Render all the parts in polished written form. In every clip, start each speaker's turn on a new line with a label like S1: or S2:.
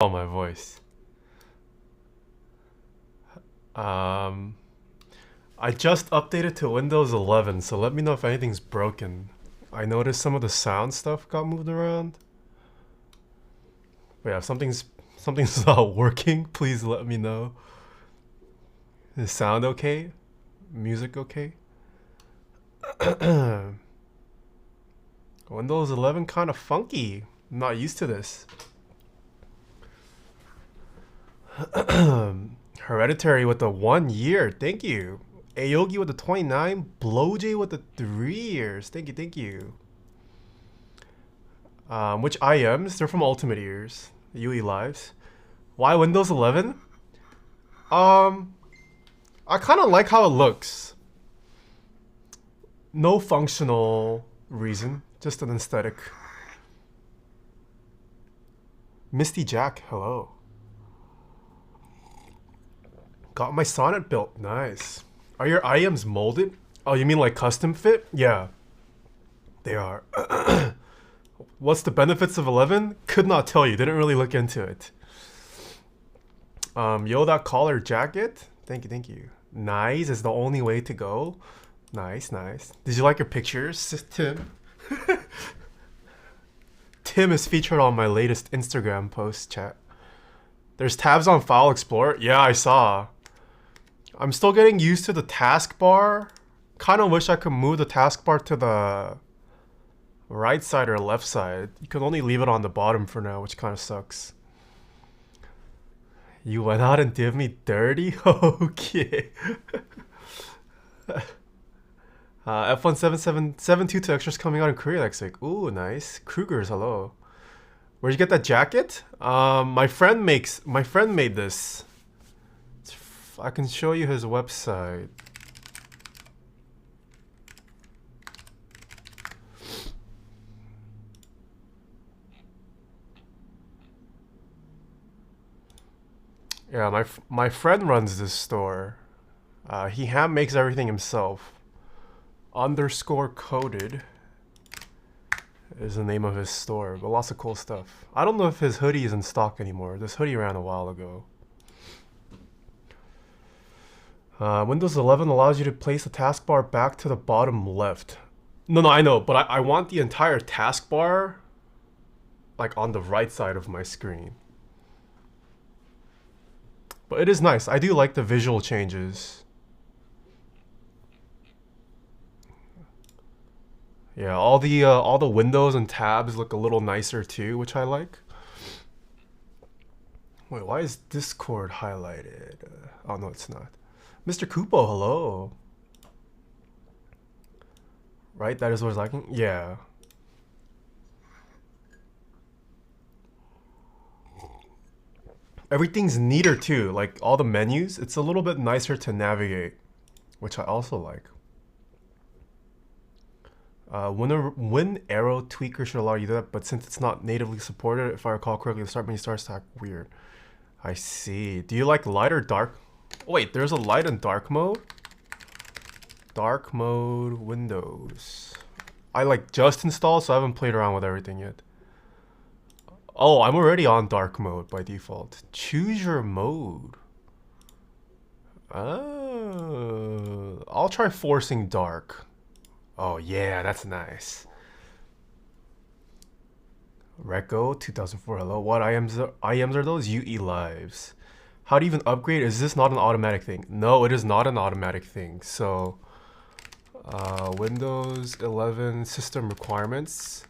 S1: my voice. I just updated to Windows 11, so let me know if anything's broken. I noticed some of the sound stuff got moved around. But yeah, if something's not working, please let me know. Is sound okay? Music okay? Windows 11 kind of funky. I'm not used to this. Hereditary with the 1 year. Thank you. Aogi with the 29. Blowjay with the 3 years. Thank you, thank you. Which IMs? They're from Ultimate Ears. UE Lives. Why Windows 11? I kind of like how it looks. No functional reason, just an aesthetic. Misty Jack, hello. Got my sonnet built, nice. Are your IMs molded? Oh, you mean like custom fit? Yeah, they are. What's the benefits of 11? Could not tell you, didn't really look into it. Yo, that collar jacket? Thank you, thank you. Nice is the only way to go. Nice, nice. Did you like your pictures, Tim? Tim is featured on my latest Instagram post, chat. There's tabs on File Explorer? Yeah, I saw. I'm still getting used to the taskbar. Kind of wish I could move the taskbar to the right side or left side. You can only leave it on the bottom for now, which kind of sucks. You went out and did me dirty? Okay. F1772 extras coming out in Korea next week. Ooh, nice. Kruger's, hello. Where'd you get that jacket? My friend made this. I can show you his website. Yeah, my friend runs this store. He hand makes everything himself. Underscore Coded is the name of his store, but lots of cool stuff. I don't know if his hoodie is in stock anymore. This hoodie ran a while ago. Windows 11 allows you to place the taskbar back to the bottom left. No, I know, but I want the entire taskbar like on the right side of my screen. But it is nice. I do like the visual changes. Yeah, all the windows and tabs look a little nicer too, which I like. Wait, why is Discord highlighted? Oh no, it's not. Mr. Kupo, hello. Right, that is what it's liking? Yeah. Everything's neater too, like all the menus, it's a little bit nicer to navigate, which I also like. Win arrow tweaker should allow you that, but since it's not natively supported, if I recall correctly, the start menu starts to act weird. I see. Do you like light or dark? Wait, there's a light and dark mode? Dark mode Windows. I like just installed, so I haven't played around with everything yet. Oh, I'm already on dark mode by default. Choose your mode. Oh, I'll try forcing dark. Oh yeah, that's nice. Reco 2004, hello. What IMs are those? UE Lives. How do you even upgrade? Is this not an automatic thing? No, it is not an automatic thing. So, Windows 11 system requirements.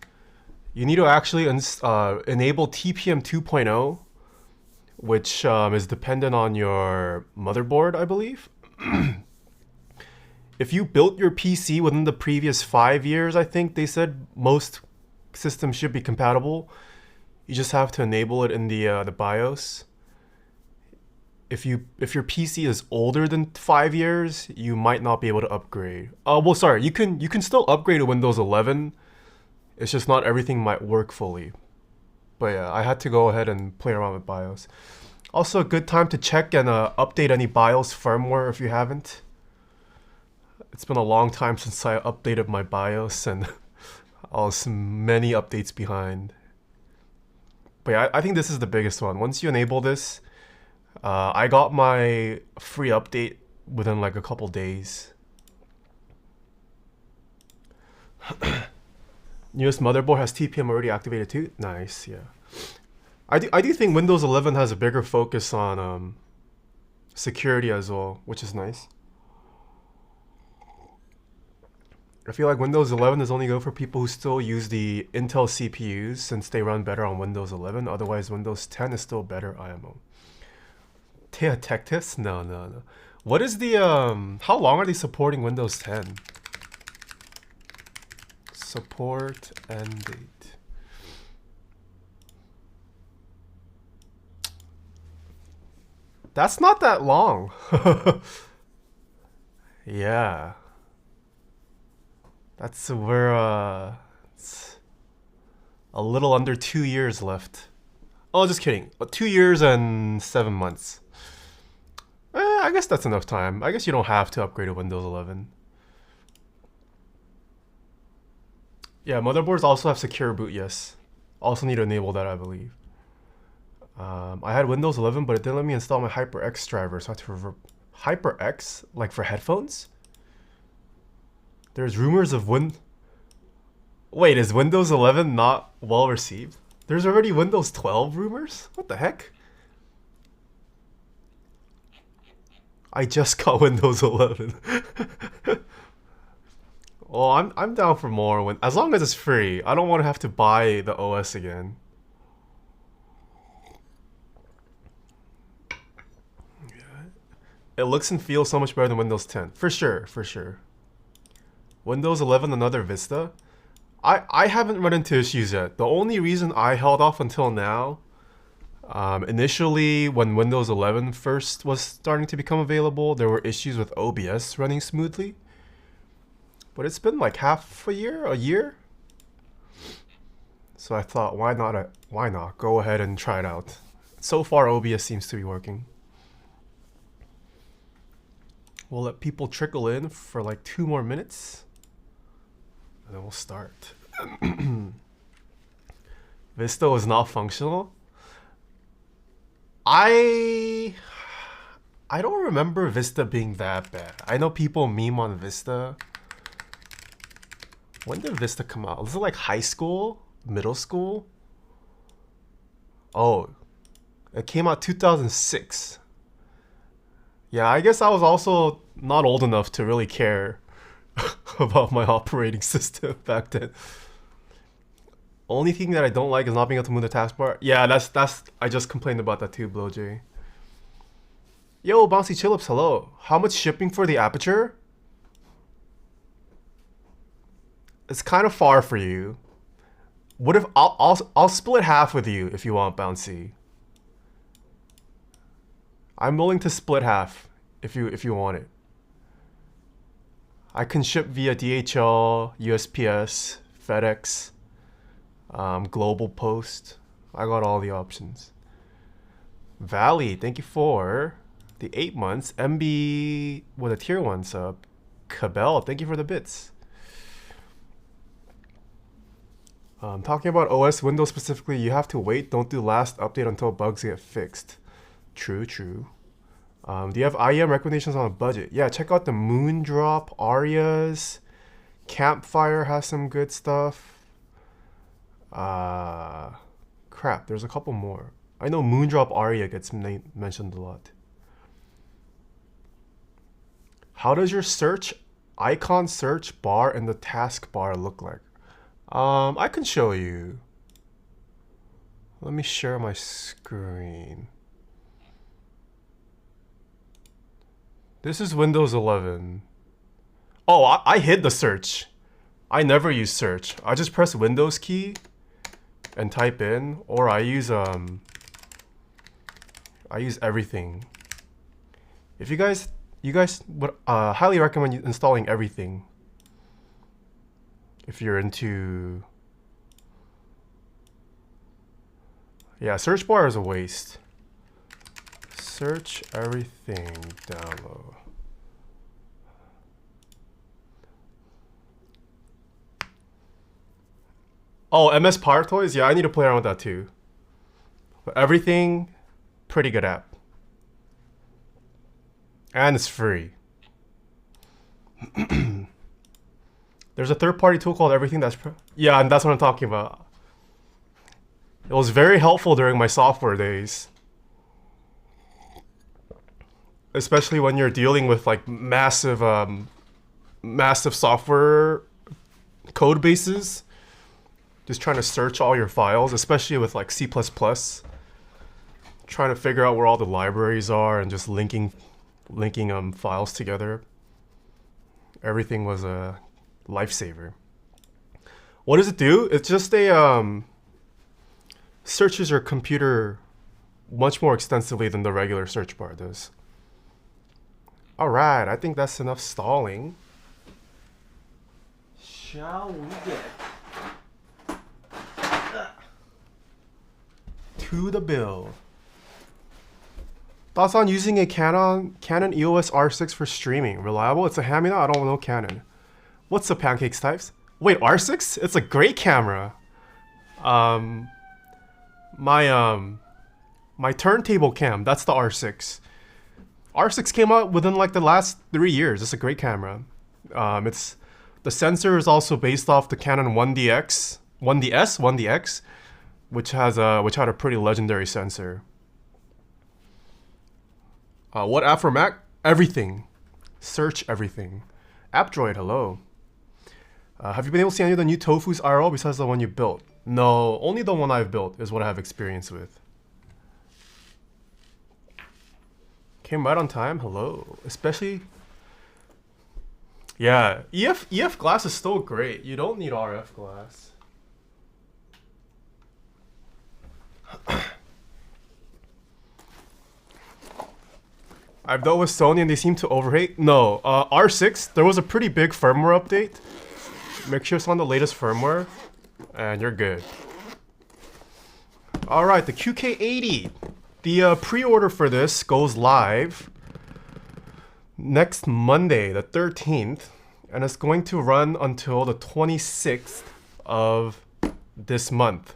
S1: You need to actually enable TPM 2.0, which is dependent on your motherboard, I believe. If you built your PC within the previous 5 years, I think they said most systems should be compatible. You just have to enable it in the BIOS. If your PC is older than 5 years, you might not be able to upgrade. Well, sorry, you can still upgrade to Windows 11. It's just not everything might work fully. But yeah, I had to go ahead and play around with BIOS. Also, a good time to check and update any BIOS firmware if you haven't. It's been a long time since I updated my BIOS, and I was many updates behind. But yeah, I think this is the biggest one. Once you enable this, I got my free update within like a couple days. Newest motherboard has TPM already activated too. Nice, yeah. I do think Windows 11 has a bigger focus on security as well, which is nice. I feel like Windows 11 is only good for people who still use the Intel CPUs since they run better on Windows 11. Otherwise, Windows 10 is still better IMO. Taeha tech tips? No. What is the how long are they supporting Windows 10? Support end date. That's not that long. Yeah. That's it's a little under 2 years left. Oh, just kidding. 2 years and 7 months. I guess that's enough time. I guess you don't have to upgrade to Windows 11. Yeah, motherboards also have secure boot, yes. Also need to enable that, I believe. I had Windows 11, but it didn't let me install my HyperX driver, so I had to HyperX? Like for headphones? There's rumors of Wait, is Windows 11 not well received? There's already Windows 12 rumors? What the heck? I just got Windows 11. Well, I'm down for more as long as it's free. I don't want to have to buy the OS again. Yeah. It looks and feels so much better than Windows 10. For sure. Windows 11, another Vista. I haven't run into issues yet. The only reason I held off until now, initially when Windows 11 first was starting to become available, there were issues with OBS running smoothly. But it's been like a year. So I thought, why not go ahead and try it out. So far, OBS seems to be working. We'll let people trickle in for like 2 more minutes. And then we'll start. Vista was not functional. I don't remember Vista being that bad. I know people meme on Vista. When did Vista come out? Was it like high school? Middle school? Oh, it came out 2006. Yeah, I guess I was also not old enough to really care about my operating system back then. Only thing that I don't like is not being able to move the taskbar. Yeah, that's I just complained about that too, BlowJ. Yo, Bouncy Chillips, hello. How much shipping for the Aperture? It's kind of far for you. What if I'll split half with you if you want, Bouncy. I'm willing to split half if you want it. I can ship via DHL, USPS, FedEx, Global Post. I got all the options. Valley, thank you for the 8 months. MB with a tier 1 sub. Cabell, thank you for the bits. Talking about OS, Windows specifically, you have to wait. Don't do last update until bugs get fixed. True. Do you have IEM recommendations on a budget? Yeah, check out the Moondrop, Arias. Campfire has some good stuff. Crap, there's a couple more. I know Moondrop Aria gets mentioned a lot. How does your search icon search bar and the task bar look like? I can show you. Let me share my screen. This is Windows 11. Oh, I hid the search. I never use search. I just press Windows key and type in, or I use everything. If you guys would highly recommend installing everything. If you're into, yeah, search bar is a waste. Search everything, download. Oh, MS Power Toys? Yeah, I need to play around with that too. But everything, pretty good app. And it's free. There's a third-party tool called Everything that's... Yeah, and that's what I'm talking about. It was very helpful during my software days. Especially when you're dealing with like massive software code bases. Just trying to search all your files, especially with like C++. Trying to figure out where all the libraries are and just linking files together. Everything was a lifesaver. What does it do? It's just a searches your computer much more extensively than the regular search bar does. Alright, I think that's enough stalling. Shall we get to the bill? Thoughts on using a Canon EOS R6 for streaming? Reliable? It's a hand-me-down? I don't know Canon. What's the pancakes types? Wait, R6? It's a great camera. My turntable cam, that's the R6. R6 came out within like the last 3 years. It's a great camera. The sensor is also based off the Canon 1DX, which had a pretty legendary sensor. What app for Mac? Everything. Search everything. AppDroid, hello. Have you been able to see any of the new Tofu's IRL besides the one you built? No, only the one I've built is what I have experience with. Came right on time, hello. Especially... Yeah, EF glass is still great. You don't need RF glass. I've dealt with Sony and they seem to overrate. No, R6, there was a pretty big firmware update. Make sure it's on the latest firmware, and you're good. Alright, the QK80. The pre-order for this goes live next Monday, the 13th, and it's going to run until the 26th of this month.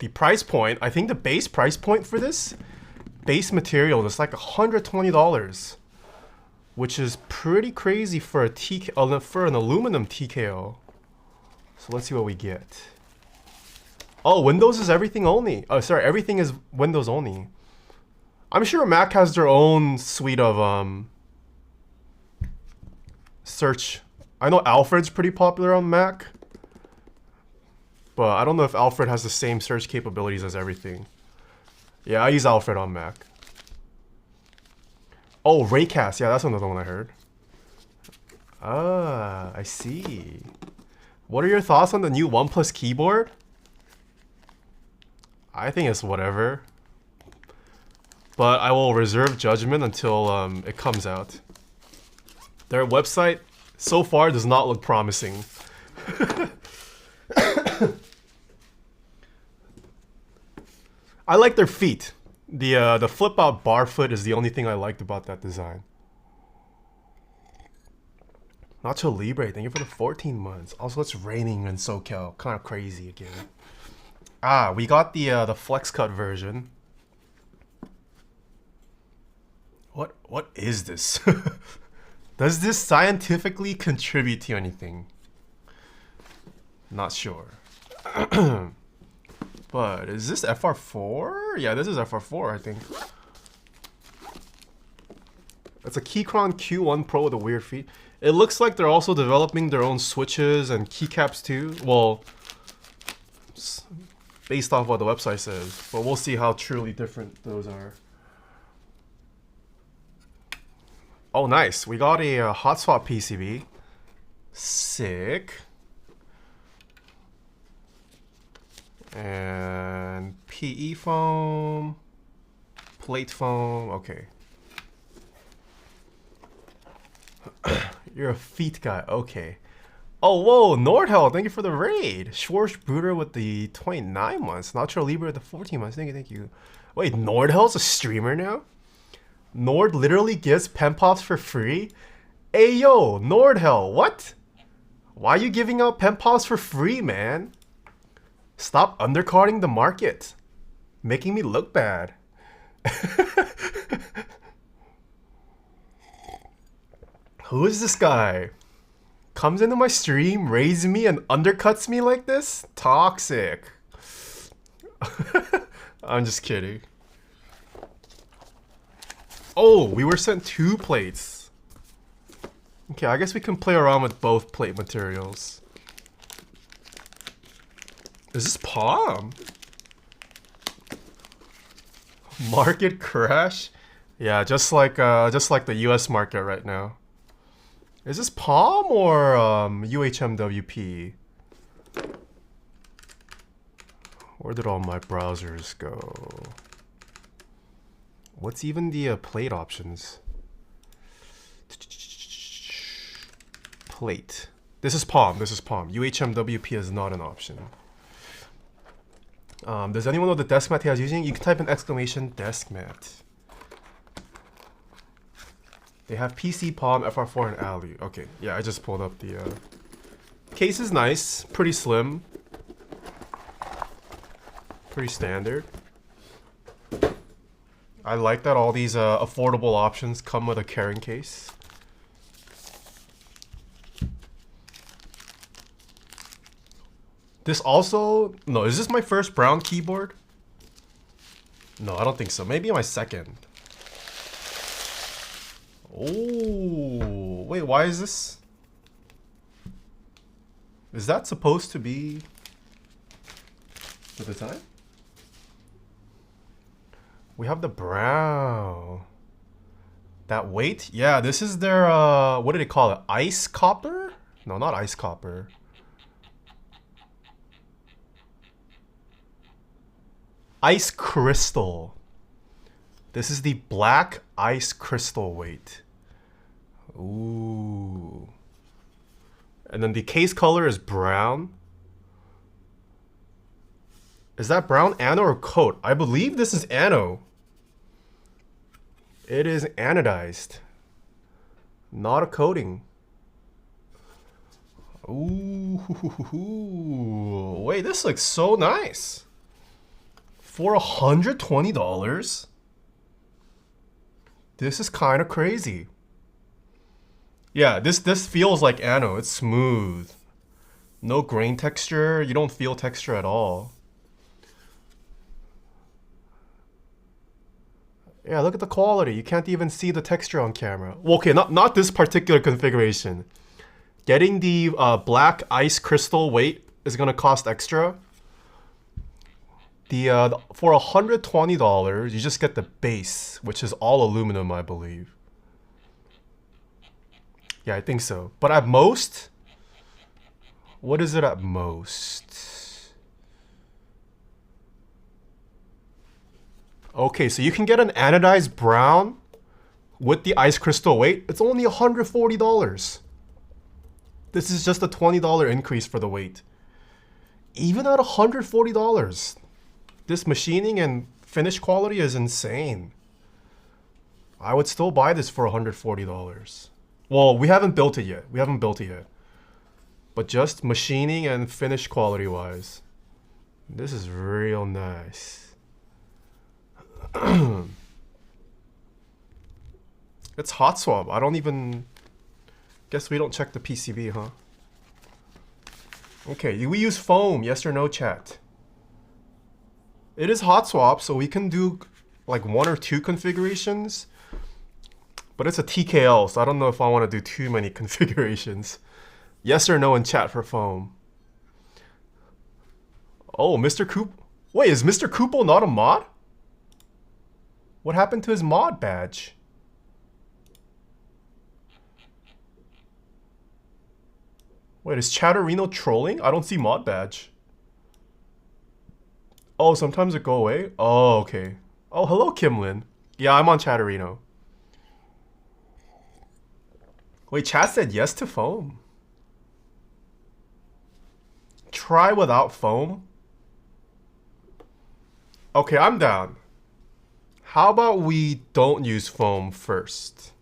S1: The price point, I think the base price point for this, base material is like $120, which is pretty crazy for for an aluminum TKL. So let's see what we get. Oh, Windows is everything only. Oh, sorry, everything is Windows only. I'm sure Mac has their own suite of search. I know Alfred's pretty popular on Mac, but I don't know if Alfred has the same search capabilities as everything. Yeah, I use Alfred on Mac. Oh, Raycast. Yeah, that's another one I heard. Ah, I see. What are your thoughts on the new OnePlus keyboard? I think it's whatever. But I will reserve judgment until it comes out. Their website so far does not look promising. I like their feet. The flip out bar foot is the only thing I liked about that design. Nacho Libre, thank you for the 14 months. Also, it's raining in SoCal. Kind of crazy again. Ah, we got the flex cut version. What is this? Does this scientifically contribute to anything? Not sure. But is this FR4? Yeah, this is FR4, I think. It's a Keychron Q1 Pro with a weird feet. It looks like they're also developing their own switches and keycaps too. Well, based off what the website says. But we'll see how truly different those are. Oh, nice. We got a hot swap PCB. Sick. And PE foam. Plate foam. Okay. You're a feet guy. Okay. Oh, whoa. Nordhell, thank you for the raid. Schwarzbruder with the 29 months. Nacho Libre with the 14 months. Thank you, thank you. Wait, Nordhell's a streamer now? Nord literally gives pen pops for free? Hey, yo, Nordhell, what? Why are you giving out pen pops for free, man? Stop undercutting the market. Making me look bad. Who is this guy? Comes into my stream, raises me, and undercuts me like this? Toxic. I'm just kidding. Oh, we were sent 2 plates. Okay, I guess we can play around with both plate materials. Is this palm? Market crash? Yeah, just like the US market right now. Is this palm or UHMWP? Where did all my browsers go? What's even the plate options? Plate. This is palm. This is palm. UHMWP is not an option. Does anyone know the desk mat he is using? You can type in exclamation desk mat. They have PC, Palm, FR4, and Alu. Okay, yeah, I just pulled up the case. Is nice, pretty slim, pretty standard. I like that all these affordable options come with a carrying case. This also, no, is this my first brown keyboard? No, I don't think so. Maybe my second. Oh, wait, why is this? Is that supposed to be the design? We have the brown. That weight? Yeah, this is their, what do they call it? Ice copper? No, not ice copper. Ice crystal. This is the black ice crystal weight. Ooh. And then the case color is brown. Is that brown ano or coat? I believe this is ano. It is anodized. Not a coating. Ooh. Wait, this looks so nice. For $120? This is kind of crazy. Yeah, this feels like ano. It's smooth. No grain texture. You don't feel texture at all. Yeah, look at the quality. You can't even see the texture on camera. Well, okay, not this particular configuration. Getting the black ice crystal weight is gonna cost extra. For $120, you just get the base, which is all aluminum, I believe. Yeah, I think so. But at most, what is it at most? Okay, so you can get an anodized brown with the ice crystal weight. It's only $140. This is just a $20 increase for the weight. Even at $140. This machining and finish quality is insane. I would still buy this for $140. Well, we haven't built it yet. But just machining and finish quality wise, this is real nice. It's hot swap. I don't even... Guess we don't check the PCB, huh? Okay, do we use foam? Yes or no, chat? It is hot swap, so we can do like 1 or 2 configurations. But it's a TKL, so I don't know if I want to do too many configurations. Yes or no in chat for foam. Oh, Mr. Coop. Wait, is Mr. Koopo not a mod? What happened to his mod badge? Wait, is Chatterino trolling? I don't see mod badge. Oh, sometimes it go away? Oh, okay. Oh, hello, Kimlin. Yeah, I'm on Chatterino. Wait, chat said yes to foam. Try without foam? Okay, I'm down. How about we don't use foam first?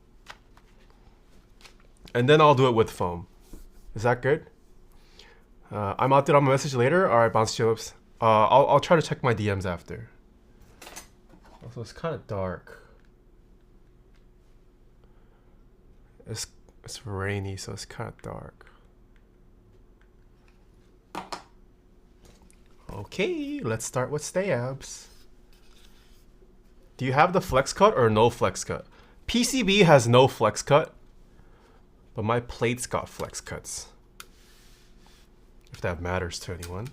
S1: And then I'll do it with foam. Is that good? I'm out there on my message later. All right, bounce chips. I'll try to check my DMs after. Also, it's kind of dark. It's rainy, so it's kind of dark. Okay, let's start with stabs. Do you have the flex cut or no flex cut? PCB has no flex cut, but my plates got flex cuts. If that matters to anyone.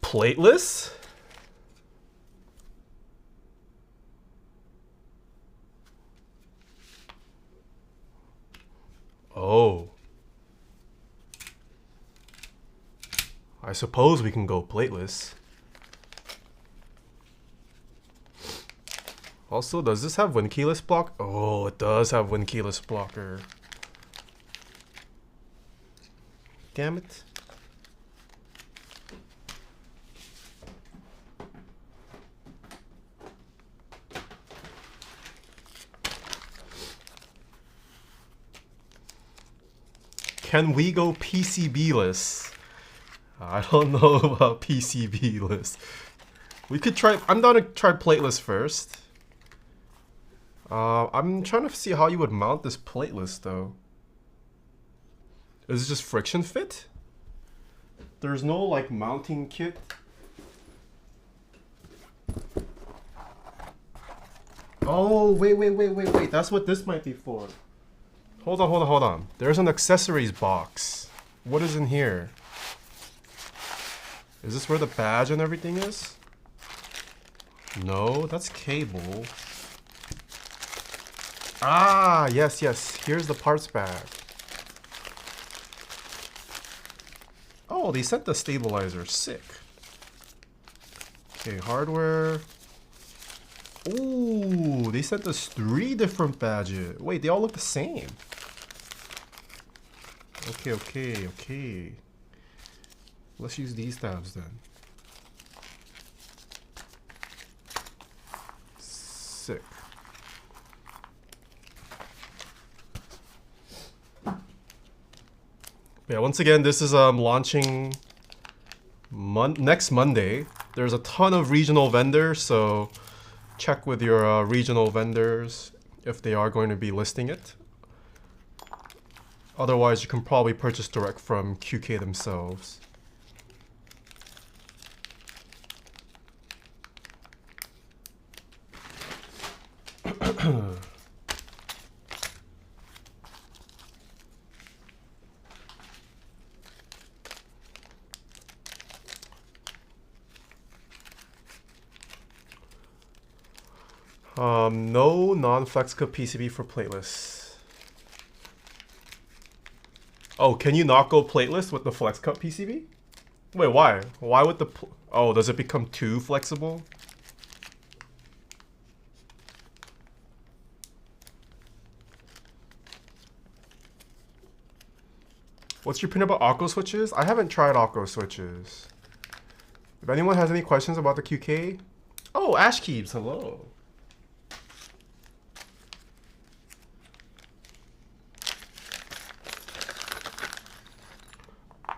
S1: Plateless? Oh. I suppose we can go plateless. Also, does this have wind keyless block? Oh, it does have wind keyless blocker. Damn it. Can we go PCB-less? I don't know about PCB-less. We could try. I'm down to try plateless first. I'm trying to see how you would mount this plateless though. Is it just friction fit? There's no like mounting kit. Oh, wait. That's what this might be for. Hold on. There's an accessories box. What is in here? Is this where the badge and everything is? No, that's cable. Ah, yes. Here's the parts bag. Oh, they sent the stabilizer. Sick. Okay, hardware. Ooh, they sent us 3 different badges. Wait, they all look the same. Okay. Let's use these tabs then. Sick. Yeah, once again, this is launching next Monday. There's a ton of regional vendors, so check with your regional vendors if they are going to be listing it. Otherwise, you can probably purchase direct from QK themselves. No non-flex cut PCB for plateless. Oh, can you not go plateless with the flex cut PCB? Wait, why? Why would the... Oh, does it become too flexible? What's your opinion about Akko switches? I haven't tried Akko switches. If anyone has any questions about the QK... Oh, Ashkeebs, hello.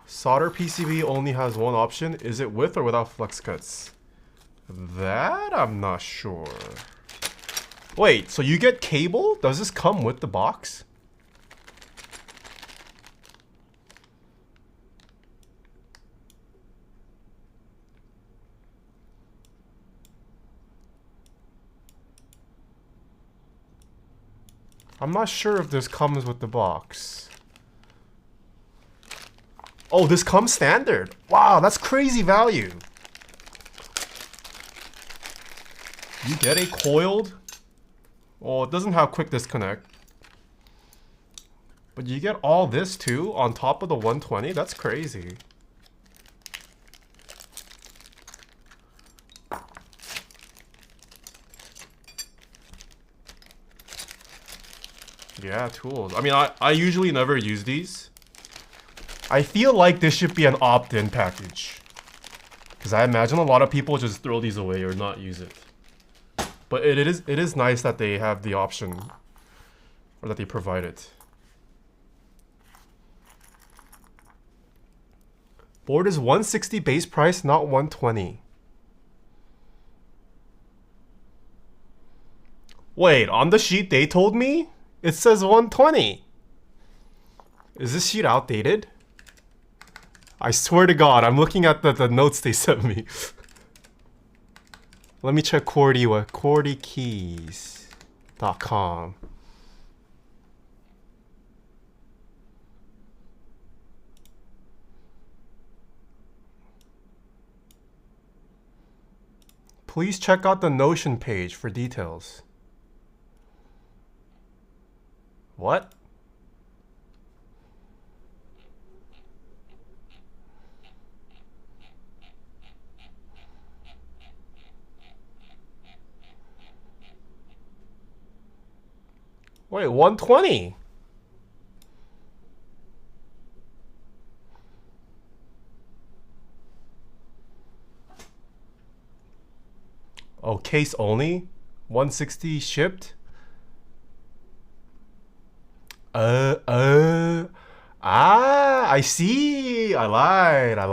S1: Solder PCB only has one option. Is it with or without flex cuts? That I'm not sure. Wait, so you get cable? Does this come with the box? I'm not sure if this comes with the box. Oh, this comes standard. Wow, that's crazy value. You get a coiled. Oh, it doesn't have quick disconnect. But you get all this too on top of the 120? That's crazy. Yeah, tools. I mean, I usually never use these. I feel like this should be an opt-in package. Because I imagine a lot of people just throw these away or not use it. But it is nice that they have the option. Or that they provide it. Board is 160 base price, not 120. Wait, on the sheet they told me? It says 120. Is this sheet outdated? I swear to God, I'm looking at the notes they sent me. Let me check QWERTYkeys.com. Please check out the Notion page for details. What? Wait, 120? Oh, case only? 160 shipped? I see. I lied. I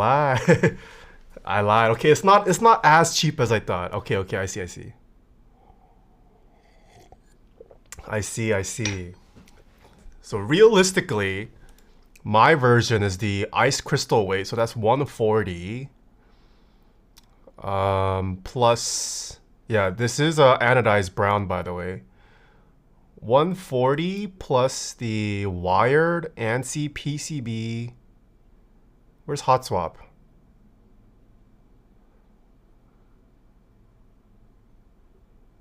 S1: lied. Okay, it's not as cheap as I thought. Okay, I see. I see. So realistically, my version is the ice crystal weight, so that's 140. Plus, yeah, this is anodized brown, by the way. 140 plus the wired ANSI PCB. Where's hot swap?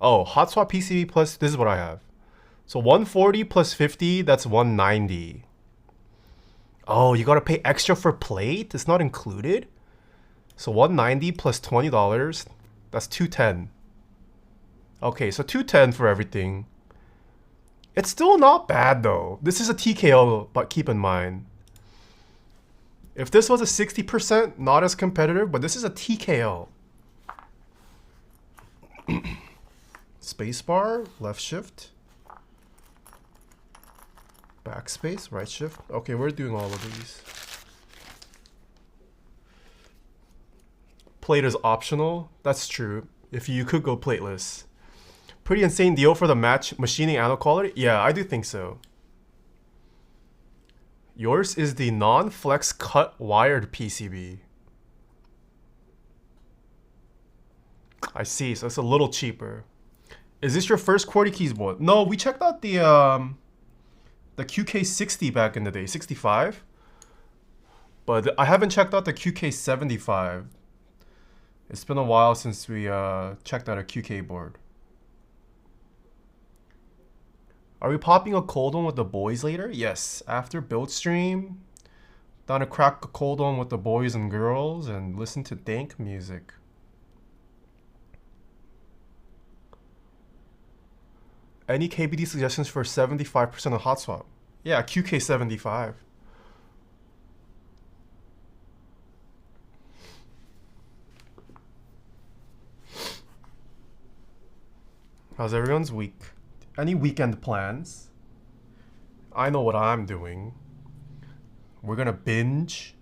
S1: Oh, hot swap PCB plus, this is what I have. So 140 plus 50, that's 190. Oh, you gotta pay extra for plate? It's not included? So 190 plus $20, that's 210. Okay, so 210 for everything. It's still not bad though. This is a TKL, but keep in mind. If this was a 60%, not as competitive, but this is a TKL. Spacebar, left shift. Backspace, right shift. Okay, we're doing all of these. Plate is optional. That's true. If you could go plateless. Pretty insane deal for the match machining anode quality? Yeah, I do think so. Yours is the non-flex cut wired PCB. I see, so it's a little cheaper. Is this your first QWERTY keys board? No, we checked out the QK60 back in the day, 65. But I haven't checked out the QK75. It's been a while since we checked out a QK board. Are we popping a cold one with the boys later? Yes, after build stream. Down to crack a cold one with the boys and girls and listen to dank music. Any KBD suggestions for 75% of hot swap? Yeah, QK75. How's everyone's week? Any weekend plans? I know what I'm doing. We're gonna binge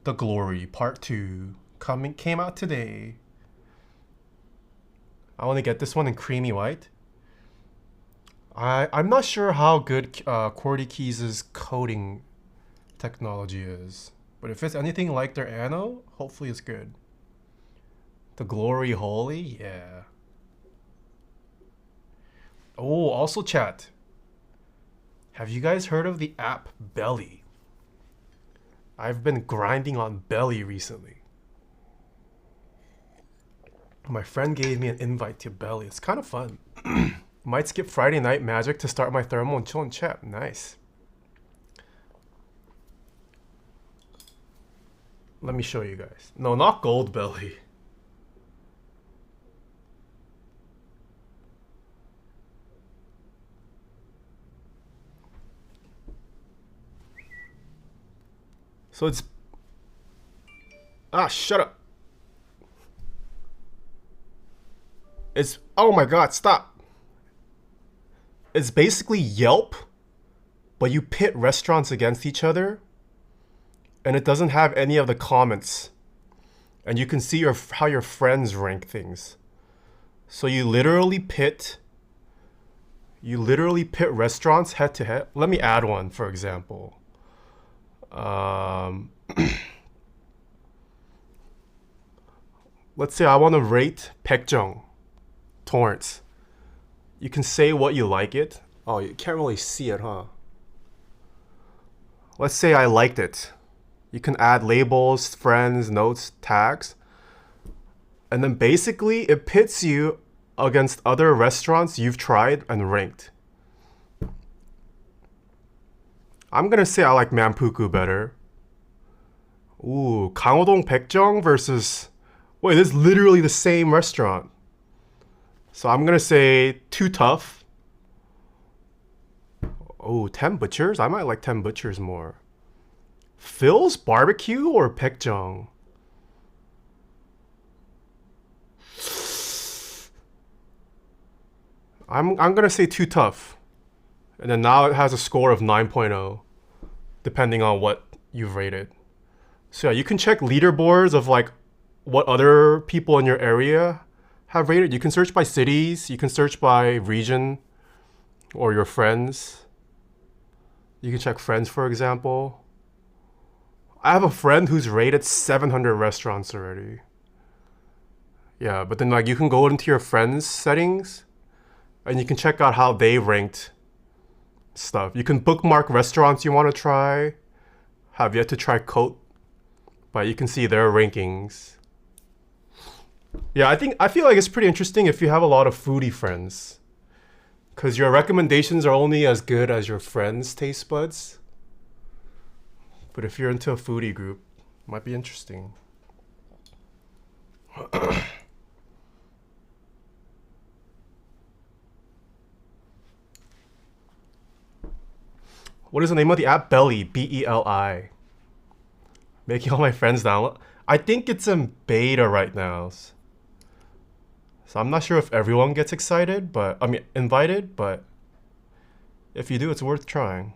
S1: The Glory Part 2. Came out today. I want to get this one in creamy white. I'm not sure how good QWERTY Keys' coating technology is, but if it's anything like their Anno, hopefully it's good. The Glory Holy, yeah. Oh, also chat. Have you guys heard of the app Beli? I've been grinding on Beli recently. My friend gave me an invite to Beli. It's kind of fun. Might skip Friday night magic to start my thermal and chill and chat. Nice. Let me show you guys. No, not gold Beli. So it's... Ah, shut up. It's... Oh my god, stop. It's basically Yelp, but you pit restaurants against each other, and it doesn't have any of the comments. And you can see how your friends rank things. So you literally pit restaurants head to head. Let me add one, for example. Let's say I want to rate Baekjeong Torrance. You can say what you like it. Oh, you can't really see it, huh? Let's say I liked it. You can add labels, friends, notes, tags. And then basically it pits you against other restaurants you've tried and ranked. I'm gonna say I like Manpuku better. Ooh, Gangwon-dong Baekjeong versus... Wait, this is literally the same restaurant. So I'm gonna say too tough. Oh, 10 Butchers? I might like 10 Butchers more. Phil's Barbecue or Baekjeong? I'm gonna say too tough. And then now it has a score of 9.0, depending on what you've rated. So yeah, you can check leaderboards of like what other people in your area have rated. You can search by cities, you can search by region, or your friends. You can check friends, for example. I have a friend who's rated 700 restaurants already. Yeah, but then like you can go into your friends' settings and you can check out how they ranked stuff. You can bookmark restaurants you want to try. Have yet to try Coat, but you can see their rankings. Yeah, I feel like it's pretty interesting if you have a lot of foodie friends, because your recommendations are only as good as your friends' taste buds. But if you're into a foodie group, it might be interesting. What is the name of the app? Beli, B-E-L-I. Making all my friends download. I think it's in beta right now. So I'm not sure if everyone gets excited, but I mean invited, but if you do, it's worth trying.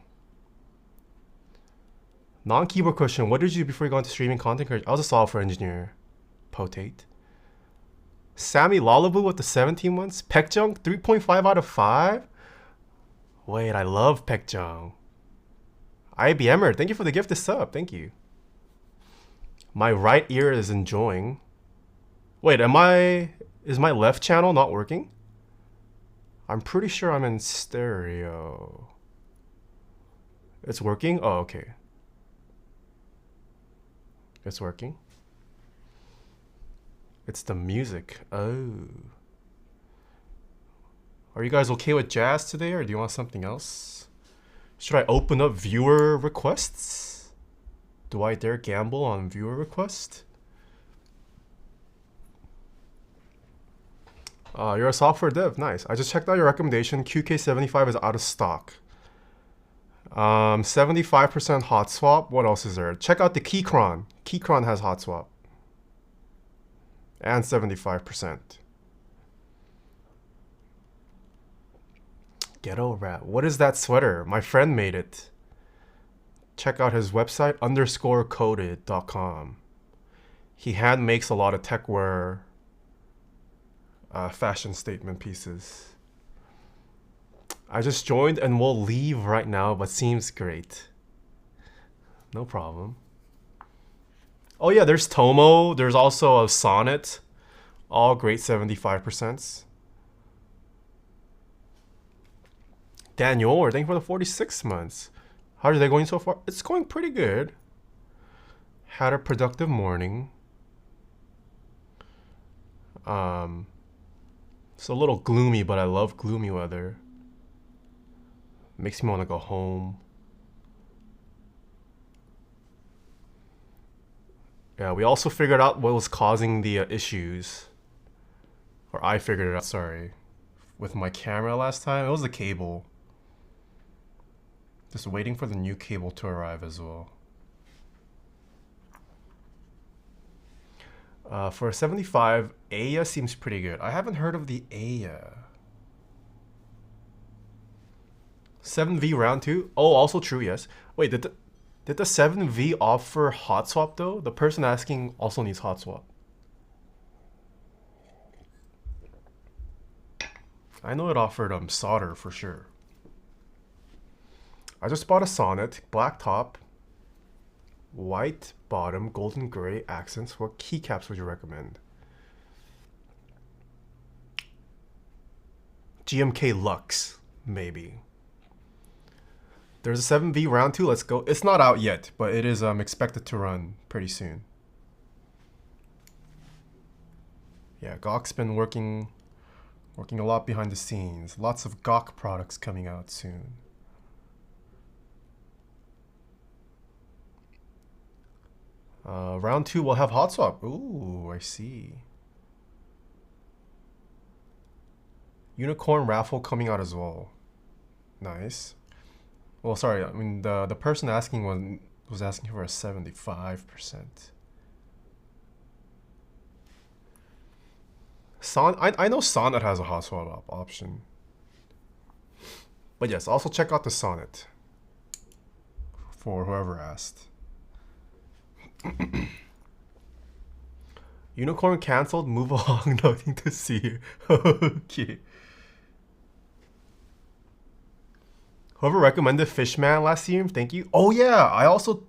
S1: Non-keyboard question. What did you do before you got into streaming content creation? I was a software engineer. Potate. Sammy Lullaby with the 17 months. Baekjeong 3.5 out of 5. Wait, I love Baekjeong. IBMer, thank you for the gift of sub. Thank you. My right ear is enjoying. Wait, is my left channel not working? I'm pretty sure I'm in stereo. It's working? Oh, okay. It's working. It's the music. Oh. Are you guys okay with jazz today, or do you want something else? Should I open up viewer requests? Do I dare gamble on viewer request? You're a software dev. Nice. I just checked out your recommendation. QK75 is out of stock. 75% hot swap. What else is there? Check out the Keycron. Keycron has hot swap. And 75%. Ghetto rat. What is that sweater? My friend made it. Check out his website, _coded.com. He hand makes a lot of techwear fashion statement pieces. I just joined and will leave right now, but seems great. No problem. Oh yeah, there's Tomo. There's also a Sonnet. All great 75%. Daniel, thank you for the 46 months. How are they going so far? It's going pretty good. Had a productive morning. It's a little gloomy, but I love gloomy weather. Makes me want to go home. Yeah, we also figured out what was causing the issues. Or I figured it out, sorry. With my camera last time. It was the cable. Just waiting for the new cable to arrive as well. For a 75, Aya seems pretty good. I haven't heard of the Aya. 7V round 2? Oh, also true, yes. Wait, did the 7V offer hot swap though? The person asking also needs hot swap. I know it offered solder for sure. I just bought a Sonnet, black top, white bottom, golden gray accents. What keycaps would you recommend? GMK Lux, maybe. There's a 7V round 2, let's go. It's not out yet, but it is expected to run pretty soon. Yeah, Gawk's been working a lot behind the scenes. Lots of Gawk products coming out soon. Round 2 will have hot swap. Ooh, I see. Unicorn raffle coming out as well. Nice. Well, sorry, I mean the person asking was asking for a 75%. I know Sonnet has a hot swap option. But yes, also check out the Sonnet for whoever asked. Unicorn cancelled, move along, nothing to see here. Okay. Whoever recommended Fishman last year, thank you. Oh yeah, I also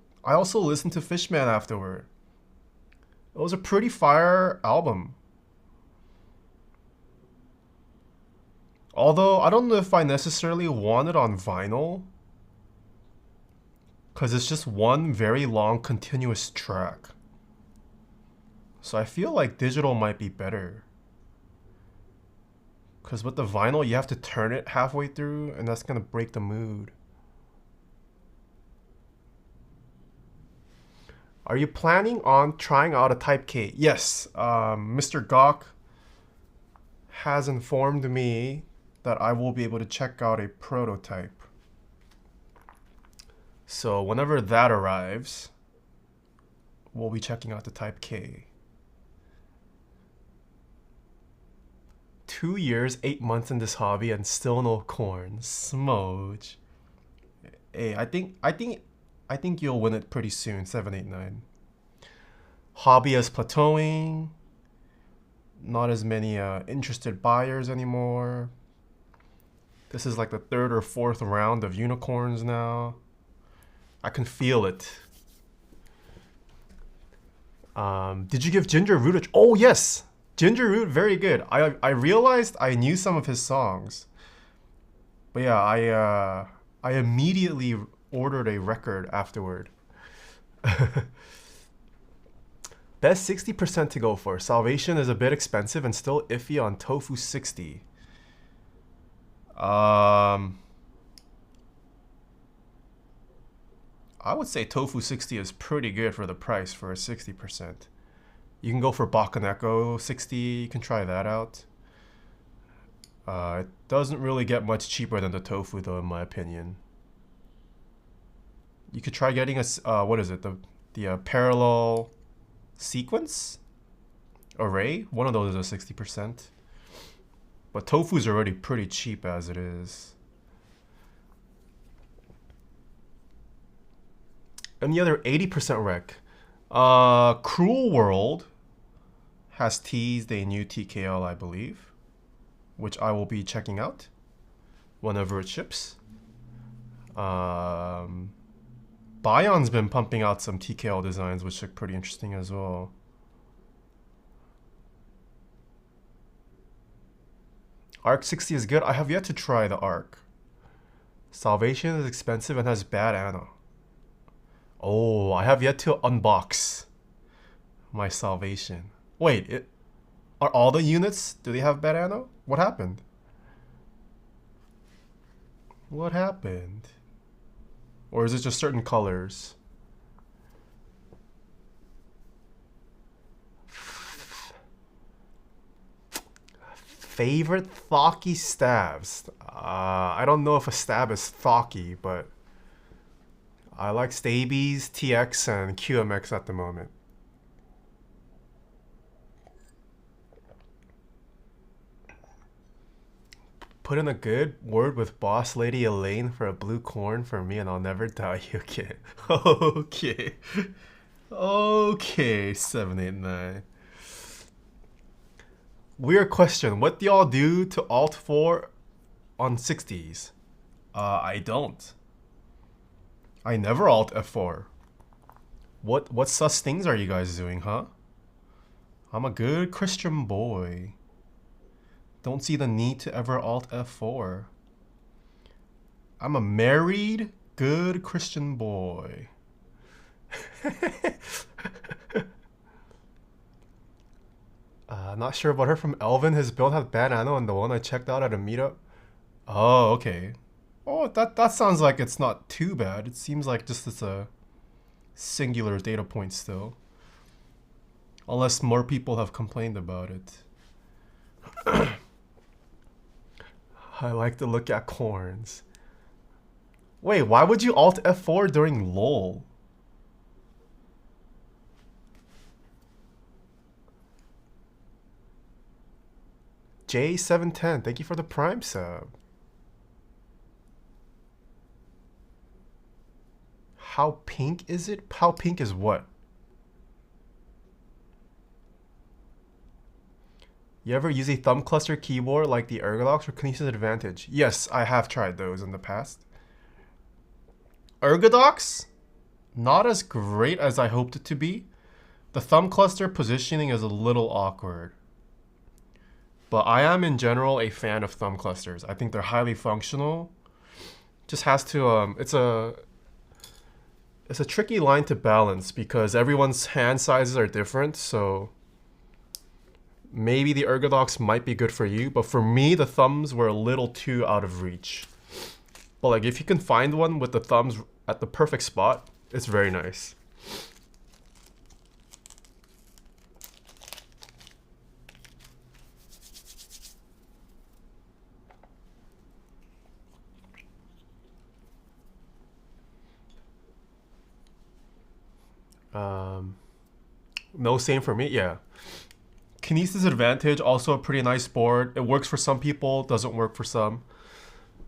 S1: listened to Fishman afterward. It was a pretty fire album. Although I don't know if I necessarily want it on vinyl, because it's just one very long continuous track. So I feel like digital might be better. Because with the vinyl, you have to turn it halfway through, and that's going to break the mood. Are you planning on trying out a Type K? Yes, Mr. Gawk has informed me that I will be able to check out a prototype. So whenever that arrives, we'll be checking out the Type K. 2 years, 8 months in this hobby and still no corn. Smooch. Hey, I think you'll win it pretty soon. 789. Hobby is plateauing. Not as many interested buyers anymore. This is like the 3rd or 4th round of unicorns now. I can feel it. Did you give Ginger Root a... Oh yes! Ginger Root, very good. I realized I knew some of his songs. But yeah, I immediately ordered a record afterward. Best 60% to go for. Salvation is a bit expensive and still iffy on Tofu 60. I would say Tofu 60 is pretty good for the price for a 60%. You can go for Bakaneko 60, you can try that out. It doesn't really get much cheaper than the Tofu though, in my opinion. You could try getting a, what is it, the parallel sequence array. One of those is a 60%. But Tofu's already pretty cheap as it is. And the other 80% rec. Cruel World has teased a new TKL, I believe, which I will be checking out whenever it ships. Bion's been pumping out some TKL designs, which look pretty interesting as well. Arc 60 is good. I have yet to try the Arc. Salvation is expensive and has bad Ana. Oh, I have yet to unbox my Salvation. Wait, are all the units, do they have bad Ana? What happened? What happened? Or is it just certain colors? Favorite Thocky stabs? I don't know if a stab is Thocky, but I like Stabies, TX, and QMX at the moment. Put in a good word with boss lady Elaine for a blue corn for me and I'll never tell you again. Okay. Okay, 789. Weird question. What do y'all do to Alt 4 on 60s? I don't. I never Alt F4. What sus things are you guys doing, huh? I'm a good Christian boy. Don't see the need to ever Alt F4. I'm a married, good Christian boy. Not sure about her from Elvin. His build has bad nano and the one I checked out at a meetup. Oh, okay. Oh, that sounds like it's not too bad. It seems like just it's a singular data point still. Unless more people have complained about it. I like to look at corns. Wait, why would you Alt F4 during LOL? J710, thank you for the Prime sub. How pink is it? How pink is what? You ever use a thumb cluster keyboard like the Ergonomic or Kinesis Advantage? Yes, I have tried those in the past. Ergodox? Not as great as I hoped it to be. The thumb cluster positioning is a little awkward. But I am in general a fan of thumb clusters. I think they're highly functional. Just has to, it's a tricky line to balance because everyone's hand sizes are different, so maybe the Ergodox might be good for you, but for me, the thumbs were a little too out of reach. But like if you can find one with the thumbs at the perfect spot, it's very nice. No, same for me, yeah. Kinesis Advantage, also a pretty nice board. It works for some people, doesn't work for some.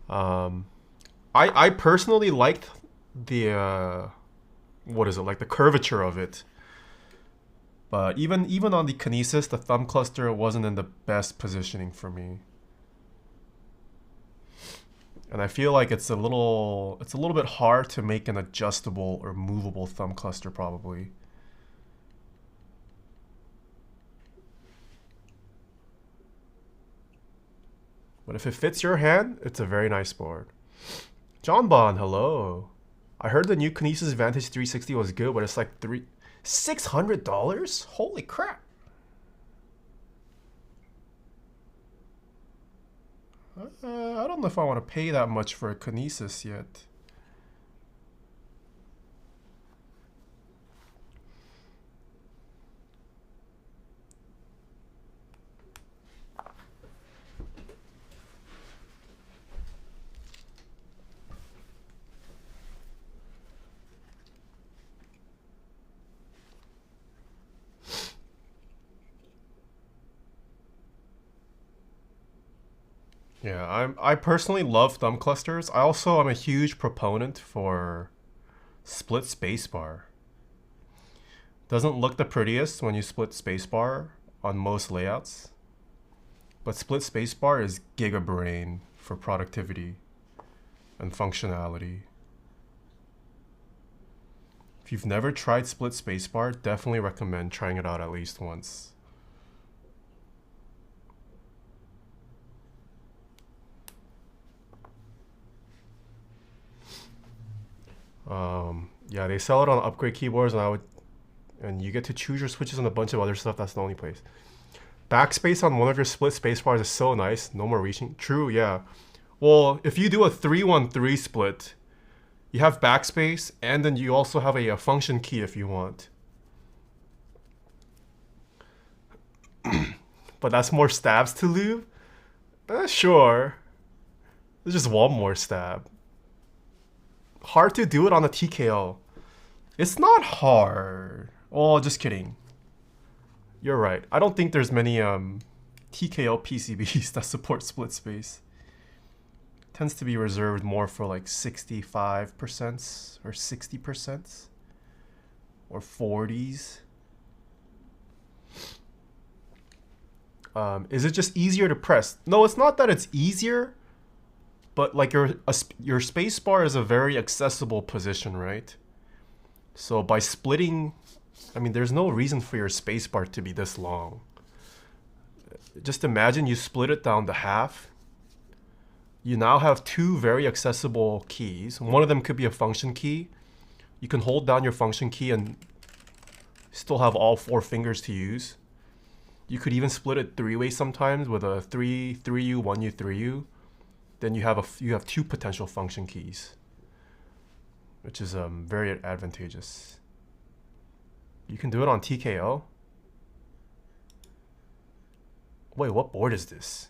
S1: I personally liked the what is it, like the curvature of it. But even on the Kinesis, the thumb cluster wasn't in the best positioning for me. And I feel like it's a little bit hard to make an adjustable or movable thumb cluster probably. But if it fits your hand, it's a very nice board. John Bond, hello. I heard the new Kinesis Vantage 360 was good, but it's like $600? Holy crap. I don't know if I want to pay that much for a Kinesis yet. Yeah, I personally love thumb clusters. I also am a huge proponent for split spacebar. Doesn't look the prettiest when you split spacebar on most layouts, but split spacebar is giga brain for productivity and functionality. If you've never tried split spacebar, definitely recommend trying it out at least once. Yeah, they sell it on upgrade keyboards, and you get to choose your switches and a bunch of other stuff. That's the only place. Backspace on one of your split spacebars is so nice. No more reaching. True, yeah. Well, if you do a 3-1-3 split, you have backspace, and then you also have a function key if you want. But that's more stabs to lube? Sure. There's just one more stab. Hard to do it on a TKL. It's not hard. Oh, just kidding. You're right. I don't think there's many TKL PCBs that support split space. tends to be reserved more for like 65% or 60% or 40s. Is it just easier to press? No, it's not that it's easier, but like your spacebar is a very accessible position, right? So by splitting, I mean, there's no reason for your spacebar to be this long. Just imagine you split it down to half. You now have two very accessible keys. One of them could be a function key. You can hold down your function key and still have all 4 fingers to use. You could even split it 3-way sometimes with a 3U, 1U, 3U. Then you have 2 potential function keys, which is very advantageous. You can do it on TKL. Wait, what board is this?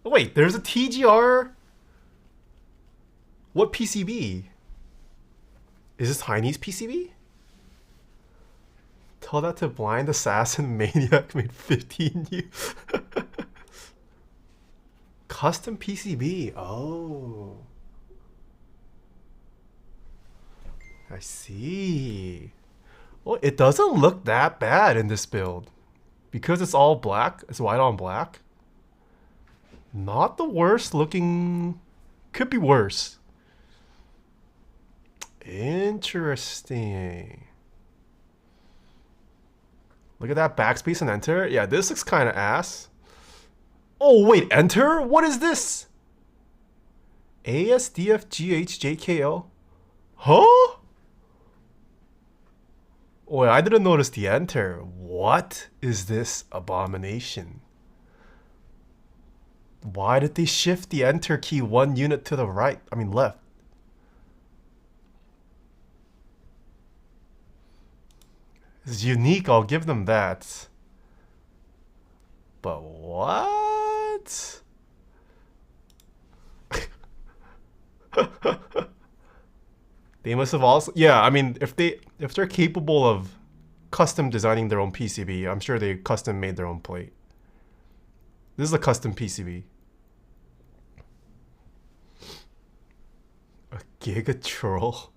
S1: Oh, wait, there's a TGR. What PCB? Is this Heine's PCB? Tell that to Blind Assassin Maniac made 15U. Custom PCB. Oh. I see. Well, it doesn't look that bad in this build. Because it's all black, it's white on black. Not the worst looking. Could be worse. Interesting. Look at that backspace and enter. Yeah, this looks kind of ass. Oh, wait, enter? What is this? ASDFGHJKL? Huh? Wait, I didn't notice the enter. What is this abomination? Why did they shift the enter key 1 unit to the right? I mean left. It's unique, I'll give them that. But what? They must have also, yeah, I mean, if they're capable of custom designing their own PCB, I'm sure they custom made their own plate. This is a custom PCB. A Giga Troll.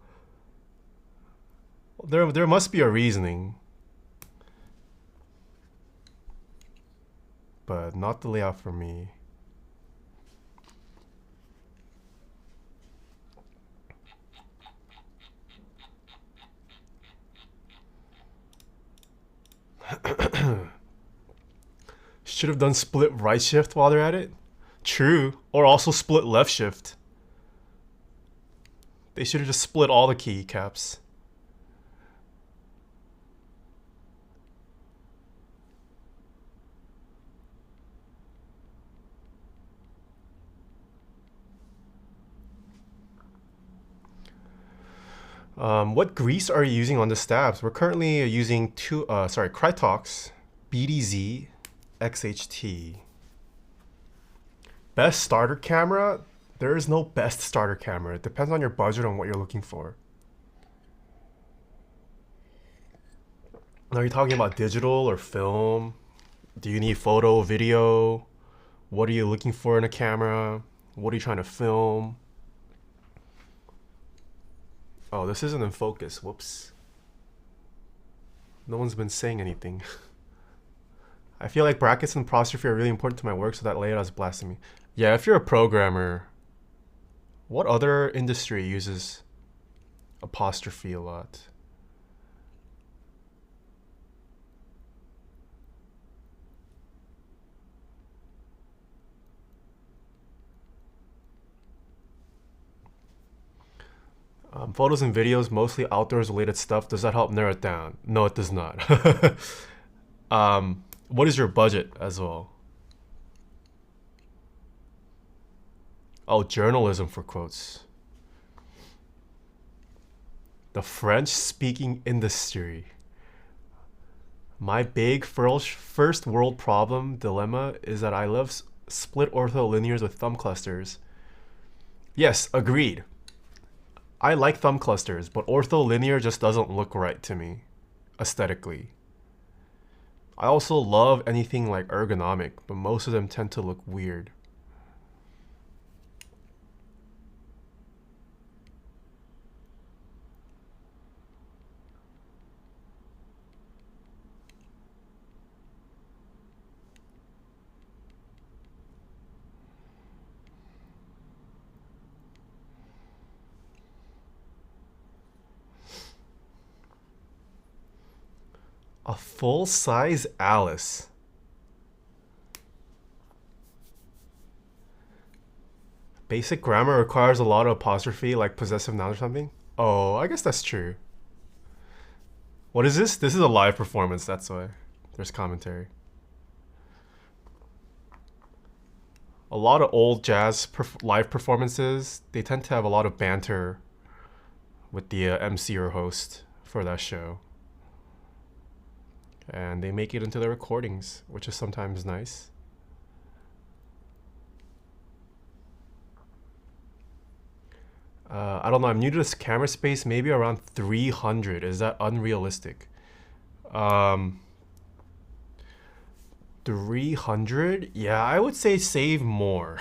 S1: There must be a reasoning. But not the layout for me. Should have done split right shift while they're at it. True. Or also split left shift. They should have just split all the keycaps. What grease are you using on the stabs? We're currently using Krytox BDZ XHT. Best starter camera? There is no best starter camera. It depends on your budget and what you're looking for. Now you're talking about digital or film? Do you need photo, video? What are you looking for in a camera? What are you trying to film? Oh, this isn't in focus. Whoops. No one's been saying anything. I feel like brackets and apostrophe are really important to my work, so that layout is blasphemy. Yeah, if you're a programmer, what other industry uses apostrophe a lot? Photos and videos, mostly outdoors related stuff. Does that help narrow it down? No, it does not. What is your budget as well? Oh, journalism for quotes. The French-speaking industry. My big first world dilemma is that I love split ortholinears with thumb clusters. Yes, agreed. I like thumb clusters, but ortholinear just doesn't look right to me, aesthetically. I also love anything like ergonomic, but most of them tend to look weird. A full-size Alice. Basic grammar requires a lot of apostrophe, like possessive noun or something? Oh, I guess that's true. What is this? This is a live performance, that's why. There's commentary. A lot of old jazz live performances, they tend to have a lot of banter with the MC or host for that show. And they make it into the recordings, which is sometimes nice. I don't know, I'm new to this camera space, maybe around 300. Is that unrealistic? 300? Yeah, I would say save more.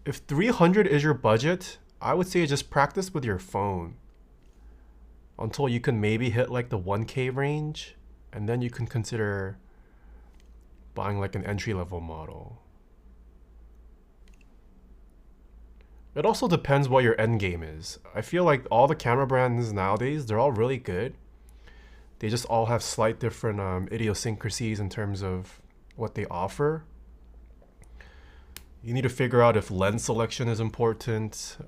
S1: If 300 is your budget, I would say just practice with your phone until you can maybe hit like the 1K range, and then you can consider buying like an entry-level model. It also depends what your end game is. I feel like all the camera brands nowadays, they're all really good. They just all have slight different idiosyncrasies in terms of what they offer. You need to figure out if lens selection is important.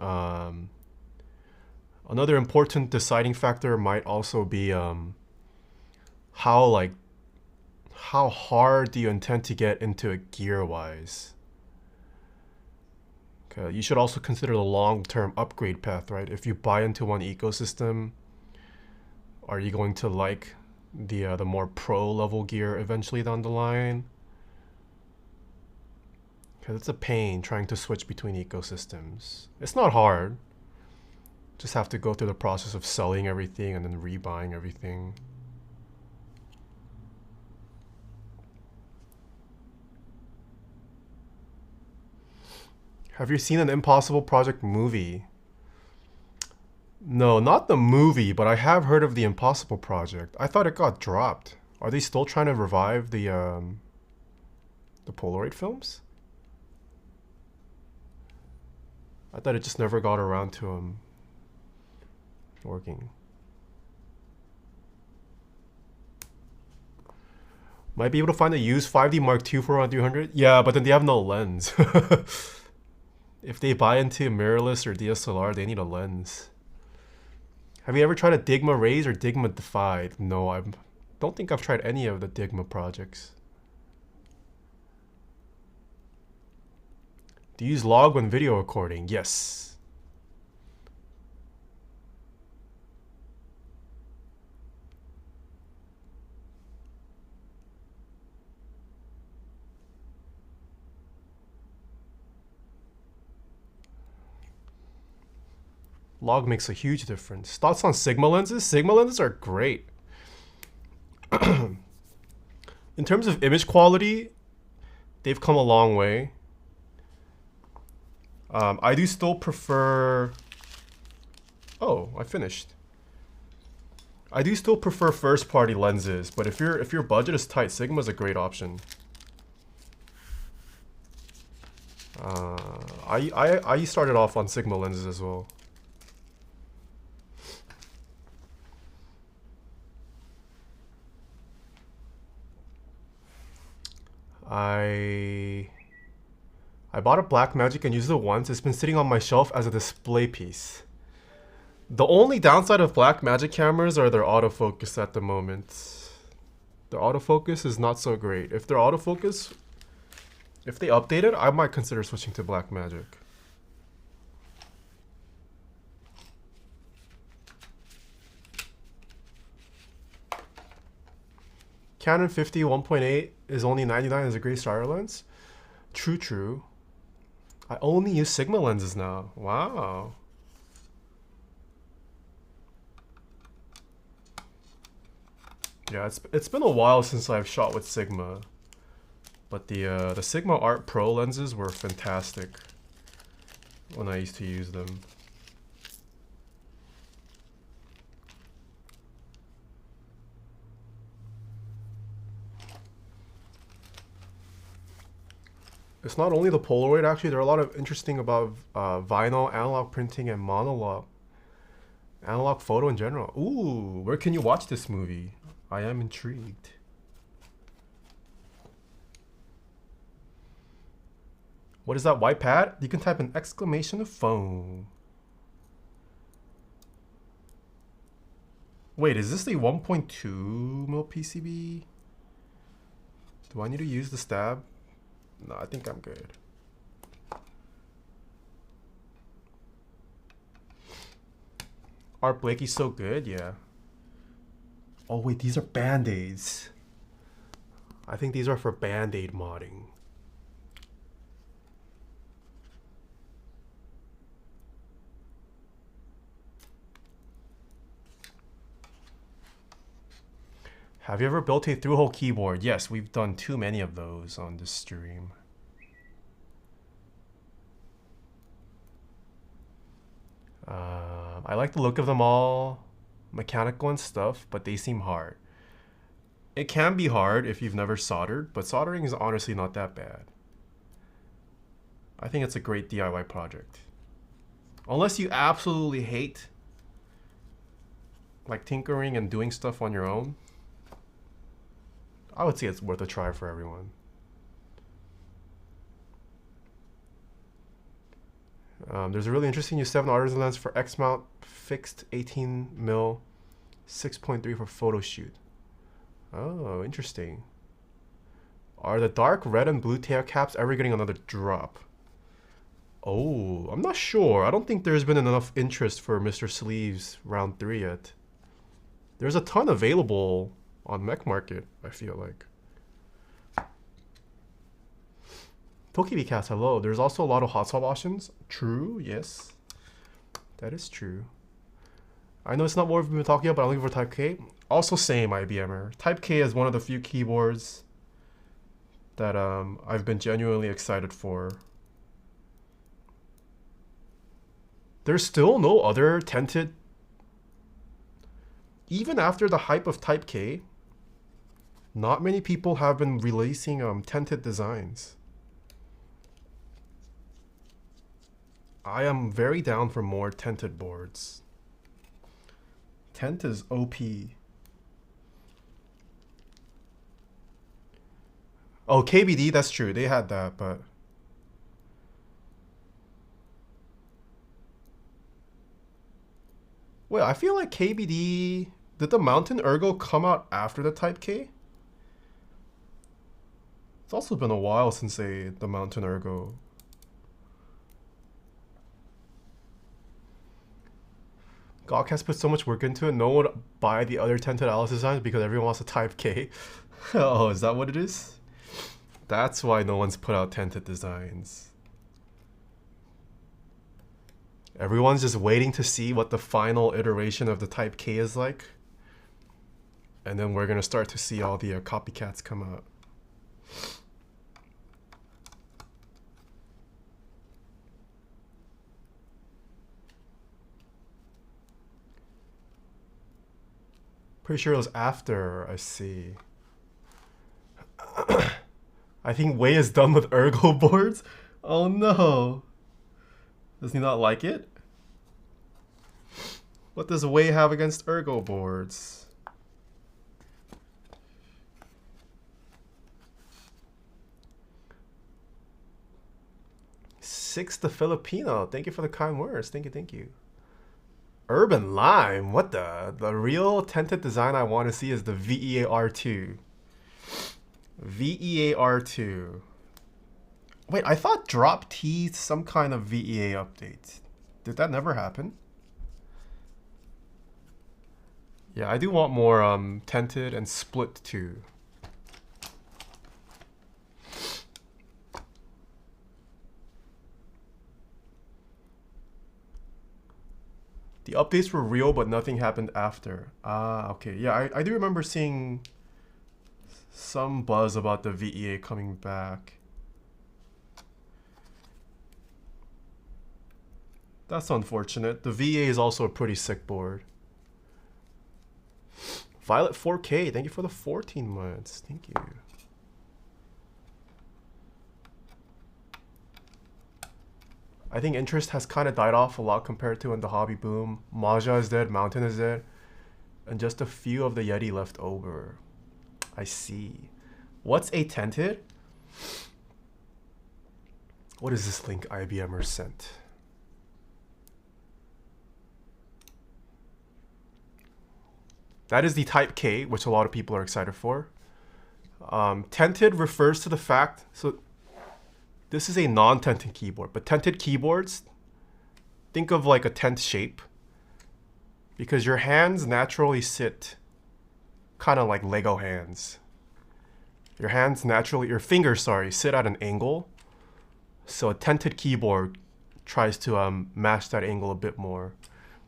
S1: Another important deciding factor might also be how hard do you intend to get into it gear-wise. Okay, you should also consider the long-term upgrade path, right? If you buy into one ecosystem, are you going to like the more pro-level gear eventually down the line? Because it's a pain trying to switch between ecosystems. It's not hard. Just have to go through the process of selling everything and then rebuying everything. Have you seen an Impossible Project movie? No, not the movie, but I have heard of the Impossible Project. I thought it got dropped. Are they still trying to revive the Polaroid films? I thought it just never got around to working. Might be able to find a used 5D Mark II for around 300. Yeah, but then they have no lens. If they buy into mirrorless or DSLR, they need a lens. Have you ever tried a Digma Raise or Digma Defy? No, I don't think I've tried any of the Digma projects. Do you use log when video recording? Yes. Log makes a huge difference. Thoughts on Sigma lenses? Sigma lenses are great. In terms of image quality, they've come a long way. I do still prefer... Oh, I finished. I do still prefer first-party lenses, but if your budget is tight, Sigma's a great option. I started off on Sigma lenses as well. I bought a Blackmagic and used it once. It's been sitting on my shelf as a display piece. The only downside of Blackmagic cameras are their autofocus at the moment. Their autofocus is not so great. If they update it, I might consider switching to Blackmagic. Canon 50 1.8 is only 99 as a great starter lens. True. I only use Sigma lenses now. Wow. Yeah, it's been a while since I've shot with Sigma, but the Sigma Art Pro lenses were fantastic when I used to use them. It's not only the Polaroid, actually. There are a lot of interesting about vinyl, analog printing, and monologue. Analog photo in general. Ooh, where can you watch this movie? I am intrigued. What is that white pad? You can type an exclamation of phone. Wait, is this the 1.2 mil PCB? Do I need to use the stab? No, I think I'm good. Art Blakey's so good, yeah. Oh wait, these are Band-Aids. I think these are for Band-Aid modding. Have you ever built a through-hole keyboard? Yes, we've done too many of those on this stream. I like the look of them all, mechanical and stuff, but they seem hard. It can be hard if you've never soldered, but soldering is honestly not that bad. I think it's a great DIY project. Unless you absolutely hate like tinkering and doing stuff on your own, I would say it's worth a try for everyone. There's a really interesting U7 artisan lens for X mount fixed 18mm 6.3 for photo shoot. Oh, interesting. Are the dark red and blue Taeha caps ever getting another drop? Oh, I'm not sure. I don't think there's been enough interest for Mr. Sleeves round 3 yet. There's a ton available on Mech Market, I feel like. Keycaps, hello. There's also a lot of hot swap options. True, yes. That is true. I know it's not what we've been talking about, but I'm looking for Type K. Also same IBMer. Type K is one of the few keyboards that I've been genuinely excited for. There's still no other tinted. Even after the hype of Type K, not many people have been releasing tinted designs. I am very down for more tinted boards. Tint is OP. Oh, KBD, that's true. They had that, but wait, I feel like KBD, did the Mountain Ergo come out after the Type K? It's also been a while since the Mountain Ergo. GOG has put so much work into it, no one would buy the other tinted Alice designs because everyone wants a Type K. Oh, is that what it is? That's why no one's put out tinted designs. Everyone's just waiting to see what the final iteration of the Type K is like. And then we're gonna start to see all the copycats come out. Pretty sure it was after, I see. I think Wei is done with Ergo boards. Oh no. Does he not like it? What does Wei have against Ergo boards? Six the Filipino. Thank you for the kind words. Thank you, thank you. Urban Lime, what the real tinted design I want to see is the VEAR2. VEAR2. Wait, I thought Drop teased some kind of VEA update. Did that never happen? Yeah, I do want more tinted and split too. The updates were real, but nothing happened after. Ah, okay. Yeah, I do remember seeing some buzz about the VEA coming back. That's unfortunate. The VEA is also a pretty sick board. Violet 4K, thank you for the 14 months. Thank you. I think interest has kind of died off a lot compared to when the hobby boom. Maja is dead, Mountain is dead, and just a few of the Yeti left over. I see. What's a tented? What is this link IBMers sent? That is the Type K, which a lot of people are excited for. Tented refers to the fact, so this is a non-tented keyboard, but tented keyboards, think of like a tent shape, because your hands naturally sit kind of like Lego hands. Your hands naturally, your fingers, sorry, sit at an angle. So a tented keyboard tries to match that angle a bit more.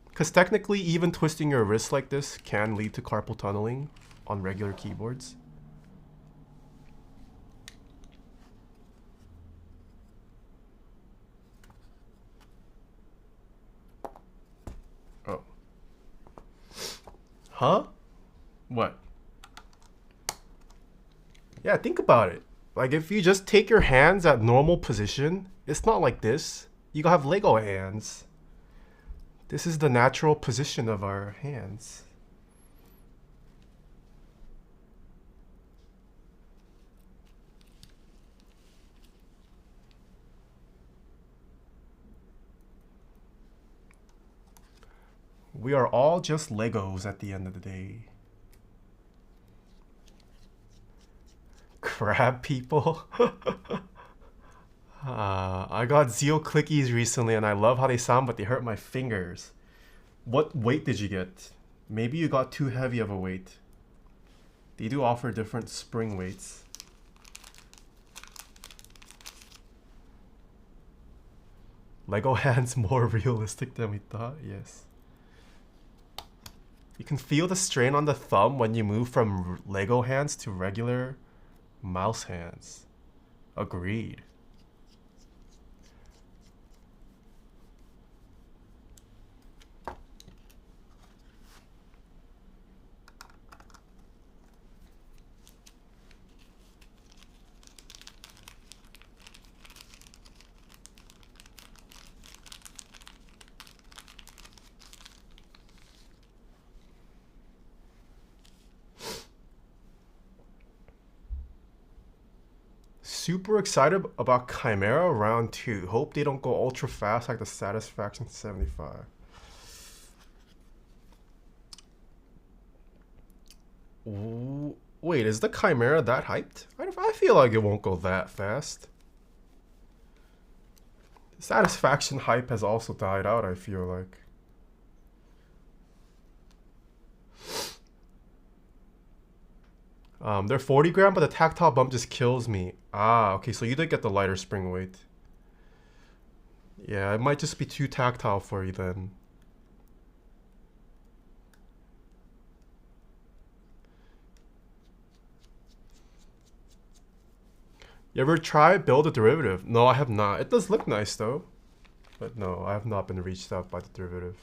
S1: Because technically, even twisting your wrist like this can lead to carpal tunneling on regular keyboards. Oh. Huh? What? Yeah, think about it. Like if you just take your hands at normal position, it's not like this. You have Lego hands. This is the natural position of our hands. We are all just Legos at the end of the day. Crab people? I got Zeo clickies recently and I love how they sound, but they hurt my fingers. What weight did you get? Maybe you got too heavy of a weight. They do offer different spring weights. Lego hands more realistic than we thought, yes. You can feel the strain on the thumb when you move from Lego hands to regular mouse hands. Agreed. Super excited about Chimera round 2. Hope they don't go ultra fast like the Satisfaction 75. Ooh, wait, is the Chimera that hyped? I feel like it won't go that fast. The Satisfaction hype has also died out, I feel like. They're 40 gram, but the tactile bump just kills me. Ah, okay, so you did get the lighter spring weight. Yeah, it might just be too tactile for you then. You ever try build a derivative? No, I have not. It does look nice though. But no, I have not been reached out by the derivative.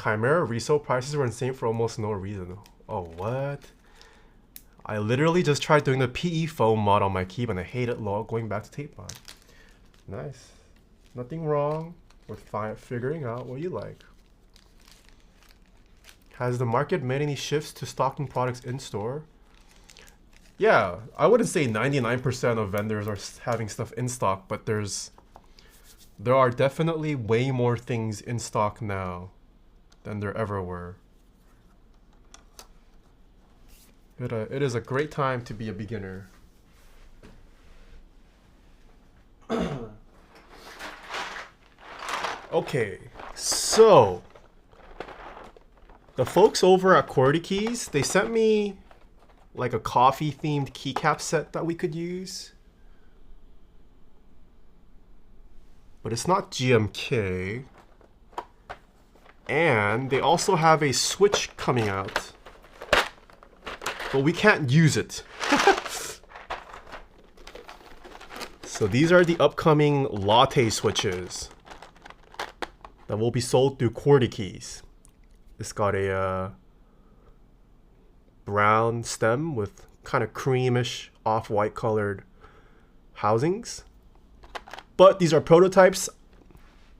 S1: Chimera resale prices were insane for almost no reason. Oh, what? I literally just tried doing the PE foam mod on my keyboard and I hate it going back to tape mod. Nice. Nothing wrong with figuring out what you like. Has the market made any shifts to stocking products in store? Yeah, I wouldn't say 99% of vendors are having stuff in stock, but there are definitely way more things in stock now than there ever were. It is a great time to be a beginner. Okay, so the folks over at QWERTY Keys, they sent me like a coffee themed keycap set that we could use. But it's not GMK. And they also have a switch coming out, but we can't use it. So these are the upcoming Latte switches that will be sold through QWERTY keys. It's got a brown stem with kind of creamish off-white colored housings. But these are prototypes.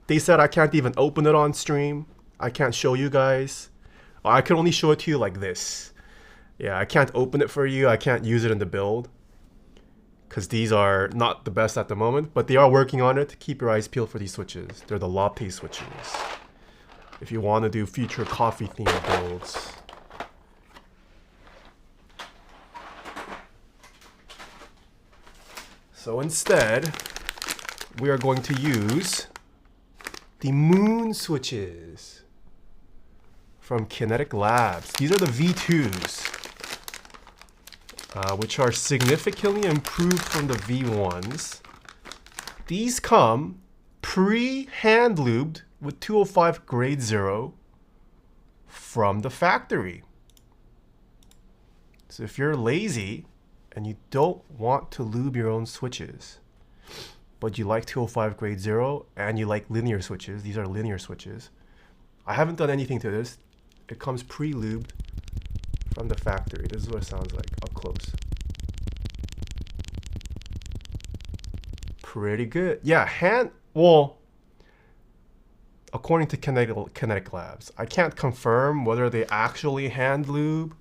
S1: They said I can't even open it on stream. I can't show you guys. I can only show it to you like this. Yeah, I can't open it for you. I can't use it in the build, because these are not the best at the moment, but they are working on it. Keep your eyes peeled for these switches. They're the Latte switches. If you want to do future coffee themed builds. So instead, we are going to use the Moon switches from Kinetic Labs. These are the V2s, which are significantly improved from the V1s. These come pre-hand lubed with 205 grade 0 from the factory. So if you're lazy and you don't want to lube your own switches, but you like 205 grade 0 and you like linear switches, these are linear switches. I haven't done anything to this. It comes pre-lubed from the factory. This is what it sounds like up close. Pretty good. Yeah, well, according to Kinetic Labs, I can't confirm whether they actually hand lube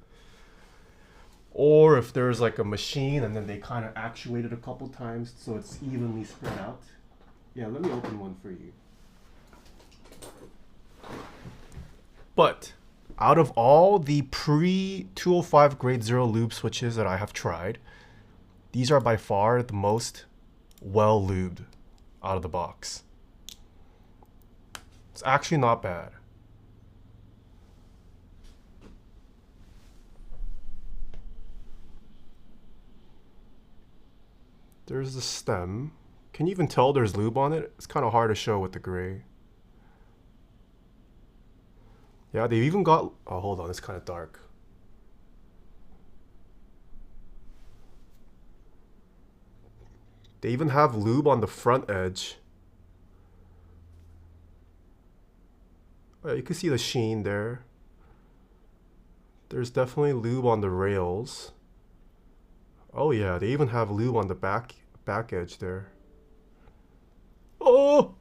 S1: or if there's like a machine and then they kind of actuate it a couple times so it's evenly spread out. Yeah, let me open one for you. But out of all the pre-205 grade 0 lube switches that I have tried, these are by far the most well lubed out of the box. It's actually not bad. There's the stem. Can you even tell there's lube on it? It's kind of hard to show with the gray. Yeah, they've even got, oh, hold on, it's kind of dark. They even have lube on the front edge. Oh, yeah, you can see the sheen there. There's definitely lube on the rails. Oh yeah, they even have lube on the back edge there. Oh!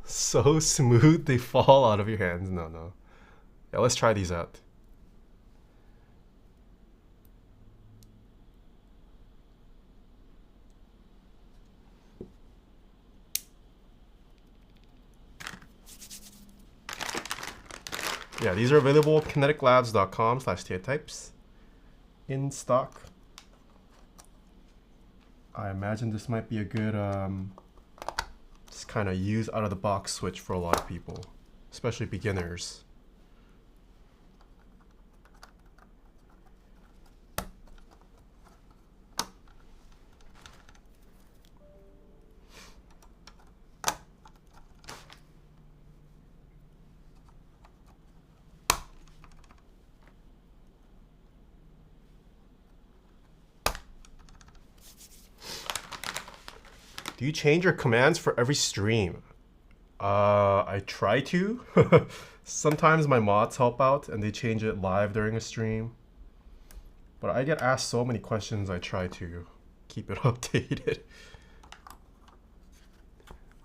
S1: So smooth they fall out of your hands. No. Yeah, let's try these out. Yeah, these are available at kineticlabs.com/Taeha in stock. I imagine this might be a good just kind of use out of the box switch for a lot of people, especially beginners. Do you change your commands for every stream? I try to. Sometimes my mods help out and they change it live during a stream. But I get asked so many questions, I try to keep it updated.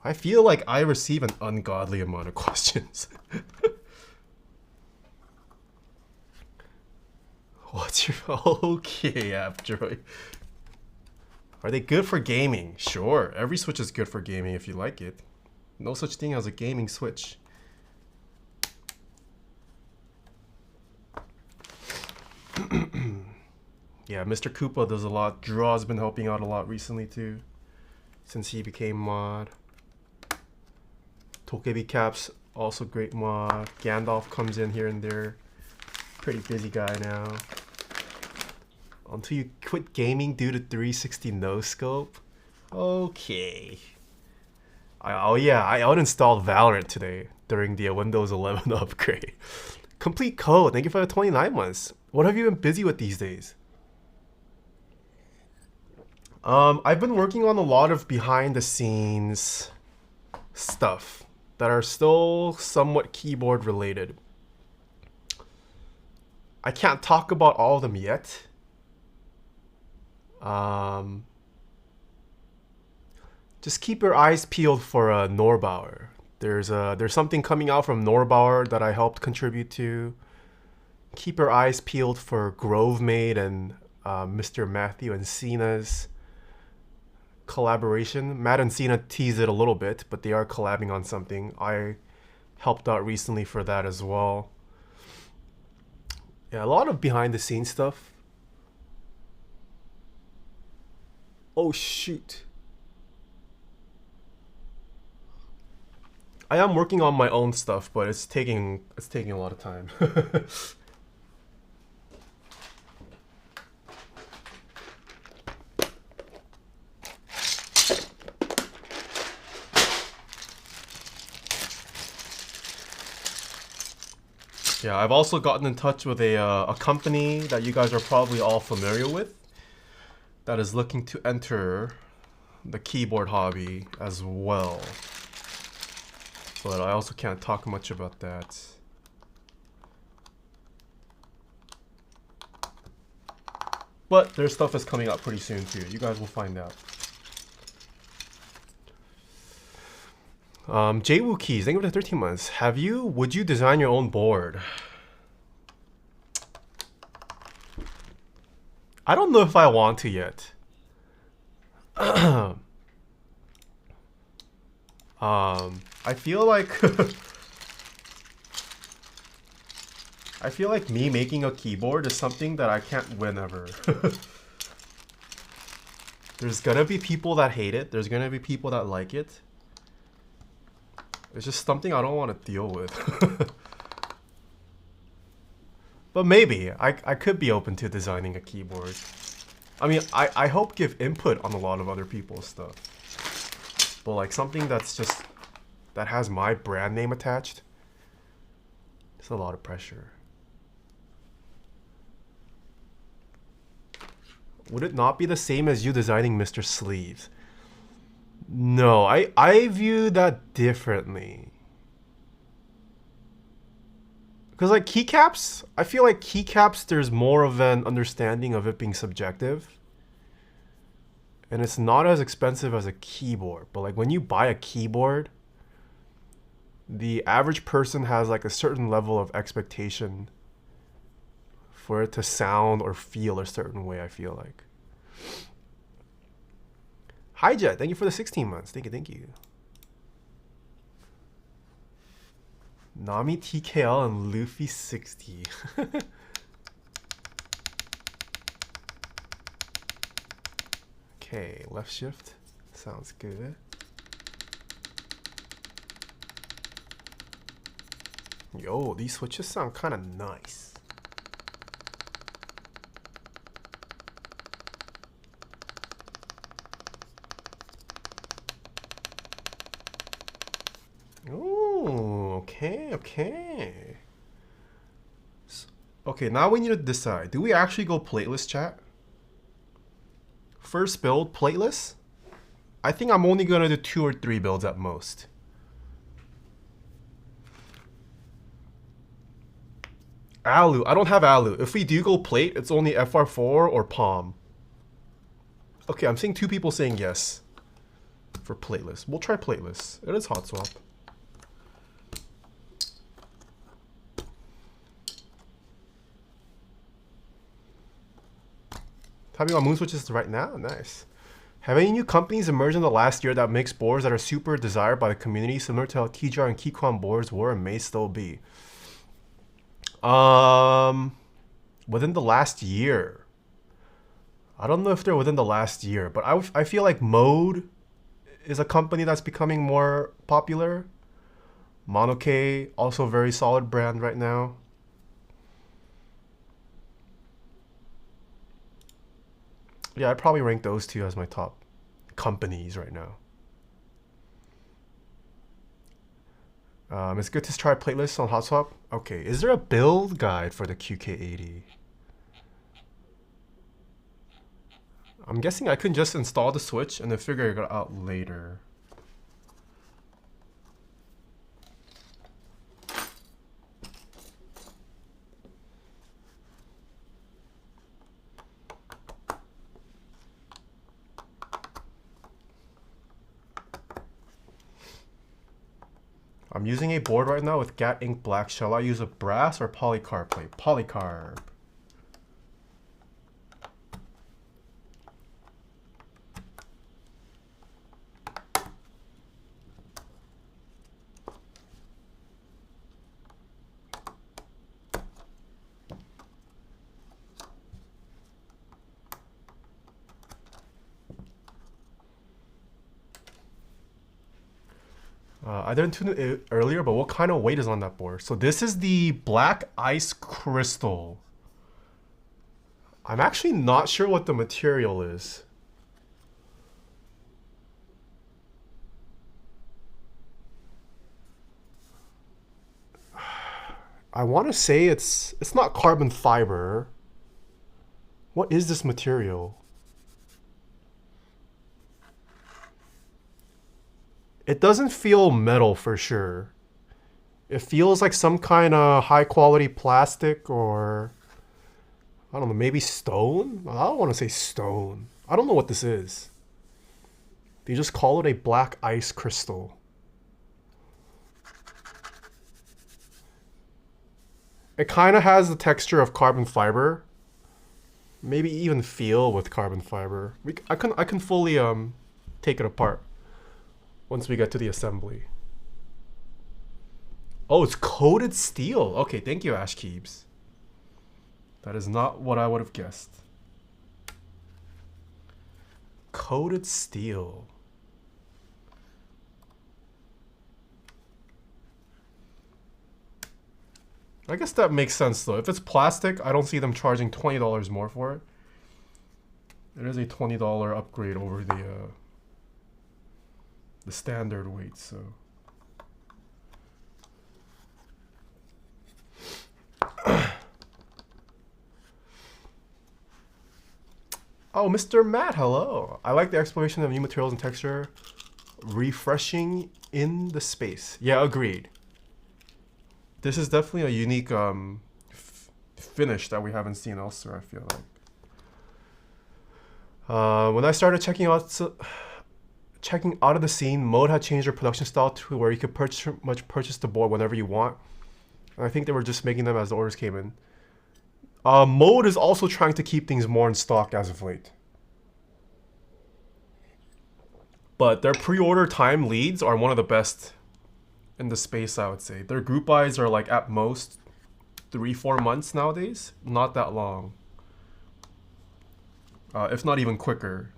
S1: I feel like I receive an ungodly amount of questions. What's your... Okay, AppDroid. Are they good for gaming? Sure, every switch is good for gaming if you like it. No such thing as a gaming switch. Yeah, Mr. Koopa does a lot. Draw's been helping out a lot recently too, since he became mod. Keycaps Also great mod. Gandalf comes in here and there. Pretty busy guy now. Until you quit gaming due to 360 no scope. Okay. Oh yeah, I uninstalled Valorant today during the Windows 11 upgrade. Complete code. Thank you for the 29 months. What have you been busy with these days? I've been working on a lot of behind the scenes stuff that are still somewhat keyboard related. I can't talk about all of them yet. Just keep your eyes peeled for Norbauer. There's something coming out from Norbauer that I helped contribute to. Keep your eyes peeled for Grovemade and Mr. Matthew and Cena's collaboration. Matt and Cena teased it a little bit, but they are collabing on something. I helped out recently for that as well. Yeah, a lot of behind the scenes stuff. Oh shoot. I am working on my own stuff, but it's taking a lot of time. Yeah, I've also gotten in touch with a company that you guys are probably all familiar with that is looking to enter the keyboard hobby as well. But I also can't talk much about that. But their stuff is coming out pretty soon too. You guys will find out. Jwoo Keys, thank you for the 13 months. Would you design your own board? I don't know if I want to yet. I feel like I feel like me making a keyboard is something that I can't win ever. There's gonna be people that hate it. There's gonna be people that like it. It's just something I don't want to deal with. But maybe I could be open to designing a keyboard. I mean, I hope give input on a lot of other people's stuff. But like something that's just that has my brand name attached. It's a lot of pressure. Would it not be the same as you designing Mr. Sleeves? No, I view that differently. Because like keycaps, I feel like keycaps there's more of an understanding of it being subjective. And it's not as expensive as a keyboard. But like when you buy a keyboard, the average person has like a certain level of expectation for it to sound or feel a certain way, I feel like. Hi Jet, thank you for the 16 months. Thank you, thank you. Nami TKL and Luffy 60. Okay, left shift. Sounds good. Yo, these switches sound kind of nice. Okay. Okay, now we need to decide. Do we actually go plateless, chat? First build, plateless? I think I'm only gonna do 2 or 3 builds at most. Alu, I don't have Alu. If we do go plate, it's only FR4 or Palm. Okay, I'm seeing 2 people saying yes for plateless. We'll try plateless. It is hot swap. Tapping on moon switches right now? Nice. Have any new companies emerged in the last year that makes boards that are super desired by the community, similar to how TJR and Keyquan boards were and may still be? Within the last year. I don't know if they're within the last year, but I feel like Mode is a company that's becoming more popular. Mono-K, also very solid brand right now. Yeah, I'd probably rank those two as my top companies right now. It's good to try Plateless on Hot Swap. Okay, is there a build guide for the QK80? I'm guessing I can just install the switch and then figure it out later. I'm using a board right now with Gat Ink Black. Shall I use a brass or polycarb plate? Polycarb. I didn't tune it earlier, but what kind of weight is on that board? So this is the Black Ice Crystal. I'm actually not sure what the material is. I want to say it's not carbon fiber. What is this material? It doesn't feel metal for sure. It feels like some kind of high quality plastic or I don't know, maybe stone? I don't want to say stone. I don't know what this is. They just call it a black ice crystal. It kind of has the texture of carbon fiber. Maybe even feel with carbon fiber. I can fully take it apart once we get to the assembly. Oh, it's coated steel. Okay, thank you, Ash Keebs. That is not what I would have guessed. Coated steel. I guess that makes sense though. If it's plastic, I don't see them charging $20 more for it. It is a $20 upgrade over the standard weight, so. Oh, Mr. Matt, hello. I like the exploration of new materials and texture. Refreshing in the space. Yeah, agreed. This is definitely a unique finish that we haven't seen elsewhere, I feel like. When I started checking out of the scene, Mode had changed their production style to where you could purchase the board whenever you want. And I think they were just making them as the orders came in. Mode is also trying to keep things more in stock as of late. But their pre-order time leads are one of the best in the space, I would say. Their group buys are like at most 3-4 months nowadays. Not that long. If not even quicker.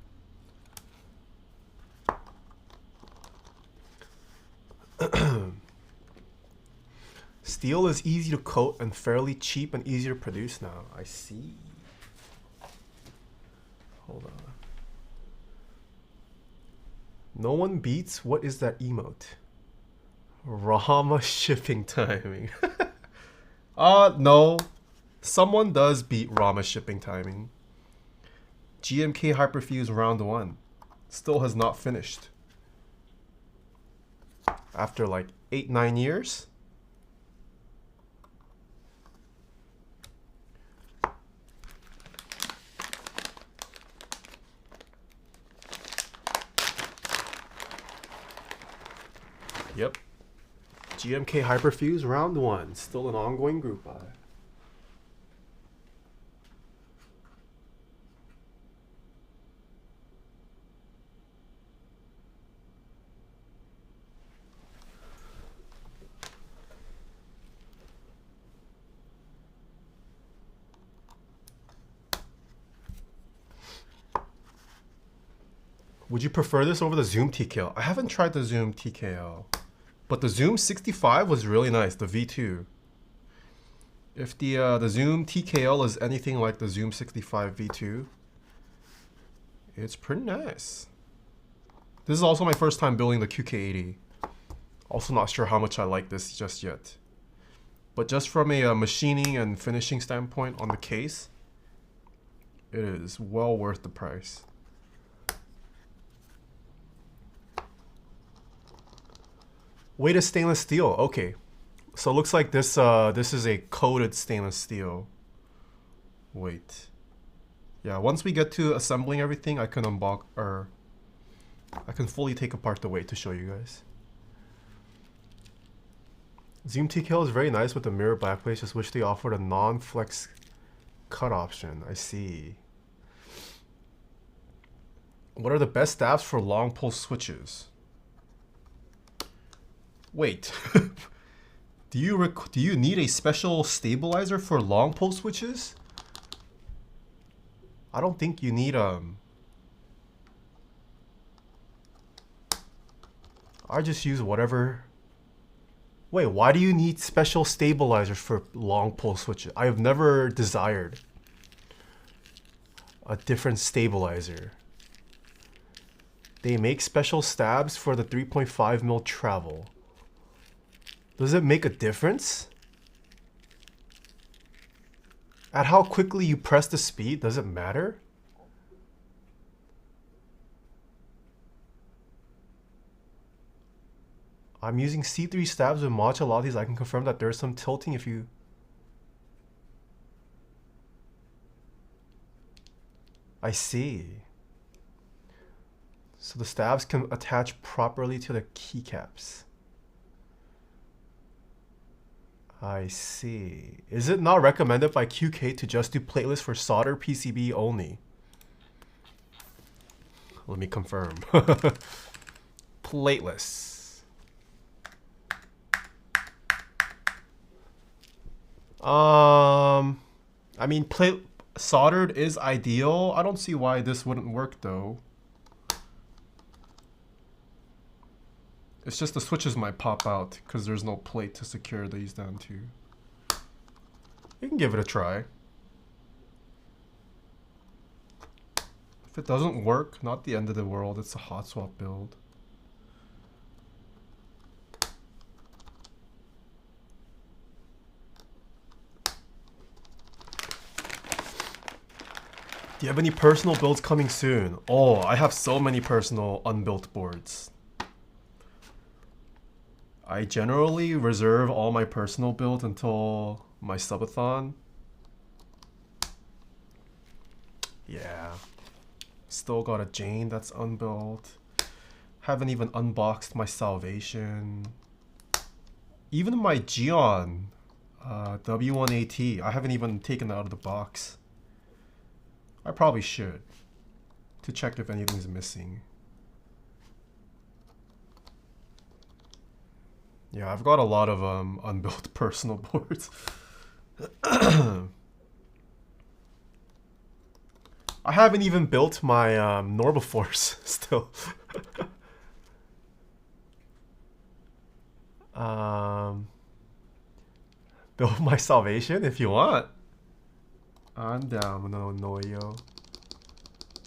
S1: Steel is easy to coat and fairly cheap and easy to produce now. I see. Hold on. No one beats, what is that emote? Rama shipping timing. No. Someone does beat Rama shipping timing. GMK Hyperfuse round 1. Still has not finished. After like 8-9 years. Yep. GMK Hyperfuse round 1. Still an ongoing group buy. Would you prefer this over the Zoom TKL? I haven't tried the Zoom TKL. But the Zoom 65 was really nice, the V2. If the Zoom TKL is anything like the Zoom 65 V2, it's pretty nice. This is also my first time building the QK80. Also not sure how much I like this just yet. But just from a machining and finishing standpoint on the case, it is well worth the price. Weight is stainless steel. Okay, so it looks like this this is a coated stainless steel. Wait, yeah. Once we get to assembling everything, I can unbox or I can fully take apart the weight to show you guys. Zoom TKL is very nice with the mirror backplates. Just wish they offered a non-flex cut option. I see. What are the best stabs for long pulse switches? Wait, do you need a special stabilizer for long pulse switches? I don't think you need I just use whatever. Wait, why do you need special stabilizers for long pulse switches? I have never desired a different stabilizer. They make special stabs for the 3.5mm travel. Does it make a difference? At how quickly you press the speed, does it matter? I'm using C3 stabs with matcha lattes. I can confirm that there's some tilting if you... I see. So the stabs can attach properly to the keycaps. I see. Is it not recommended by QK to just do plateless for solder PCB only? Let me confirm. Plateless. I mean, soldered is ideal. I don't see why this wouldn't work though. It's just the switches might pop out because there's no plate to secure these down to. You can give it a try. If it doesn't work, not the end of the world. It's a hot swap build. Do you have any personal builds coming soon? Oh, I have so many personal unbuilt boards. I generally reserve all my personal builds until my subathon. Yeah. Still got a Jane that's unbuilt. Haven't even unboxed my Salvation. Even my Geon W1AT, I haven't even taken it out of the box. I probably should, to check if anything's missing. Yeah, I've got a lot of unbuilt personal boards. I haven't even built my Norbiforce still. Build my Salvation if you want. I'm down, no yo.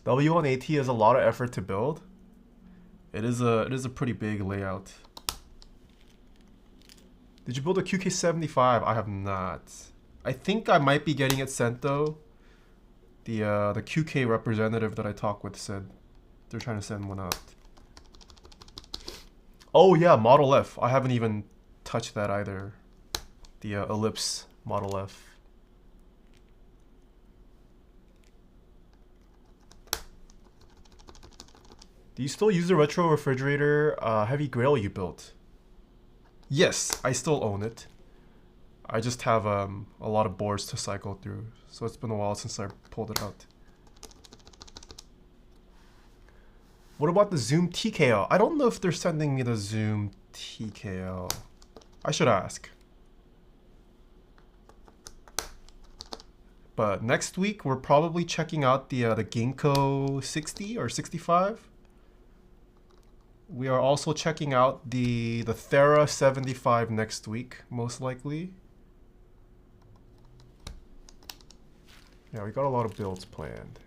S1: W1AT is a lot of effort to build. It is a pretty big layout. Did you build a QK75? I have not. I think I might be getting it sent though. The QK representative that I talked with said they're trying to send one out. Oh yeah, Model F. I haven't even touched that either. The Ellipse Model F. Do you still use the retro refrigerator heavy grail you built? Yes, I still own it. I just have a lot of boards to cycle through, so it's been a while since I pulled it out. What about the Zoom TKL? I don't know if they're sending me the Zoom TKL. I should ask. But next week we're probably checking out the Ginkgo 60 or 65. We are also checking out the Taeha 75 next week, most likely. Yeah, we got a lot of builds planned.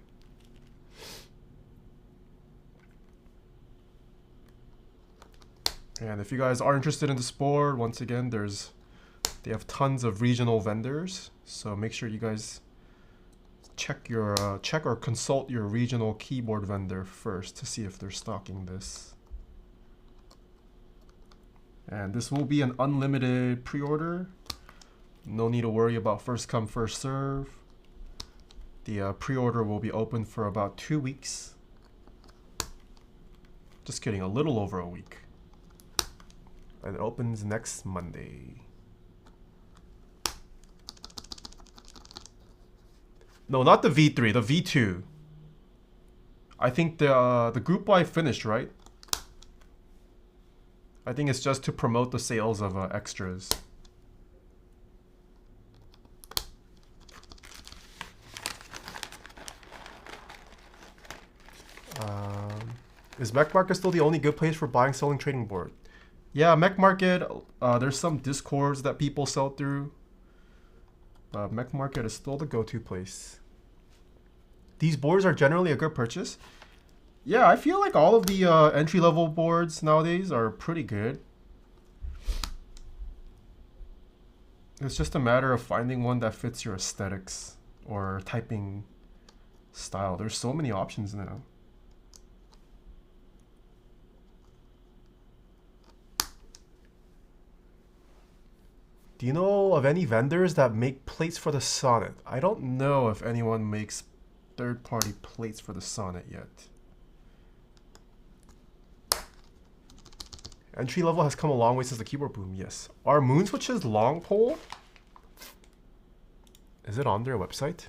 S1: And if you guys are interested in this board, once again, they have tons of regional vendors. So make sure you guys check or consult your regional keyboard vendor first to see if they're stocking this. And this will be an unlimited pre-order. No need to worry about first come, first serve. The pre-order will be open for about 2 weeks. Just kidding, a little over a week. And it opens next Monday. No, not the V3, the V2. I think the group buy finished, right? I think it's just to promote the sales of extras. Is Mech Market still the only good place for buying, selling trading board? Yeah, Mech Market, there's some discords that people sell through. Mech Market is still the go-to place. These boards are generally a good purchase. Yeah, I feel like all of the entry-level boards nowadays are pretty good. It's just a matter of finding one that fits your aesthetics or typing style. There's so many options now. Do you know of any vendors that make plates for the Sonnet? I don't know if anyone makes third-party plates for the Sonnet yet. Entry level has come a long way since the keyboard boom, yes. Are Moonswitch's long pole? Is it on their website?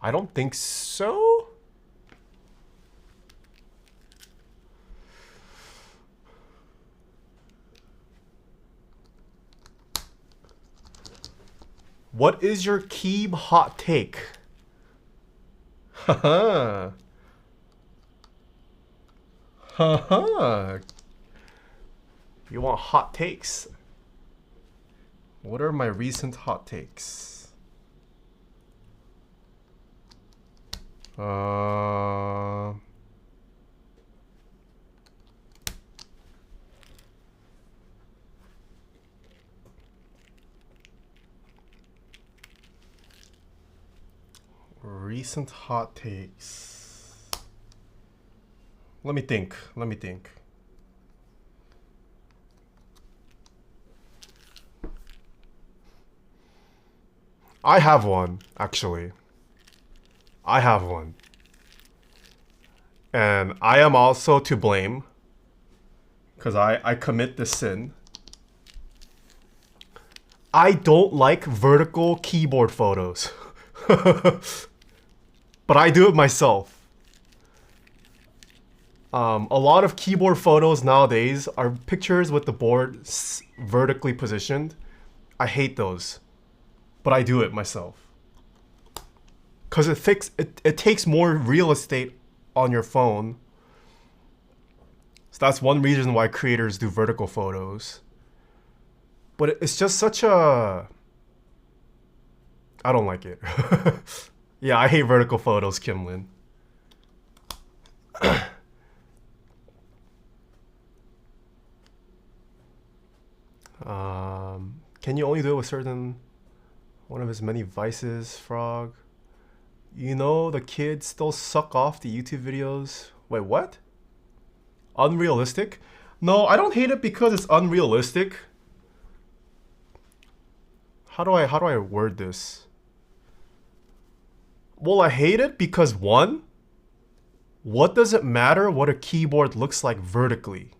S1: I don't think so. What is your Keeb hot take? Haha. Haha. You want hot takes? What are my recent hot takes? Recent hot takes. Let me think. I have one, actually. I have one. And I am also to blame because I commit this sin. I don't like vertical keyboard photos. But I do it myself. A lot of keyboard photos nowadays are pictures with the board vertically positioned. I hate those, but I do it myself. Because it takes more real estate on your phone. So that's one reason why creators do vertical photos. But it's just such a... I don't like it. Yeah, I hate vertical photos, Kimlin. Can you only do it with certain... one of his many vices, Frog? You know the kids still suck off the YouTube videos. Wait, what? Unrealistic? No, I don't hate it because it's unrealistic. How do I word this? Well, I hate it because one, what does it matter what a keyboard looks like vertically?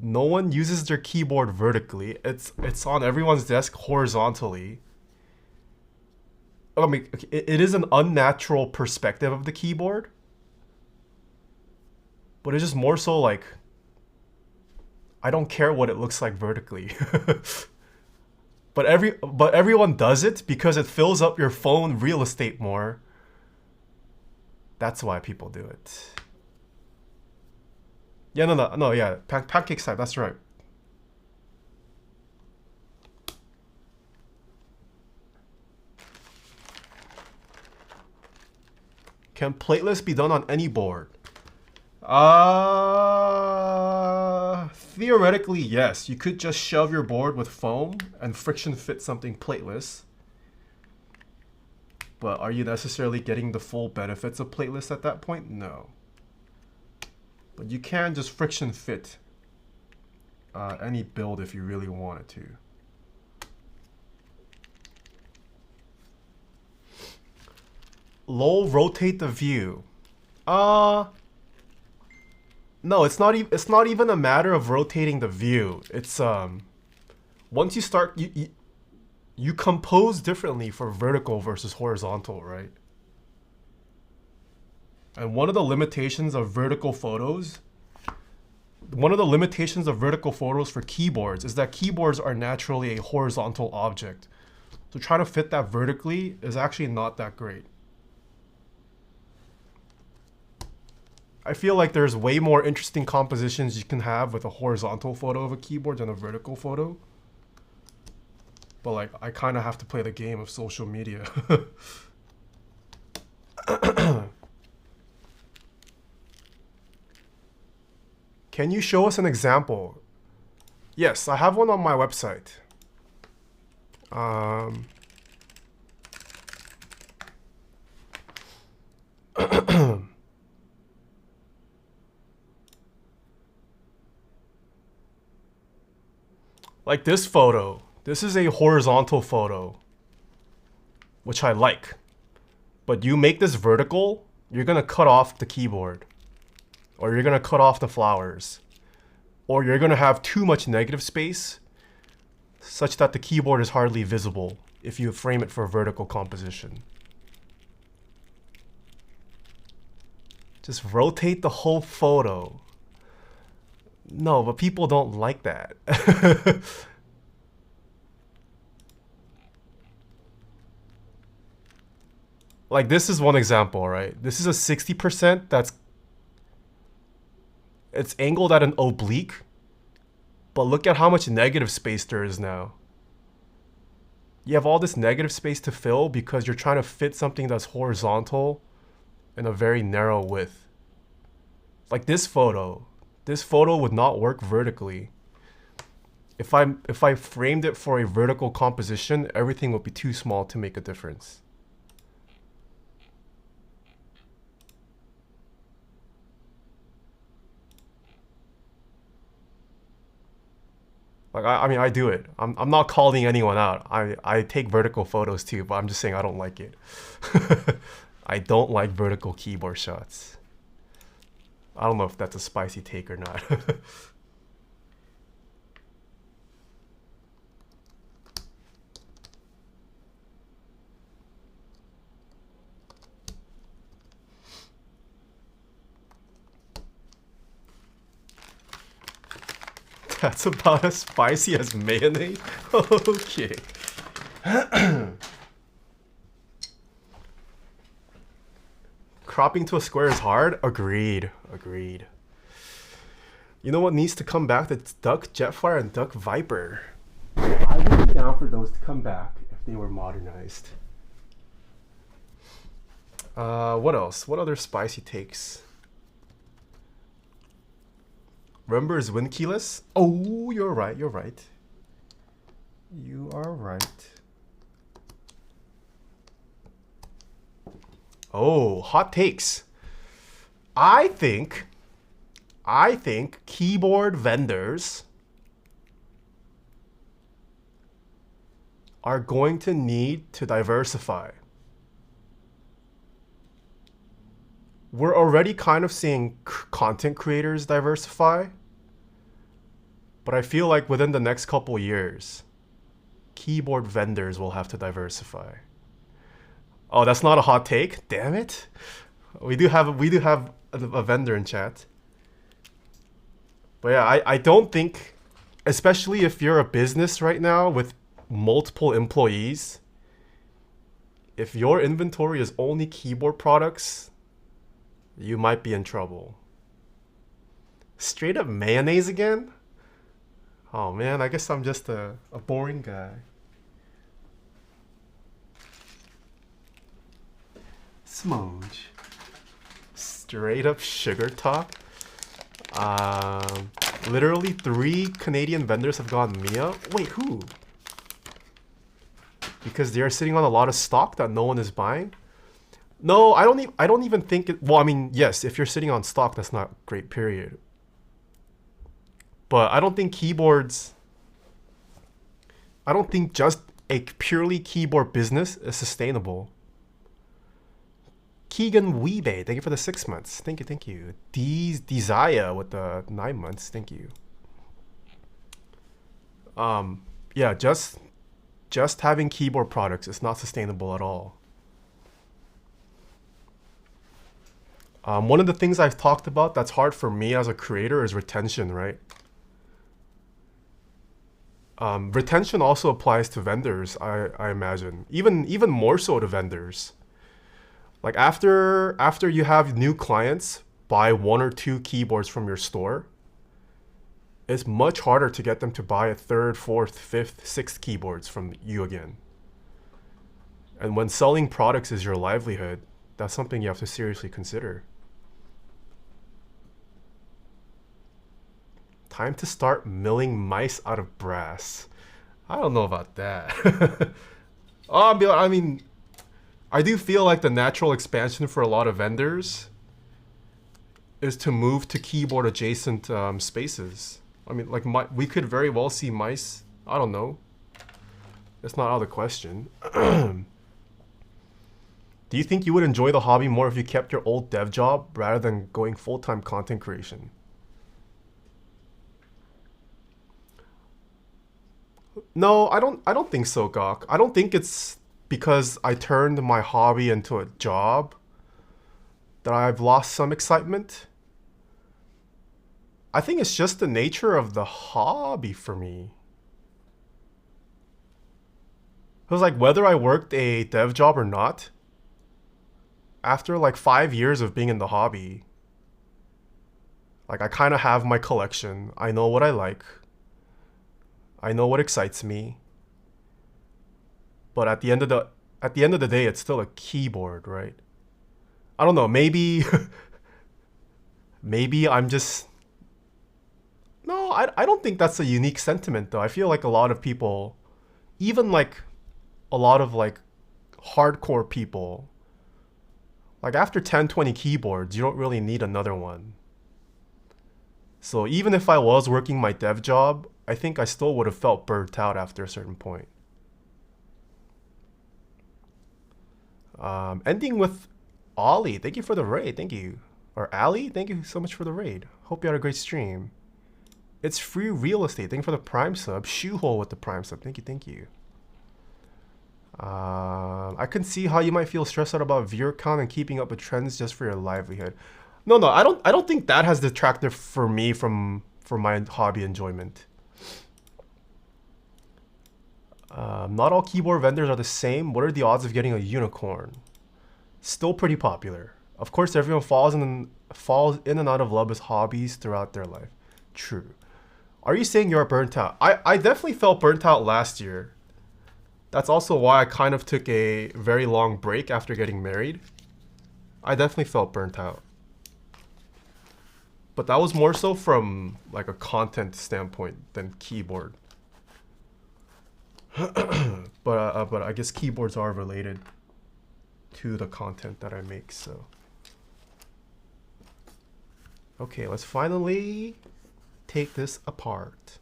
S1: No one uses their keyboard vertically. It's on everyone's desk horizontally. I mean, it is an unnatural perspective of the keyboard. But it's just more so like, I don't care what it looks like vertically. But everyone does it because it fills up your phone real estate more. That's why people do it. Yeah, no, yeah. Pancake type, that's right. Can plateless be done on any board? Theoretically, yes. You could just shove your board with foam and friction fit something plateless. But are you necessarily getting the full benefits of plateless at that point? No. But you can just friction fit any build if you really wanted to. Lol, rotate the view. No, it's not even a matter of rotating the view. It's once you start you compose differently for vertical versus horizontal, right? And one of the limitations of vertical photos for keyboards is that keyboards are naturally a horizontal object. So trying to fit that vertically is actually not that great. I feel like there's way more interesting compositions you can have with a horizontal photo of a keyboard than a vertical photo. But like, I kind of have to play the game of social media. Can you show us an example? Yes, I have one on my website. Like this photo. This is a horizontal photo, which I like. But you make this vertical, you're gonna cut off the keyboard. Or you're gonna cut off the flowers. Or you're gonna have too much negative space, such that the keyboard is hardly visible if you frame it for vertical composition. Just rotate the whole photo. No, but people don't like that. Like this is one example, right? This is a 60% it's angled at an oblique, but look at how much negative space there is now. You have all this negative space to fill because you're trying to fit something that's horizontal in a very narrow width. Like this photo would not work vertically. If I framed it for a vertical composition, everything would be too small to make a difference. Like I mean, I do it. I'm not calling anyone out. I take vertical photos too, but I'm just saying I don't like it. I don't like vertical keyboard shots. I don't know if that's a spicy take or not. That's about as spicy as mayonnaise? Okay. Cropping to a square is hard? Agreed. Agreed. You know what needs to come back? That's Duck Jetfire and Duck Viper. I would be down for those to come back if they were modernized. What else? What other spicy takes? Remember is win keyless? Oh, you're right, you're right. You are right. Oh, hot takes. I think keyboard vendors are going to need to diversify. We're already kind of seeing content creators diversify, but I feel like within the next couple years, keyboard vendors will have to diversify. Oh, that's not a hot take? Damn it. We do have a vendor in chat. But yeah, I don't think, especially if you're a business right now with multiple employees, if your inventory is only keyboard products, you might be in trouble. Straight up mayonnaise again? Oh man, I guess I'm just a boring guy. Smooge. Straight up sugar talk. Literally 3 Canadian vendors have gotten me up. Wait, who? Because they're sitting on a lot of stock that no one is buying? No, I don't even think it. Well, I mean, yes, if you're sitting on stock, that's not great, period. But I don't think keyboards. I don't think just a purely keyboard business is sustainable. Keegan Weebay, thank you for the 6 months. Thank you, thank you. Desire with the 9 months. Thank you. Yeah, just having keyboard products is not sustainable at all. One of the things I've talked about that's hard for me as a creator is retention, right? Retention also applies to vendors, I imagine. Even more so to vendors. Like after you have new clients buy 1 or 2 keyboards from your store, it's much harder to get them to buy a 3rd, 4th, 5th, 6th keyboards from you again. And when selling products is your livelihood, that's something you have to seriously consider. Time to start milling mice out of brass. I don't know about that. I mean, I do feel like the natural expansion for a lot of vendors is to move to keyboard adjacent spaces. I mean, like we could very well see mice. I don't know. It's not out of the question. Do you think you would enjoy the hobby more if you kept your old dev job rather than going full-time content creation? No, I don't think so, Gok. I don't think it's because I turned my hobby into a job that I've lost some excitement. I think it's just the nature of the hobby for me. It was like whether I worked a dev job or not, after like 5 years of being in the hobby, like I kind of have my collection. I know what I like. I know what excites me. But at the end of the day, it's still a keyboard, right? I don't know. Maybe I'm just. No, I don't think that's a unique sentiment though. I feel like a lot of people, even like a lot of like hardcore people, like after 10, 20 keyboards, you don't really need another one. So even if I was working my dev job, I think I still would have felt burnt out after a certain point. Ending with Ollie, thank you for the raid. Thank you. Or Ali, thank you so much for the raid. Hope you had a great stream. It's free real estate. Thank you for the prime sub. Shoehole with the prime sub. Thank you, thank you. I can see how you might feel stressed out about viewer count and keeping up with trends just for your livelihood. No, I don't think that has detracted for me from my hobby enjoyment. Not all keyboard vendors are the same. What are the odds of getting a unicorn? Still pretty popular. Of course, everyone falls in and out of love with hobbies throughout their life. True. Are you saying you're burnt out? I definitely felt burnt out last year. That's also why I kind of took a very long break after getting married. I definitely felt burnt out. But that was more so from like a content standpoint than keyboard. but I guess keyboards are related to the content that I make, so. Okay, let's finally take this apart.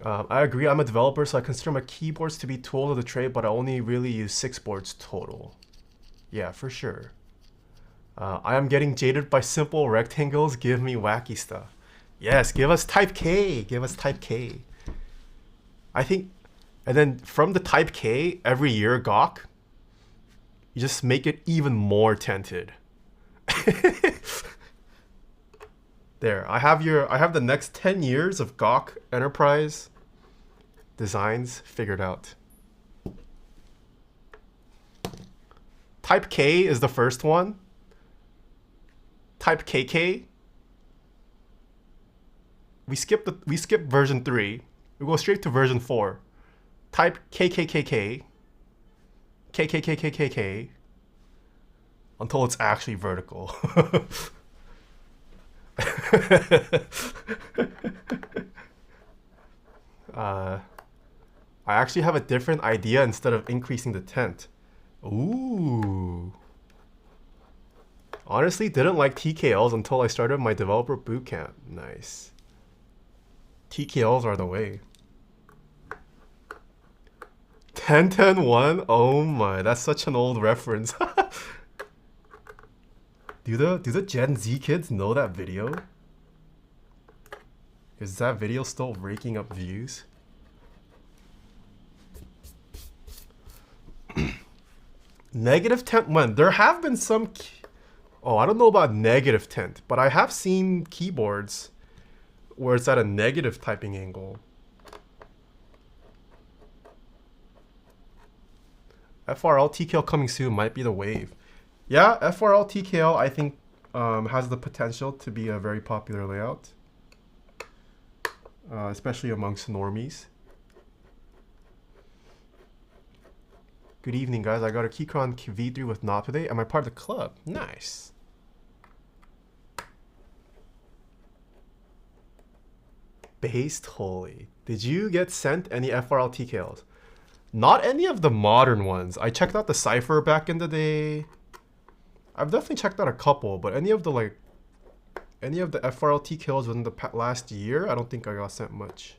S1: I agree, I'm a developer, so I consider my keyboards to be tools of the trade, but I only really use 6 boards total. Yeah, for sure. I am getting jaded by simple rectangles. Give me wacky stuff. Yes, give us type K. Give us type K. I think, and then from the type K, every year, Gok, you just make it even more tinted. There, I have the next 10 years of Gawk Enterprise designs figured out. Type K is the first one. Type KK. We skip version 3. We go straight to version 4. Type KKKK. KKKKKK. Until it's actually vertical. I actually have a different idea instead of increasing the tent. Ooh. Honestly, didn't like TKLs until I started my developer bootcamp. Nice. TKLs are the way. 10-10-1? Oh my, that's such an old reference. Do the Gen Z kids know that video? Is that video still raking up views? Negative 10. There have been some. Oh, I don't know about negative 10, but I have seen keyboards where it's at a negative typing angle. FRL TKL coming soon might be the wave. Yeah, FRL TKL I think has the potential to be a very popular layout, especially amongst normies. Good evening, guys. I got a Keychron V2 with knob today. Am I part of the club? Nice. Based holy. Did you get sent any FRL TKLs? Not any of the modern ones. I checked out the Cypher back in the day. I've definitely checked out a couple, but any of the FRL TKLs within the last year, I don't think I got sent much.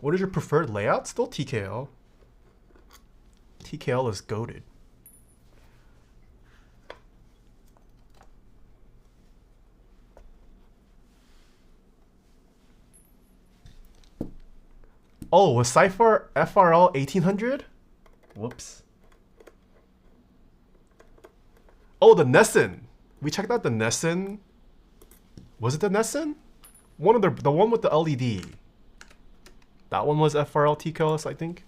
S1: What is your preferred layout? Still TKL. TKL is goated. Oh, was Cypher FRL 1800? Whoops. Oh, the Nesson. We checked out the Nesson. Was it the Nesson? One of the one with the LED. That one was FRL TKLs, I think.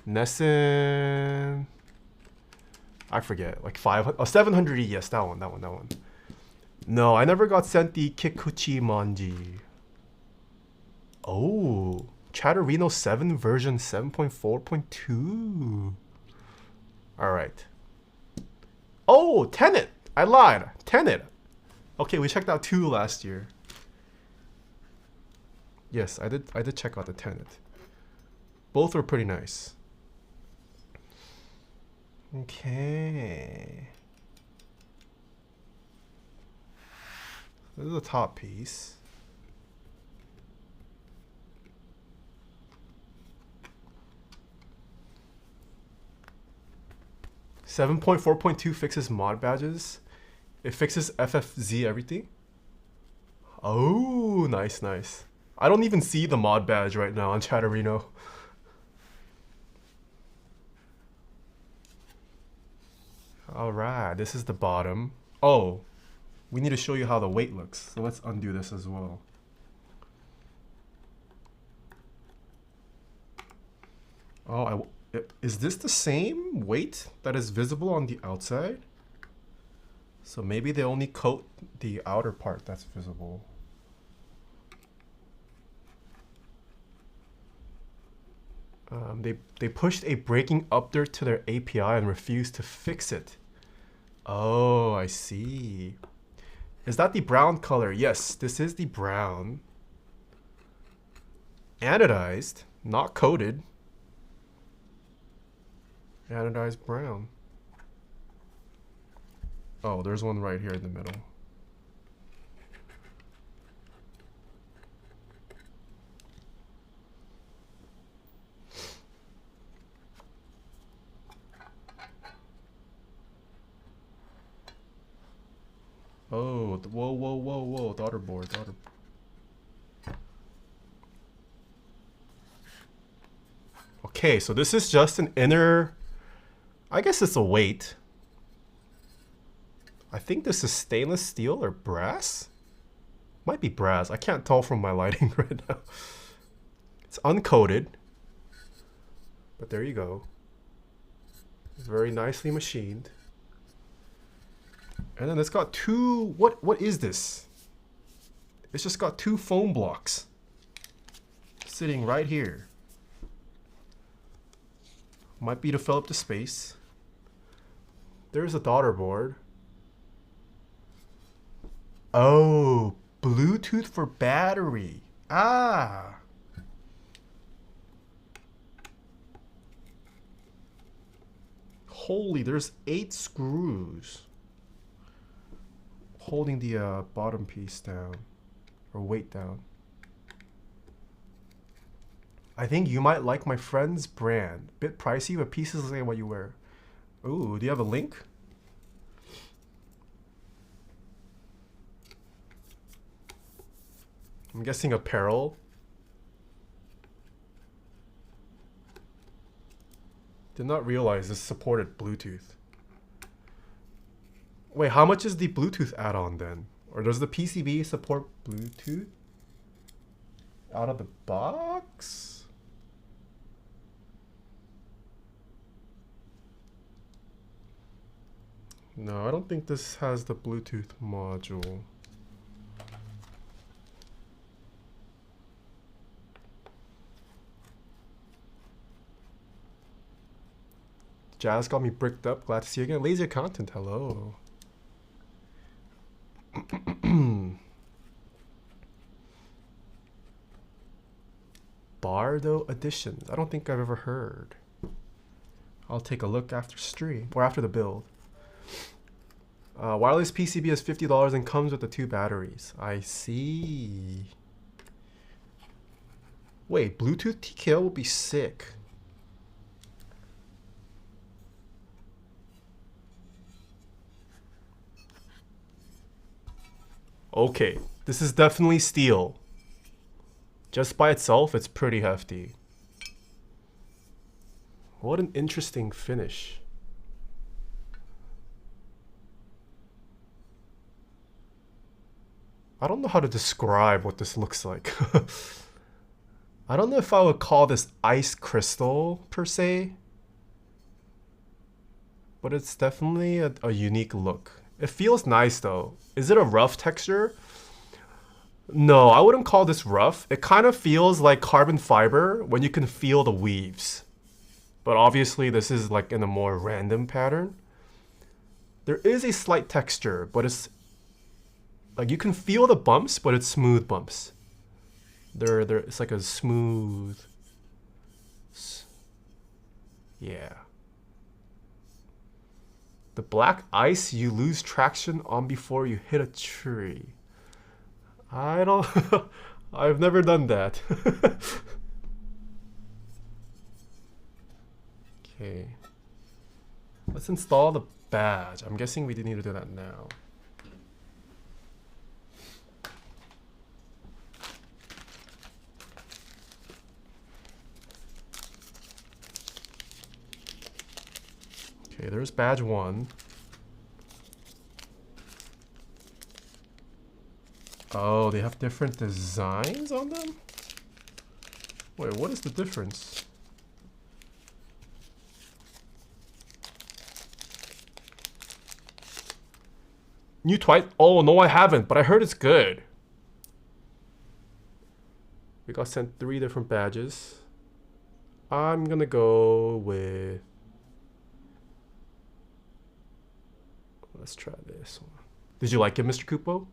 S1: Nesson. I forget, like 700E. Yes, that one. No, I never got sent the Kikuchi Manji. Oh, Chatterino 7 version 7.4.2. All right. Oh, Tenet. I lied. Tenet. Okay, we checked out 2 last year. Yes, I did check out the Tenet. Both were pretty nice. Okay. This is the top piece. .4.2 fixes mod badges. It fixes FFZ everything. Oh, nice. I don't even see the mod badge right now on Chatterino. Alright, this is the bottom. Oh, we need to show you how the weight looks. So let's undo this as well. Oh, is this the same weight that is visible on the outside? So maybe they only coat the outer part that's visible. They pushed a breaking update to their API and refused to fix it. Oh, I see. Is that the brown color? Yes, this is the brown. Anodized, not coated. Anodized brown. Oh, there's one right here in the middle. Oh, whoa, daughterboard. Okay, so this is just an inner, I guess it's a weight. I think this is stainless steel or brass? Might be brass. I can't tell from my lighting right now. It's uncoated. But there you go. Very nicely machined. And then it's got two, what is this? It's just got two foam blocks sitting right here. Might be to fill up the space. There's a daughter board. Oh, Bluetooth for battery. Ah. Holy, there's 8 screws holding the bottom piece down, or weight down. I think you might like my friend's brand. Bit pricey, but pieces like what you wear. Ooh, do you have a link? I'm guessing apparel. Did not realize this supported Bluetooth. Wait, how much is the Bluetooth add-on then? Or does the PCB support Bluetooth out of the box? No, I don't think this has the Bluetooth module. Jazz got me bricked up. Glad to see you again. Laser content. Hello. Bardo editions. I don't think I've ever heard. I'll take a look after stream or after the build. Wireless PCB is $50 and comes with the 2 batteries. I see. Wait, Bluetooth TKL will be sick. Okay, this is definitely steel. Just by itself, it's pretty hefty. What an interesting finish. I don't know how to describe what this looks like. I don't know if I would call this ice crystal per se, but it's definitely a unique look. It feels nice though. Is it a rough texture? No, I wouldn't call this rough. It kind of feels like carbon fiber when you can feel the weaves. But obviously this is like in a more random pattern. There is a slight texture, but it's like you can feel the bumps, but it's smooth bumps. It's like a smooth. Yeah. The black ice you lose traction on before you hit a tree. I don't. I've never done that. Okay. Let's install the badge. I'm guessing we do need to do that now. Okay, there's badge 1. Oh, they have different designs on them? Wait, what is the difference? New twice? Oh, no, I haven't, but I heard it's good. We got sent 3 different badges. I'm gonna go with... Let's try this one. Did you like it, Mr. Kupo?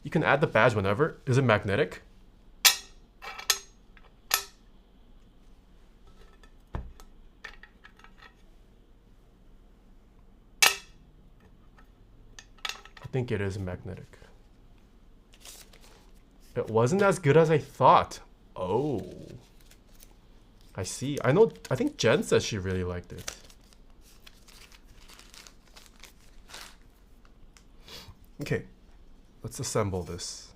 S1: You can add the badge whenever. Is it magnetic? I think it is magnetic. It wasn't as good as I thought. Oh. I see. I think Jen says she really liked it. Okay, let's assemble this.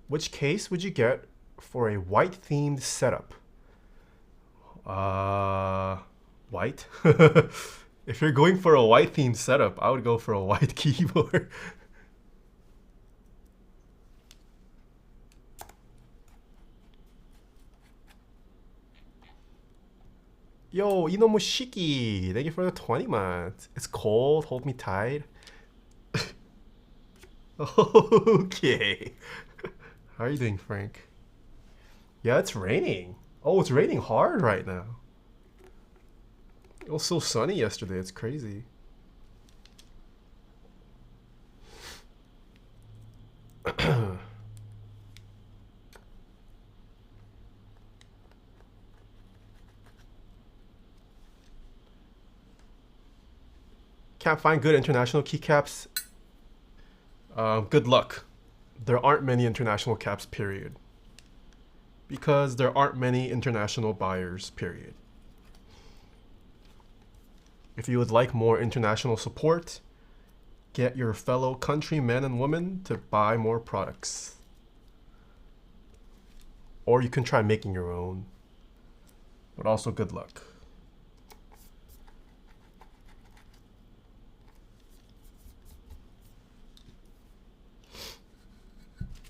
S1: Which case would you get for a white themed setup? White? If you're going for a white themed setup, I would go for a white keyboard. Yo, Inomushiki, thank you for the 20 months. It's cold, hold me tight. Okay. How are you doing, Frank? Yeah, it's raining. Oh, it's raining hard right now. It was so sunny yesterday, it's crazy. Can't find good international keycaps. Good luck. There aren't many international caps, period. Because there aren't many international buyers, period. If you would like more international support, get your fellow countrymen and women to buy more products. Or you can try making your own. But also good luck.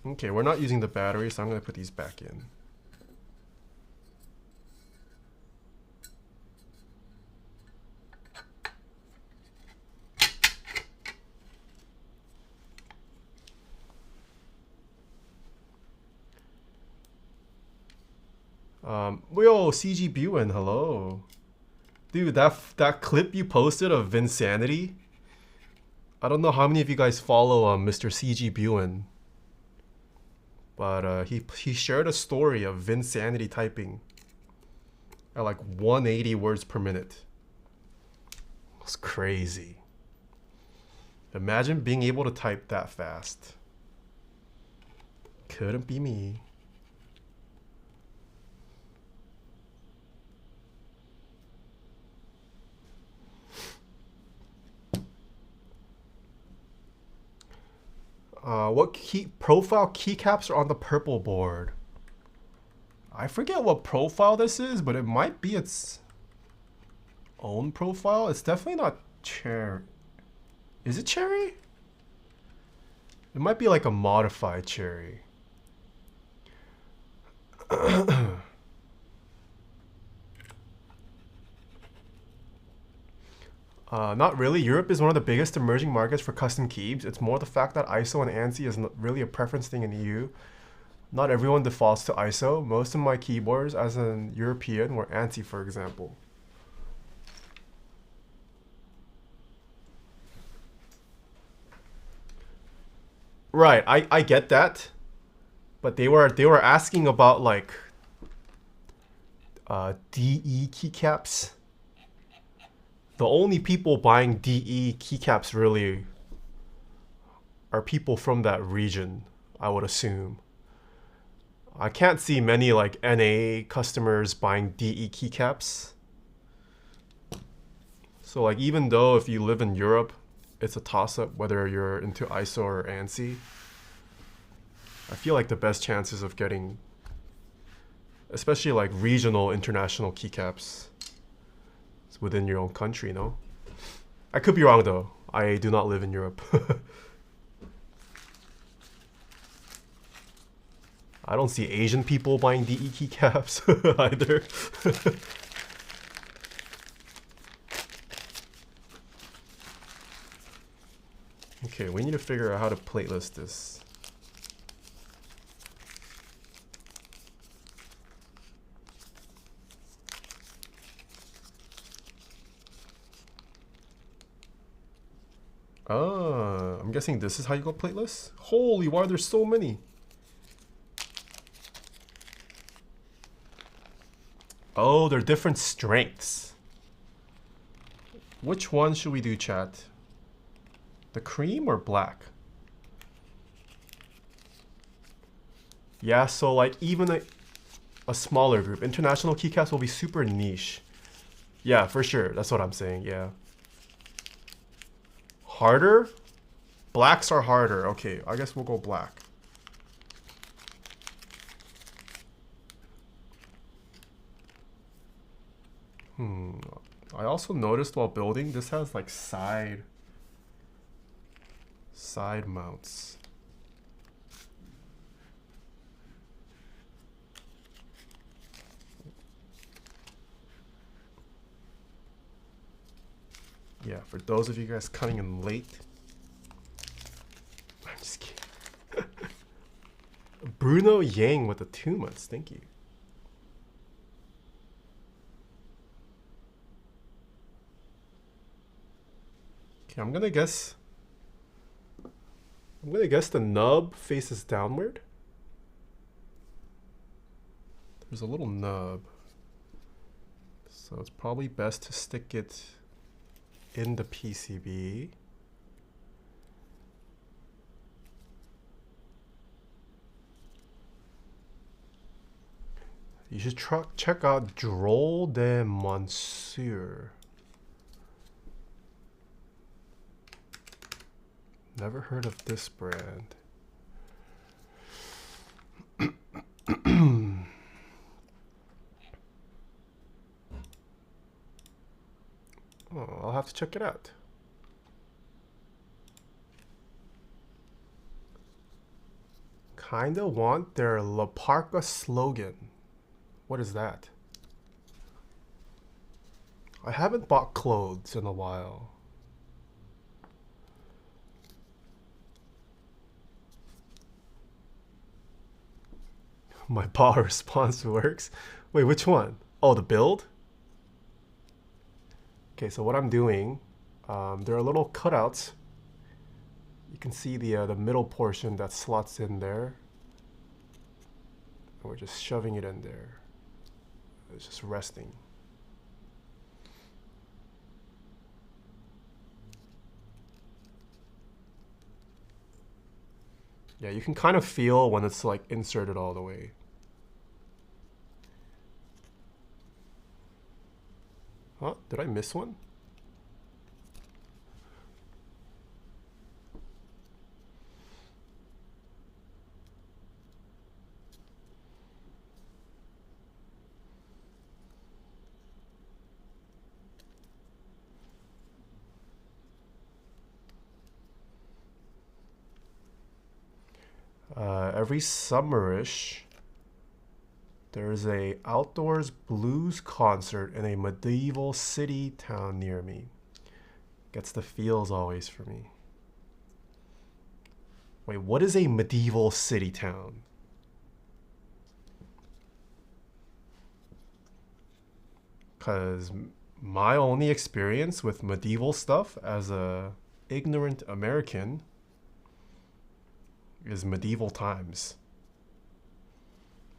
S1: Okay, we're not using the battery, so I'm going to put these back in. Yo, CG Buin, hello. Dude, that clip you posted of Vinsanity, I don't know how many of you guys follow Mr. CG Buin. But he shared a story of Vinsanity typing at like 180 words per minute. It's crazy. Imagine being able to type that fast. Couldn't be me. What profile keycaps are on the purple board? I forget what profile this is, but it might be its own profile. It's definitely not cherry. Is it cherry? It might be like a modified cherry. Not really. Europe is one of the biggest emerging markets for custom keys. It's more the fact that ISO and ANSI is not really a preference thing in the EU. Not everyone defaults to ISO. Most of my keyboards, as an European, were ANSI, for example. Right, I get that, but they were asking about like DE keycaps. The only people buying DE keycaps really are people from that region, I would assume. I can't see many like NA customers buying DE keycaps. So like even though if you live in Europe, it's a toss-up whether you're into ISO or ANSI. I feel like the best chances of getting, especially like regional international keycaps, within your own country, no? I could be wrong though. I do not live in Europe. I don't see Asian people buying DE keycaps either. Okay, we need to figure out how to plateless this. I'm guessing this is how you go plateless? Holy, why are there so many? Oh, they're different strengths. Which one should we do, chat? The cream or black? Yeah, so like even a smaller group. International keycaps will be super niche. Yeah, for sure. That's what I'm saying, yeah. Harder? Blacks are harder. Okay, I guess we'll go black. I also noticed while building, this has like side mounts. Yeah, for those of you guys coming in late. I'm just kidding. Bruno Yang with the 2 months, thank you. Okay, I'm gonna guess the nub faces downward. There's a little nub. So it's probably best to stick it in the PCB. You should check out Drôle de Monsieur. Never heard of this brand. Oh, I'll have to check it out. Kinda want their La Parka slogan. What is that? I haven't bought clothes in a while. My bar response works. Wait, which one? Oh, the build? Okay, so what I'm doing, there are little cutouts. You can see the middle portion that slots in there. And we're just shoving it in there. It's just resting. Yeah, you can kind of feel when it's like inserted all the way. Huh? Did I miss one? Every summerish, there's a outdoors blues concert in a medieval city town near me. Gets the feels always for me. Wait, what is a medieval city town? Because my only experience with medieval stuff as a ignorant American is medieval times,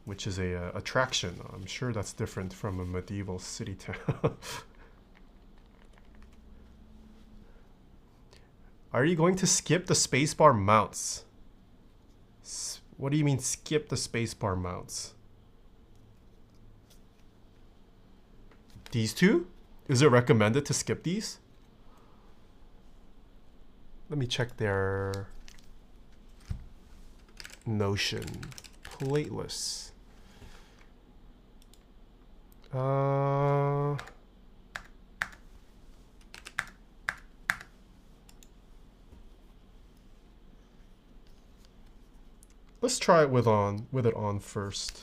S1: which is a attraction. I'm sure that's different from a medieval city town. Are you going to skip the spacebar mounts? What do you mean skip the spacebar mounts? These two? Is it recommended to skip these? Let me check their Notion. Plateless. Let's try it with it on first.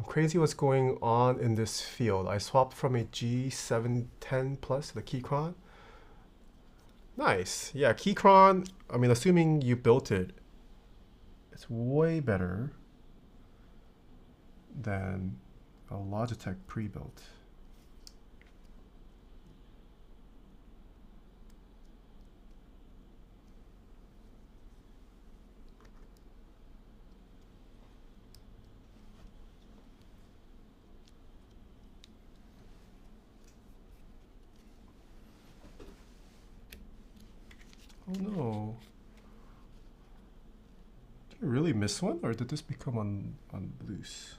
S1: Crazy what's going on in this field. I swapped from a G710 Plus to the Keychron. Nice. Yeah, Keychron, I mean, assuming you built it, it's way better than a Logitech pre-built. Oh no. Did I really miss one, or did this become on loose?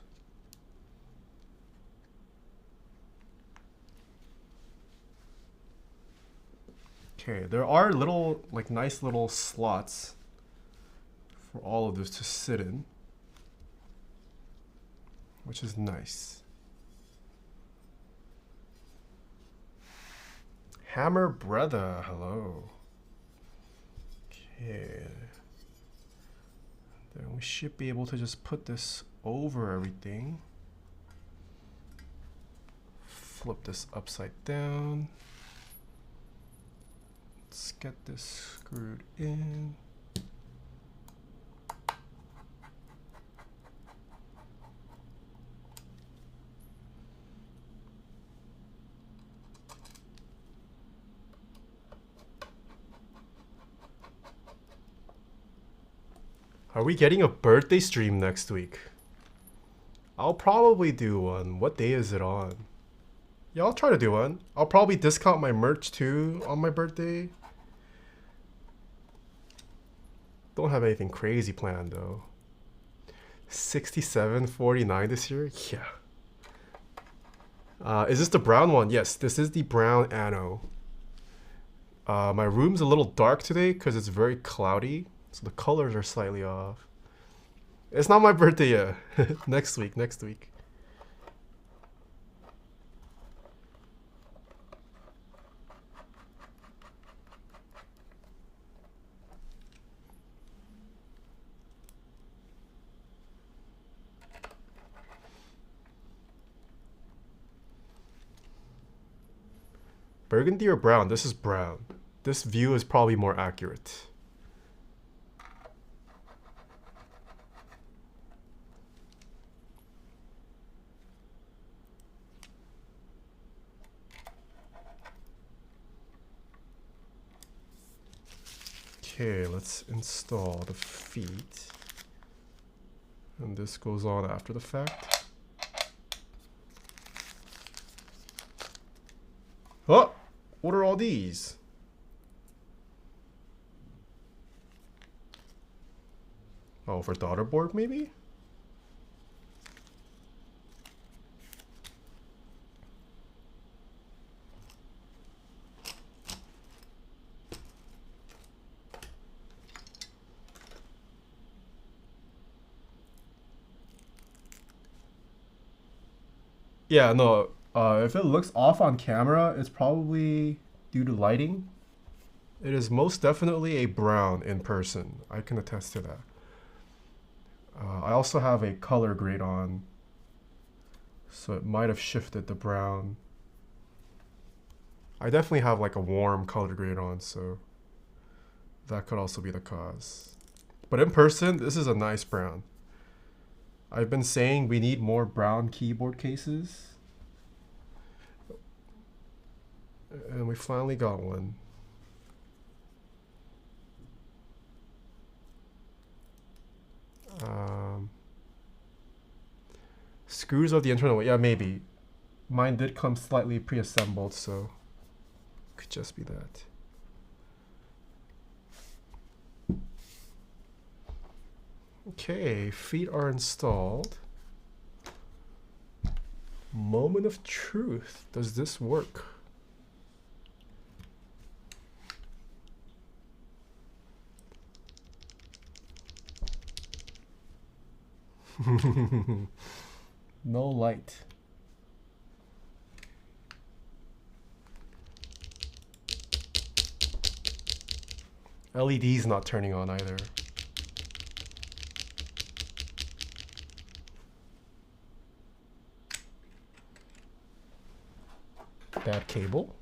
S1: Okay, there are little, like nice little slots for all of this to sit in, which is nice. Hammer brother, hello. Okay. Then we should be able to just put this over everything. Flip this upside down. Let's get this screwed in. Are we getting a birthday stream next week? I'll probably do one. What day is it on? Yeah, I'll try to do one. I'll probably discount my merch too on my birthday. Don't have anything crazy planned though. 67.49 this year? Yeah. Is this the brown one? Yes, this is the brown Anno. My room's a little dark today because it's very cloudy. So the colors are slightly off. It's not my birthday yet. Next week. Burgundy or brown? This is brown. This view is probably more accurate. Okay, let's install the feet. And this goes on after the fact. Oh! What are all these? Oh, for daughter board maybe? Yeah, no, if it looks off on camera, it's probably due to lighting. It is most definitely a brown in person. I can attest to that. I also have a color grade on, so it might have shifted the brown. I definitely have like a warm color grade on, so that could also be the cause. But in person, this is a nice brown. I've been saying we need more brown keyboard cases. And we finally got one. Screws of the internal, yeah, maybe. Mine did come slightly pre-assembled, so could just be that. Okay, feet are installed. Moment of truth. Does this work? No light. LED's not turning on either. Bad cable.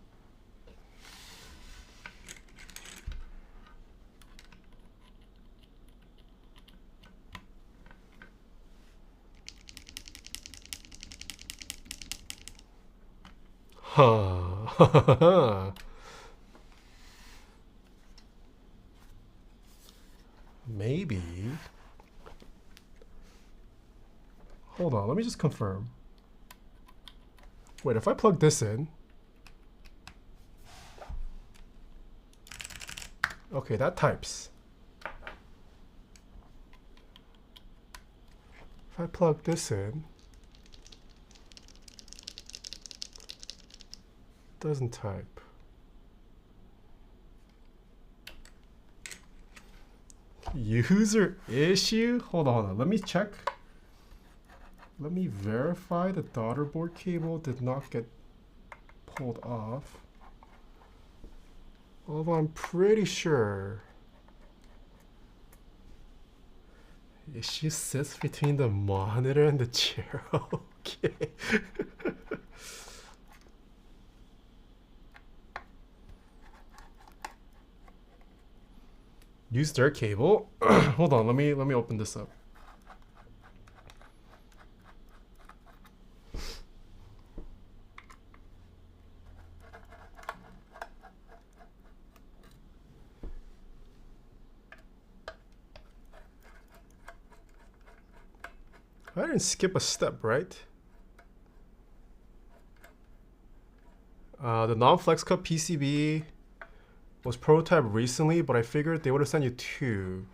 S1: Huh. Maybe. Hold on, let me just confirm. Wait, if I plug this in. Okay, that types. If I plug this in, doesn't type. User issue? Hold on. Let me check. Let me verify the daughter board cable did not get pulled off. Although I'm pretty sure. Issue sits between the monitor and the chair. Okay. Use their cable. Hold on, let me open this up. I didn't skip a step, right? The non-flex cut PCB was prototyped recently, but I figured they would have sent you 2.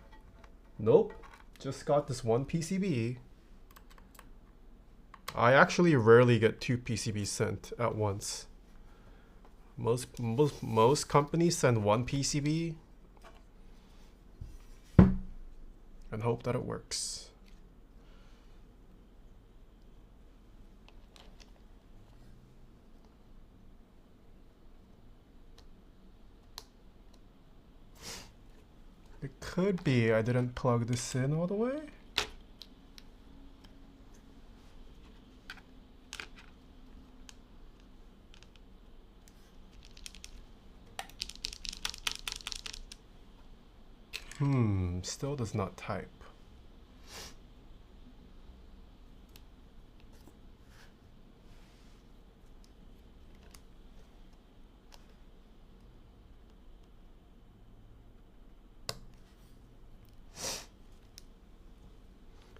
S1: Nope, just got this 1 PCB. I actually rarely get 2 PCBs sent at once. Most companies send 1 PCB and hope that it works. It could be I didn't plug this in all the way. Still does not type.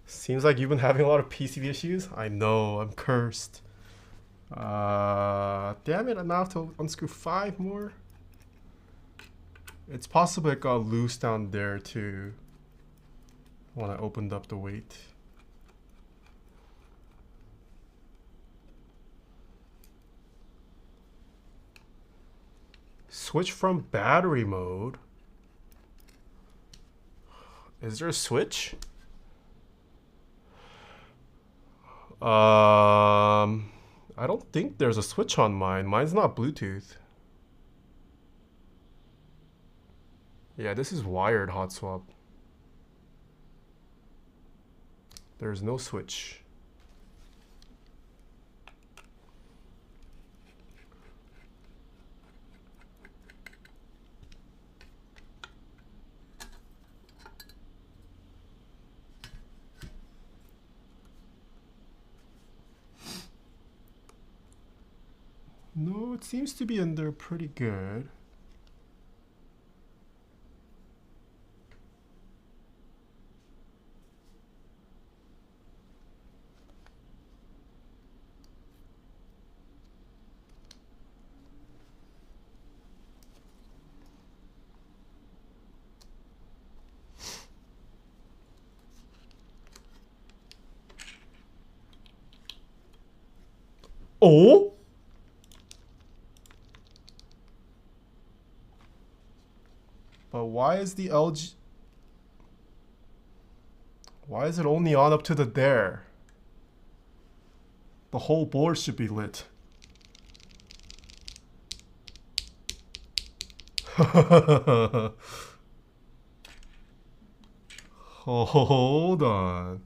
S1: Seems like you've been having a lot of PCB issues. I know, I'm cursed. Damn it, I now have to unscrew 5 more. It's possible it got loose down there too when I opened up the weight. Switch from battery mode. Is there a switch? I don't think there's a switch on mine. Mine's not Bluetooth. Yeah, this is wired hot swap. There's no switch. No, it seems to be in there pretty good. Oh? But why is the LG... Why is it only on up to the there? The whole board should be lit. Hold on.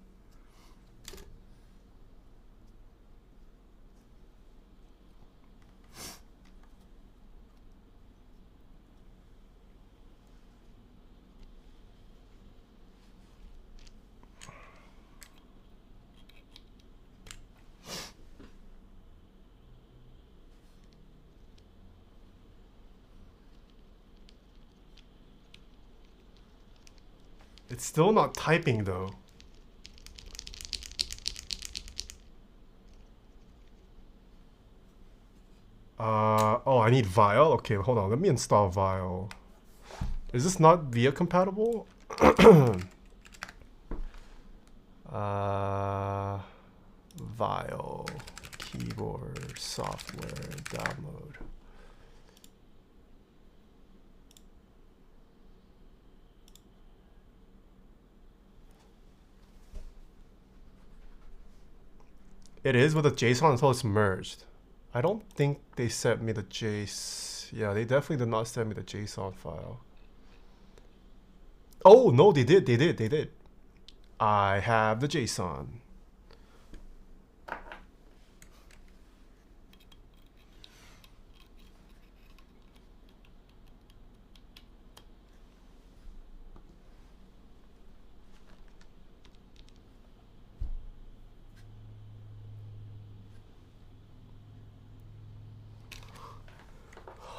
S1: It's still not typing though. Oh, I need Vial? Okay, hold on, let me install Vial. Is this not VIA compatible? Vial, keyboard, software, download. It is with a JSON until it's merged. I don't think they sent me the JSON. Yeah, they definitely did not send me the JSON file. Oh, no, they did. I have the JSON.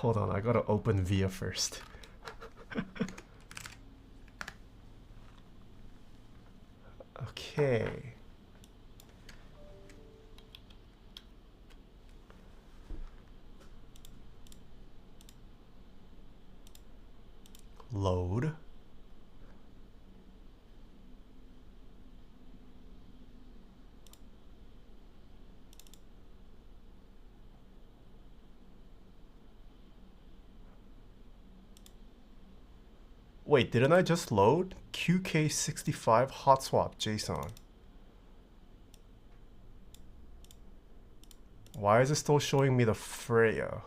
S1: Hold on, I gotta open Via first. Okay. Load. Wait, didn't I just load? QK65 hot swap JSON. Why is it still showing me the Freya?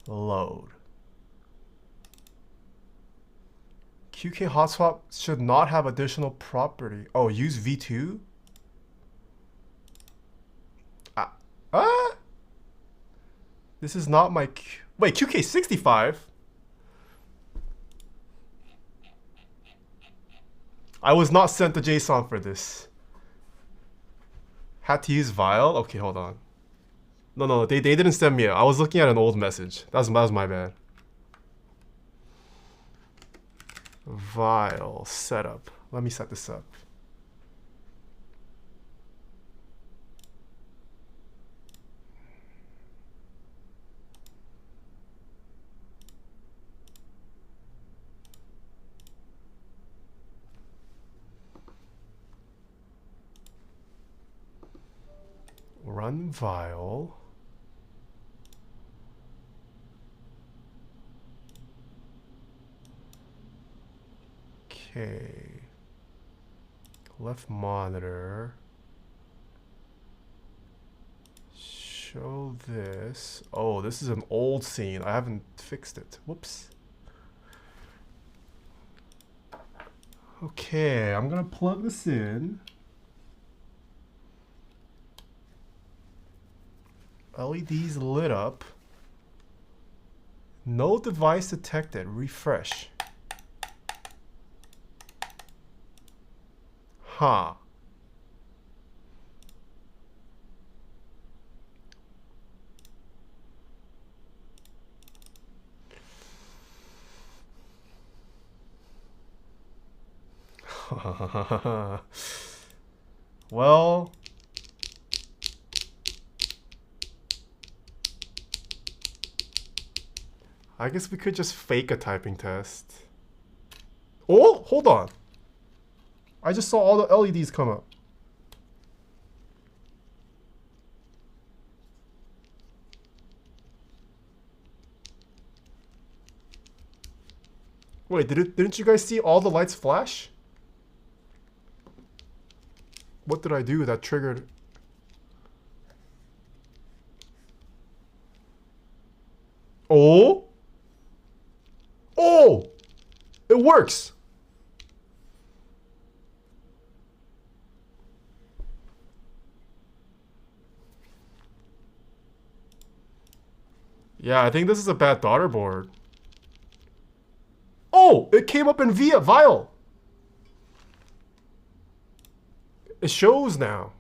S1: Load. QK hot swap should not have additional property. Oh, use V2? This is not my wait, QK65? I was not sent the JSON for this. Had to use Vial? Okay, hold on. No, they didn't send me it. I was looking at an old message. That was my bad. Vial setup. Let me set this up. Run Vial. Okay. Left monitor. Show this. Oh, this is an old scene. I haven't fixed it. Whoops. Okay, I'm gonna plug this in. LEDs lit up. No device detected. Refresh. Huh. Well, I guess we could just fake a typing test. Oh, hold on. I just saw all the LEDs come up. Wait, didn't you guys see all the lights flash? What did I do that triggered? Oh! Oh! It works! Yeah, I think this is a bad daughter board. Oh! It came up in Vial! It shows now.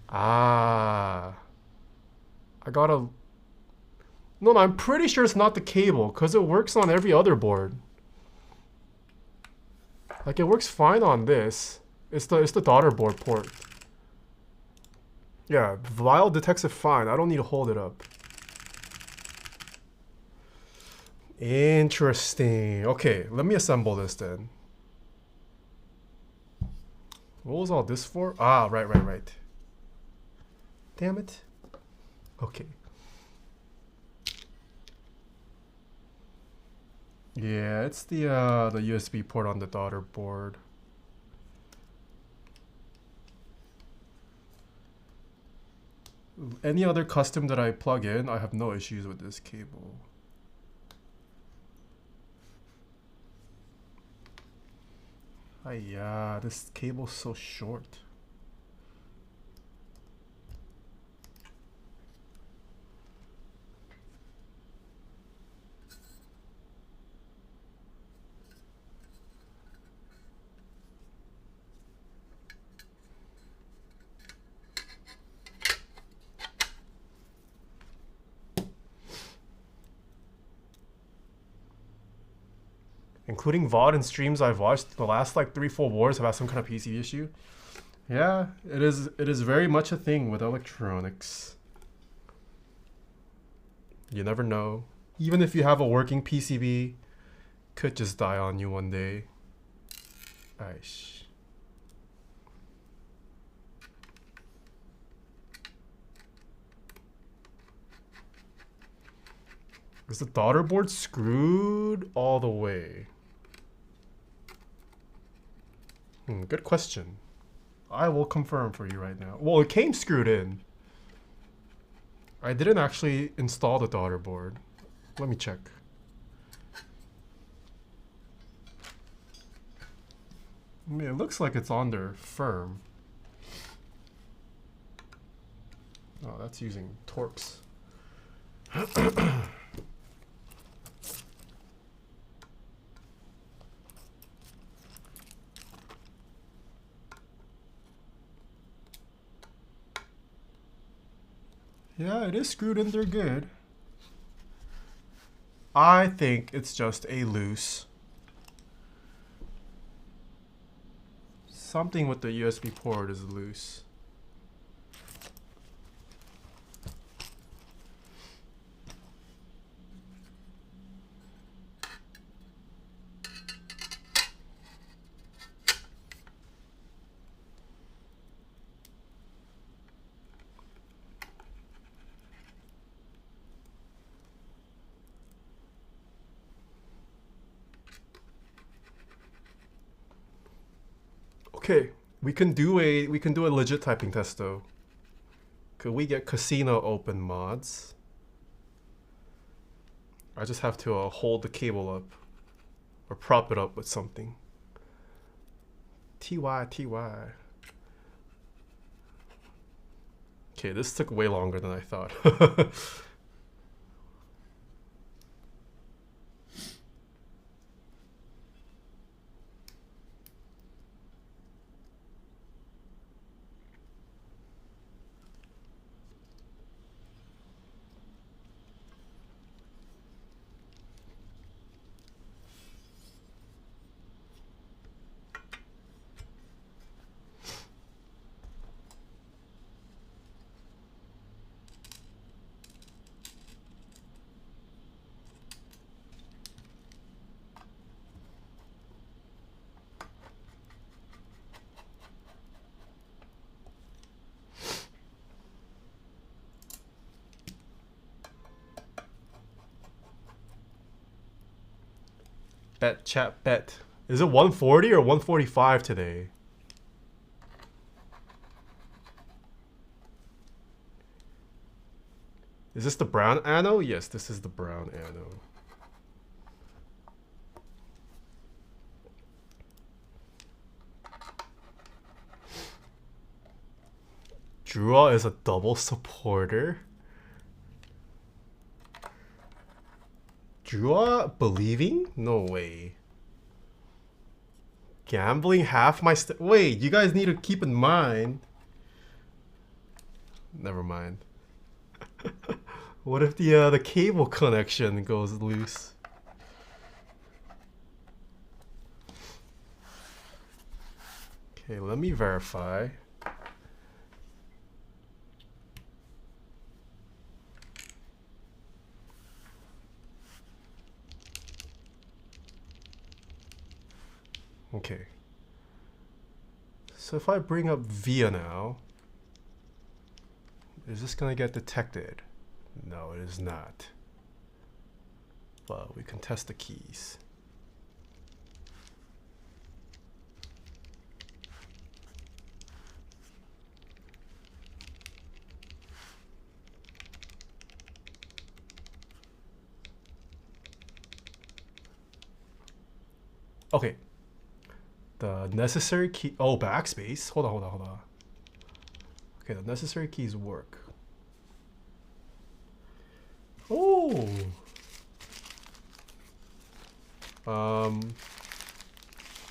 S1: Ah. I gotta... No, I'm pretty sure it's not the cable, because it works on every other board. Like, it works fine on this. It's the daughter board port. Yeah, Vial detects it fine. I don't need to hold it up. Interesting. Okay, let me assemble this then. What was all this for? Ah, right. Damn it. Okay. Yeah, it's the USB port on the daughter board. Any other custom that I plug in, I have no issues with this cable. Yeah, this cable's so short. Including VOD and streams I've watched, the last like 3-4 wars have had some kind of PC issue. Yeah, it is very much a thing with electronics. You never know. Even if you have a working PCB, could just die on you one day. Aish. Is the daughter board screwed all the way? Good question. I will confirm for you right now. Well, it came screwed in. I didn't actually install the daughter board. Let me check. I mean, it looks like it's on there firm. Oh, that's using Torx. Yeah, it is screwed in there good. I think it's just a loose. Something with the USB port is loose. Okay, we can do a legit typing test though. Could we get casino open mods? I just have to hold the cable up or prop it up with something. TY. Okay, this took way longer than I thought. Bet chat bet. Is it 140 or 145 today? Is this the brown anno? Yes, this is the brown anno. Drua is a double supporter. Drua believing? No way. Gambling half my wait, you guys need to keep in mind. Never mind. What if the cable connection goes loose? Okay, let me verify. Okay. So if I bring up Via now, is this gonna get detected? No, it is not. But we can test the keys. Okay. The necessary key. Oh, backspace. Hold on. Okay, the necessary keys work. Oh.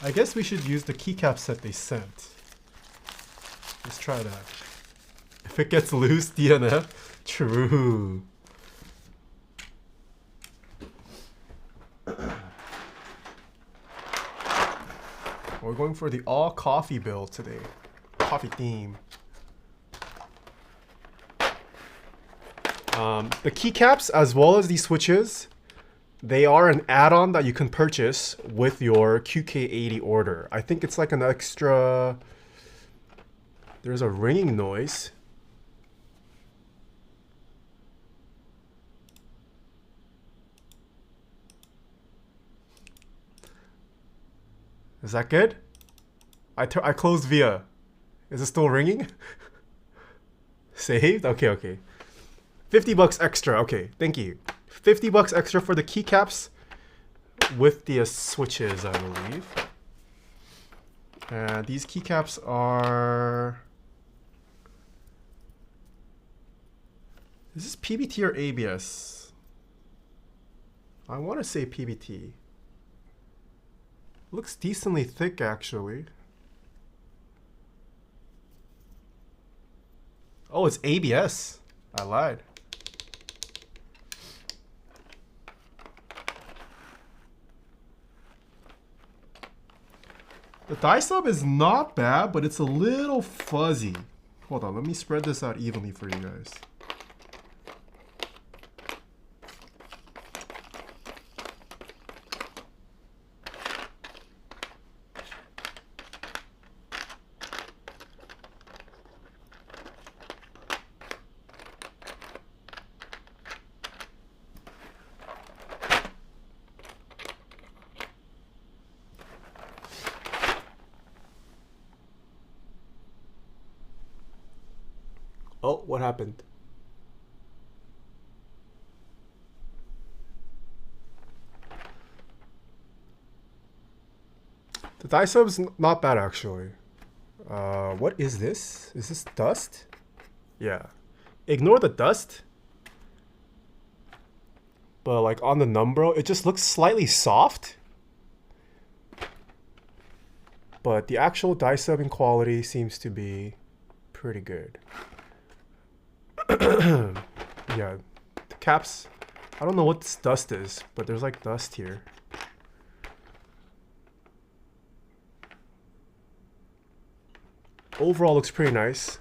S1: I guess we should use the keycaps that they sent. Let's try that. If it gets loose, DNF. True. We're going for the all coffee build today. Coffee theme. The keycaps as well as these switches, they are an add-on that you can purchase with your QK80 order. I think it's like an extra... There's a ringing noise. Is that good? I closed via. Is it still ringing? Saved? Okay. 50 bucks extra. Okay, thank you. 50 bucks extra for the keycaps with the switches, I believe. And these keycaps are... Is this PBT or ABS? I want to say PBT. Looks decently thick, actually. Oh, it's ABS. I lied. The die sub is not bad, but it's a little fuzzy. Hold on, let me spread this out evenly for you guys. Oh, what happened? The die sub's not bad, actually. What is this? Is this dust? Yeah. Ignore the dust. But like on the Numbro, it just looks slightly soft. But the actual die subbing quality seems to be pretty good. Yeah, the caps, I don't know what this dust is, but there's like dust here. Overall looks pretty nice.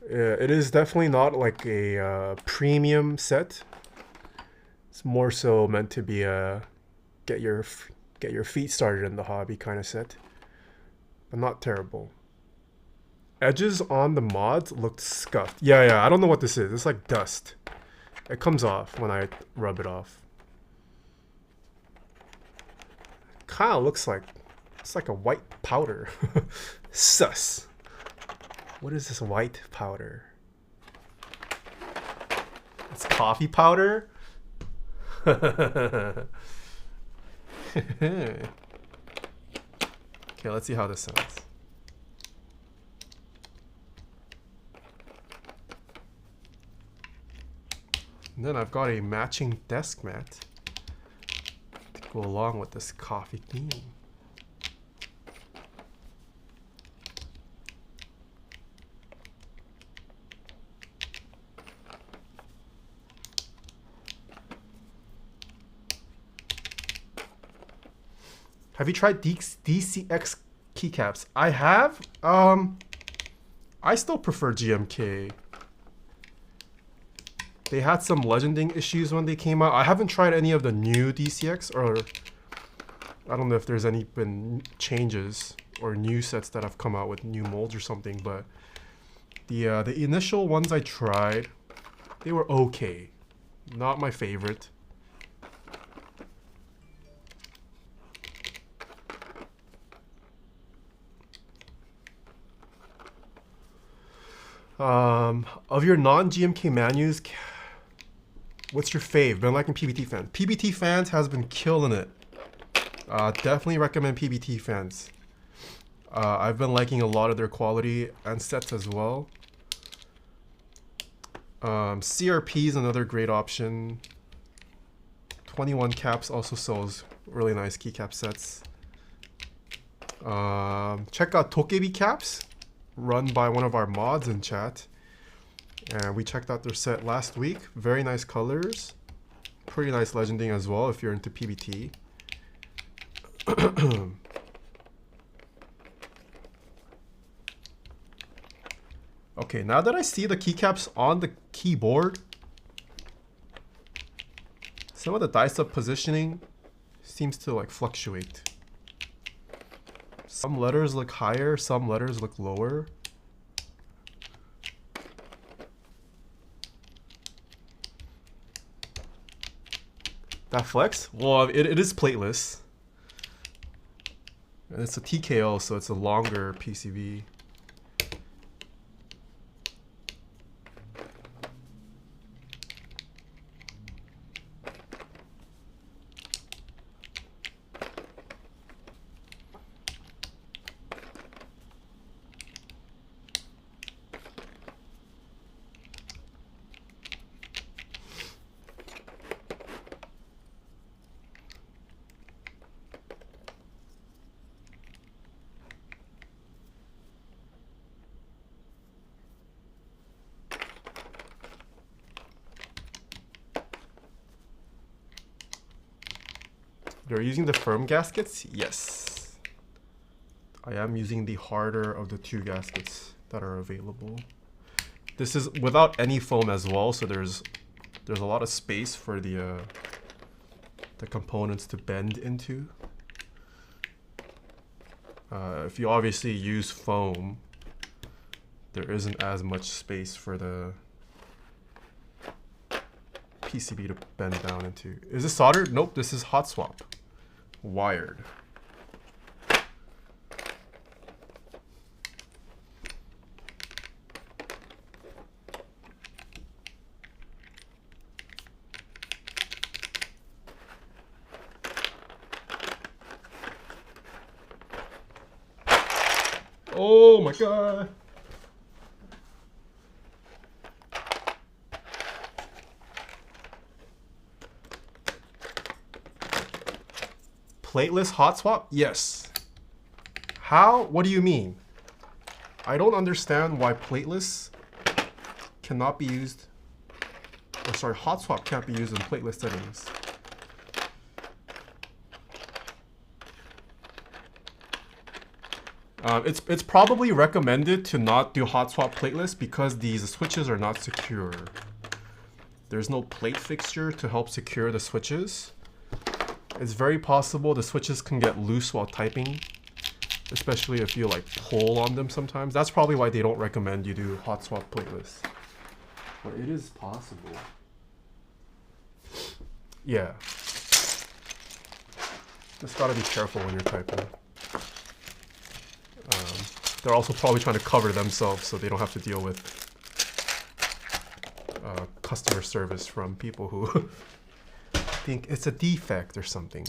S1: It is definitely not like a premium set. It's more so meant to be a get your feet started in the hobby kind of set, but not terrible. Edges on the mods looked scuffed. Yeah, I don't know what this is. It's like dust. It comes off when I rub it off. Kind of looks like, it's like a white powder. Sus. What is this white powder? It's coffee powder? Okay, let's see how this sounds. And then I've got a matching desk mat to go along with this coffee theme. Have you tried DCX keycaps? I have. I still prefer GMK. They had some legending issues when they came out. I haven't tried any of the new DCX, or I don't know if there's any been changes or new sets that have come out with new molds or something, but the initial ones I tried, they were okay. Not my favorite. Of your non-GMK menus, what's your fave? Been liking PBT fans. PBT fans has been killing it. Definitely recommend PBT fans. I've been liking a lot of their quality and sets as well. CRP is another great option. 21 Caps also sells really nice keycap sets. Check out Tokebi Caps, run by one of our mods in chat. And we checked out their set last week. Very nice colors. Pretty nice legending as well if you're into PBT. Okay, now that I see the keycaps on the keyboard, some of the dice up positioning seems to like fluctuate. Some letters look higher, some letters look lower. That flex? Well, it is plateless. And it's a TKL, so it's a longer PCB. You're using the firm gaskets? Yes. I am using the harder of the two gaskets that are available. This is without any foam as well, so there's a lot of space for the components to bend into. If you obviously use foam, there isn't as much space for the PCB to bend down into. Is this soldered? Nope, this is hot swap. Wired. Oh my god. Plateless hot swap? Yes. How? What do you mean? I don't understand why plateless cannot be used, or sorry, hot swap can't be used in plateless settings. It's probably recommended to not do hot swap plateless because these switches are not secure. There's no plate fixture to help secure the switches. It's very possible the switches can get loose while typing, especially if you like pull on them sometimes. That's probably why they don't recommend you do hot swap plateless. But it is possible. Yeah. Just gotta be careful when you're typing. They're also probably trying to cover themselves so they don't have to deal with customer service from people who think it's a defect or something.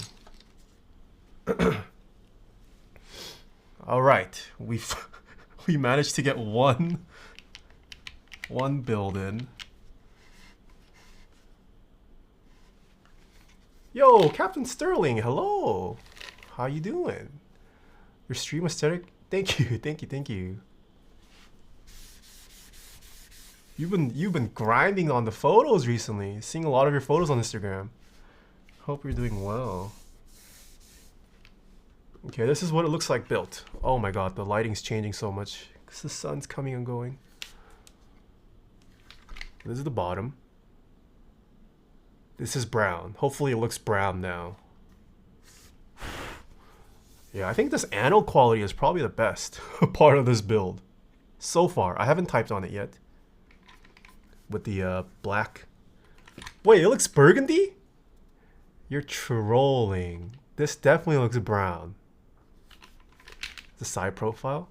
S1: All right, we managed to get one build in. Yo, Captain Sterling, hello. How you doing? Your stream aesthetic? Thank you, thank you, thank you. You've been grinding on the photos recently. Seeing a lot of your photos on Instagram. Hope you're doing well. Okay, this is what it looks like built. Oh my god, the lighting's changing so much because the sun's coming and going. This is the bottom. This is brown. Hopefully it looks brown now. Yeah, I think this anode quality is probably the best part of this build so far. I haven't typed on it yet. With the black. Wait, it looks burgundy? You're trolling. This definitely looks brown. The side profile.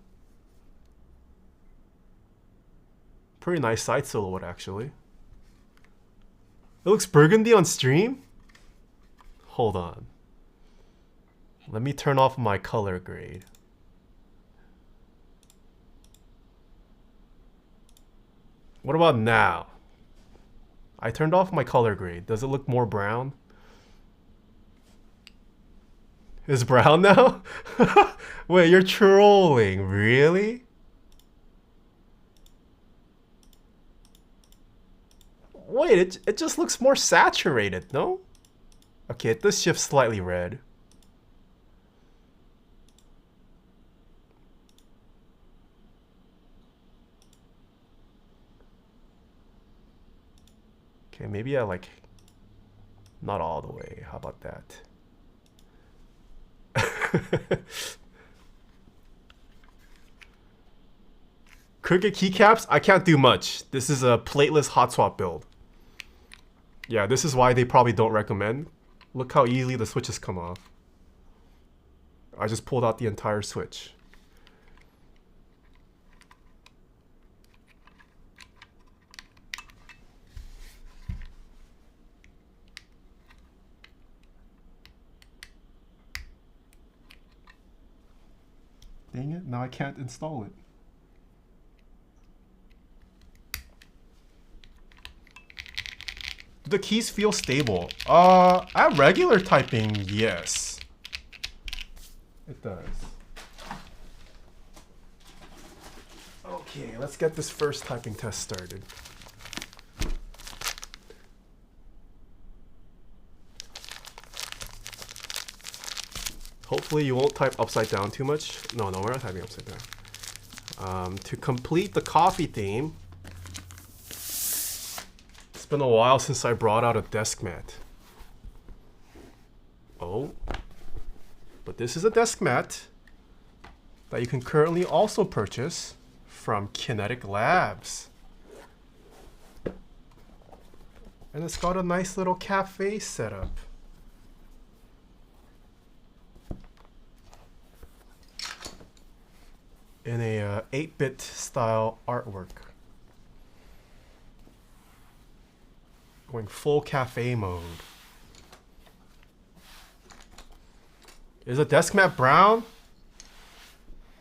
S1: Pretty nice side silhouette, actually. It looks burgundy on stream? Hold on. Let me turn off my color grade. What about now? I turned off my color grade. Does it look more brown? It's brown now? Wait, you're trolling, really? Wait, it just looks more saturated, no? Okay, it does shift slightly red. Okay, maybe I like not all the way. How about that? Cricut keycaps, I can't do much. This is a plateless hot swap build. Yeah, this is why they probably don't recommend. Look how easily the switches come off. I just pulled out the entire switch. Dang it, now I can't install it. Do the keys feel stable? At regular typing, yes. It does. Okay, let's get this first typing test started. Hopefully you won't type upside down too much. No, we're not typing upside down. To complete the coffee theme, it's been a while since I brought out a desk mat. Oh, but this is a desk mat that you can currently also purchase from Kinetic Labs. And it's got a nice little cafe setup. In a 8-bit style artwork. Going full cafe mode. Is a desk mat brown?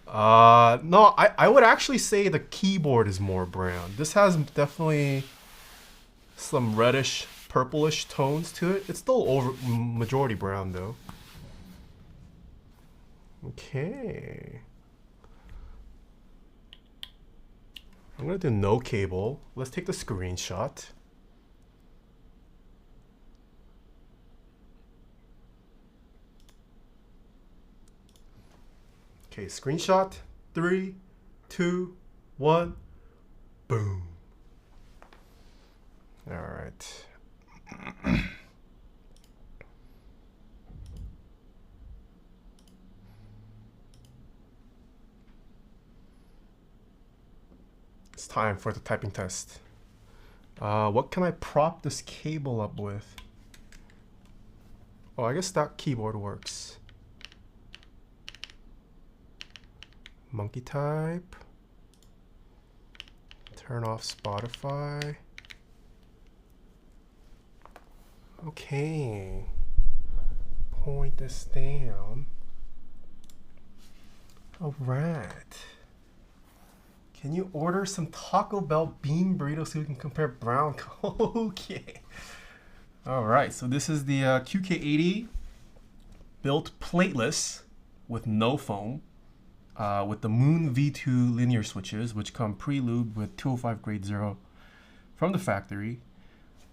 S1: No, I would actually say the keyboard is more brown. This has definitely some reddish, purplish tones to it. It's still majority brown though. Okay. I'm gonna do no cable. Let's take the screenshot. Okay, screenshot. 3, 2, 1. Boom. All right. It's time for the typing test. What can I prop this cable up with? Oh, I guess that keyboard works. Monkey type. Turn off Spotify. Okay. Point this down. All right. Can you order some Taco Bell bean burritos so we can compare brown? Okay. All right, so this is the QK80 built plateless with no foam with the Moon V2 linear switches, which come pre-lubed with 205 grade 0 from the factory.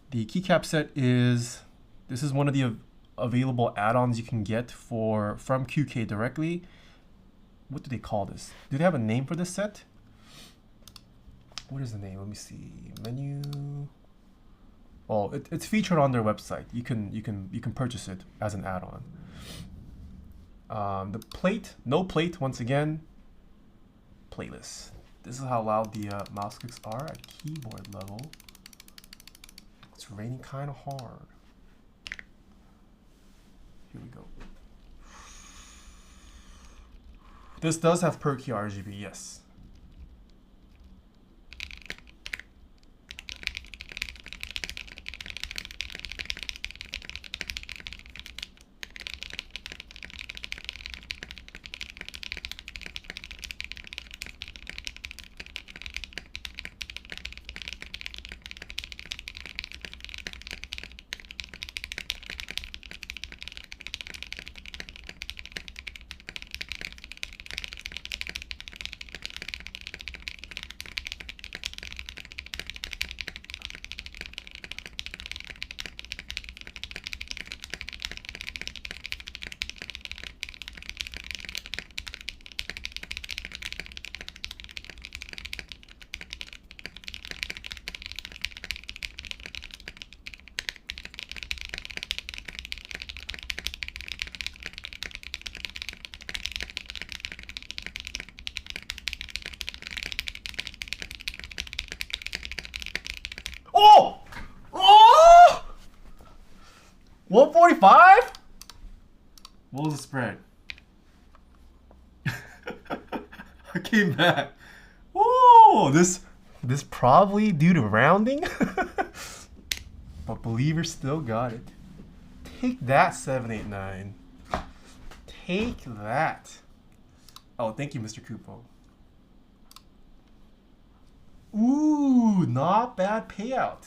S1: The keycap set this is one of the available add-ons you can get from QK directly. What do they call this? Do they have a name for this set? What is the name? Let me see. Menu. Oh, it's featured on their website. You can purchase it as an add-on. The plate, no plate. Once again, plateless. This is how loud the mouse clicks are at keyboard level. It's raining kind of hard. Here we go. This does have per key RGB, yes. 145? What was the spread? I came back. Whoa, this probably due to rounding. But Believer still got it. Take that, 789. Take that. Oh, thank you, Mr. Kupo. Ooh, not bad payout.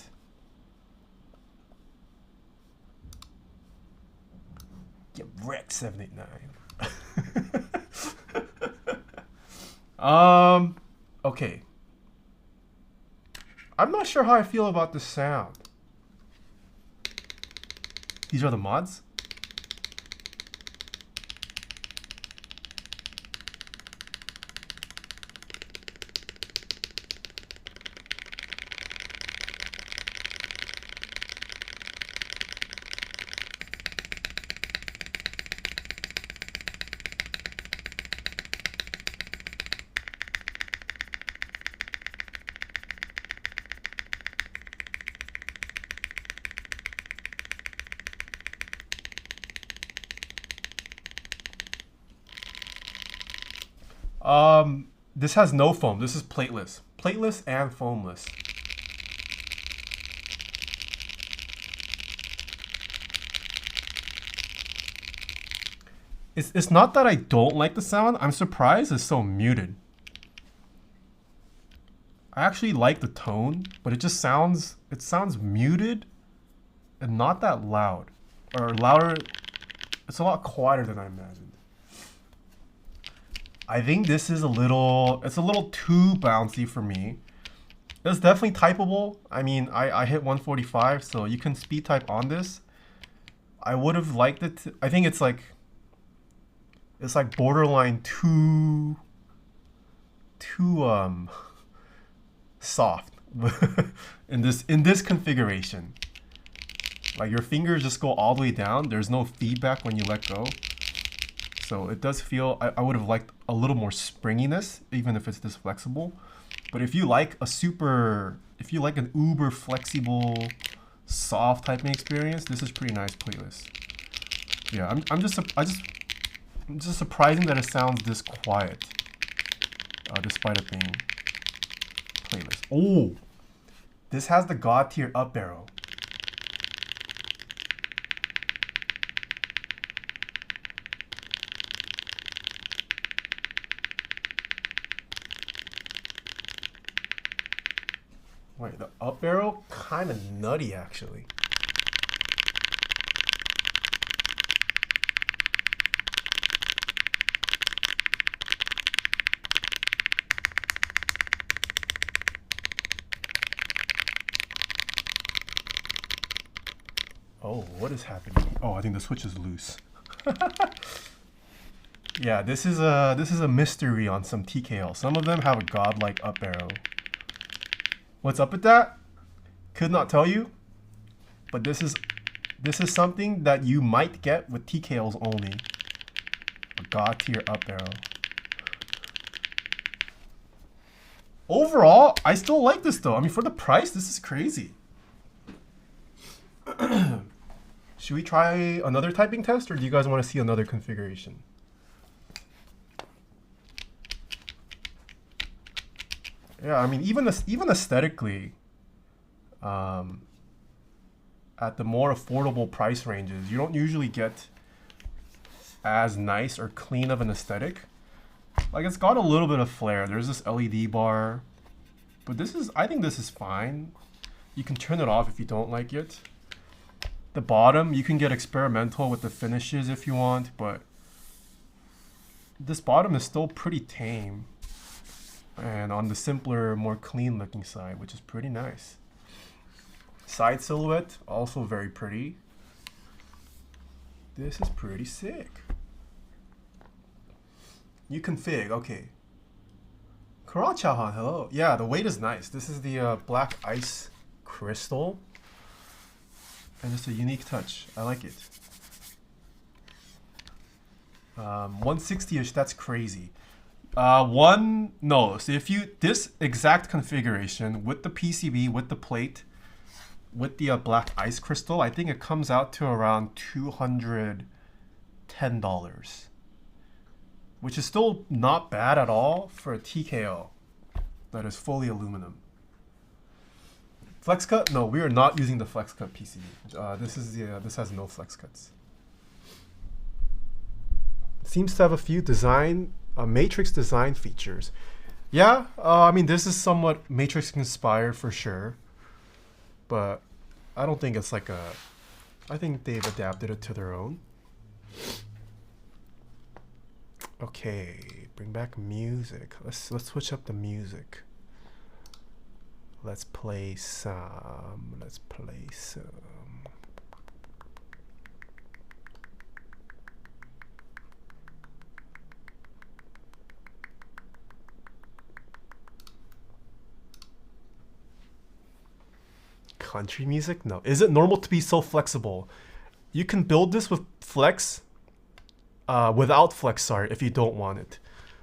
S1: Get wrecked, 789. Okay. I'm not sure how I feel about the sound. These are the mods? This has no foam. This is plateless. Plateless and foamless. It's not that I don't like the sound. I'm surprised it's so muted. I actually like the tone, but it sounds muted and not that loud. Or louder. It's a lot quieter than I imagined. I think this is it's a little too bouncy for me. It's definitely typeable. I mean, I hit 145, so you can speed type on this. I would have liked it I think it's like borderline too soft in this configuration. Like your fingers just go all the way down. There's no feedback when you let go. So it does feel, I would have liked a little more springiness, even if it's this flexible. But if you like an uber flexible, soft typing experience, this is pretty nice playlist. Yeah, I'm just surprising that it sounds this quiet, despite it being playlist. Oh, this has the God tier up arrow. Wait, the up arrow? Kind of nutty, actually. Oh, what is happening? Oh, I think the switch is loose. Yeah, this is a mystery on some TKL. Some of them have a godlike up arrow. What's up with that? Could not tell you, but this is something that you might get with TKLs only. A God tier up arrow. Overall, I still like this though. I mean, for the price, this is crazy. Should we try another typing test, or do you guys want to see another configuration? Yeah, I mean, even aesthetically, at the more affordable price ranges, you don't usually get as nice or clean of an aesthetic. Like, it's got a little bit of flair. There's this LED bar, but I think this is fine. You can turn it off if you don't like it. The bottom, you can get experimental with the finishes if you want, but this bottom is still pretty tame. And on the simpler, more clean looking side, which is pretty nice. Side silhouette, also very pretty. This is pretty sick. New config, okay. Karachahan, hello. Yeah, the weight is nice. This is the black ice crystal. And it's a unique touch. I like it. 160-ish, that's crazy. No, so if this exact configuration with the PCB, with the plate, with the black ice crystal, I think it comes out to around $210, which is still not bad at all for a TKL that is fully aluminum. Flex cut? No, we are not using the flex cut PCB. This has no flex cuts. Seems to have a few matrix design features. Yeah, I mean, this is somewhat matrix inspired for sure, but I don't think it's like I think they've adapted it to their own. Okay, bring back music. Let's switch up the music. Let's play some. Country music? No. Is it normal to be so flexible? You can build this with flex, without flex, sorry, if you don't want it.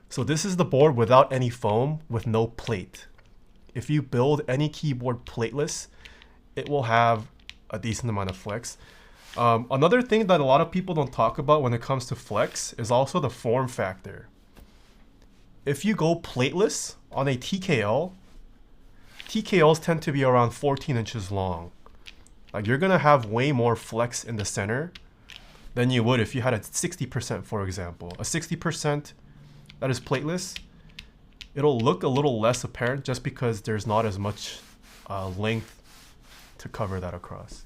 S1: So this is the board without any foam with no plate. If you build any keyboard plateless, it will have a decent amount of flex. Another thing that a lot of people don't talk about when it comes to flex is also the form factor. If you go plateless on a TKL, TKLs tend to be around 14 inches long. Like, you're gonna have way more flex in the center than you would if you had a 60%, for example. A 60% that is plateless, it'll look a little less apparent just because there's not as much length to cover that across.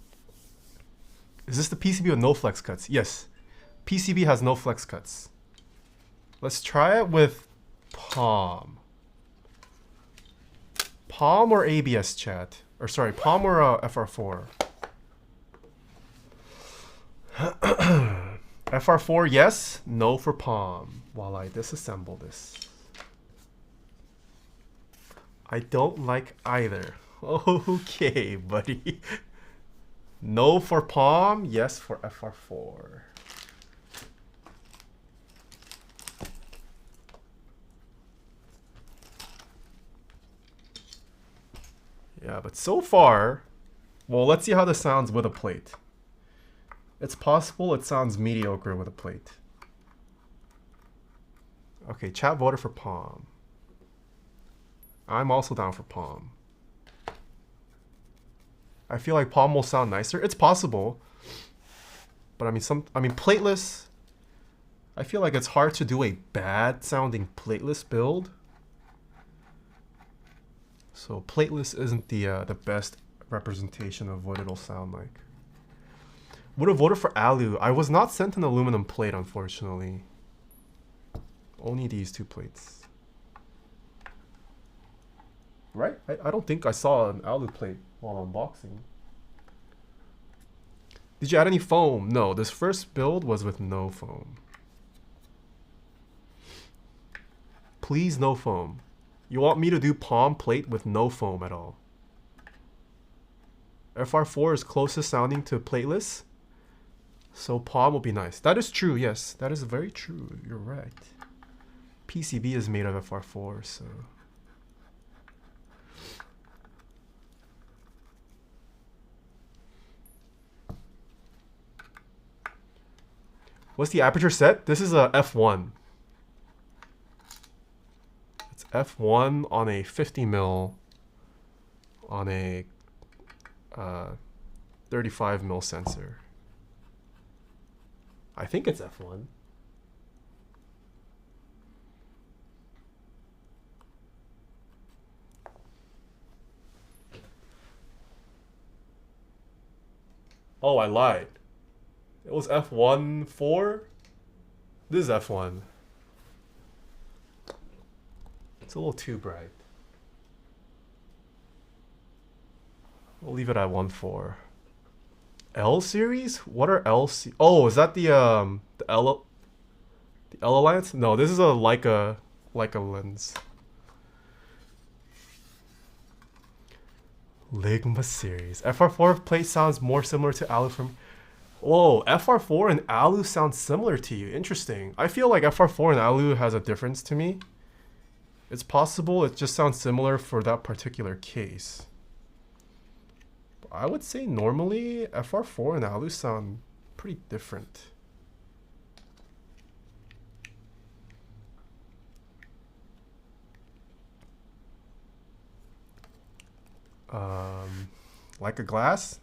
S1: Is this the PCB with no flex cuts? Yes, PCB has no flex cuts. Let's try it with Palm. Palm or ABS, chat? Or sorry, Palm or FR4? FR4, yes. No for Palm. While I disassemble this. I don't like either. Okay, buddy. No for Palm, yes for FR4. Yeah, but so far, well, let's see how this sounds with a plate. It's possible it sounds mediocre with a plate. Okay, chat voted for Palm. I'm also down for Palm. I feel like Palm will sound nicer. It's possible. But I mean plateless, I feel like it's hard to do a bad sounding plateless build. So plateless isn't the best representation of what it'll sound like. Would have voted for Alu. I was not sent an aluminum plate, unfortunately. Only these two plates. Right? I don't think I saw an Alu plate while unboxing. Did you add any foam? No, this first build was with no foam. Please, no foam. You want me to do Palm plate with no foam at all? FR4 is closest sounding to plateless, so Palm will be nice. That is true, yes. That is very true. You're right. PCB is made of FR4, so... What's the aperture set? This is a f1. It's f1 on a 50mm on a 35mm sensor. I think it's f1. Oh, I lied. It was f1.4. This is f1. It's a little too bright. We'll leave it at 1.4. L series? What are L series? Oh, is that the L Alliance? No, this is a Leica lens. Ligma series. FR4 plate sounds more similar to Alu from... Whoa, FR4 and Alu sound similar to you. Interesting. I feel like FR4 and Alu has a difference to me. It's possible it just sounds similar for that particular case. I would say normally FR4 and Alu sound pretty different. Like a glass?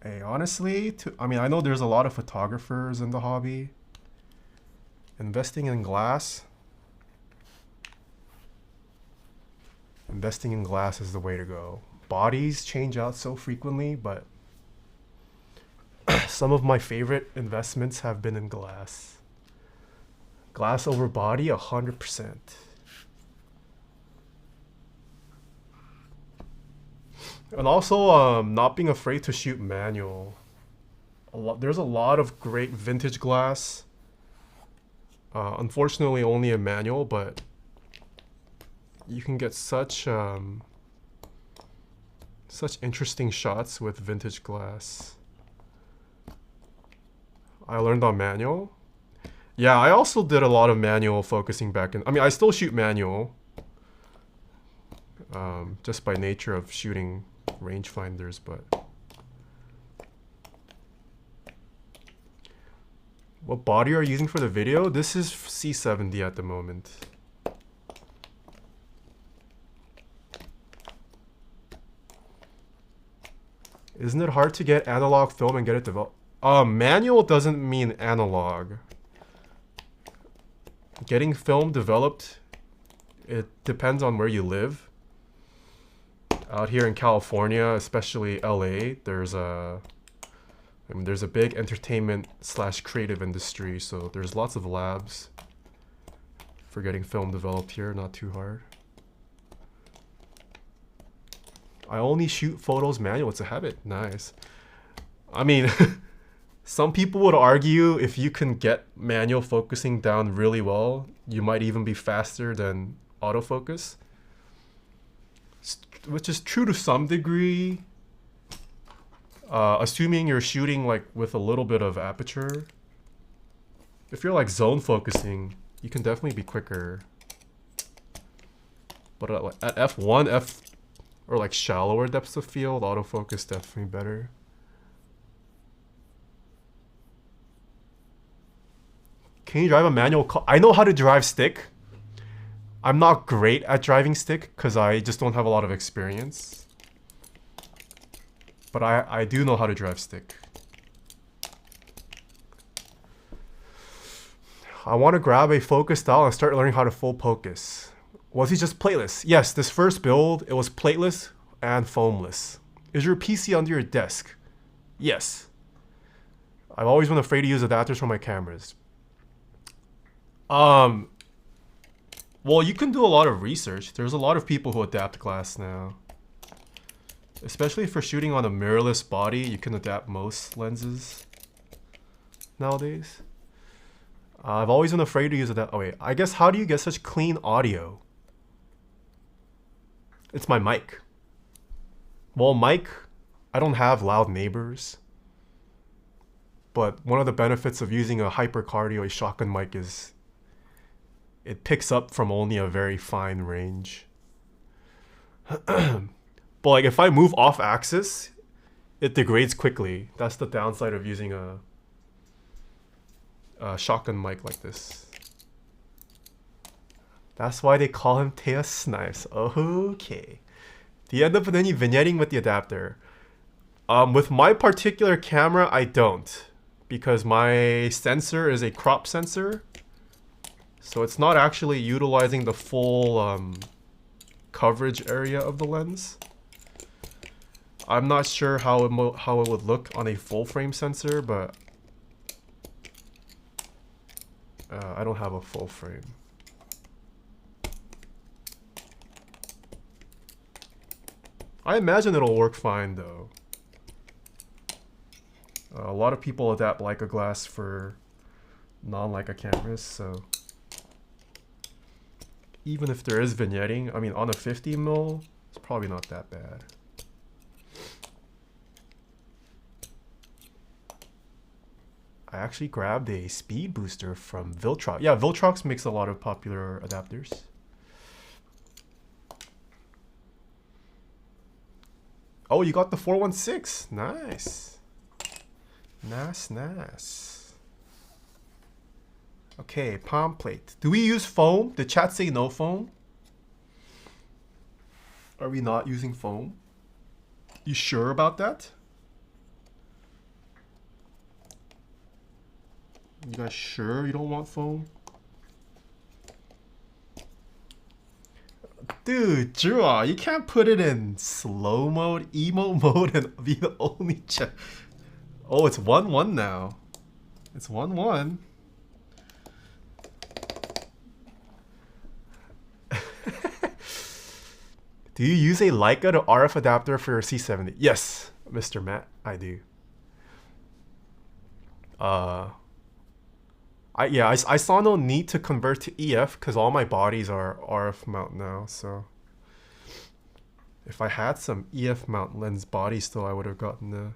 S1: Hey, honestly, I mean, I know there's a lot of photographers in the hobby. Investing in glass is the way to go. Bodies change out so frequently, but some of my favorite investments have been in glass. Glass over body, 100%. And also, not being afraid to shoot manual. There's a lot of great vintage glass. Unfortunately, only a manual, but you can get such interesting shots with vintage glass. I learned on manual. Yeah, I also did a lot of manual focusing back in. I mean, I still shoot manual, just by nature of shooting rangefinders, but what body are you using for the video? This is C70 at the moment. Isn't it hard to get analog film and get it developed? Manual doesn't mean analog. Getting film developed, it depends on where you live. Out here in California, especially LA, there's a big entertainment / creative industry, so there's lots of labs for getting film developed here, not too hard. I only shoot photos manual, it's a habit. Nice. I mean, some people would argue if you can get manual focusing down really well, you might even be faster than autofocus. Which is true to some degree, assuming you're shooting like with a little bit of aperture. If you're like zone focusing, you can definitely be quicker. But at f1, or like shallower depths of field, autofocus definitely better. Can you drive a manual car? I know how to drive stick. I'm not great at driving stick because I just don't have a lot of experience. But I do know how to drive stick. I want to grab a focus style and start learning how to full focus. Was he just plateless? Yes, this first build, it was plateless and foamless. Is your PC under your desk? Yes. I've always been afraid to use adapters for my cameras. Well, you can do a lot of research. There's a lot of people who adapt glass now. Especially for shooting on a mirrorless body, you can adapt most lenses nowadays. I've always been afraid to use that. Oh wait, I guess how do you get such clean audio? It's my mic. Well, mic, I don't have loud neighbors. But one of the benefits of using a hypercardio, a shotgun mic is it picks up from only a very fine range. But like if I move off axis, it degrades quickly. That's the downside of using a shotgun mic like this. That's why they call him Taeha Snipes. Okay. Do you end up with any vignetting with the adapter? With my particular camera, I don't. Because my sensor is a crop sensor. So it's not actually utilizing the full coverage area of the lens. I'm not sure how it would look on a full frame sensor, but I don't have a full frame. I imagine it'll work fine though. A lot of people adapt Leica glass for non-Leica cameras, so even if there is vignetting, I mean on a 50mm, it's probably not that bad. I actually grabbed a speed booster from Viltrox. Yeah, Viltrox makes a lot of popular adapters. Oh, you got the 416. Nice. Nice. Okay, palm plate. Do we use foam? Did chat say no foam? Are we not using foam? You sure about that? You guys sure you don't want foam? Dude, Drew, you can't put it in slow mode, emo mode, and be the only chat. Oh, it's 1-1 now. It's 1-1. Do you use a Leica to RF adapter for your C70? Yes, Mr. Matt, I do. I saw no need to convert to EF because all my bodies are RF mount now. So if I had some EF mount lens body still, I would have gotten the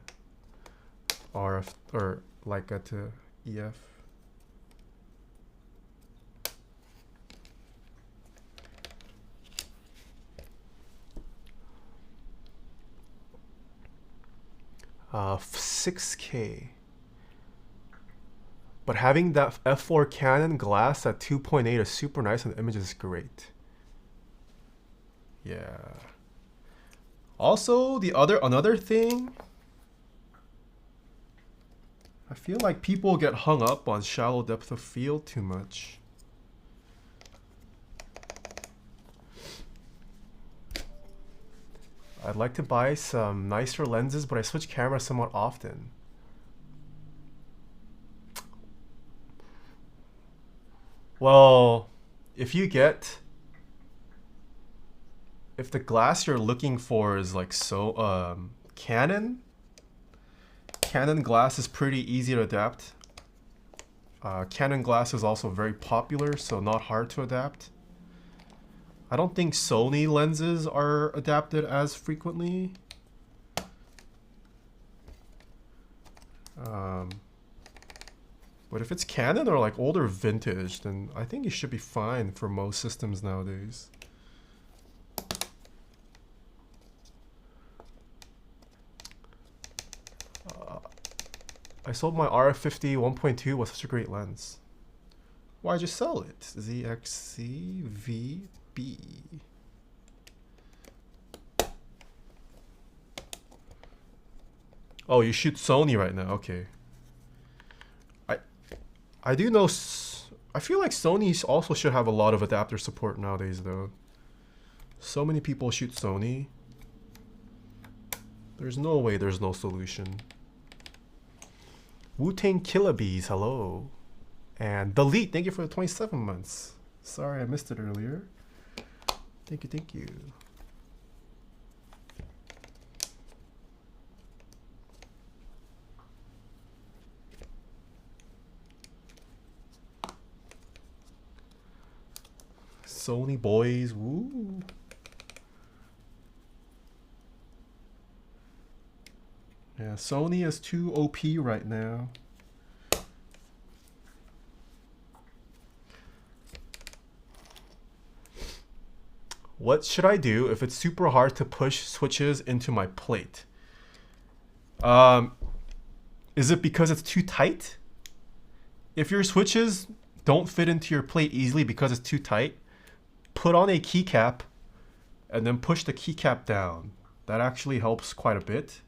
S1: RF or Leica to EF. Uh, 6K. But having that f4 Canon glass at 2.8 is super nice and the image is great. Yeah. Also, another thing, I feel like people get hung up on shallow depth of field too much. I'd like to buy some nicer lenses, but I switch cameras somewhat often. Well, if the glass you're looking for is like Canon glass is pretty easy to adapt. Canon glass is also very popular, so not hard to adapt. I don't think Sony lenses are adapted as frequently. But if it's Canon or like older vintage, then I think it should be fine for most systems nowadays. I sold my RF50 1.2 was such a great lens. Why'd you sell it? ZXCVB. Oh, you shoot Sony right now. Okay. I do know. I feel like Sony also should have a lot of adapter support nowadays, though. So many people shoot Sony. There's no way there's no solution. Wu-Tang Killer Bees, hello. And Delete, thank you for the 27 months. Sorry I missed it earlier. Thank you. Sony boys, woo. Yeah, Sony is too OP right now. What should I do if it's super hard to push switches into my plate? Is it because it's too tight? If your switches don't fit into your plate easily because it's too tight, put on a keycap and then push the keycap down. That actually helps quite a bit.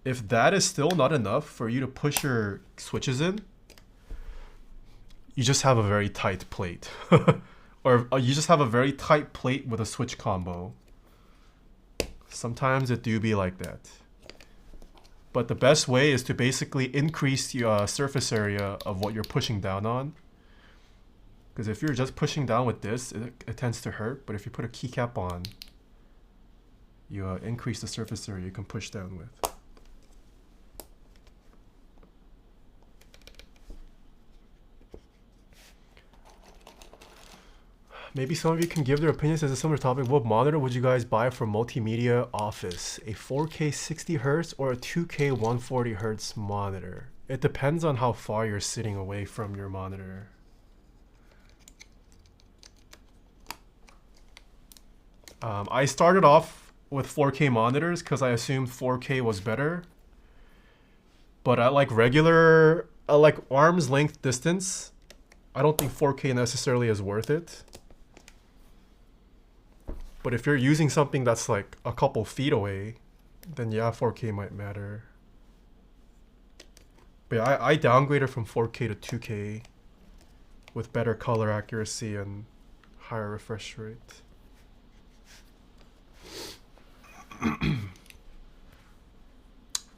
S1: If that is still not enough for you to push your switches in, you just have a very tight plate. Or you just have a very tight plate with a switch combo. Sometimes it do be like that. But the best way is to basically increase the surface area of what you're pushing down on. Because if you're just pushing down with this, it tends to hurt. But if you put a keycap on, you increase the surface area you can push down with. Maybe some of you can give their opinions as a similar topic. What monitor would you guys buy for multimedia office? A 4K 60Hz or a 2K 140Hz monitor? It depends on how far you're sitting away from your monitor. I started off with 4K monitors because I assumed 4K was better. But at like arm's length distance, I don't think 4K necessarily is worth it. But if you're using something that's like a couple feet away, then yeah, 4K might matter. But yeah, I downgraded from 4K to 2K with better color accuracy and higher refresh rate.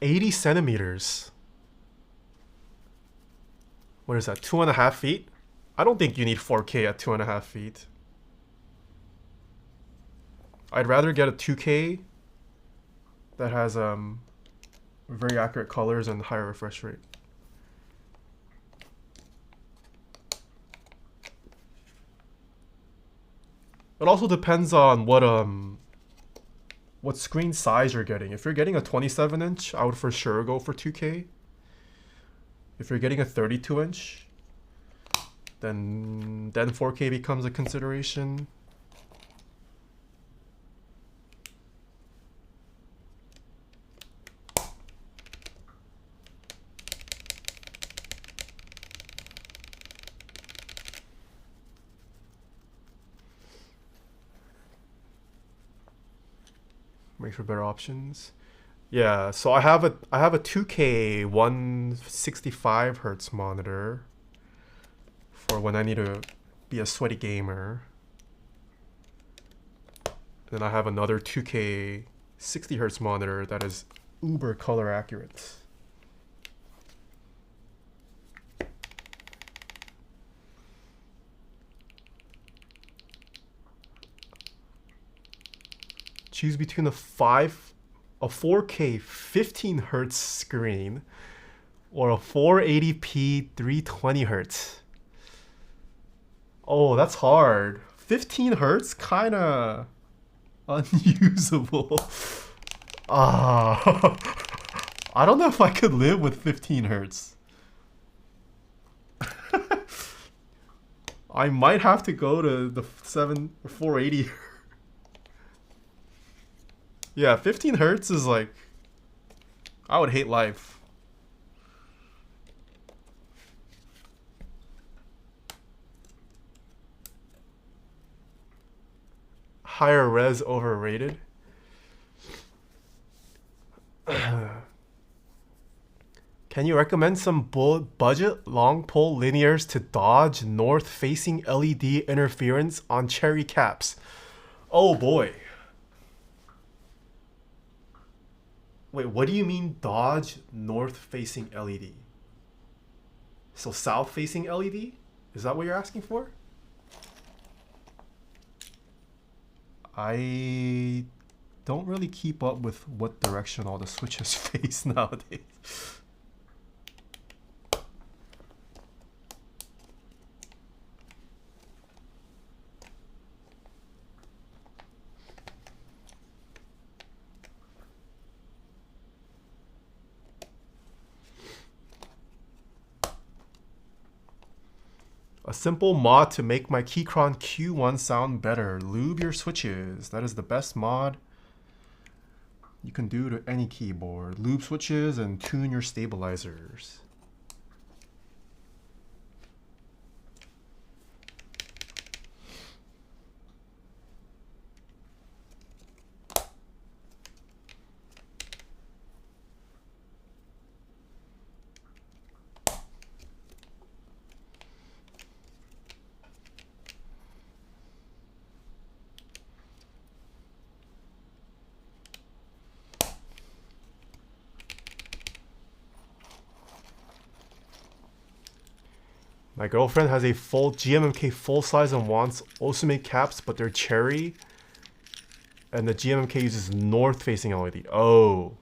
S1: $80 centimeters. What is that, 2.5 feet? I don't think you need 4K at 2.5 feet. I'd rather get a 2K that has very accurate colors and higher refresh rate. It also depends on what screen size you're getting. If you're getting a 27-inch, I would for sure go for 2K. If you're getting a 32-inch, then 4K becomes a consideration. Make for better options. Yeah, so I have a 2K 165 hertz monitor for when I need to be a sweaty gamer. Then I have another 2K 60 hertz monitor that is uber color accurate. Choose between a 4K 15 hertz screen or a 480p 320 hertz. Oh, that's hard. 15 hertz, kind of unusable. I don't know if I could live with 15 hertz. I might have to go to the 480. Yeah, 15 hertz is like, I would hate life. Higher res overrated. Can you recommend some budget long pole linears to dodge north-facing LED interference on cherry caps? Oh boy. Wait, what do you mean dodge north-facing LED? So south-facing LED? Is that what you're asking for? I don't really keep up with what direction all the switches face nowadays. A simple mod to make my Keychron Q1 sound better. Lube your switches. That is the best mod you can do to any keyboard. Lube switches and tune your stabilizers. My girlfriend has a full GMK full size and wants Osumi caps, but they're cherry. And the GMK uses north facing LED. Oh.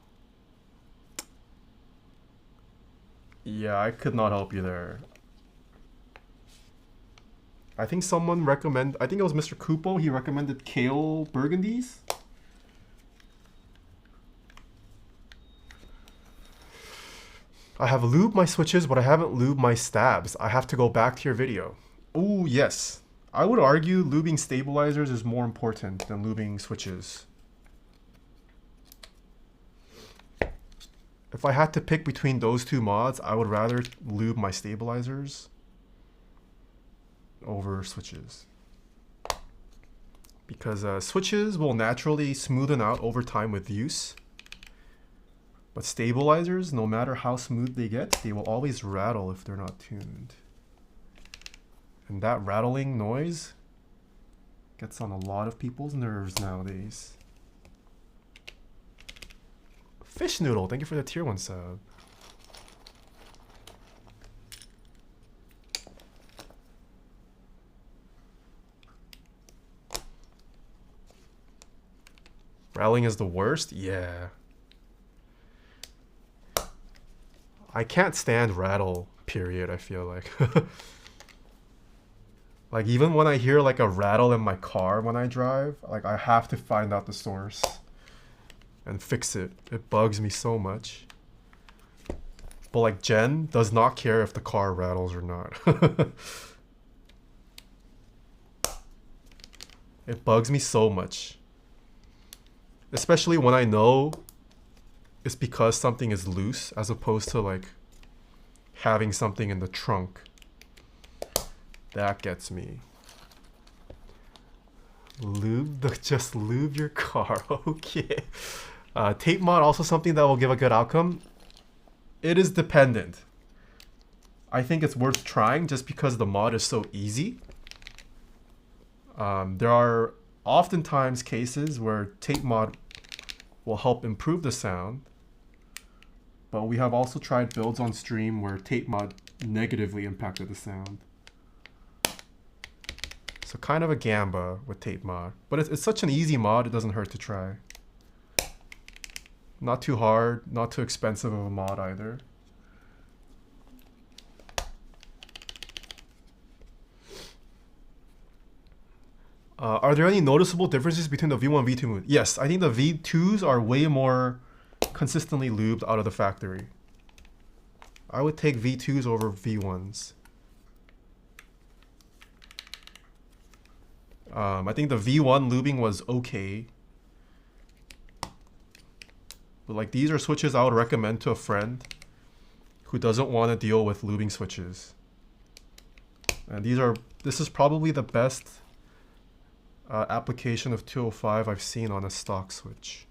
S1: Yeah, I could not help you there. I think someone I think it was Mr. Kupo, he recommended Kale Burgundies. I have lubed my switches, but I haven't lubed my stabs. I have to go back to your video. Oh, yes. I would argue lubing stabilizers is more important than lubing switches. If I had to pick between those two mods, I would rather lube my stabilizers over switches. Because switches will naturally smoothen out over time with use. But stabilizers, no matter how smooth they get, they will always rattle if they're not tuned. And that rattling noise gets on a lot of people's nerves nowadays. Fish Noodle, thank you for the tier 1 sub. Rattling is the worst? Yeah. I can't stand rattle, period, I feel like. Like even when I hear like a rattle in my car when I drive, like I have to find out the source and fix it. It bugs me so much. But like Jen does not care if the car rattles or not. It bugs me so much. Especially when I know it's because something is loose as opposed to like having something in the trunk. That gets me. Just lube your car. Okay. Tape mod also something that will give a good outcome. It is dependent. I think it's worth trying just because the mod is so easy. There are oftentimes cases where tape mod will help improve the sound. But we have also tried builds on stream where tape mod negatively impacted the sound. So kind of a gamba with tape mod. But it's such an easy mod, it doesn't hurt to try. Not too hard, not too expensive of a mod either. Are there any noticeable differences between the V1 and V2 mood? Yes, I think the V2s are way more consistently lubed out of the factory. I would take V2s over V1s. I think the V1 lubing was okay. But like these are switches I would recommend to a friend who doesn't want to deal with lubing switches. And this is probably the best application of 205 I've seen on a stock switch.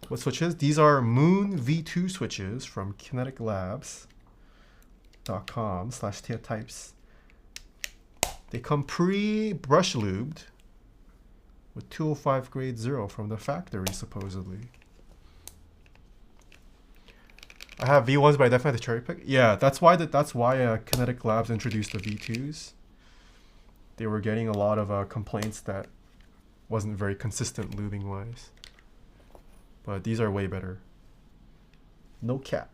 S1: What switches? These are Moon V2 switches from kineticlabs.com/Taeha types. They come pre-brush lubed with 205 grade 0 from the factory, supposedly. I have V1s, but I definitely have to cherry pick. Yeah, that's why Kinetic Labs introduced the V2s. They were getting a lot of complaints that wasn't very consistent lubing wise. But these are way better. No cap.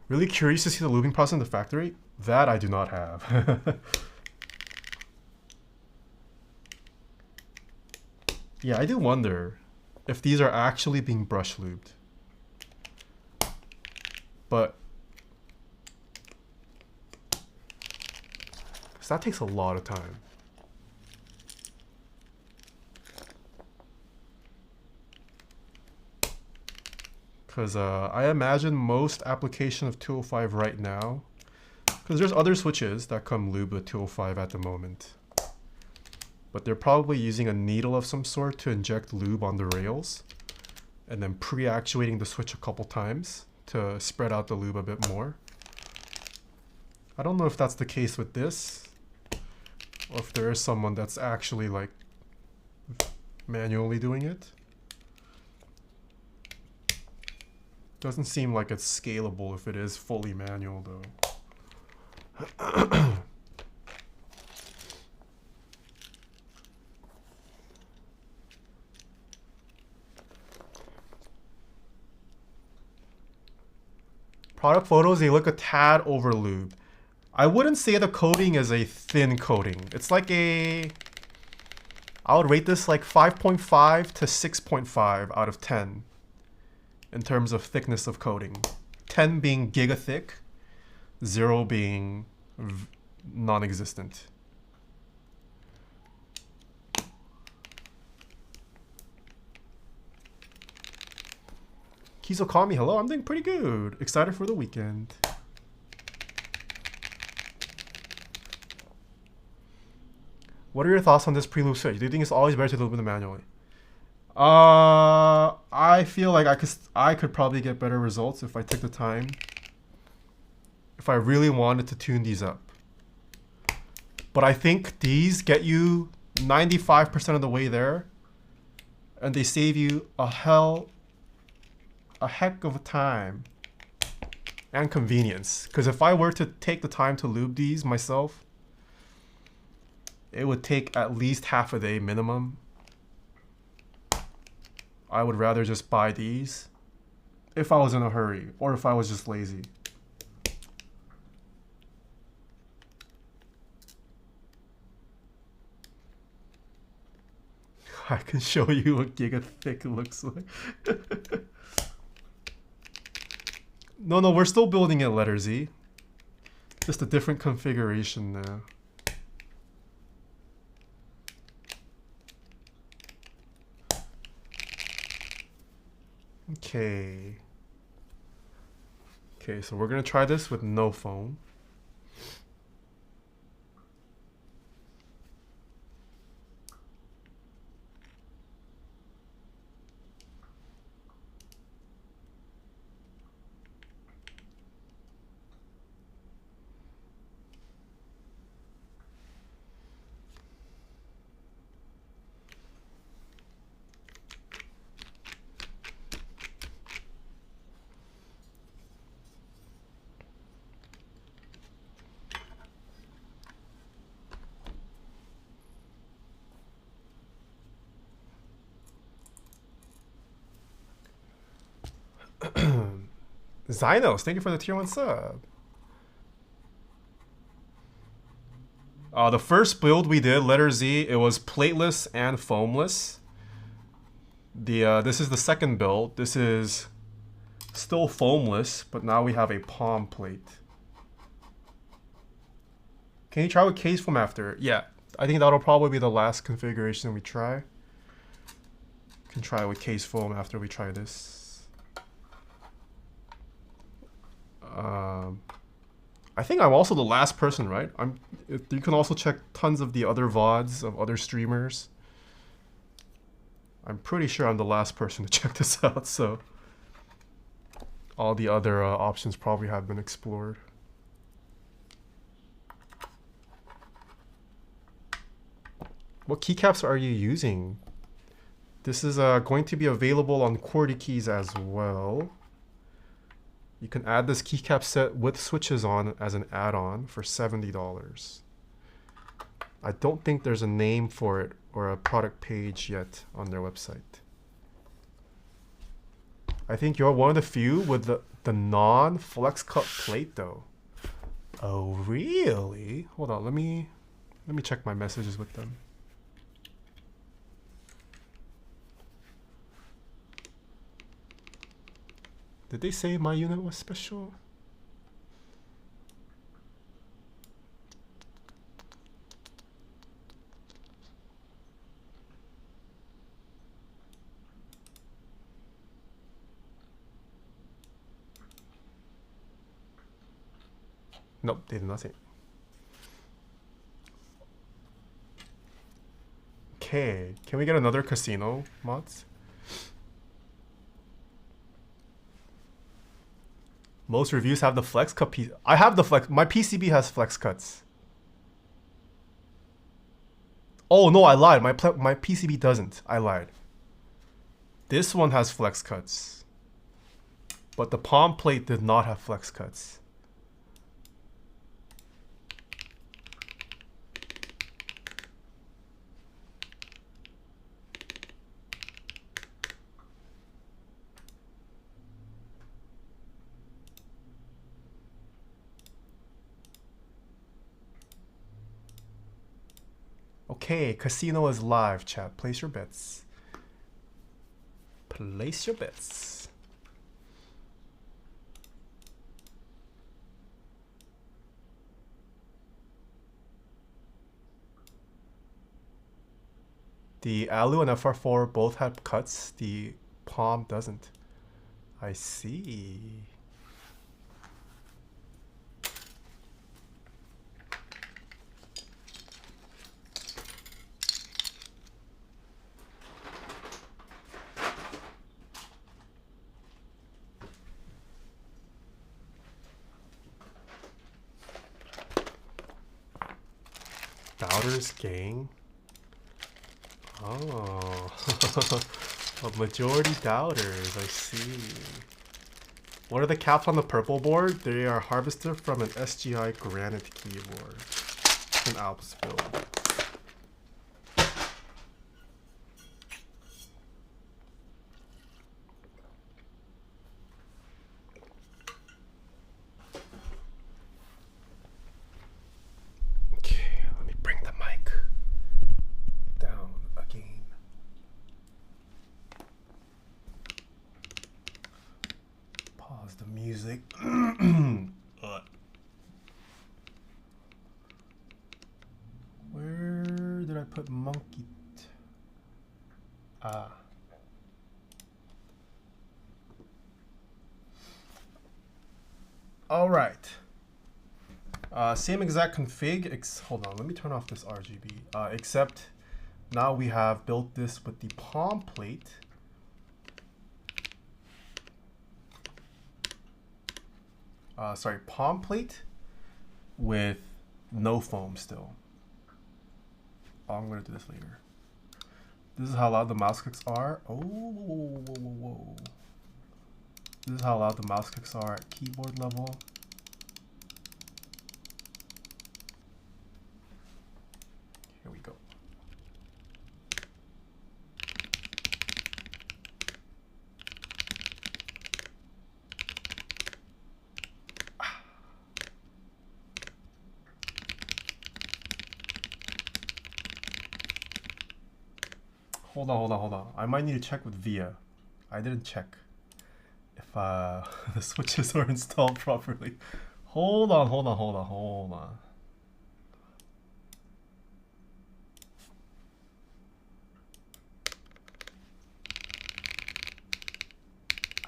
S1: Really curious to see the lubing process in the factory? That I do not have. Yeah, I do wonder if these are actually being brush lubed. But 'cause that takes a lot of time. Because I imagine most application of 205 right now, because there's other switches that come lubed with 205 at the moment. But they're probably using a needle of some sort to inject lube on the rails and then pre-actuating the switch a couple times to spread out the lube a bit more. I don't know if that's the case with this or if there is someone that's actually like manually doing it. Doesn't seem like it's scalable if it is fully manual though. Product photos, they look a tad over lubed. I wouldn't say the coating is a thin coating. It's like a, I would rate this like 5.5 to 6.5 out of 10 in terms of thickness of coating. 10 being giga thick, 0 being non-existent. Kizokami, hello, I'm doing pretty good. Excited for the weekend. What are your thoughts on this pre-lube switch? Do you think it's always better to lube it manually? I feel like I could probably get better results if I took the time. If I really wanted to tune these up. But I think these get you 95% of the way there. And they save you a heck of a time and convenience. Because if I were to take the time to lube these myself, it would take at least half a day minimum. I would rather just buy these if I was in a hurry or if I was just lazy. I can show you what giga thick looks like. No, we're still building it letter Z. Just a different configuration now. Okay, so we're gonna try this with no foam. Zynos, thank you for the tier 1 sub. The first build we did, letter Z, it was plateless and foamless. This is the second build. This is still foamless, but now we have a palm plate. Can you try with case foam after? Yeah, I think that'll probably be the last configuration we try. Can try with case foam after we try this. I think I'm also the last person, right? You can also check tons of the other VODs of other streamers. I'm pretty sure I'm the last person to check this out, so all the other options probably have been explored. What keycaps are you using? This is going to be available on QWERTY keys as well. You can add this keycap set with switches on as an add-on for $70. I don't think there's a name for it or a product page yet on their website. I think you're one of the few with the non-flex cut plate though. Oh really? Hold on, let me check my messages with them. Did they say my unit was special? Nope, they did not say. Okay, can we get another casino mods? Most reviews have the flex cut piece. I have the flex. My PCB has flex cuts. Oh no, I lied. My PCB doesn't. I lied. This one has flex cuts, but the palm plate did not have flex cuts. Okay, casino is live, chat. Place your bets. Place your bets. The Alu and FR4 both have cuts. The Palm doesn't. I see. Doubters gang. Oh, a majority doubters, I see. What are the caps on the purple board? They are harvested from an SGI granite keyboard. An Alps build. Okay, let me bring the mic down again. Pause the music. Where did I put monkey? All right. Same exact config. Hold on, let me turn off this RGB. Except now we have built this with the palm plate. Sorry, palm plate with no foam still. Oh, I'm gonna do this later. This is how loud the mouse clicks are. Oh, whoa, whoa, whoa, whoa. This is how loud the mouse clicks are at keyboard level. Here we go. Hold on. I might need to check with VIA. I didn't check if the switches are installed properly. Hold on.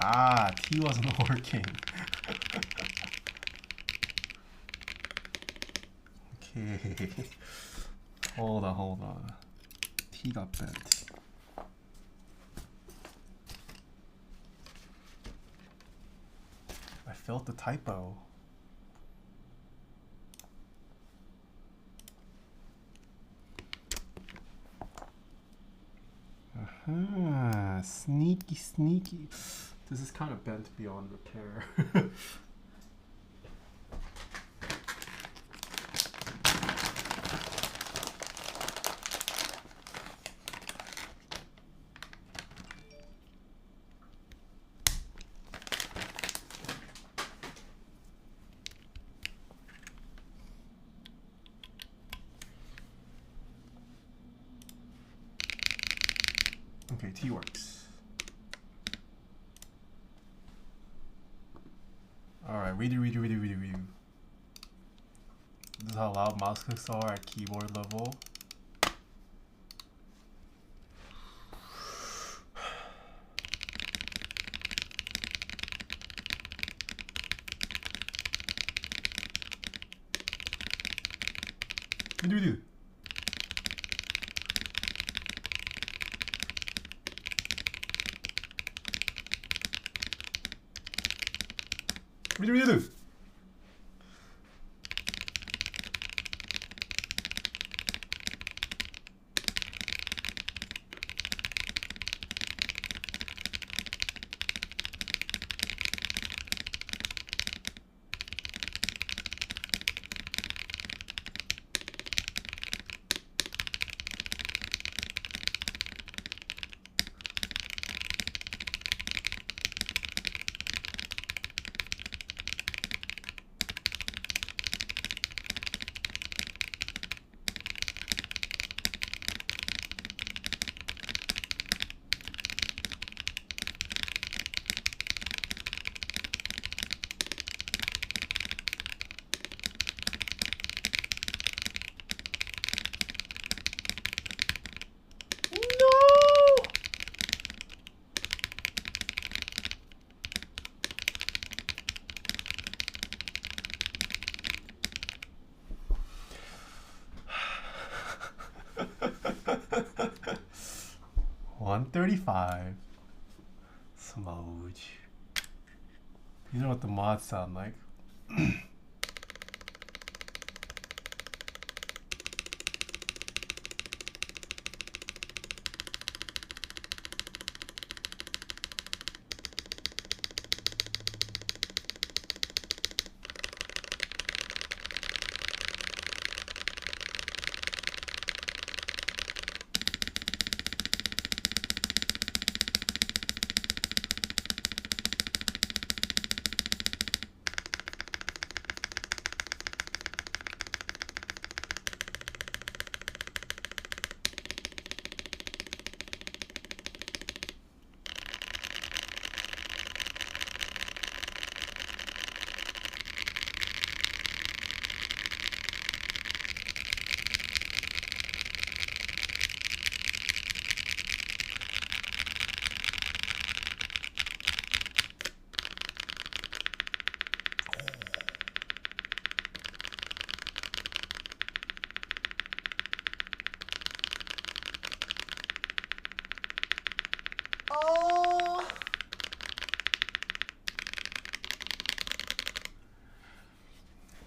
S1: Ah, T wasn't working. Okay. Hold on. T got bent. I felt the typo. Sneaky. This is kind of bent beyond repair. Okay, T works. Alright, redo. This is how loud mouse clicks are at keyboard level. Redo. 135. Smooch. These are what the mods sound like.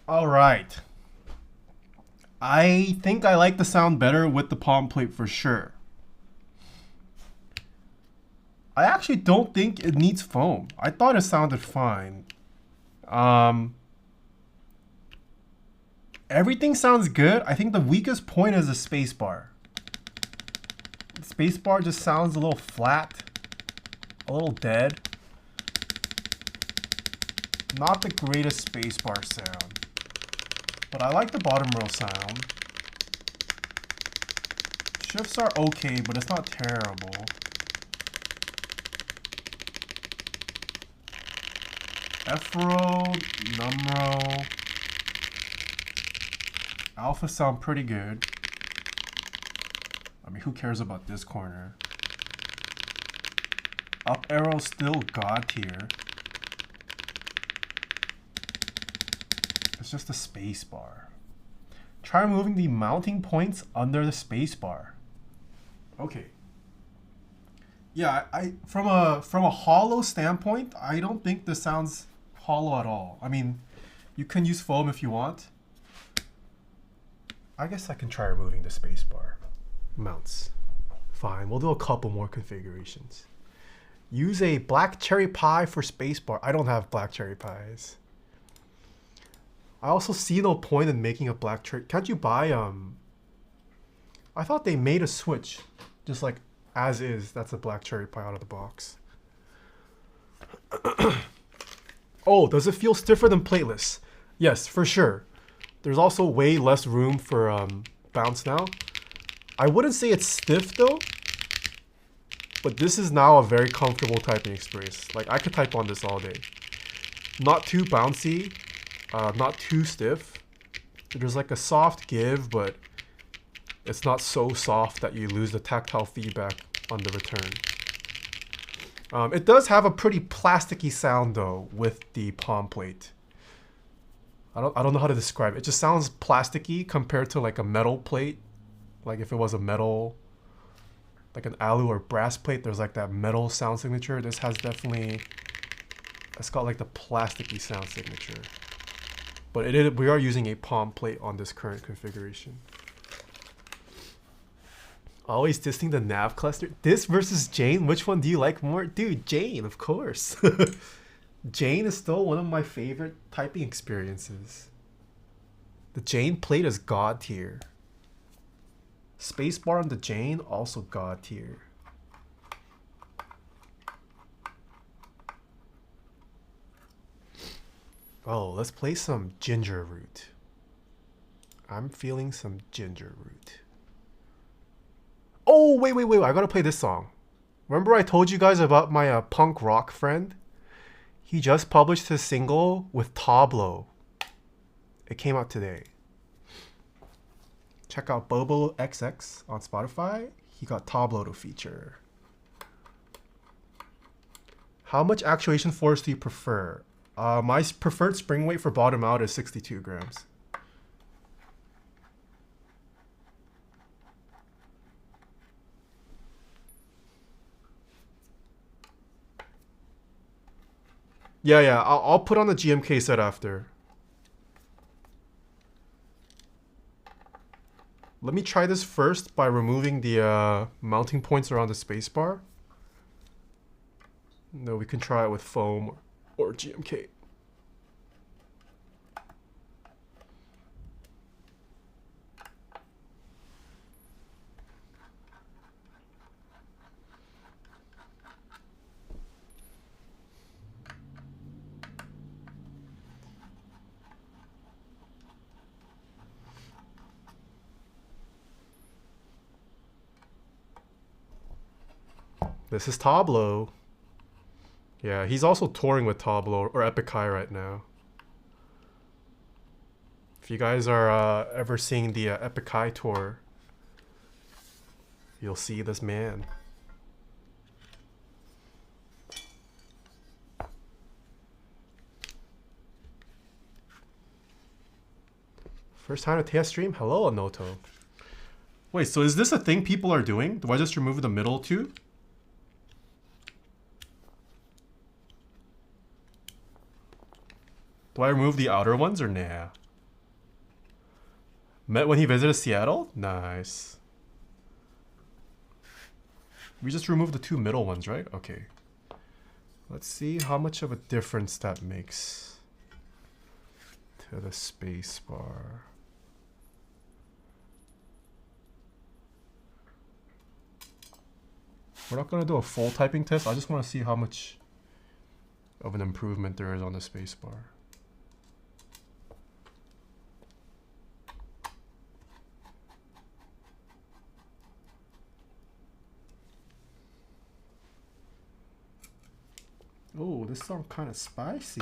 S1: All right. I think I like the sound better with the palm plate for sure. I actually don't think it needs foam. I thought it sounded fine. Everything sounds good. I think the weakest point is the spacebar. The spacebar just sounds a little flat, a little dead. Not the greatest spacebar sound. But I like the bottom row sound. Shifts are okay, but it's not terrible. F row, num row, alpha sound pretty good. I mean, who cares about this corner? Up arrow still god tier. It's just a space bar. Try removing the mounting points under the space bar. Okay. Yeah, I from a hollow standpoint, I don't think this sounds hollow at all. I mean, you can use foam if you want. I guess I can try removing the space bar. Mounts. Fine, we'll do a couple more configurations. Use a black cherry pie for space bar. I don't have black cherry pies. I also see no point in making a black cherry. Can't you buy I thought they made a switch, just like as is. That's a black cherry pie out of the box. Oh, does it feel stiffer than Plateless? Yes, for sure. There's also way less room for bounce now. I wouldn't say it's stiff though, but this is now a very comfortable typing experience. Like I could type on this all day. Not too bouncy. Not too stiff. There's like a soft give, but it's not so soft that you lose the tactile feedback on the return. It does have a pretty plasticky sound though with the palm plate. I don't know how to describe it. It just sounds plasticky compared to like a metal plate. Like if it was a metal, like an alu or brass plate, there's like that metal sound signature. This has definitely, it's got like the plasticky sound signature. But we are using a palm plate on this current configuration. Always dissing the nav cluster. This versus Jane, which one do you like more? Dude, Jane, of course. Jane is still one of my favorite typing experiences. The Jane plate is god tier. Spacebar on the Jane, also god tier. Oh, let's play some ginger root. I'm feeling some ginger root. Oh, wait. I gotta play this song. Remember I told you guys about my punk rock friend? He just published his single with Tableau. It came out today. Check out Bobo XX on Spotify. He got Tableau to feature. How much actuation force do you prefer? My preferred spring weight for bottom out is 62 grams. Yeah, I'll put on the GMK set after. Let me try this first by removing the mounting points around the spacebar. No, we can try it with foam or GMK. This is Tableau. Yeah, he's also touring with Tableau or Epic Ki right now. If you guys are ever seeing the Epic Ki tour, you'll see this man. First time to Taeha stream? Hello, Anoto. Wait, so is this a thing people are doing? Do I just remove the middle too? Do I remove the outer ones or nah? Met when he visited Seattle? Nice. We just removed the two middle ones, right? Okay. Let's see how much of a difference that makes to the spacebar. We're not gonna do a full typing test. I just want to see how much of an improvement there is on the spacebar. Oh, this sounds kind of spicy.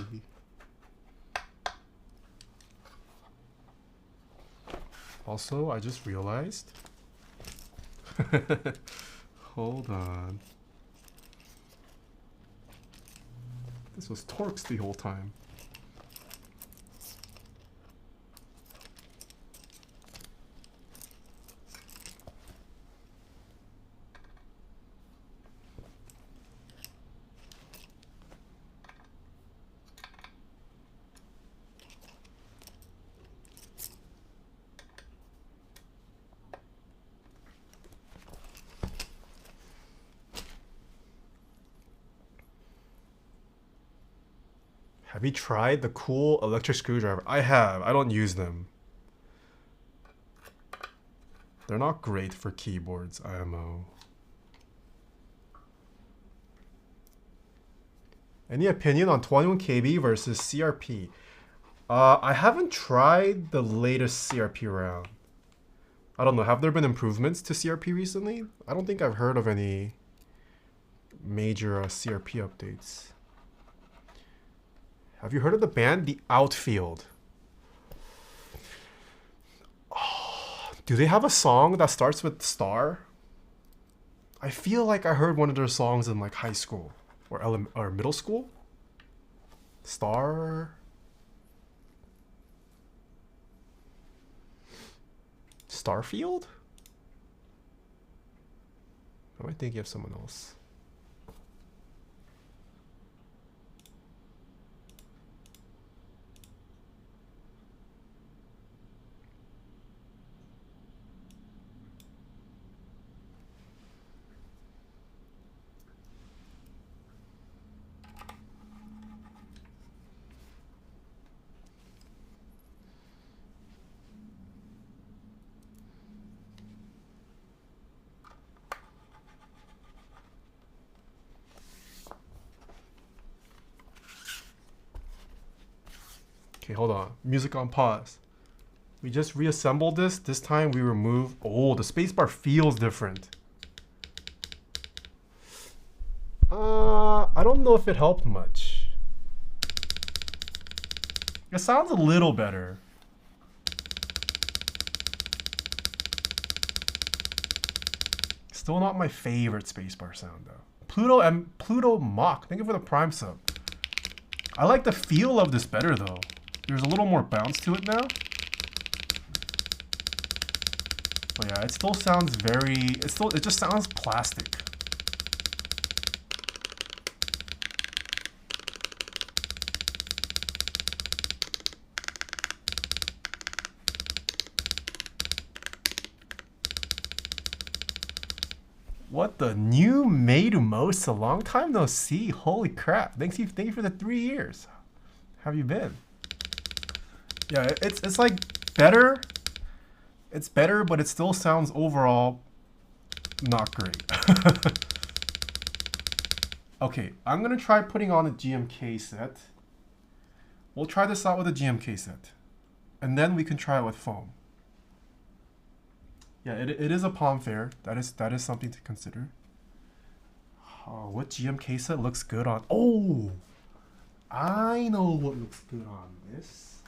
S1: Also, I just realized. Hold on. This was Torx the whole time. Have you tried the cool electric screwdriver? I have. I don't use them. They're not great for keyboards, IMO. Any opinion on 21 KB versus CRP? I haven't tried the latest CRP round. I don't know. Have there been improvements to CRP recently? I don't think I've heard of any major CRP updates. Have you heard of the band The Outfield? Oh, do they have a song that starts with Star? I feel like I heard one of their songs in like high school or middle school. Star. Starfield? Am I thinking of someone else? Okay, hold on. Music on pause. We just reassembled this. This time we remove. Oh, the spacebar feels different. I don't know if it helped much. It sounds a little better. Still not my favorite spacebar sound though. Pluto Mock. Thank you for the Prime sub. I like the feel of this better though. There's a little more bounce to it now. But yeah, it still sounds it just sounds plastic. What the new Meidumo? A long time no see. Holy crap! Thank you for the 3 years. How have you been? Yeah, it's like better. It's better, but it still sounds overall not great. Okay, I'm gonna try putting on a GMK set. We'll try this out with a GMK set, and then we can try it with foam. Yeah, it is a palm fair. That is something to consider. Oh, what GMK set looks good on? Oh, I know what looks good on this.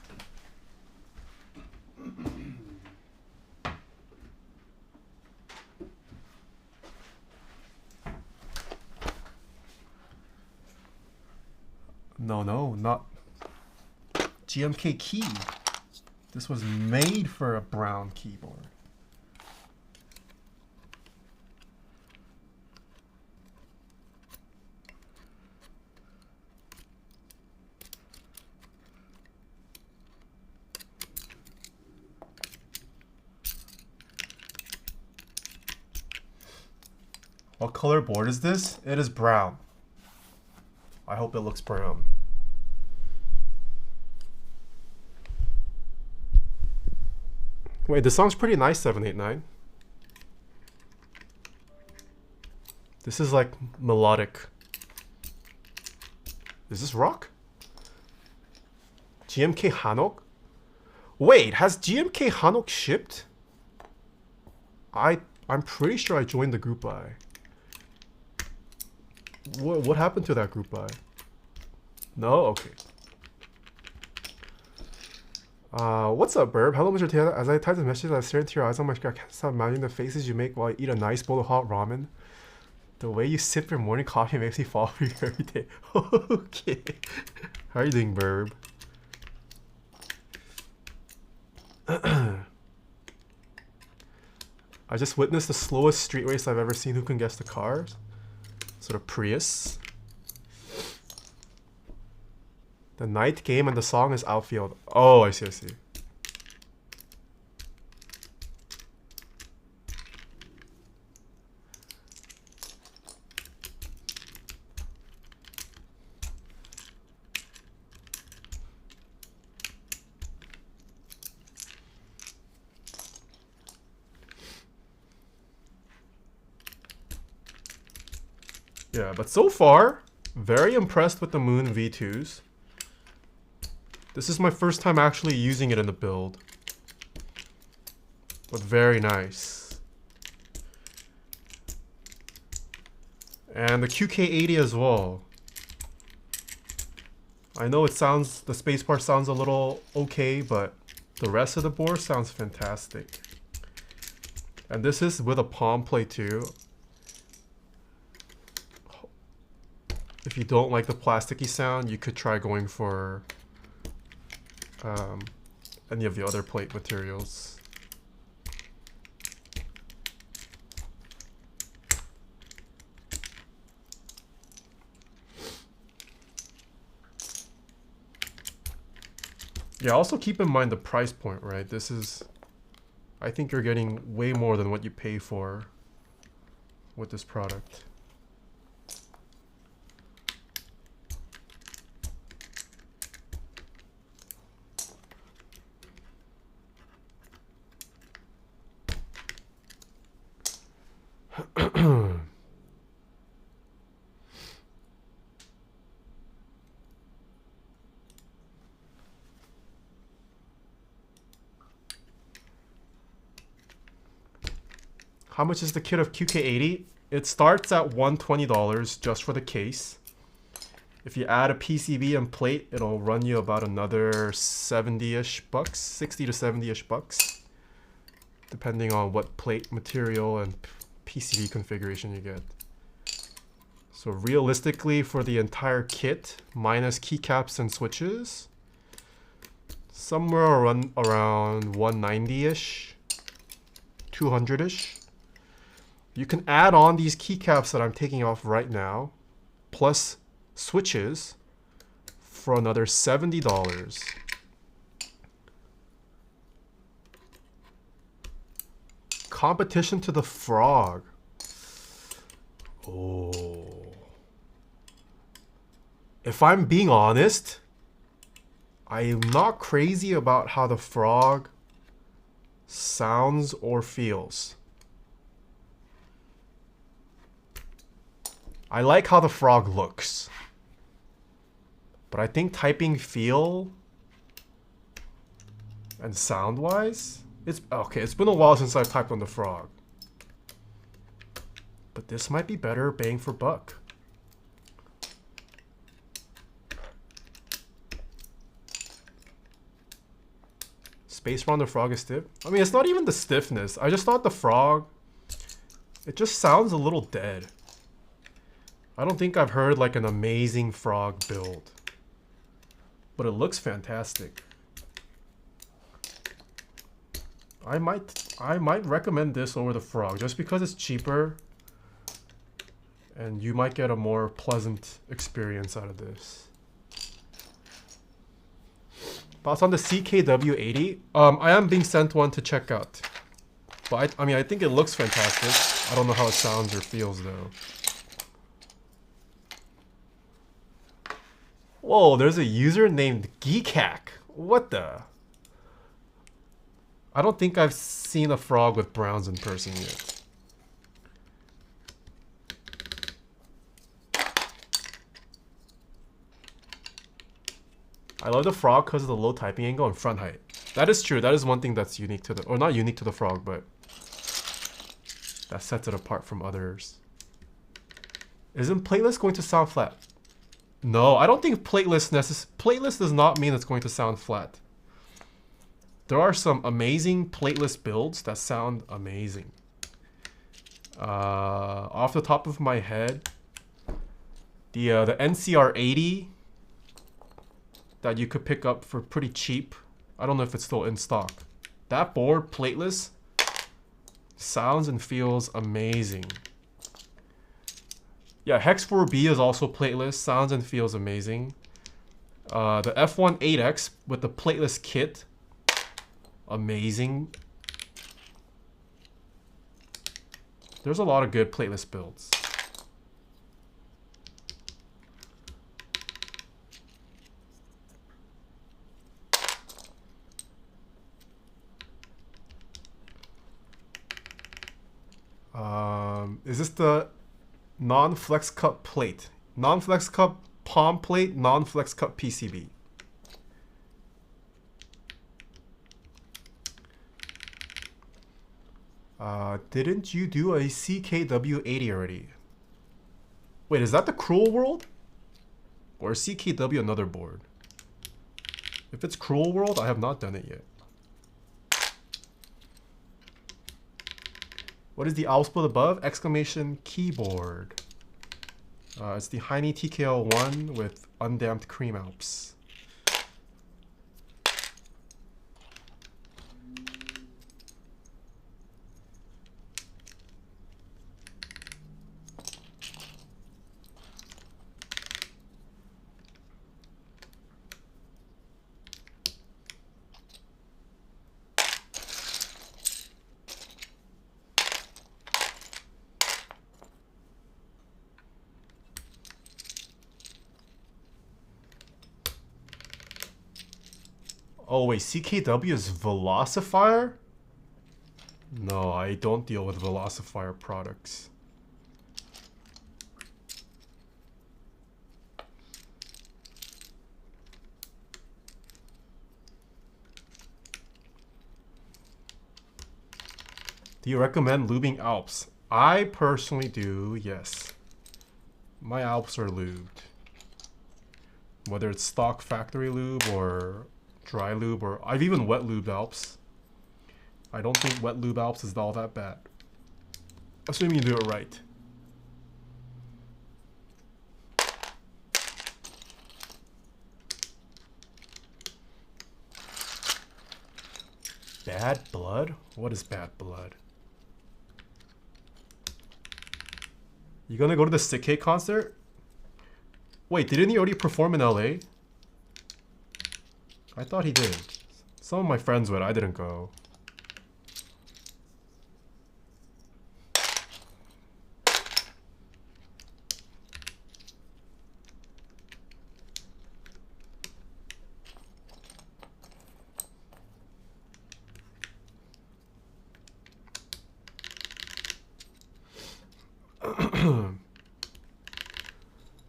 S1: No, not GMK Ki. This was made for a brown keyboard. What color board is this? It is brown. I hope it looks brown. Wait, this song's pretty nice, 789. This is like melodic. Is this rock? GMK Hanok? Wait, has GMK Hanok shipped? I'm pretty sure I joined the group buy. What happened to that group buy? No? Okay. What's up, Burb? Hello, Mr. Taeha. As I type the message, I stare into your eyes. Oh my god, I can't stop imagining the faces you make while you eat a nice bowl of hot ramen. The way you sip your morning coffee makes me fall for you every day. Okay. How are you doing, Burb? I just witnessed the slowest street race I've ever seen. Who can guess the cars? Sort of Prius. The night game and the song is Outfield. Oh, I see. Yeah, but so far, very impressed with the Moon V2s. This is my first time actually using it in the build. But very nice. And the QK80 as well. I know it sounds, the spacebar sounds a little okay, but the rest of the board sounds fantastic. And this is with a palm plate too. If you don't like the plasticky sound, you could try going for any of the other plate materials. Yeah, also keep in mind the price point, right? This is, I think you're getting way more than what you pay for with this product. How much is the kit of QK80? It starts at $120 just for the case. If you add a PCB and plate, it'll run you about another 70-ish bucks, 60 to 70-ish bucks, depending on what plate material and PCB configuration you get. So realistically, for the entire kit, minus keycaps and switches, somewhere around 190-ish, 200-ish. You can add on these keycaps that I'm taking off right now, plus switches, for another $70. Competition to the Frog. Oh. If I'm being honest, I am not crazy about how the frog sounds or feels. I like how the frog looks. But I think typing feel and sound-wise, it's okay. It's been a while since I typed on the frog. But this might be better bang for buck. Spacebar on the frog is stiff. I mean, it's not even the stiffness. I just thought the frog, it just sounds a little dead. I don't think I've heard like an amazing frog build. But it looks fantastic. I might recommend this over the frog just because it's cheaper and you might get a more pleasant experience out of this. Thoughts on the QK80? I am being sent one to check out. But I mean, I think it looks fantastic. I don't know how it sounds or feels though. Whoa, there's a user named Keycap. What the? I don't think I've seen a frog with browns in person yet. I love the frog because of the low typing angle and front height. That is true. That is one thing that's unique to the, or not unique to the frog, but that sets it apart from others. Isn't Plateless going to sound flat? No, I don't think Plateless does not mean it's going to sound flat. There are some amazing Plateless builds that sound amazing. Off the top of my head, the NCR80 that you could pick up for pretty cheap. I don't know if it's still in stock. That board, Plateless, sounds and feels amazing. Yeah, Hex 4B is also Plateless, sounds and feels amazing. The F1 8X with the Plateless kit, amazing. There's a lot of good Plateless builds. Is this the non-flex cup plate? Non-flex cup palm plate, non-flex cup PCB. Didn't you do a QK80 already? Wait, is that the Cruel World? Or is QK another board? If it's Cruel World, I have not done it yet. What is the Owlstab above? Exclamation keyboard. It's the Heine TKL 1 with undamped cream Alps. Oh wait, QK is Velocifier? No, I don't deal with Velocifier products. Do you recommend lubing Alps? I personally do, yes. My Alps are lubed. Whether it's stock factory lube or dry lube, or I've even wet lubed Alps. I don't think wet lube Alps is all that bad, assuming you do it right. Bad blood? What is bad blood? You gonna go to the Sick concert? Wait, didn't he already perform in LA? I thought he did. Some of my friends went, I didn't go.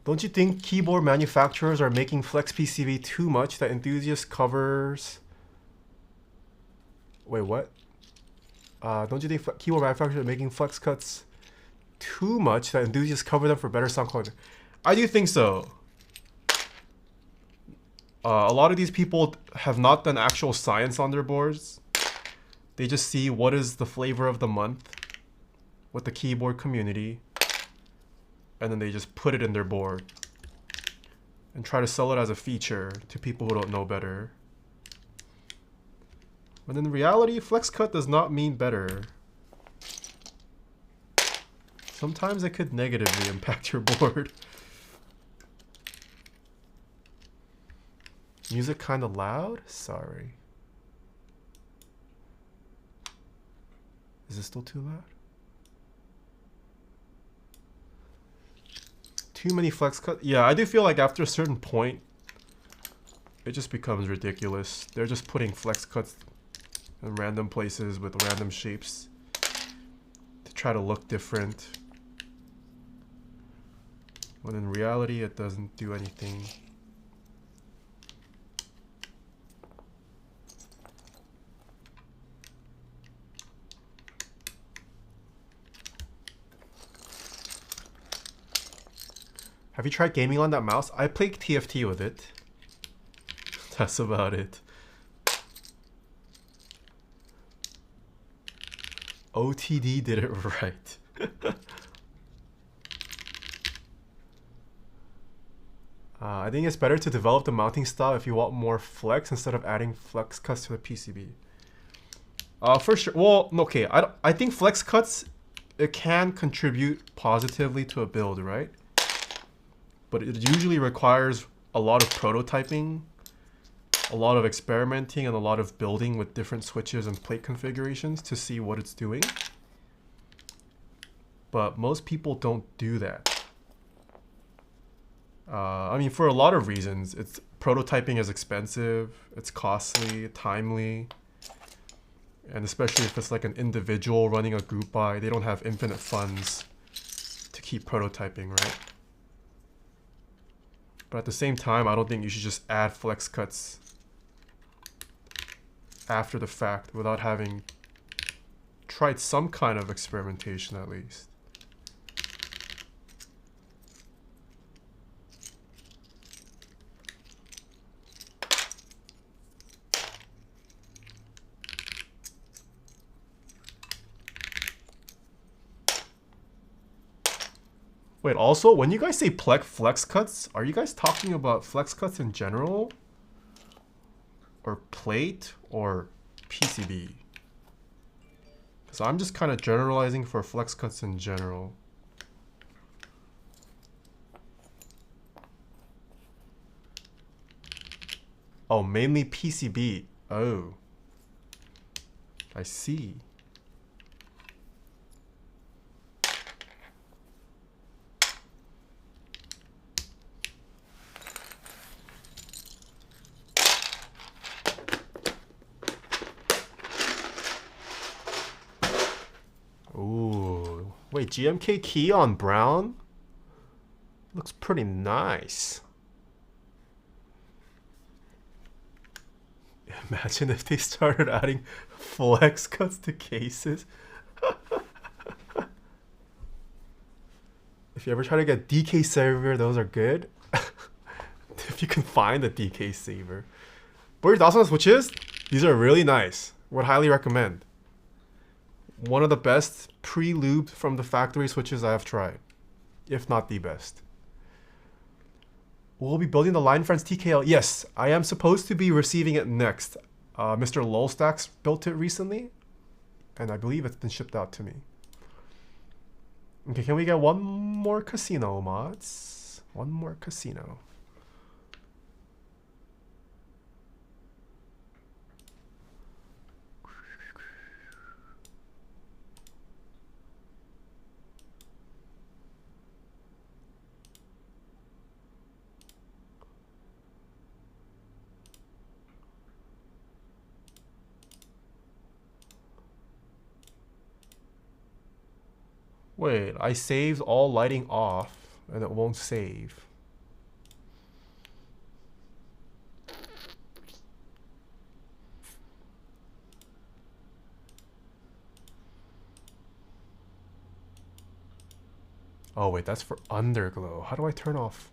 S1: Don't you think keyboard manufacturers are making flex PCB too much that enthusiast covers? Wait, what? Don't you think keyboard manufacturers are making flex cuts too much that enthusiasts cover them for better sound quality? I do think so. A lot of these people have not done actual science on their boards. They just see what is the flavor of the month with the keyboard community, and then they just put it in their board and try to sell it as a feature to people who don't know better. But in reality, flex cut does not mean better. Sometimes it could negatively impact your board. Music kind of loud? Sorry. Is it still too loud? Too many flex cuts? Yeah, I do feel like after a certain point, it just becomes ridiculous. They're just putting flex cuts in random places with random shapes to try to look different. When in reality, it doesn't do anything. Have you tried gaming on that mouse? I play TFT with it. That's about it. OTD did it right. I think it's better to develop the mounting style if you want more flex instead of adding flex cuts to the PCB. For sure. Well, okay. I think flex cuts, it can contribute positively to a build, right? But it usually requires a lot of prototyping, a lot of experimenting, and a lot of building with different switches and plate configurations to see what it's doing. But most people don't do that. I mean, for a lot of reasons. Prototyping is expensive, it's costly, timely, and especially if it's like an individual running a group buy, they don't have infinite funds to keep prototyping, right? But at the same time, I don't think you should just add flex cuts after the fact without having tried some kind of experimentation at least. Wait, also, when you guys say flex cuts, are you guys talking about flex cuts in general? Or plate? Or PCB? Because I'm just kind of generalizing for flex cuts in general. Oh, mainly PCB. Oh. I see. Ooh. Wait, GMK Ki on brown? Looks pretty nice. Imagine if they started adding flex cuts to cases. If you ever try to get DK saver, those are good. If you can find a DK saver. What are your thoughts on the switches? These are really nice. Would highly recommend. One of the best pre-lubed from the factory switches I have tried. If not the best. We'll be building the Line Friends TKL. Yes, I am supposed to be receiving it next. Mr. Lolstacks built it recently, and I believe it's been shipped out to me. Okay, can we get one more casino, mods? One more casino. Wait, I saved all lighting off and it won't save. Oh wait, that's for underglow. How do I turn off?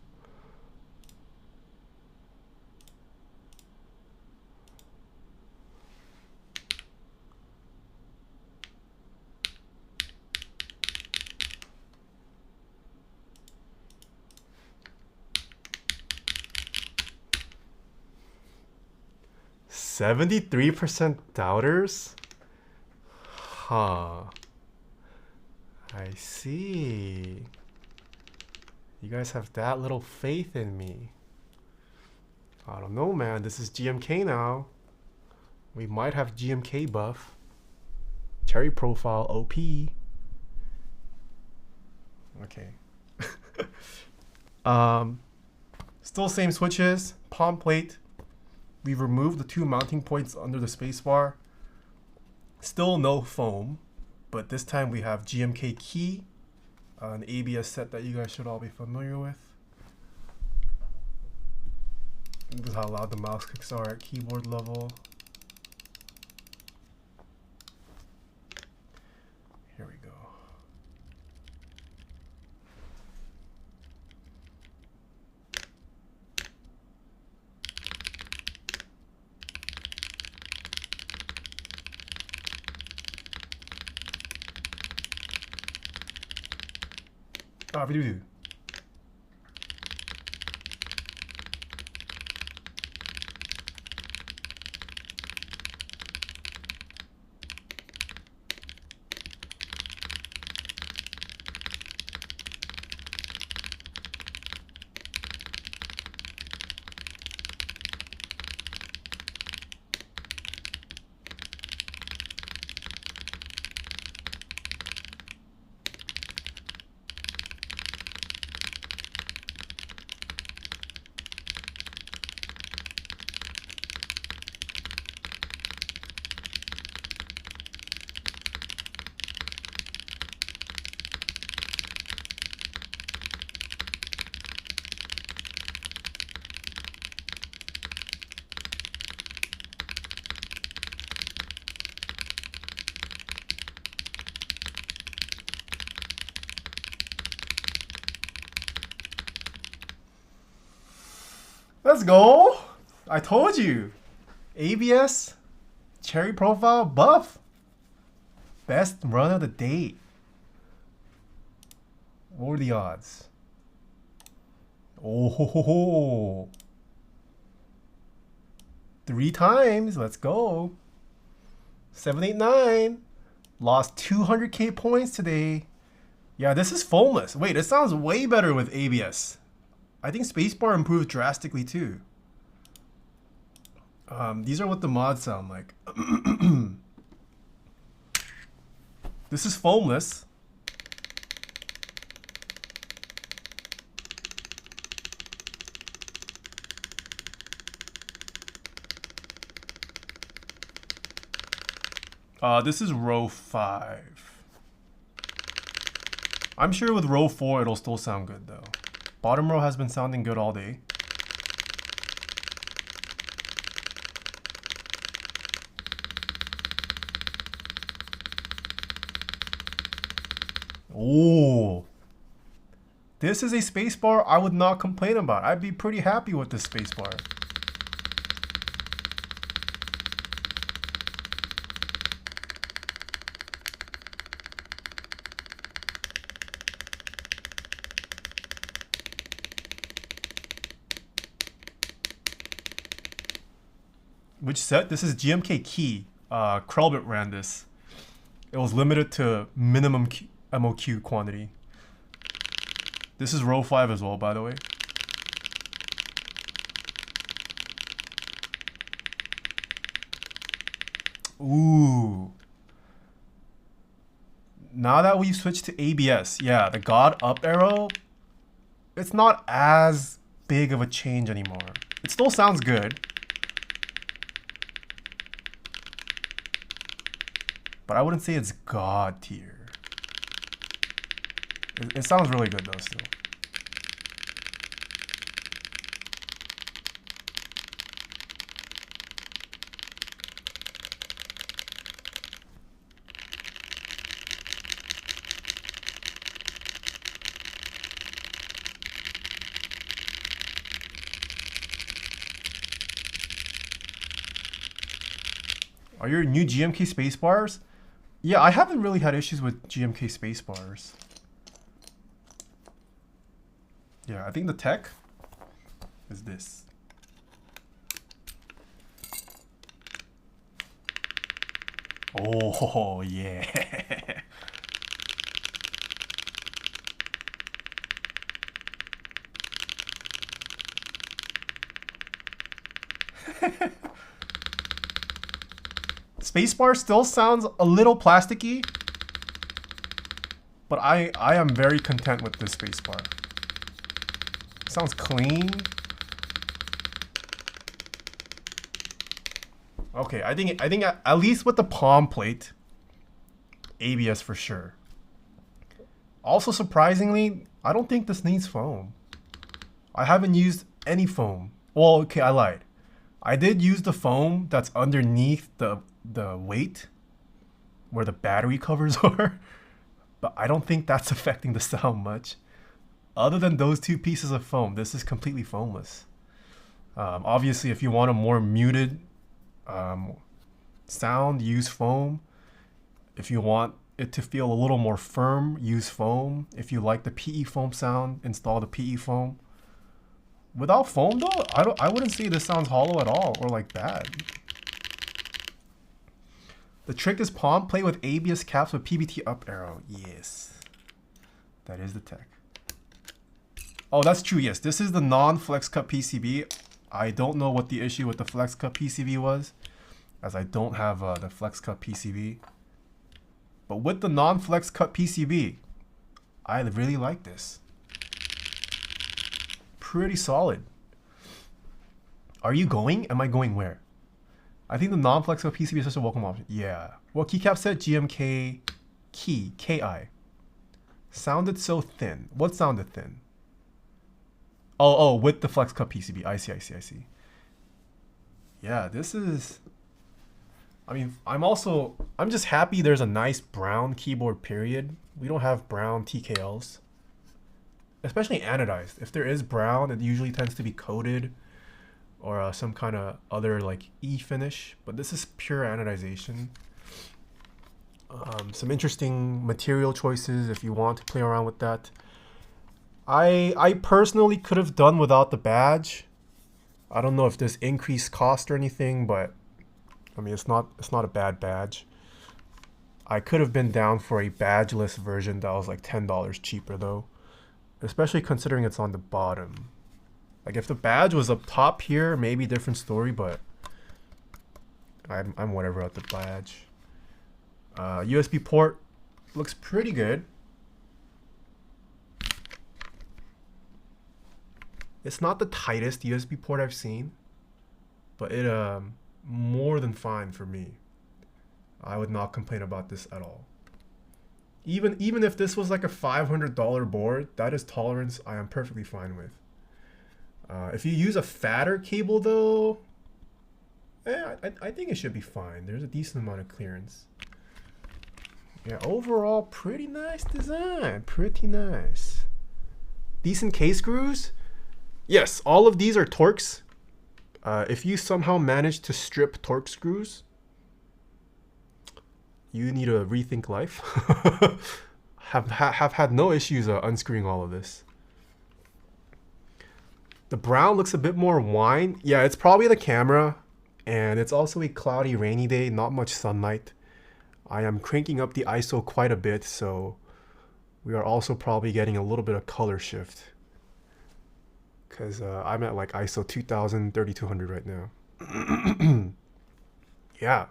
S1: $73% doubters? Huh. I see. You guys have that little faith in me. I don't know, man. This is GMK now. We might have GMK buff. Cherry profile OP. Okay. Still same switches. Palm plate. We've removed the 2 mounting points under the spacebar. Still no foam, but this time we have GMK Ki, an ABS set that you guys should all be familiar with. This is how loud the mouse clicks are at keyboard level. Here we go. V2. Let's go. I told you. ABS, cherry profile, buff. Best run of the day. What are the odds? Oh, ho, ho, ho. 3 times. Let's go. 789. Lost 200k points today. Yeah, this is foamless. Wait, it sounds way better with ABS. I think Spacebar improved drastically too. These are what the mods sound like. This is foamless. This is row 5. I'm sure with row 4 it'll still sound good though. Bottom row has been sounding good all day. Oh, this is a spacebar I would not complain about. I'd be pretty happy with this spacebar. Which set? This is GMK Ki. Krelbit ran this. It was limited to minimum MOQ quantity. This is row 5 as well, by the way. Ooh. Now that we've switched to ABS, yeah, the God up arrow, it's not as big of a change anymore. It still sounds good. But I wouldn't say it's God tier. It sounds really good though still. Are your new GMK Spacebars? Yeah, I haven't really had issues with GMK Spacebars. Yeah, I think the tech is this. Oh, yeah. Spacebar still sounds a little plasticky, but I am very content with this spacebar. Sounds clean. Okay, I think at least with the palm plate, ABS for sure. Also surprisingly, I don't think this needs foam. I haven't used any foam. Well, okay, I lied. I did use the foam that's underneath the weight where the battery covers are, but I don't think that's affecting the sound much. Other than those two pieces of foam, this is completely foamless. Obviously, if you want a more muted sound, use foam. If you want it to feel a little more firm, use foam. If you like the PE foam sound, install the PE foam. Without foam though, I wouldn't say this sounds hollow at all or like bad. The trick is palm plate with ABS caps with PBT up arrow. Yes, that is the tech. Oh, that's true. Yes, this is the non-flex cut PCB. I don't know what the issue with the flex cut PCB was, as I don't have the flex cut PCB. But with the non-flex cut PCB, I really like this. Pretty solid. Are you going? Am I going where? I think the non-flex cut PCB is such a welcome option. Yeah. Well, Keycap said GMK Ki, Ki. Sounded so thin. What sounded thin? Oh, with the flex cut PCB. I see. Yeah, this is... I mean, I'm just happy there's a nice brown keyboard, period. We don't have brown TKLs. Especially anodized. If there is brown, it usually tends to be coated or some kind of other like E finish. But this is pure anodization. Some interesting material choices if you want to play around with that. I personally could have done without the badge. I don't know if this increased cost or anything, but I mean it's not a bad badge. I could have been down for a badgeless version that was like $10 cheaper though. Especially considering it's on the bottom. Like if the badge was up top here, maybe different story, but I'm whatever at the badge. USB port looks pretty good. It's not the tightest USB port I've seen, but it more than fine for me. I would not complain about this at all. Even if this was like a $500 board, that is tolerance I am perfectly fine with. If you use a fatter cable though, I think it should be fine. There's a decent amount of clearance. Yeah, overall pretty nice design, pretty nice. Decent case screws. Yes, all of these are Torx. If you somehow manage to strip Torx screws, you need to rethink life. have had no issues unscrewing all of this. The brown looks a bit more wine. Yeah, it's probably the camera, and it's also a cloudy, rainy day, not much sunlight. I am cranking up the ISO quite a bit, so we are also probably getting a little bit of color shift. Because I'm at like ISO 2000, 3200 right now. Yeah.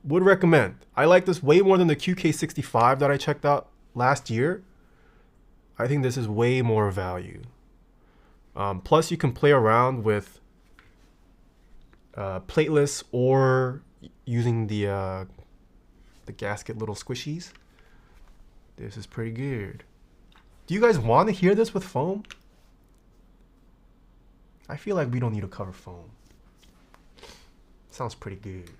S1: Would recommend. I like this way more than the QK65 that I checked out last year. I think this is way more value. Plus you can play around with plateless or using the gasket little squishies. This is pretty good. Do you guys want to hear this with foam? I feel like we don't need to cover foam. Sounds pretty good.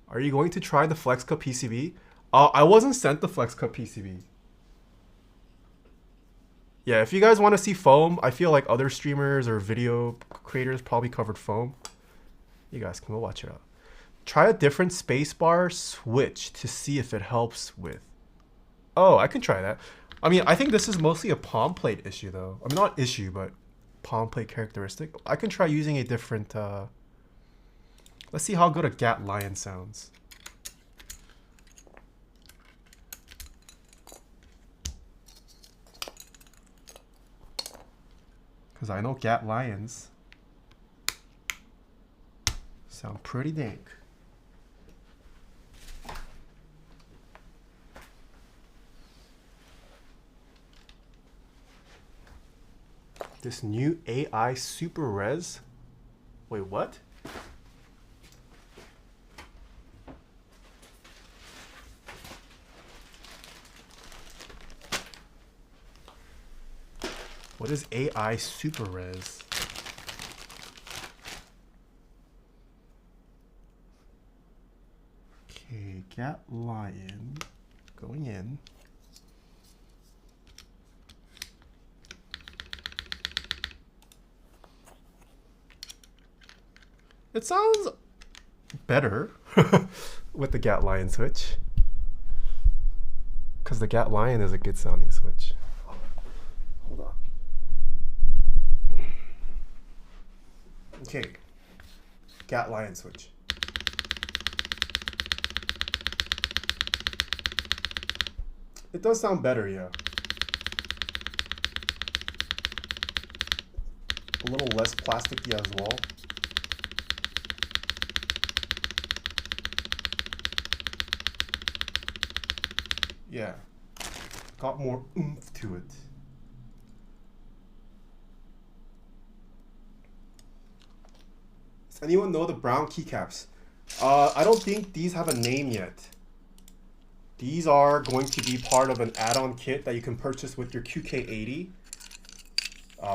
S1: Are you going to try the Flex Cup PCB? I wasn't sent the Flex Cup PCB. Yeah, if you guys want to see foam, I feel like other streamers or video creators probably covered foam. You guys can go watch it out. Try a different spacebar switch to see if it helps with. Oh, I can try that. I mean, I think this is mostly a palm plate issue though. I mean, not issue, but palm plate characteristic. I can try using a different, let's see how good a Gat Lion sounds. Because I know Gat Lions sound pretty dank. This new AI Super Res. Wait, what? What is AI Super Res? Okay, Gat Lion going in. It sounds better with the Gat Lion switch, because the Gat Lion is a good sounding switch. Hold on. Okay, Gat Lion switch. It does sound better, yeah. A little less plasticky as well. Yeah, got more oomph to it. Does anyone know the brown keycaps? I don't think these have a name yet. These are going to be part of an add-on kit that you can purchase with your QK80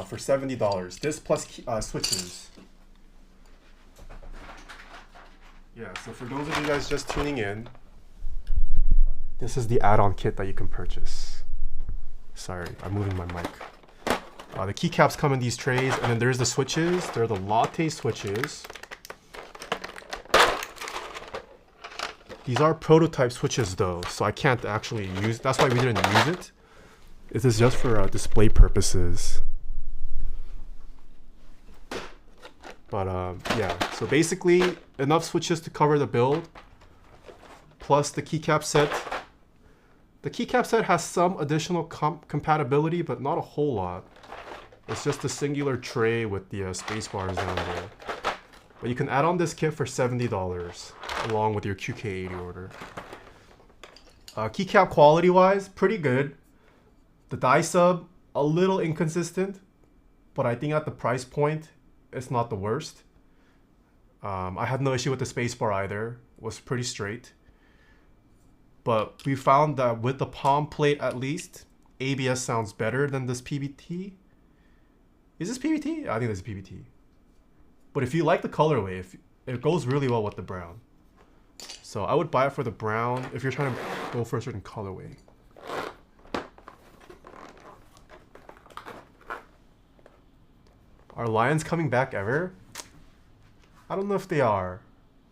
S1: for $70. This plus switches. Yeah, so for those of you guys just tuning in, this is the add-on kit that you can purchase. Sorry, I'm moving my mic. The keycaps come in these trays, and then there's the switches. They're the Latte switches. These are prototype switches though, so I can't actually use, that's why we didn't use it. This is just for display purposes. But yeah, so basically enough switches to cover the build, plus the keycap set. The keycap set has some additional compatibility, but not a whole lot. It's just a singular tray with the space bars down there. But you can add on this kit for $70 along with your QK80 order. Keycap quality wise, pretty good. The die sub, a little inconsistent, but I think at the price point, it's not the worst. I had no issue with the spacebar either. It was pretty straight. But we found that with the palm plate at least, ABS sounds better than this PBT. Is this PBT? I think this is PBT. But if you like the colorway, it goes really well with the brown. So I would buy it for the brown if you're trying to go for a certain colorway. Are Lions coming back ever? I don't know if they are,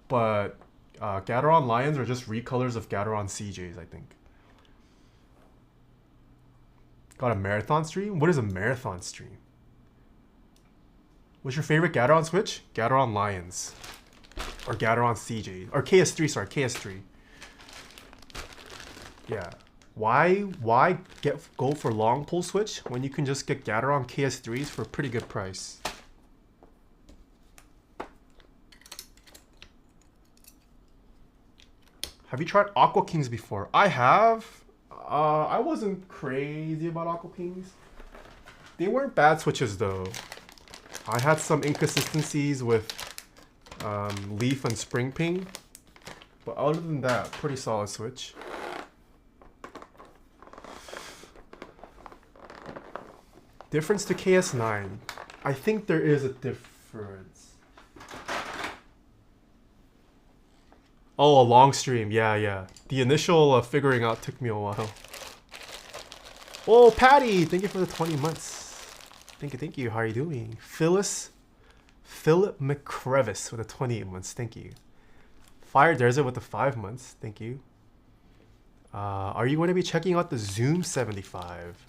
S1: but Gateron Lions are just recolors of Gateron CJs, I think. Got a marathon stream? What is a marathon stream? What's your favorite Gateron switch? Gateron Lions. Or Gateron CJ. Or KS3, sorry, KS3. Yeah. Why go for long pull switch when you can just get Gateron KS3s for a pretty good price? Have you tried Aqua Kings before? I have. I wasn't crazy about Aqua Kings. They weren't bad switches though. I had some inconsistencies with leaf and spring ping. But other than that, pretty solid switch. Difference to KS9. I think there is a difference. Oh, a long stream. Yeah. The initial figuring out took me a while. Oh, Patty! Thank you for the 20 months. Thank you. How are you doing? Philip McCrevis with the 28 months. Thank you. Fire Desert with the 5 months. Thank you. Are you going to be checking out the Zoom 75?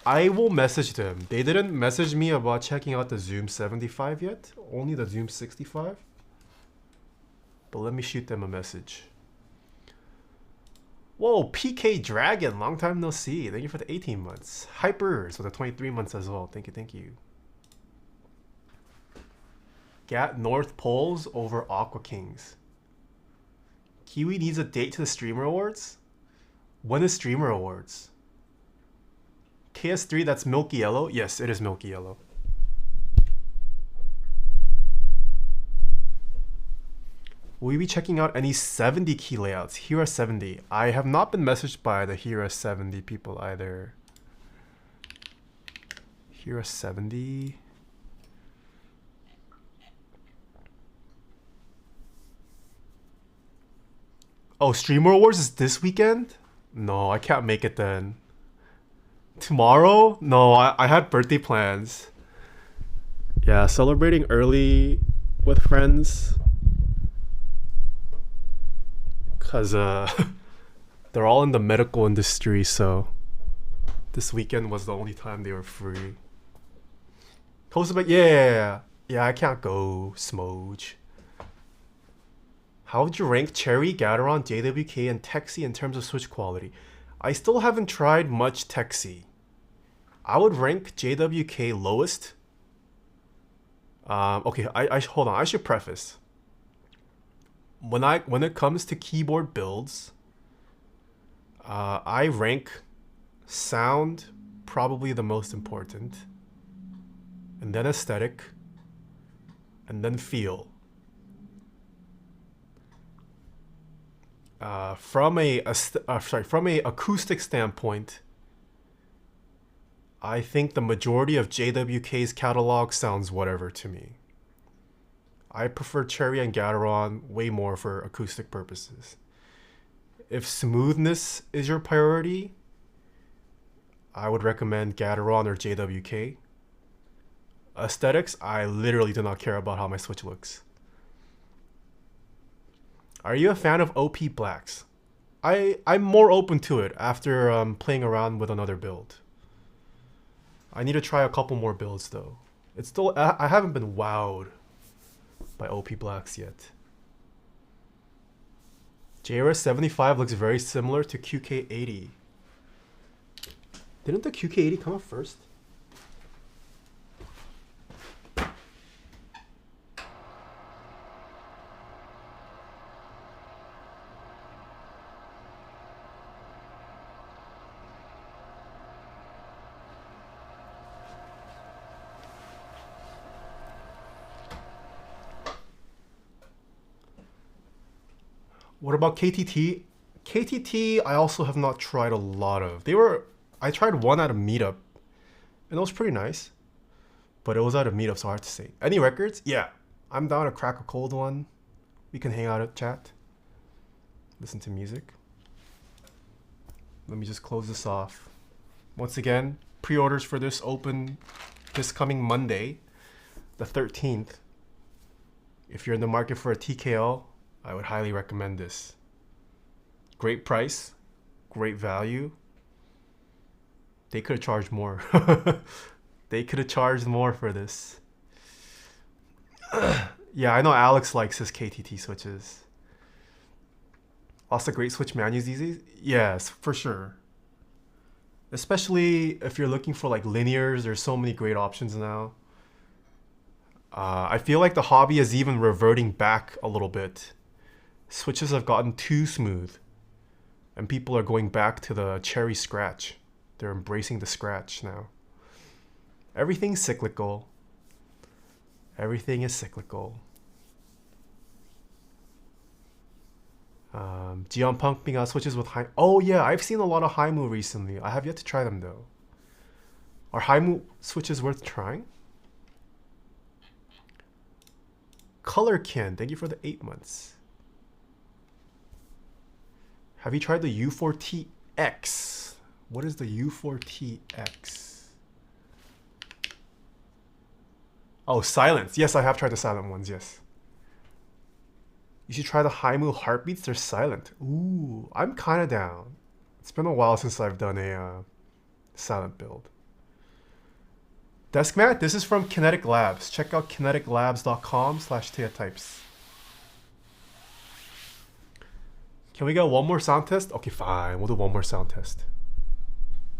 S1: I will message them. They didn't message me about checking out the Zoom 75 yet. Only the Zoom 65. But let me shoot them a message. Whoa, PK Dragon. Long time no see. Thank you for the 18 months. Hypers with the 23 months as well. Thank you. Gat North Poles over Aqua Kings. Kiwi needs a date to the Streamer Awards? When is Streamer Awards? KS3, that's milky yellow? Yes, it is milky yellow. Will you be checking out any 70 key layouts? Hira 70. I have not been messaged by the Hira 70 people either. Hira 70. Oh, Streamer Awards is this weekend? No, I can't make it then. Tomorrow? No, I had birthday plans. Yeah, celebrating early with friends. Because they're all in the medical industry, so this weekend was the only time they were free. Yeah, I can't go, Smoge. How would you rank Cherry, Gateron, JWK, and Texi in terms of switch quality? I still haven't tried much Texi. I would rank JWK lowest. Okay, I hold on. I should preface. When it comes to keyboard builds, I rank sound probably the most important, and then aesthetic, and then feel. From a acoustic standpoint, I think the majority of JWK's catalog sounds whatever to me. I prefer Cherry and Gateron way more for acoustic purposes. If smoothness is your priority, I would recommend Gateron or JWK. Aesthetics, I literally do not care about how my switch looks. Are you a fan of OP Blacks? I'm more open to it after playing around with another build. I need to try a couple more builds though. It's still I haven't been wowed by OP Blacks yet. JRS 75 looks very similar to QK80. Didn't the QK80 come out first? What about KTT? KTT I also have not tried a lot of. I tried one at a meetup and it was pretty nice. But it was at a meetup, so hard to say. Any records? Yeah. I'm down to crack a cold one. We can hang out at chat. Listen to music. Let me just close this off. Once again, pre-orders for this open this coming Monday, the 13th. If you're in the market for a TKL, I would highly recommend this. Great price, great value. They could have charged more. They could have charged more for this. Yeah, I know Alex likes his KTT switches. Lots of great switch menus these days? Yes, for sure. Especially if you're looking for like linears, there's so many great options now. I feel like the hobby is even reverting back a little bit. Switches have gotten too smooth and people are going back to the cherry scratch. They're embracing the scratch now. Everything's cyclical. Everything is cyclical. Gion pumping out switches with high. Oh yeah, I've seen a lot of Haimu recently. I have yet to try them though. Are Haimu switches worth trying? Color Ken, thank you for the 8 months. Have you tried the U4TX? What is the U4TX? Oh, silence. Yes, I have tried the silent ones, yes. You should try the Haimu heartbeats. They're silent. Ooh, I'm kind of down. It's been a while since I've done a silent build. Desk mat, this is from Kinetic Labs. Check out kineticlabs.com/TaehaTypes. Can we get one more sound test? Okay, fine. We'll do one more sound test.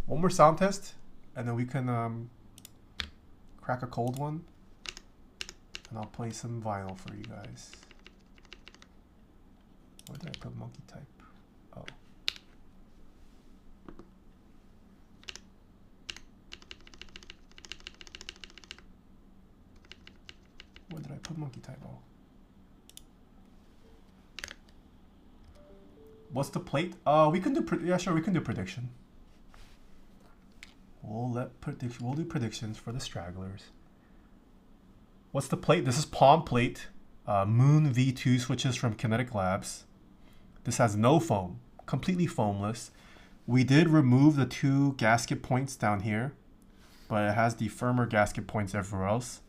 S1: One more sound test, and then we can crack a cold one. And I'll play some vinyl for you guys. Where did I put monkey type? Oh. Where did I put monkey type? Oh. What's the plate? We can do yeah, sure, we can do prediction. We'll do predictions for the stragglers. What's the plate? This is Palm Plate, Moon V2 switches from Kinetic Labs. This has no foam, completely foamless. We did remove the 2 gasket points down here, but it has the firmer gasket points everywhere else.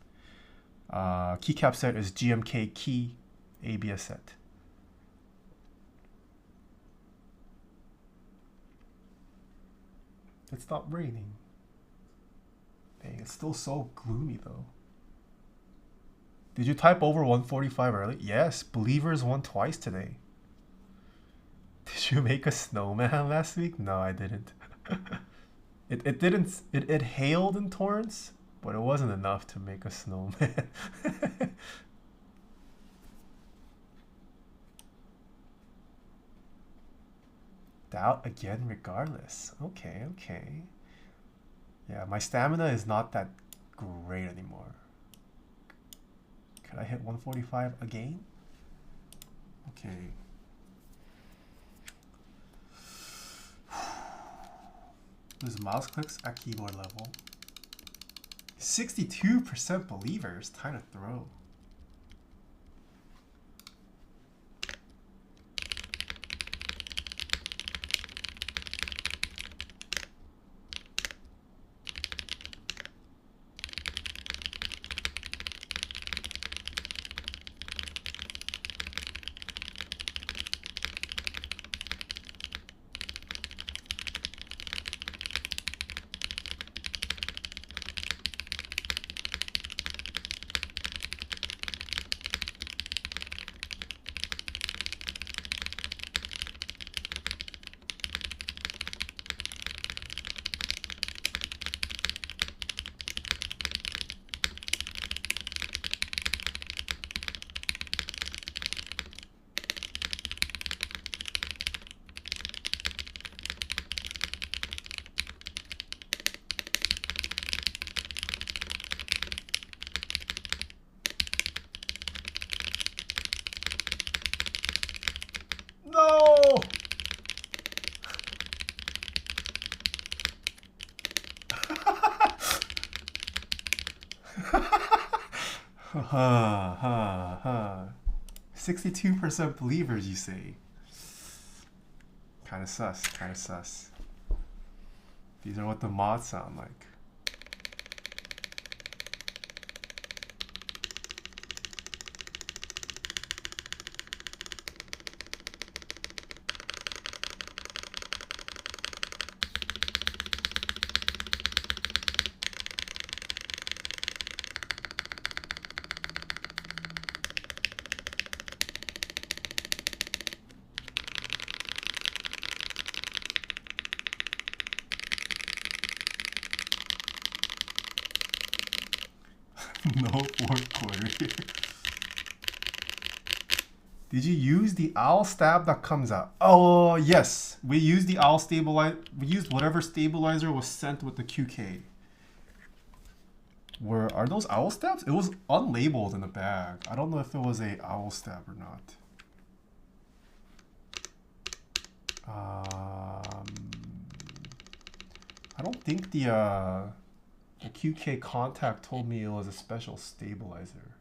S1: Keycap set is GMK Ki ABS set. It stopped raining. Dang, it's still so gloomy though. Did you type over 145 early? Yes, Believers won twice today. Did you make a snowman last week? No, I didn't. It didn't. It hailed in torrents, but it wasn't enough to make a snowman. Doubt again regardless. Okay, okay. Yeah, my stamina is not that great anymore. Could I hit 145 again? Okay. Lose mouse clicks at keyboard level. 62% believers. Time to throw. Ha ha ha. 62% believers, you say? Kinda sus, kinda sus. These are what the mods sound like. No fourth quarter here. Did you use the Owlstab that comes out? Oh yes, we used the owl stabilizer. We used whatever stabilizer was sent with the QK. Are those Owlstabs? It was unlabeled in the bag. I don't know if it was a Owlstab or not. I don't think the QK contact told me it was a special stabilizer.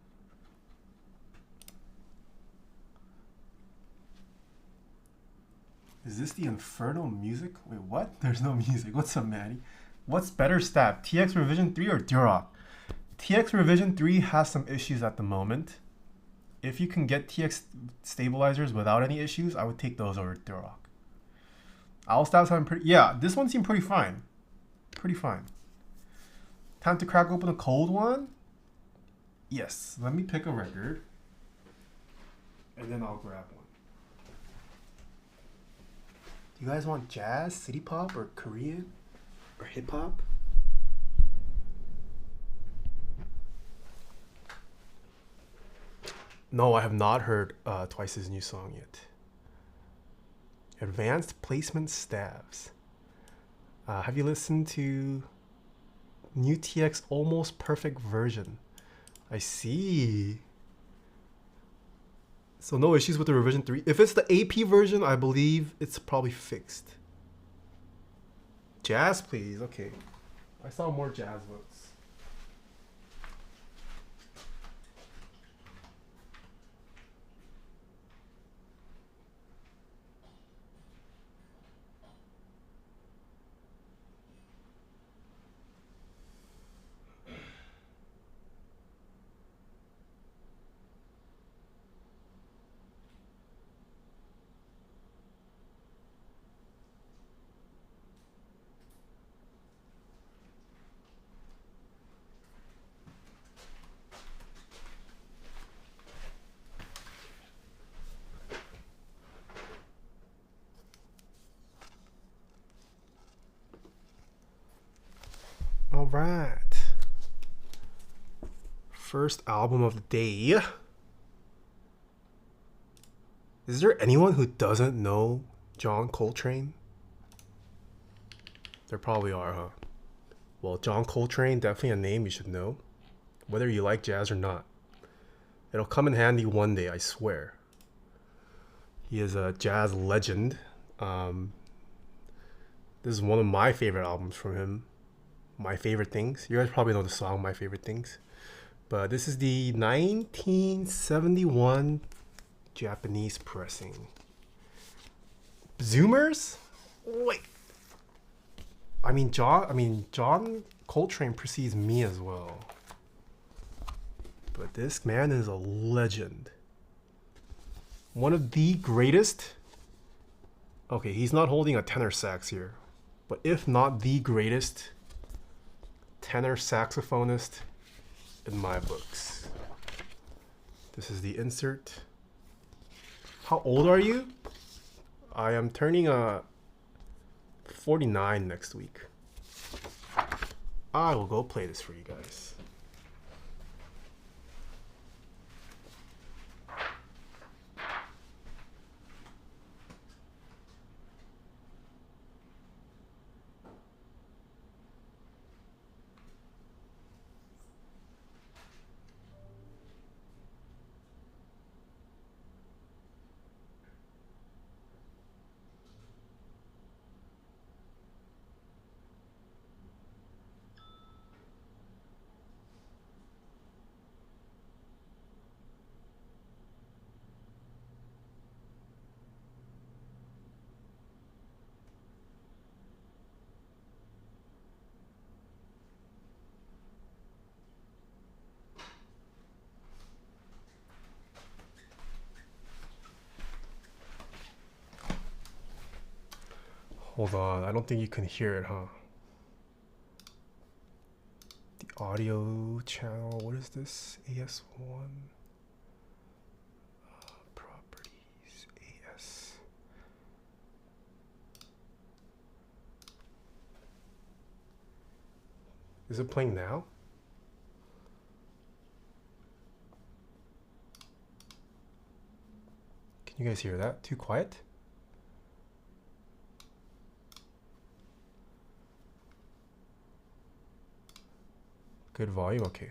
S1: Is this the Inferno music? Wait, what? There's no music. What's up, Maddie? What's better stab, TX Revision 3 or Duroc? TX Revision 3 has some issues at the moment. If you can get TX stabilizers without any issues, I would take those over Duroc. Owlstab sound pretty. Yeah, this one seemed pretty fine. Pretty fine. Time to crack open a cold one? Yes. Let me pick a record. And then I'll grab one. Do you guys want jazz, city pop, or Korean? Or hip hop? No, I have not heard Twice's new song yet. Advanced placement stabs. Have you listened to new TX almost perfect version? I see. So no issues with the revision 3. If it's the AP version, I believe it's probably fixed. Jazz, please. Okay. I saw more jazz votes. All right. First album of the day. Is there anyone who doesn't know John Coltrane? There probably are, huh? Well, John Coltrane, definitely a name you should know, whether you like jazz or not. It'll come in handy one day, I swear. He is a jazz legend. This is one of my favorite albums from him. My Favorite Things. You guys probably know the song My Favorite Things. But this is the 1971 Japanese pressing. Zoomers? Wait. I mean John Coltrane precedes me as well. But this man is a legend. One of the greatest. Okay, he's not holding a tenor sax here. But if not the greatest tenor saxophonist in my books. This is the insert. How old are you? I am turning 49 next week. I will go play this for you guys. Hold on, I don't think you can hear it, huh? The audio channel, what is this? AS1. Properties, AS. Is it playing now? Can you guys hear that? Too quiet? Good volume, okay.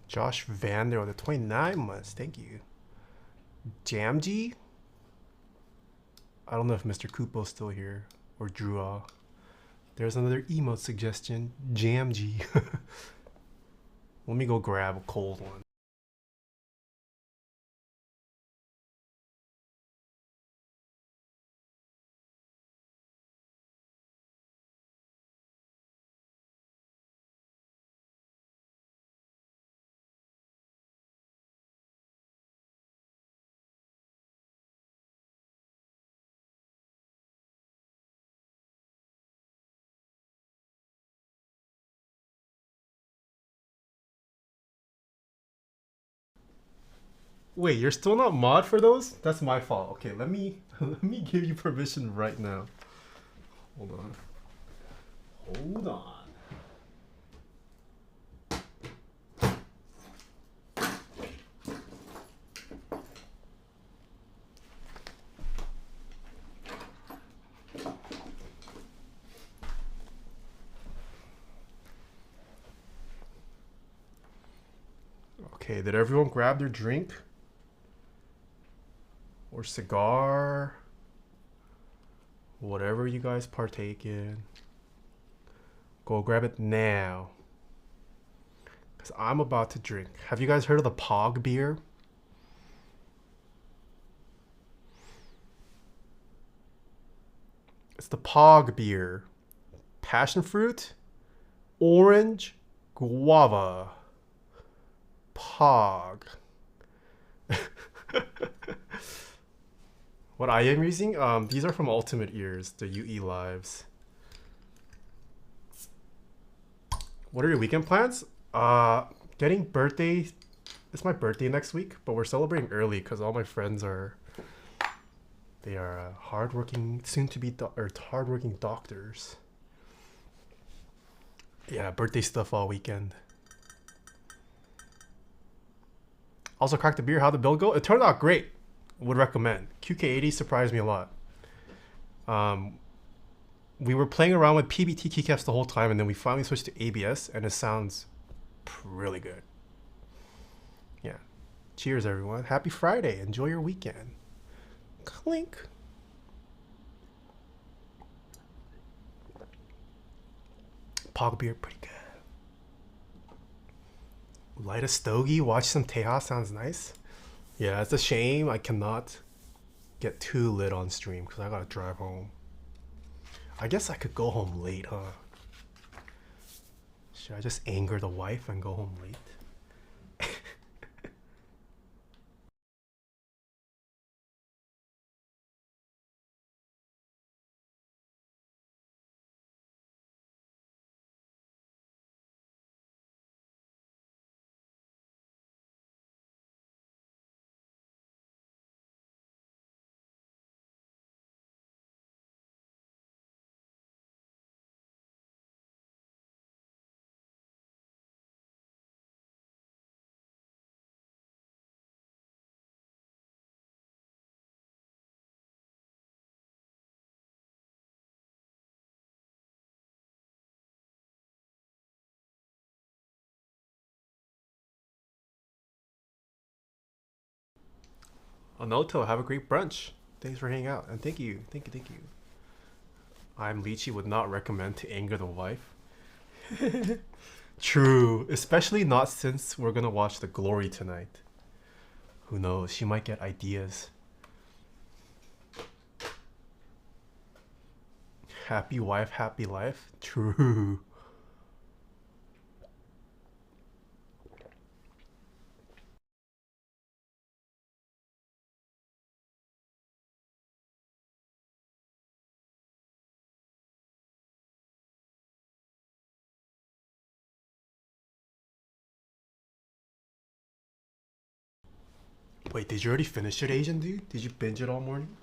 S1: Josh Vander with the 29 months. Thank you. Jamji? I don't know if Mr. Kupo's still here or Drew. There's another emote suggestion. Jamji. Let me go grab a cold one. Wait, you're still not mod for those? That's my fault. Okay, let me let me give you permission right now. Hold on. Hold on. Okay, did everyone grab their drink? Or cigar? Whatever you guys partake in. Go grab it now. Because I'm about to drink. Have you guys heard of the Pog beer? It's the Pog beer. Passion fruit, orange, guava. Pog. What I am using, these are from Ultimate Ears, the UE Lives. What are your weekend plans? Getting birthday. It's my birthday next week, but we're celebrating early because all my friends are. They are hardworking, soon to be hardworking doctors. Yeah, birthday stuff all weekend. Also cracked the beer. How'd the build go? It turned out great. Would recommend. QK80 surprised me a lot. We were playing around with PBT keycaps the whole time, and then we finally switched to ABS, and it sounds really good. Yeah. Cheers, everyone. Happy Friday. Enjoy your weekend. Clink. Pog beer, pretty good. Light a stogie, watch some Taeha, sounds nice. Yeah, it's a shame I cannot get too lit on stream because I gotta drive home. I guess I could go home late, huh? Should I just anger the wife and go home late? Anoto, have a great brunch. Thanks for hanging out, and thank you. I'm Lychee would not recommend to anger the wife. True, especially not since we're gonna watch The Glory tonight. Who knows, she might get ideas. Happy wife, happy life. True. Wait, did you already finish it, Asian dude? Did you binge it all morning?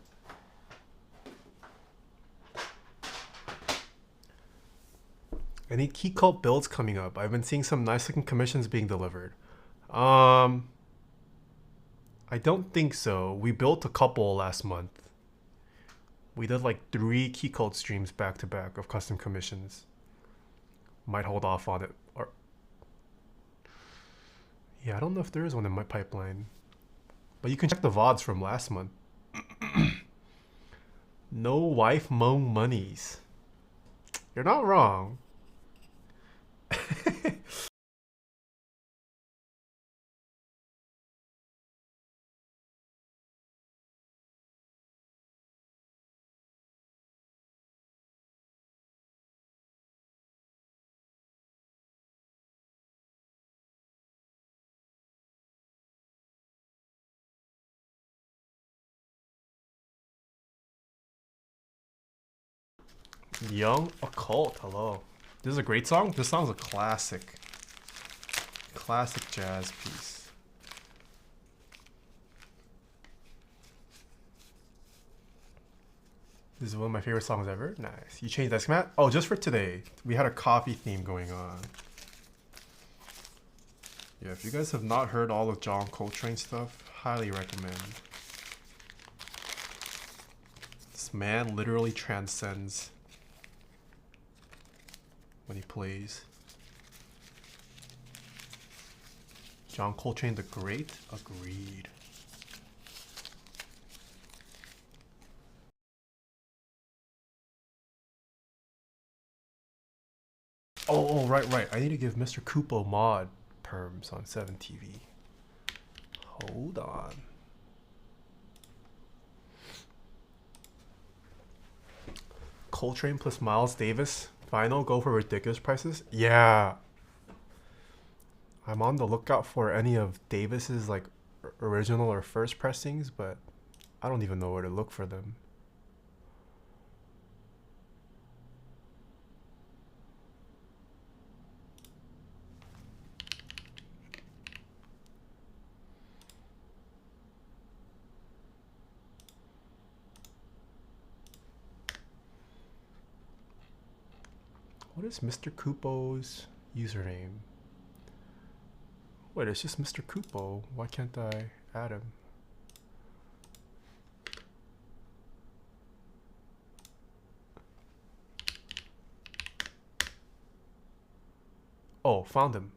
S1: Any key cult builds coming up? I've been seeing some nice looking commissions being delivered. I don't think so. We built a couple last month. We did like 3 key cult streams back to back of custom commissions. Might hold off on it. Or Yeah, I don't know if there is one in my pipeline. But you can check the VODs from last month. No wife mong monies. You're not wrong. Young Occult, hello. This is a great song. This song's a classic. Classic jazz piece. This is one of my favorite songs ever. Nice. You changed desk mat? Oh, just for today. We had a coffee theme going on. Yeah, if you guys have not heard all of John Coltrane stuff, highly recommend. This man literally transcends when he plays. John Coltrane the Great? Agreed. Oh, right. I need to give Mr. Kupo mod perms on 7TV. Hold on. Coltrane plus Miles Davis. Vinyl, go for ridiculous prices? Yeah. I'm on the lookout for any of Davis's like original or first pressings, but I don't even know where to look for them. What is Mr. Kupo's username? Wait, it's just Mr. Kupo. Why can't I add him? Oh, found him.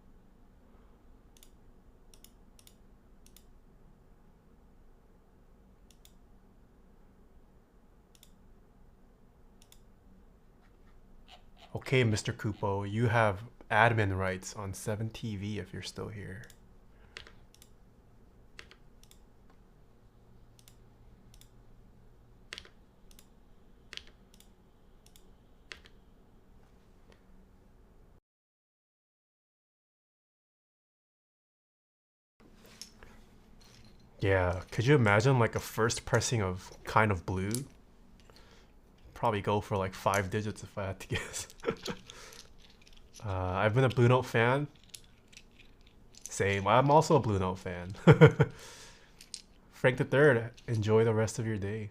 S1: Okay, Mr. Kupo, you have admin rights on 7TV if you're still here. Yeah, could you imagine like a first pressing of Kind of Blue? Probably go for like 5 digits if I had to guess. I've been a Blue Note fan. Same, I'm also a Blue Note fan. Frank the Third, enjoy the rest of your day.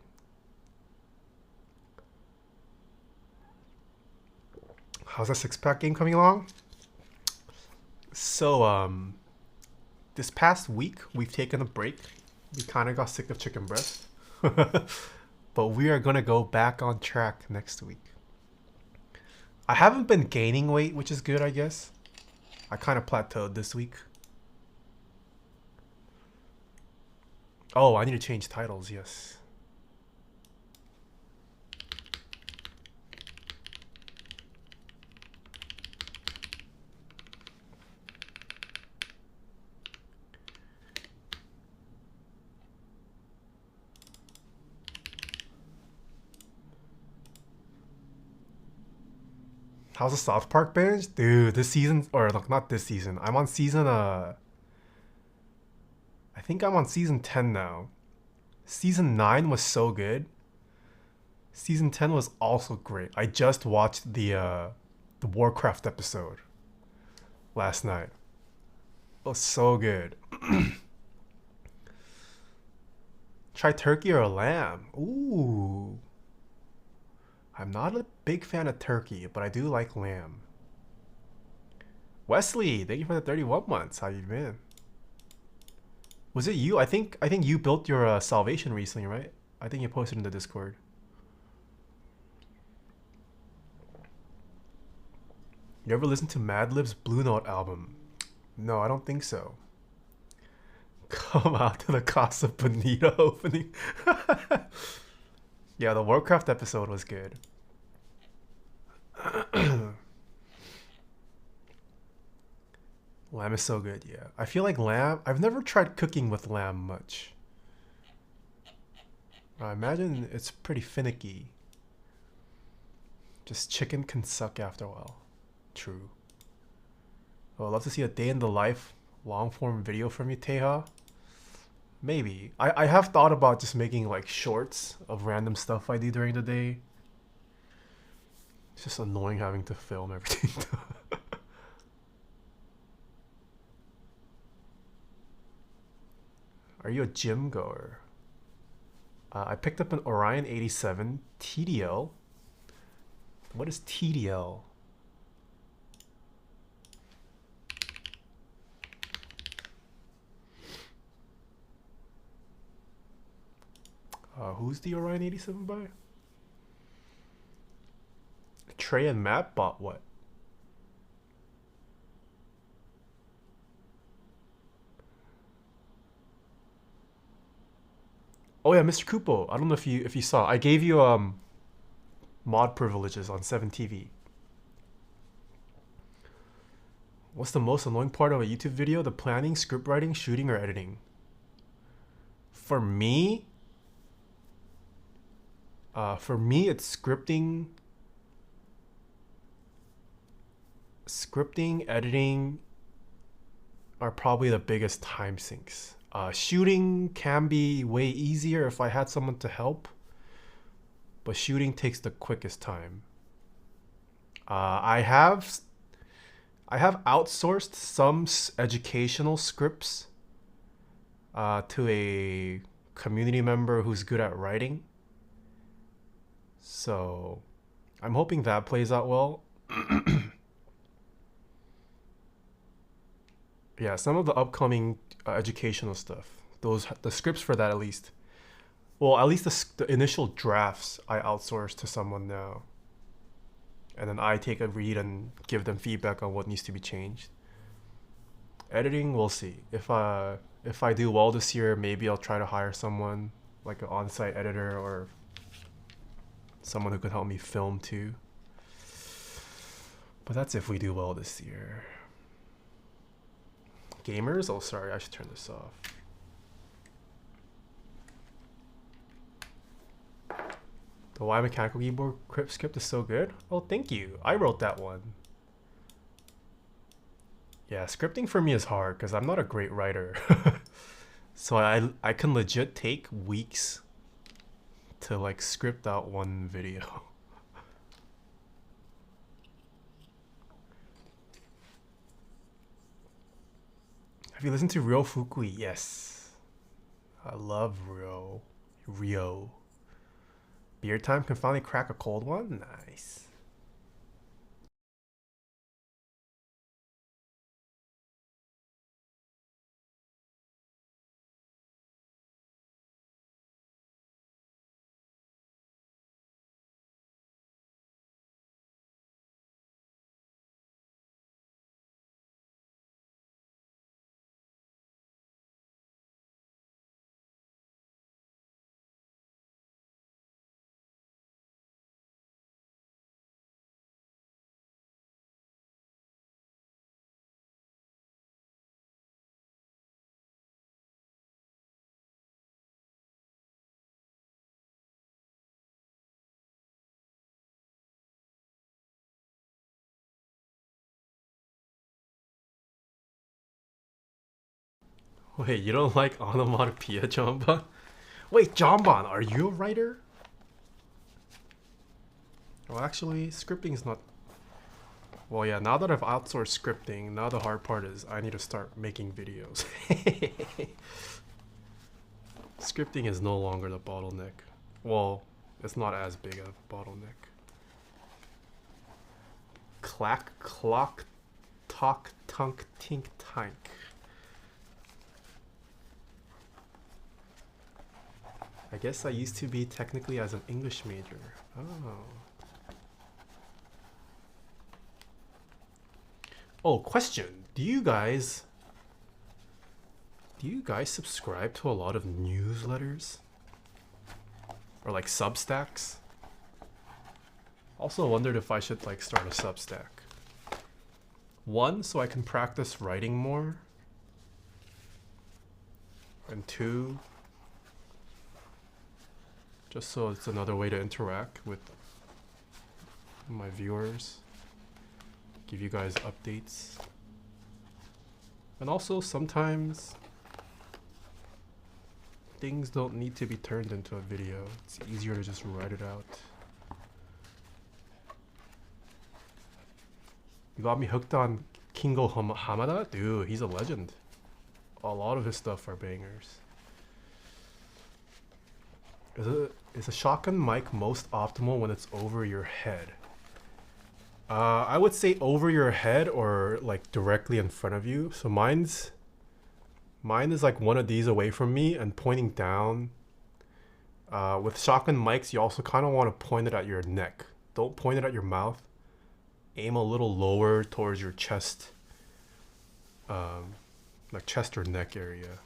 S1: How's that six-pack game coming along? So, this past week, we've taken a break. We kind of got sick of chicken breast. But we are going to go back on track next week. I haven't been gaining weight, which is good, I guess. I kind of plateaued this week. Oh, I need to change titles, yes. How's the South Park binge? Dude, this season, or like not this season. I'm on season, I think I'm on season 10 now. Season 9 was so good. Season 10 was also great. I just watched the Warcraft episode last night. It was so good. Try turkey or lamb. Ooh. I'm not a big fan of turkey, but I do like lamb. Wesley, thank you for the 31 months. How you been? Was it you? I think you built your salvation recently, right? I think you posted in the Discord. You ever listen to Madlib's Blue Note album? No, I don't think so. Come out to the Casa Bonita opening. Yeah, the Warcraft episode was good. Lamb is so good, yeah. I feel like lamb, I've never tried cooking with lamb much. I imagine it's pretty finicky. Just chicken can suck after a while. True. Oh, I'd love to see a day in the life long form video from you, Taeha. Maybe. I have thought about just making like shorts of random stuff I do during the day. It's just annoying having to film everything. Are you a gym goer? I picked up an Orion 87 TDL. What is TDL? Who's the Orion 87 by? Trey and Matt bought what? Oh yeah, Mr. Kupo. I don't know if you saw. I gave you mod privileges on 7TV. What's the most annoying part of a YouTube video? The planning, script writing, shooting, or editing? For me, it's scripting, editing are probably the biggest time sinks. Shooting can be way easier if I had someone to help, but shooting takes the quickest time. I have outsourced some educational scripts to a community member who's good at writing. So I'm hoping that plays out well. Yeah, some of the upcoming educational stuff, the scripts for that at least. Well, at least the initial drafts I outsource to someone now. And then I take a read and give them feedback on what needs to be changed. Editing, we'll see. If I do well this year, maybe I'll try to hire someone like an on-site editor or someone who could help me film too. But that's if we do well this year. Gamers? Oh, sorry, I should turn this off. The Why Mechanical Keyboard script is so good. Oh, thank you. I wrote that one. Yeah, scripting for me is hard because I'm not a great writer. So I can legit take weeks to like script out one video. Have you listened to Ryo Fukui? Yes. I love Ryo. Beer time can finally crack a cold one? Nice. Wait, you don't like onomatopoeia, Jamban? Wait, Jamban, are you a writer? Well, actually, scripting is not... Well, yeah, now that I've outsourced scripting, now the hard part is I need to start making videos. Scripting is no longer the bottleneck. Well, it's not as big of a bottleneck. Clack, clock, talk, tunk, tink, tank. I guess I used to be technically as an English major. Oh. Oh, question. Do you guys Do you guys subscribe to a lot of newsletters? Or like Substacks? Also wondered if I should like start a Substack. One, so I can practice writing more. And two, just so it's another way to interact with my viewers. Give you guys updates. And also sometimes things don't need to be turned into a video. It's easier to just write it out. You got me hooked on Kingo Hamada? Dude, he's a legend. A lot of his stuff are bangers. Is a shotgun mic most optimal when it's over your head? I would say over your head or like directly in front of you. So mine is like one of these away from me and pointing down. With shotgun mics, you also kind of want to point it at your neck. Don't point it at your mouth. Aim a little lower towards your chest, like chest or neck area.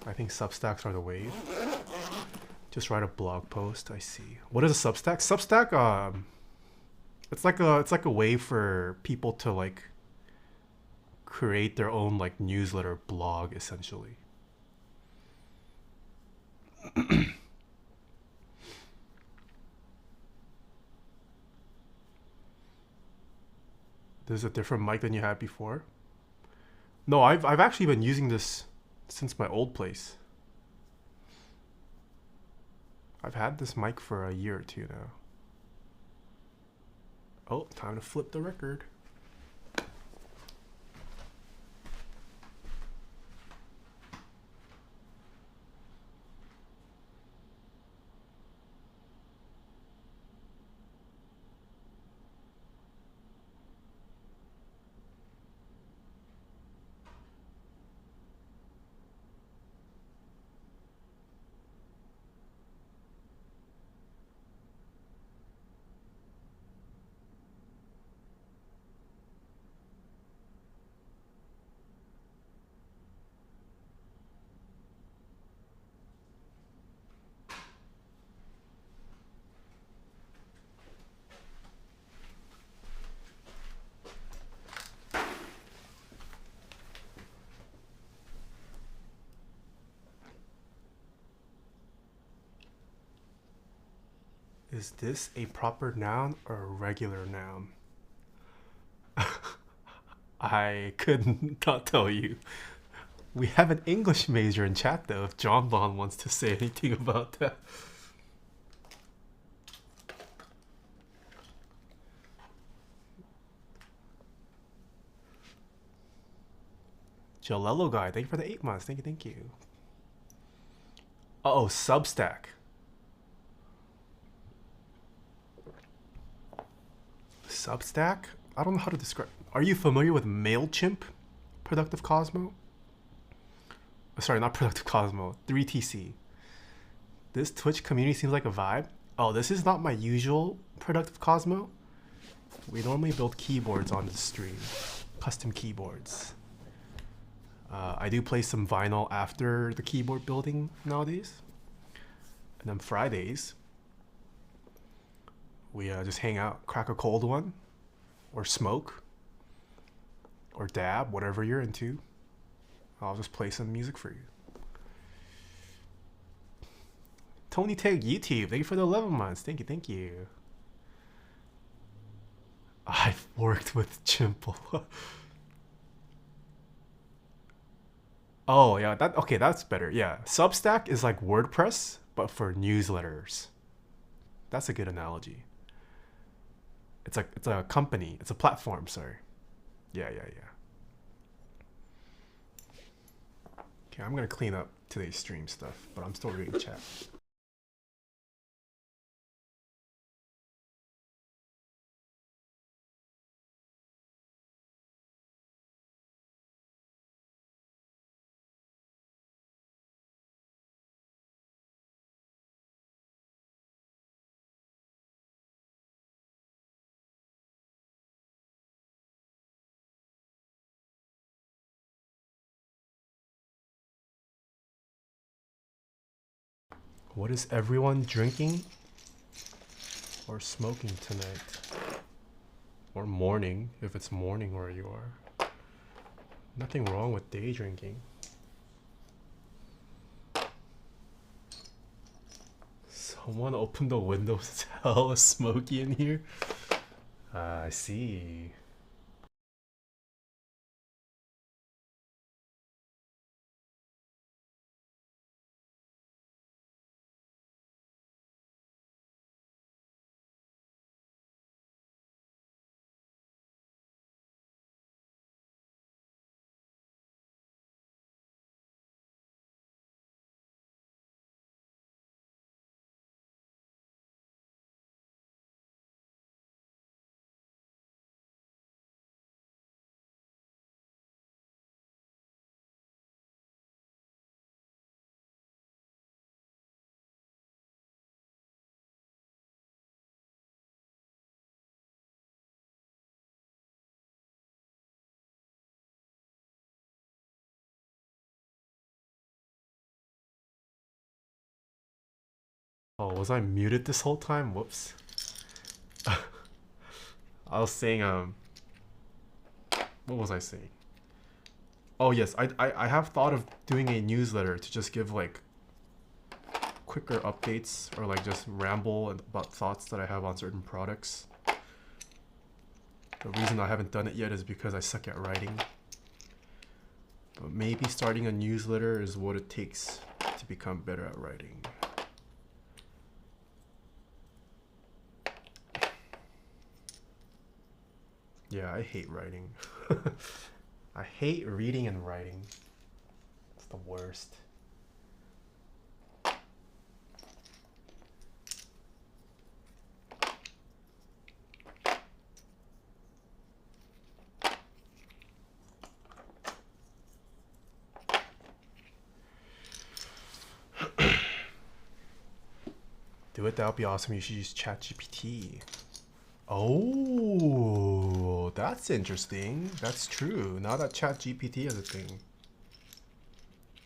S1: I think Substacks are the wave. Just write a blog post. I see. What is a Substack? Substack, it's like a way for people to like create their own like newsletter blog essentially. This is a different mic than you had before. No, I've actually been using this since my old place. I've had this mic for a year or two now. Oh, time to flip the record. Is this a proper noun or a regular noun? I could not tell you. We have an English major in chat though, if John Bond wants to say anything about that. Jalelo guy, thank you for the 8 months. Thank you, thank you. Uh oh, Substack. Substack? I don't know how to describe. Are you familiar with MailChimp? Productive Cosmo? Sorry, not Productive Cosmo. 3TC. This Twitch community seems like a vibe. Oh, this is not my usual Productive Cosmo. We normally build keyboards on the stream. Custom keyboards. I do play some vinyl after the keyboard building nowadays. And then Fridays, we just hang out, crack a cold one, or smoke, or dab, whatever you're into. I'll just play some music for you. Tony Tag YouTube, thank you for the 11 months. Thank you, thank you. I've worked with Chimple. Oh yeah, okay, that's better. Yeah, Substack is like WordPress, but for newsletters. That's a good analogy. It's a company. It's a platform. Sorry. Yeah. Okay, I'm gonna clean up today's stream stuff, but I'm still reading chat. What is everyone drinking or smoking tonight? Or morning, if it's morning where you are. Nothing wrong with day drinking. Someone opened the windows. It's hella smoky in here. I see. Oh, was I muted this whole time? Whoops. I was saying, what was I saying? Oh yes, I have thought of doing a newsletter to just give like quicker updates or like just ramble about thoughts that I have on certain products. The reason I haven't done it yet is because I suck at writing. But maybe starting a newsletter is what it takes to become better at writing. Yeah, I hate writing. I hate reading and writing. It's the worst. Do it, that would be awesome. You should use ChatGPT. Oh, that's interesting. That's true. Now that ChatGPT is a thing,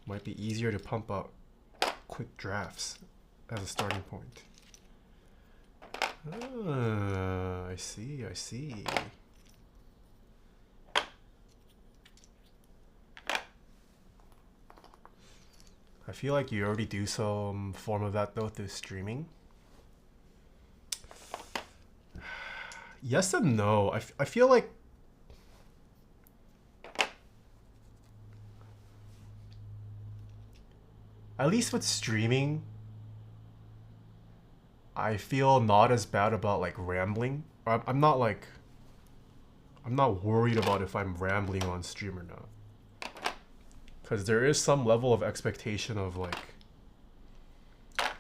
S1: might be easier to pump out quick drafts as a starting point. Ah, I see, I see. I feel like you already do some form of that though through streaming. Yes and no. I feel like at least with streaming, I feel not as bad about like rambling. I'm not like, I'm not worried about if I'm rambling on stream or not. Because there is some level of expectation of like,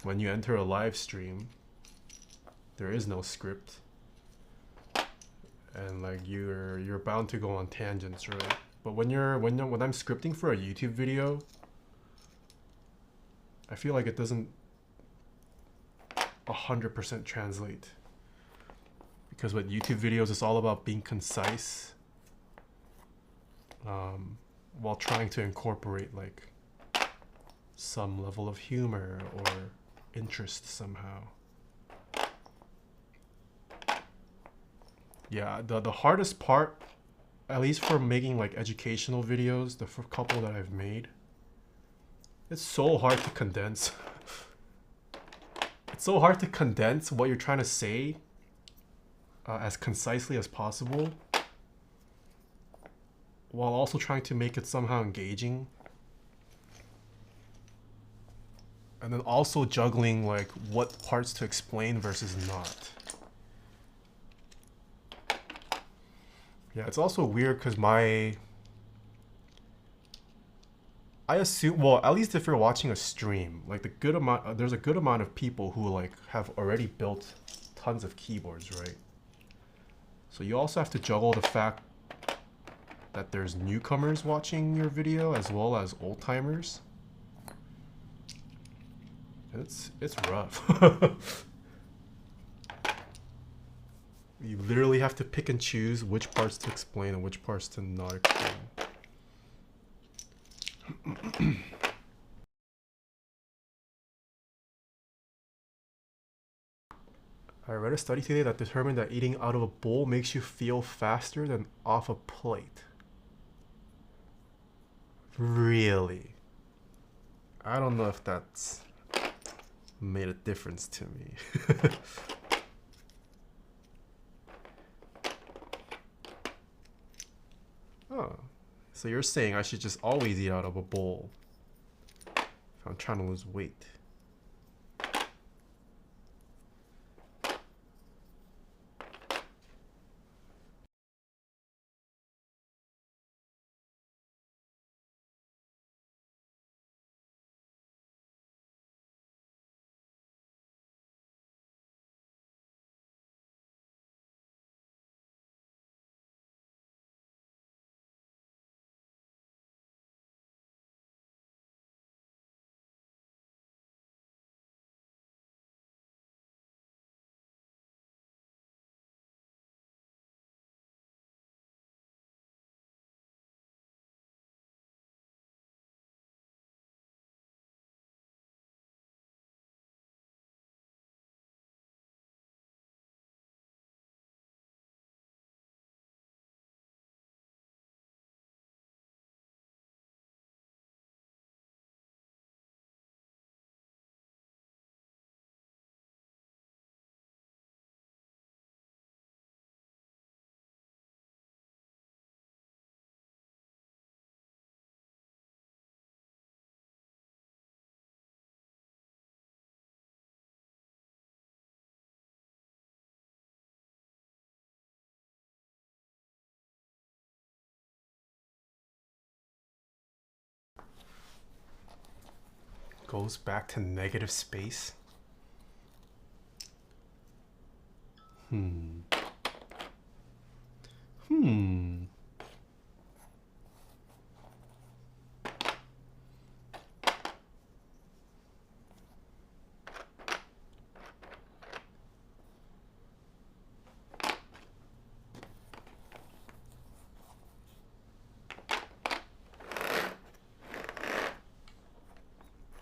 S1: when you enter a live stream, there is no script. And like you're bound to go on tangents, right? But when I'm scripting for a YouTube video, I feel like it doesn't 100% translate. Because with YouTube videos, it's all about being concise, while trying to incorporate like some level of humor or interest somehow. Yeah, the hardest part, at least for making like educational videos, the couple that I've made, it's so hard to condense. It's so hard to condense what you're trying to say as concisely as possible, while also trying to make it somehow engaging. And then also juggling like what parts to explain versus not. Yeah, it's also weird because I assume, well, at least if you're watching a stream, like there's a good amount of people who like have already built tons of keyboards, right? So you also have to juggle the fact that there's newcomers watching your video as well as old timers. It's rough. You literally have to pick and choose which parts to explain and which parts to not explain. I read a study today that determined that eating out of a bowl makes you feel faster than off a plate. Really? I don't know if that's made a difference to me. Oh, so you're saying I should just always eat out of a bowl if I'm trying to lose weight? Goes back to negative space? Hmm.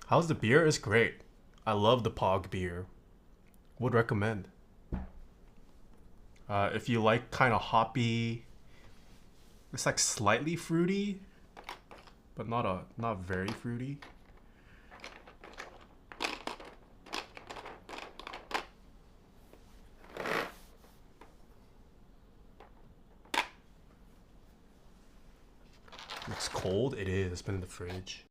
S1: How's the beer? It's great. I love the Pog beer. Would recommend. If you like kind of hoppy, it's like slightly fruity, but not very fruity. It's cold. It is. It's been in the fridge.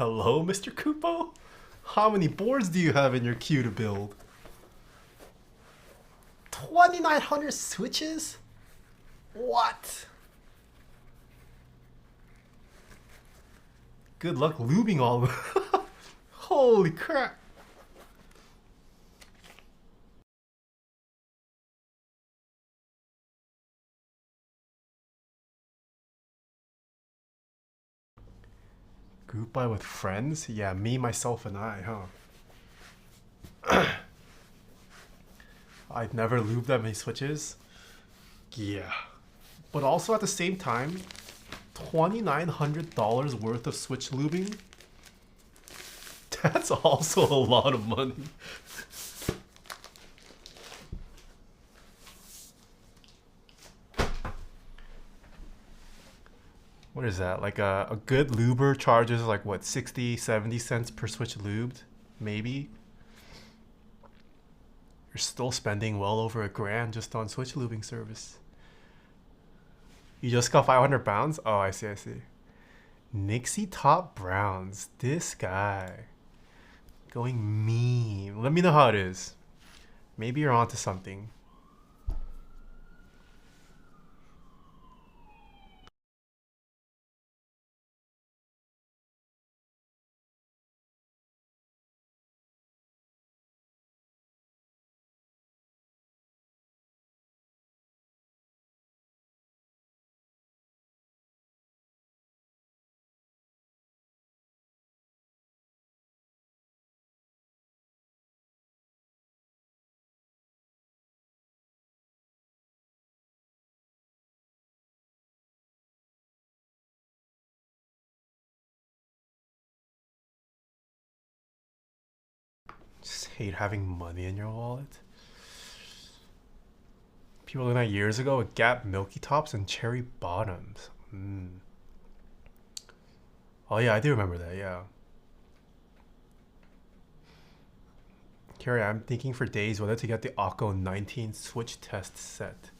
S1: Hello, Mr. Kupo? How many boards do you have in your queue to build? 2,900 switches? What? Good luck lubing all of them. Holy crap. Group buy with friends? Yeah, me, myself, and I, huh? I'd never lubed that many switches. Yeah. But also at the same time, $2,900 worth of switch lubing? That's also a lot of money. What is that? Like a good luber charges like what, 60, 70 cents per switch lubed? Maybe? You're still spending well over $1,000 just on switch lubing service. You just got 500 pounds? Oh, I see, I see. Nixie Top Browns. This guy. Going mean. Let me know how it is. Maybe you're onto something. Just hate having money in your wallet. People doing that years ago with Gap Milky Tops and Cherry Bottoms. Oh yeah, I do remember that, yeah. Carrie, I'm thinking for days whether to get the Akko 19 switch test set.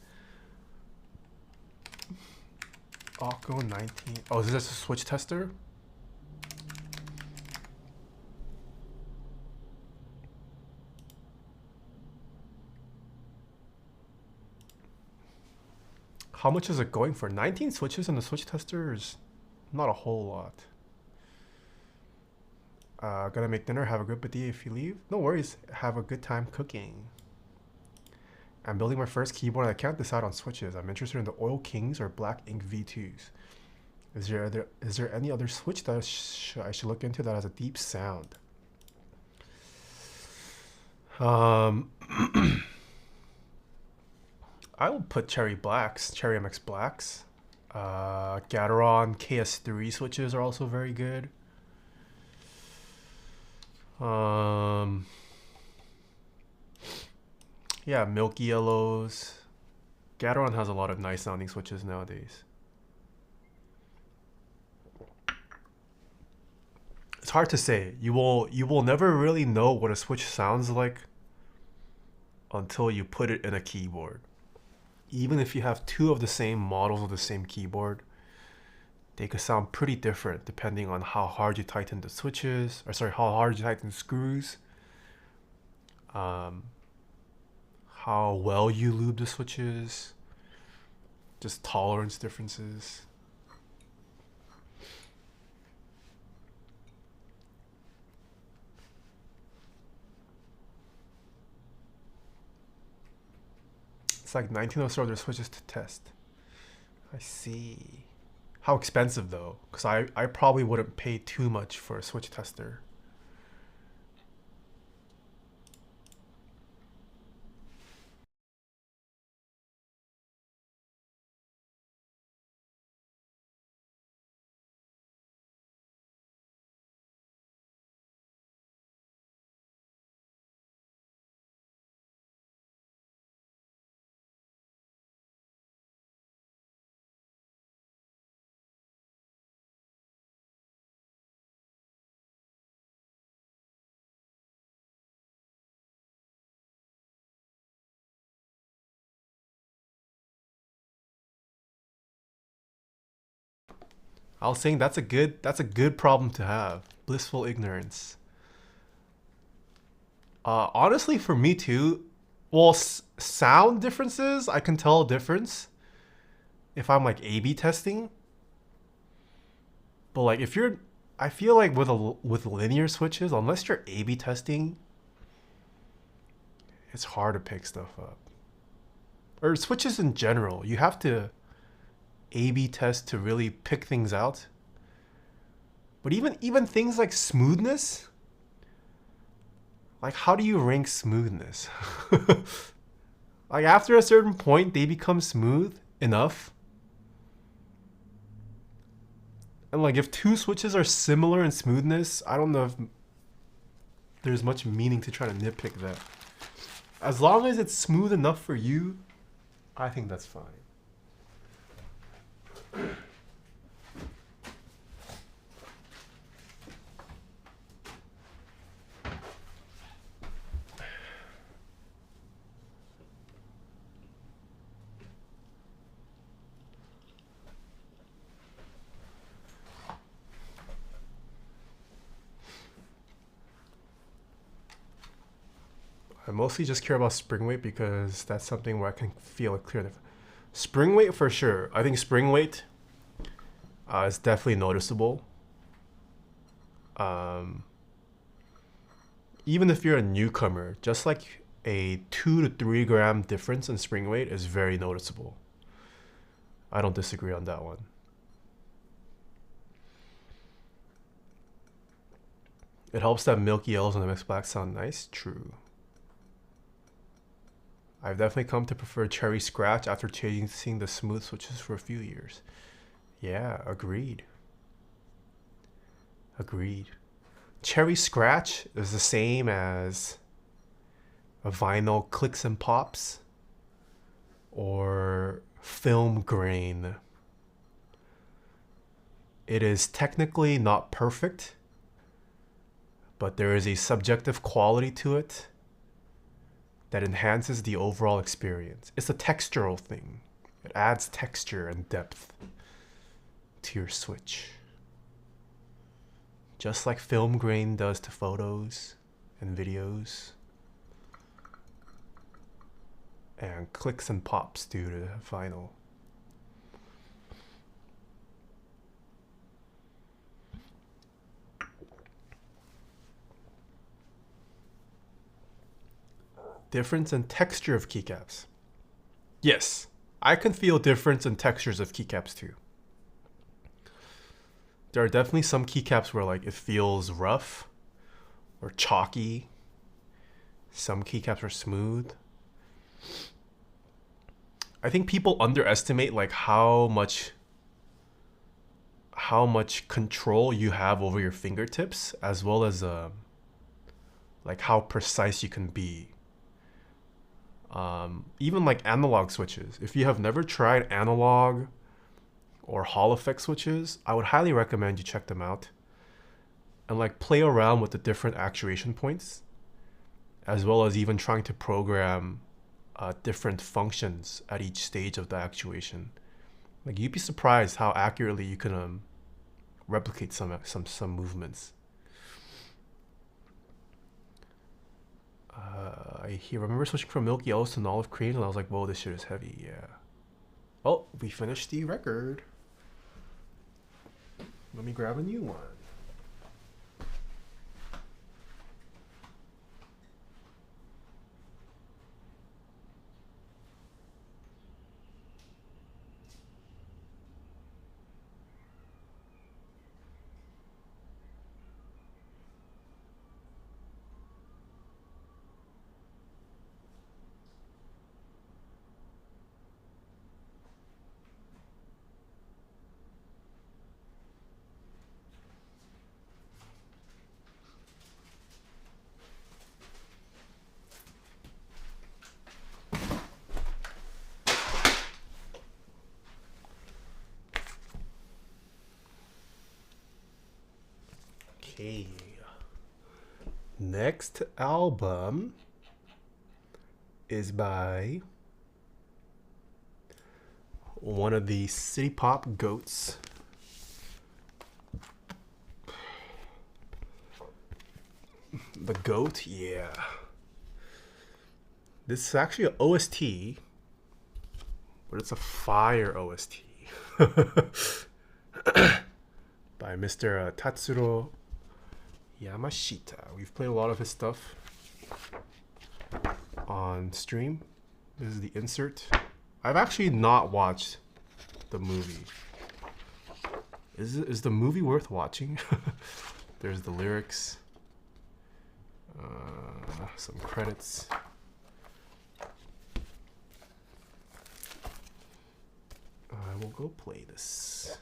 S1: Akko 19. Oh, is this a switch tester? How much is it going for? 19 switches in the switch tester is not a whole lot. Gonna make dinner. Have a good day if you leave. No worries. Have a good time cooking. I'm building my first keyboard and I can't decide on switches. I'm interested in the Oil Kings or Black Ink V2s. Is there any other switch that I should look into that has a deep sound? I will put Cherry MX Blacks. Gateron KS3 switches are also very good. Yeah, Milky Yellows. Gateron has a lot of nice sounding switches nowadays. It's hard to say. You will never really know what a switch sounds like until you put it in a keyboard. Even if you have two of the same models of the same keyboard, they could sound pretty different depending on how hard you tighten the switches, or sorry, how hard you tighten the screws, how well you lube the switches, just tolerance differences. It's like 19 of other switches to test. I see. How expensive though? Because I probably wouldn't pay too much for a switch tester. I was saying that's a good problem to have. Blissful ignorance. Honestly, for me too. Well, sound differences, I can tell a difference if I'm like A/B testing. But like if you're, I feel like with linear switches, unless you're A/B testing, it's hard to pick stuff up. Or switches in general, you have to A/B test to really pick things out. But even things like smoothness, like how do you rank smoothness? Like after a certain point, they become smooth enough. And like if two switches are similar in smoothness, I don't know if there's much meaning to try to nitpick that. As long as it's smooth enough for you, I think that's fine. I mostly just care about spring weight because that's something where I can feel a clear difference. Spring weight for sure. I think spring weight is definitely noticeable. Even if you're a newcomer, just like a 2 to 3 gram difference in spring weight is very noticeable. I don't disagree on that one. It helps that milky yellows and the mixed black sound nice. True. I've definitely come to prefer cherry scratch after chasing the smooth switches for a few years. Yeah, agreed. Agreed. Cherry scratch is the same as a vinyl clicks and pops or film grain. It is technically not perfect, but there is a subjective quality to it that enhances the overall experience. It's a textural thing. It adds texture and depth to your switch. Just like film grain does to photos and videos. And clicks and pops do to vinyl. Difference in texture of keycaps. Yes, I can feel difference in textures of keycaps too. There are definitely some keycaps where like it feels rough or chalky. Some keycaps are smooth. I think people underestimate like how much control you have over your fingertips, as well as like how precise you can be. Even like analog switches. If you have never tried analog or Hall effect switches, I would highly recommend you check them out and like play around with the different actuation points, as well as even trying to program different functions at each stage of the actuation. Like you'd be surprised how accurately you can replicate some movements. I remember switching from milk yellows to olive creams, and I was like, whoa, this shit is heavy. Yeah. Oh, we finished the record. Let me grab a new one. Okay. Next album is by one of the city pop goats. The goat, yeah. This is actually an OST, but it's a fire OST by Mr. Tatsuro Yamashita. We've played a lot of his stuff on stream. This is the insert. I've actually not watched the movie. Is the movie worth watching? There's the lyrics. Some credits. I will go play this.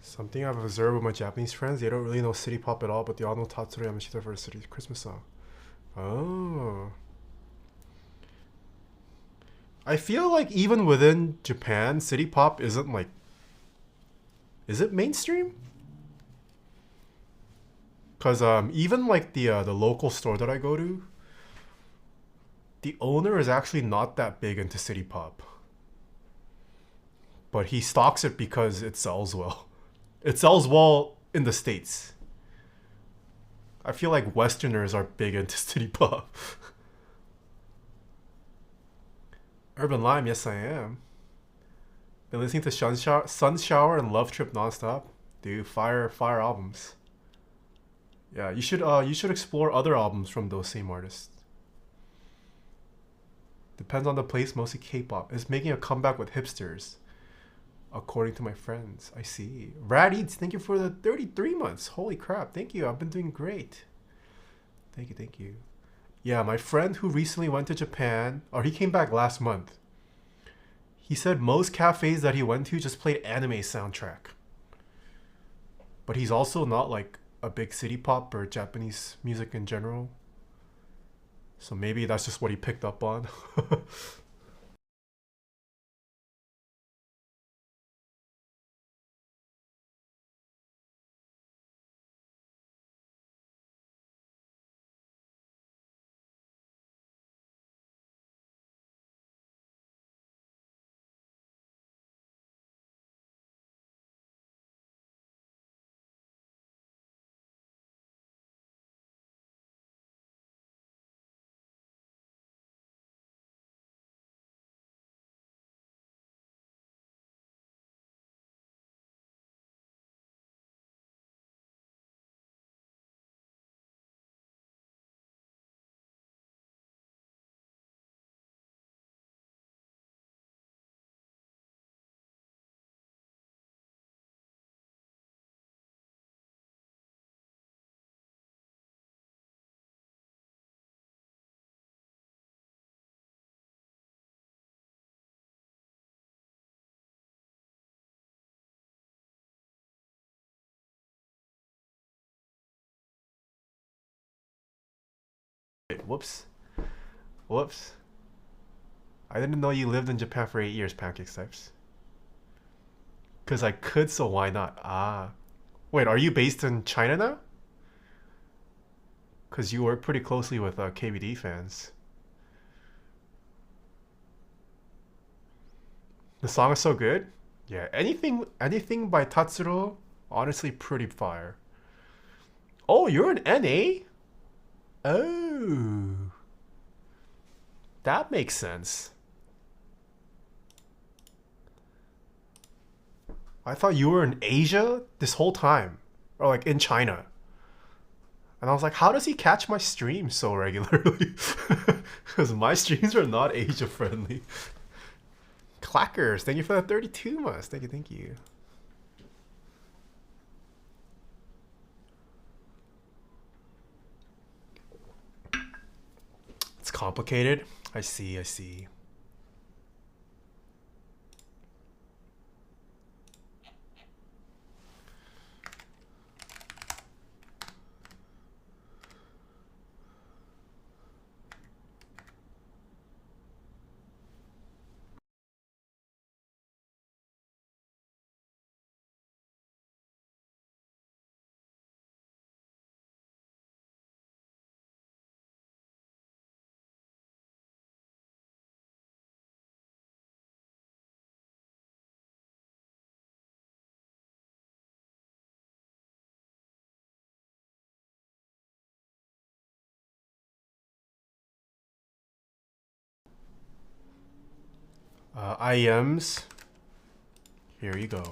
S1: Something I've observed with my Japanese friends, they don't really know city pop at all, but they all know Tatsuro Yamashita for the city Christmas song. Oh. I feel like even within Japan, city pop isn't like... Is it mainstream? Because even like the local store that I go to, the owner is actually not that big into city pop. But he stocks it because it sells well. It sells well in the States. I feel like Westerners are big into city pop. Urban Lime, yes I am. Been listening to Sun Shower and Love Trip nonstop. Dude, fire albums. Yeah, you should explore other albums from those same artists. Depends on the place, mostly K-pop. It's making a comeback with hipsters. According to my friends, I see. Rad Eats, thank you for the 33 months. Holy crap, thank you. I've been doing great. Thank you. Yeah, my friend who recently went to Japan, or he came back last month. He said most cafes that he went to just played anime soundtrack. But he's also not like a big city pop or Japanese music in general. So maybe that's just what he picked up on. Whoops. I didn't know you lived in Japan for 8 years, Pancake Types. Because I could, so why not? Ah. Wait, are you based in China now? Because you work pretty closely with KBD fans. The song is so good. Yeah, anything by Tatsuro, honestly pretty fire. Oh, you're an NA? Oh, that makes sense. I thought you were in Asia this whole time, or like in China. And I was like, how does he catch my streams so regularly? Because my streams are not Asia friendly. Clackers, thank you for the 32 months. Thank you, thank you. It's complicated. I see, I see. IEMs. Here you go.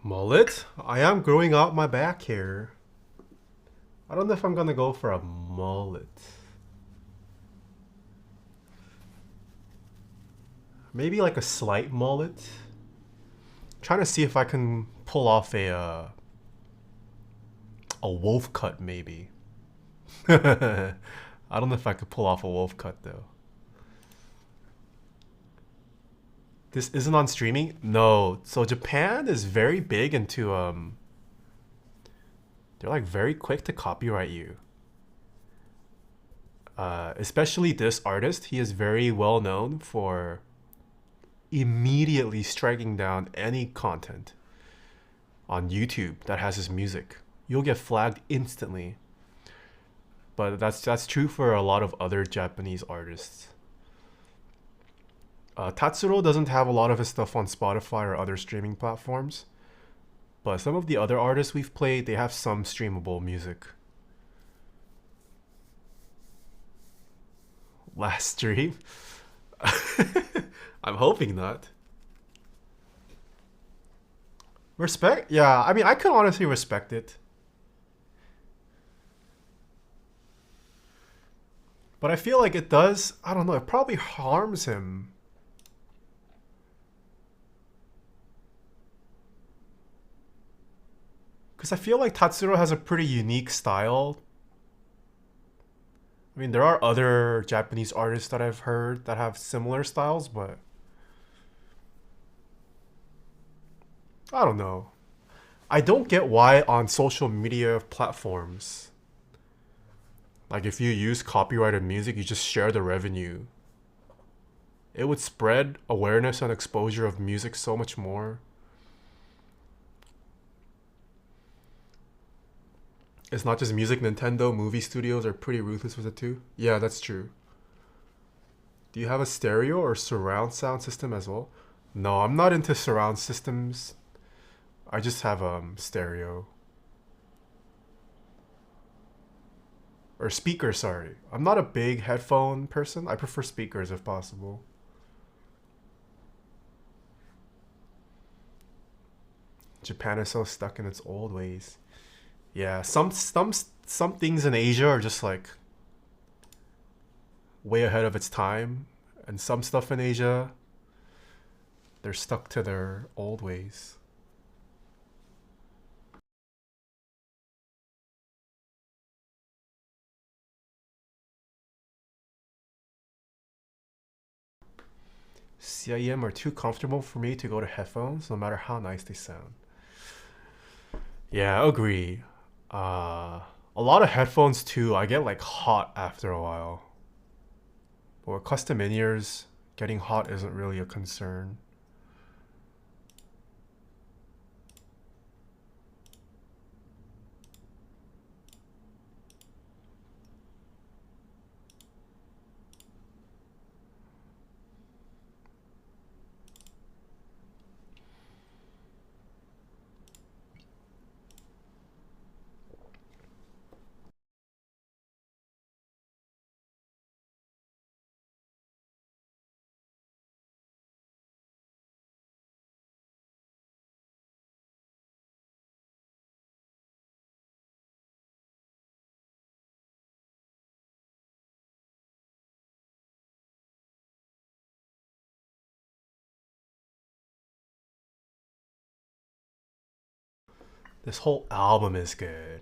S1: Mullet? I am growing out my back hair. I don't know if I'm gonna go for a mullet. Maybe like a slight mullet. Trying to see if I can pull off a wolf cut maybe. I don't know if I could pull off a wolf cut though. This isn't on streaming? No. So Japan is very big into they're like very quick to copyright you. Especially this artist, he is very well known for immediately striking down any content on YouTube that has his music. You'll get flagged instantly. But that's true for a lot of other Japanese artists. Tatsuro doesn't have a lot of his stuff on Spotify or other streaming platforms. But some of the other artists we've played, they have some streamable music. Last stream? I'm hoping not. Respect? Yeah, I mean, I can honestly respect it. But I feel like it does, I don't know, it probably harms him. Because I feel like Tatsuro has a pretty unique style. I mean, there are other Japanese artists that I've heard that have similar styles, but I don't know. I don't get why on social media platforms, like if you use copyrighted music, you just share the revenue. It would spread awareness and exposure of music so much more. It's not just music. Nintendo movie studios are pretty ruthless with it too. Yeah, that's true. Do you have a stereo or surround sound system as well? No, I'm not into surround systems. I just have stereo. Or speakers, sorry. I'm not a big headphone person. I prefer speakers if possible. Japan is so stuck in its old ways. Yeah, some things in Asia are just like way ahead of its time, and some stuff in Asia, they're stuck to their old ways. CIEM are too comfortable for me to go to headphones, no matter how nice they sound. Yeah, agree. A lot of headphones too, I get like hot after a while. But with custom in-ears, getting hot isn't really a concern. This whole album is good.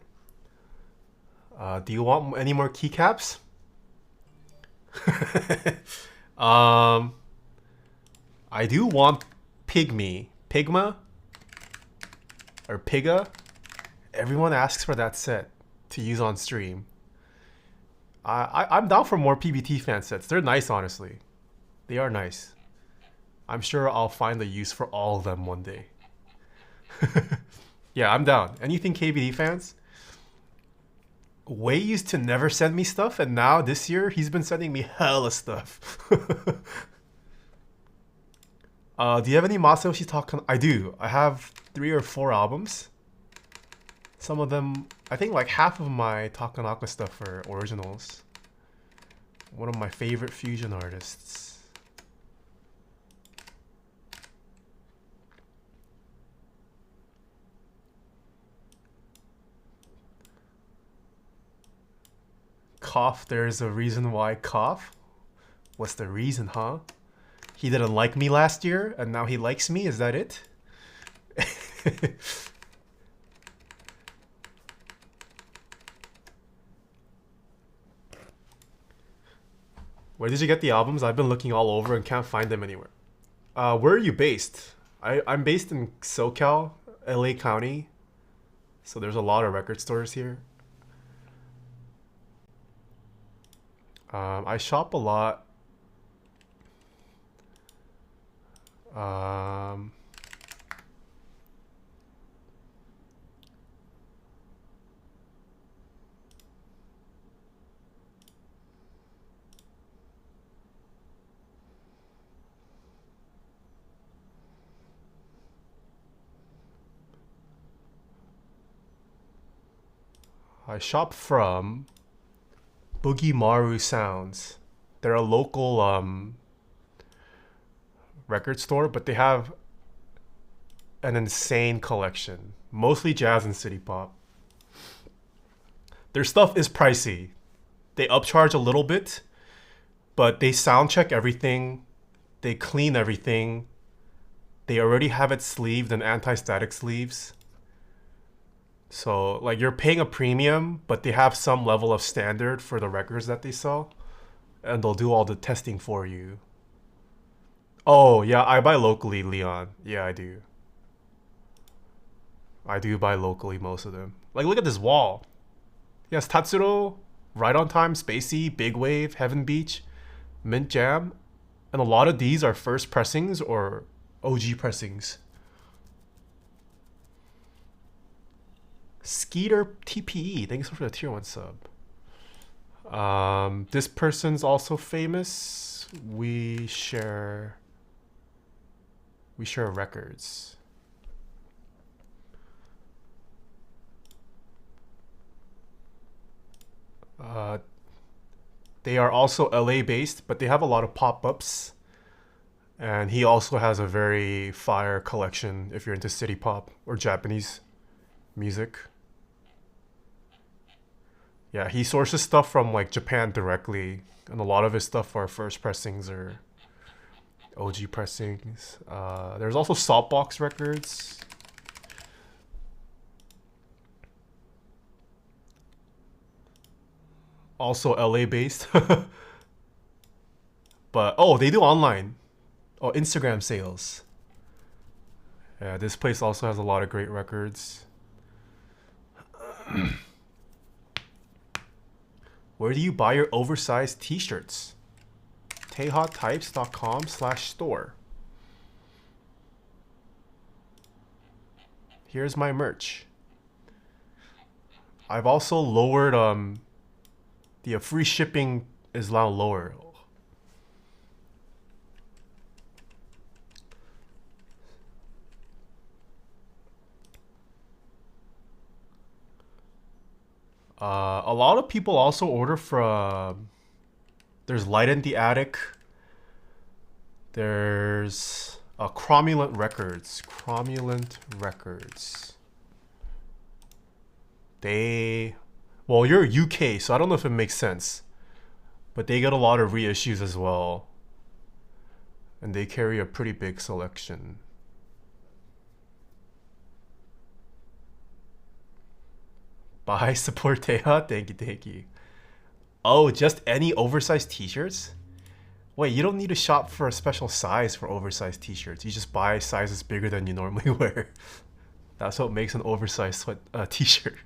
S1: Do you want any more keycaps? um, I do want Pigma, or Piga. Everyone asks for that set to use on stream. I'm down for more PBT fan sets. They're nice, honestly. They are nice. I'm sure I'll find the use for all of them one day. Yeah, I'm down. Anything KBD fans? Wei used to never send me stuff, and now this year he's been sending me hella stuff. Do you have any Masayoshi Takanaka? I do. I have 3 or 4 albums. Some of them, I think like half of my Takanaka stuff are originals. One of my favorite fusion artists. Cough, there's a reason why cough? What's the reason, huh? He didn't like me last year, and now he likes me? Is that it? Where did you get the albums? I've been looking all over and can't find them anywhere. Where are you based? I'm based in SoCal, LA County. So there's a lot of record stores here. I shop a lot. I shop from Boogie Maru Sounds. They're a local record store, but they have an insane collection. Mostly jazz and city pop. Their stuff is pricey. They upcharge a little bit, but they sound check everything. They clean everything. They already have it sleeved in anti-static sleeves. So like you're paying a premium, but they have some level of standard for the records that they sell, and they'll do all the testing for you. Oh yeah, I buy locally, Leon. Yeah, I do. I do buy locally most of them. Like look at this wall. Yes, Tatsuro, Right on Time, Spacey, Big Wave, Heaven Beach, Mint Jam, and a lot of these are first pressings or OG pressings. Skeeter TPE, thanks for the tier 1 sub. This person's also famous. We share records. They are also LA based, but they have a lot of pop-ups. And he also has a very fire collection if you're into city pop or Japanese music. Yeah, he sources stuff from like Japan directly, and a lot of his stuff are first pressings or OG pressings. There's also Saltbox Records. Also LA based. But oh, they do online. Oh, Instagram sales. Yeah, this place also has a lot of great records. Where do you buy your oversized t-shirts? TaehaTypes.com/store. Here's my merch. I've also lowered the free shipping is now lower. A lot of people also order from. There's Light in the Attic. There's Cromulent Records. Cromulent Records. Well, you're UK, so I don't know if it makes sense. But they get a lot of reissues as well. And they carry a pretty big selection. Buy, support Taeha. Thank you. Oh, just any oversized t-shirts? Wait, you don't need to shop for a special size for oversized t-shirts. You just buy sizes bigger than you normally wear. That's what makes an oversized t-shirt.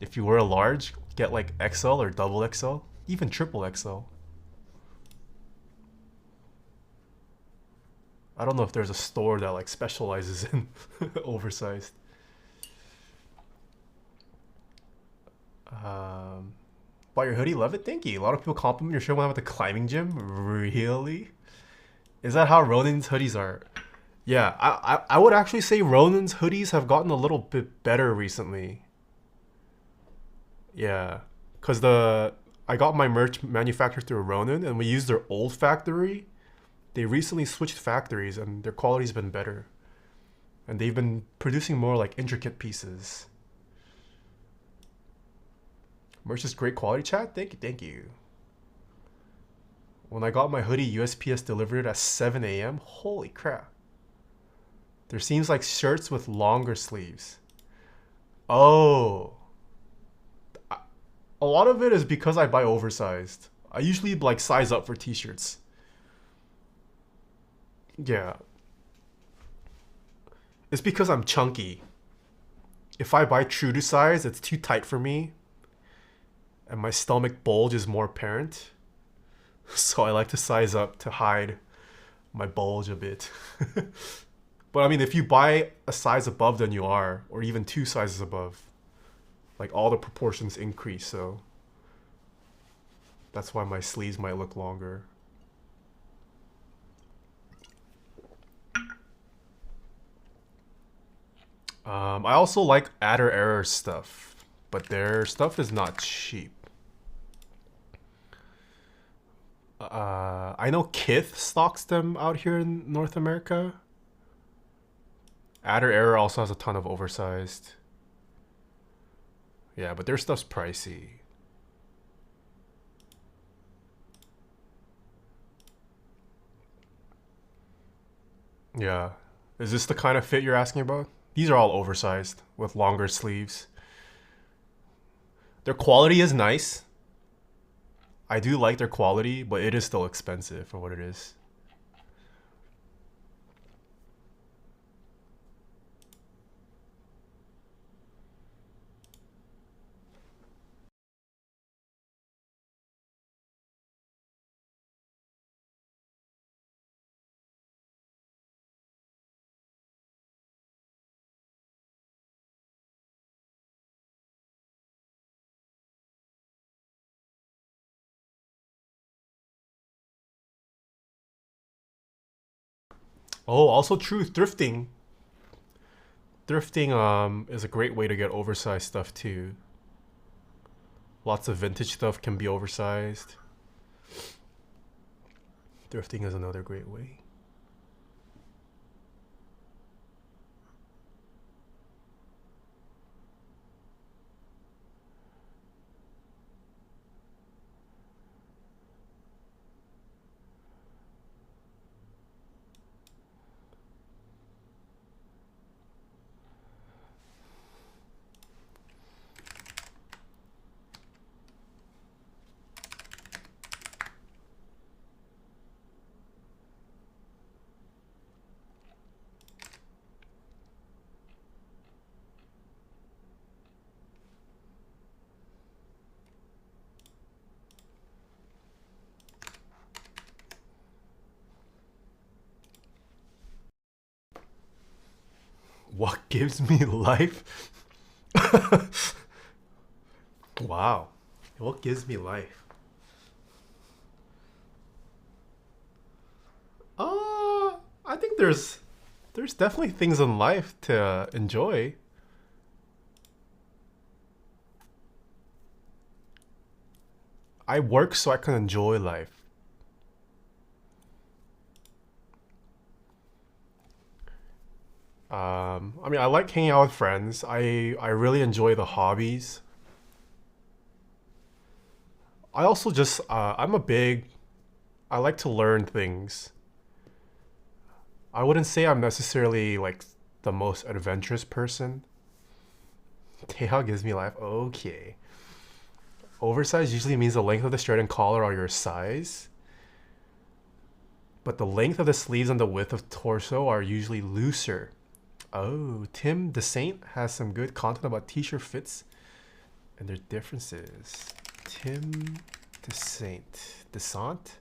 S1: If you wear a large, get like XL or double XL, even triple XL. I don't know if there's a store that like specializes in oversized. Bought your hoodie, love it, thank you. A lot of people compliment your shirt when I'm at the climbing gym. Really? Is that how Ronin's hoodies are? Yeah, I would actually say Ronin's hoodies have gotten a little bit better recently. Yeah, cause I got my merch manufactured through Ronin, and we used their old factory. They recently switched factories, and their quality's been better. And they've been producing more like intricate pieces. Merch is great quality, chat. Thank you. When I got my hoodie, USPS delivered it at 7 a.m. Holy crap. There seems like shirts with longer sleeves. Oh. A lot of it is because I buy oversized. I usually like size up for t-shirts. Yeah. It's because I'm chunky. If I buy true to size, it's too tight for me. And my stomach bulge is more apparent. So I like to size up to hide my bulge a bit. But I mean, if you buy a size above than you are, or even 2 sizes above, like all the proportions increase, so that's why my sleeves might look longer. I also like Adder Error stuff, but their stuff is not cheap. I know Kith stocks them out here in North America. Adder Error also has a ton of oversized. Yeah, but their stuff's pricey. Yeah. Is this the kind of fit you're asking about? These are all oversized with longer sleeves. Their quality is nice. I do like their quality, but it is still expensive for what it is. Oh, also true, thrifting. Thrifting is a great way to get oversized stuff too. Lots of vintage stuff can be oversized. Thrifting is another great way. What gives me life? Wow. What gives me life? I think there's definitely things in life to enjoy. I work so I can enjoy life. I mean, I like hanging out with friends. I really enjoy the hobbies. I also just I like to learn things. I wouldn't say I'm necessarily like the most adventurous person. Taeha gives me life. Okay. Oversized usually means the length of the shirt and collar are your size. But the length of the sleeves and the width of torso are usually looser. Oh, Tim the Saint has some good content about t-shirt fits and their differences. Tim the Saint. Desant?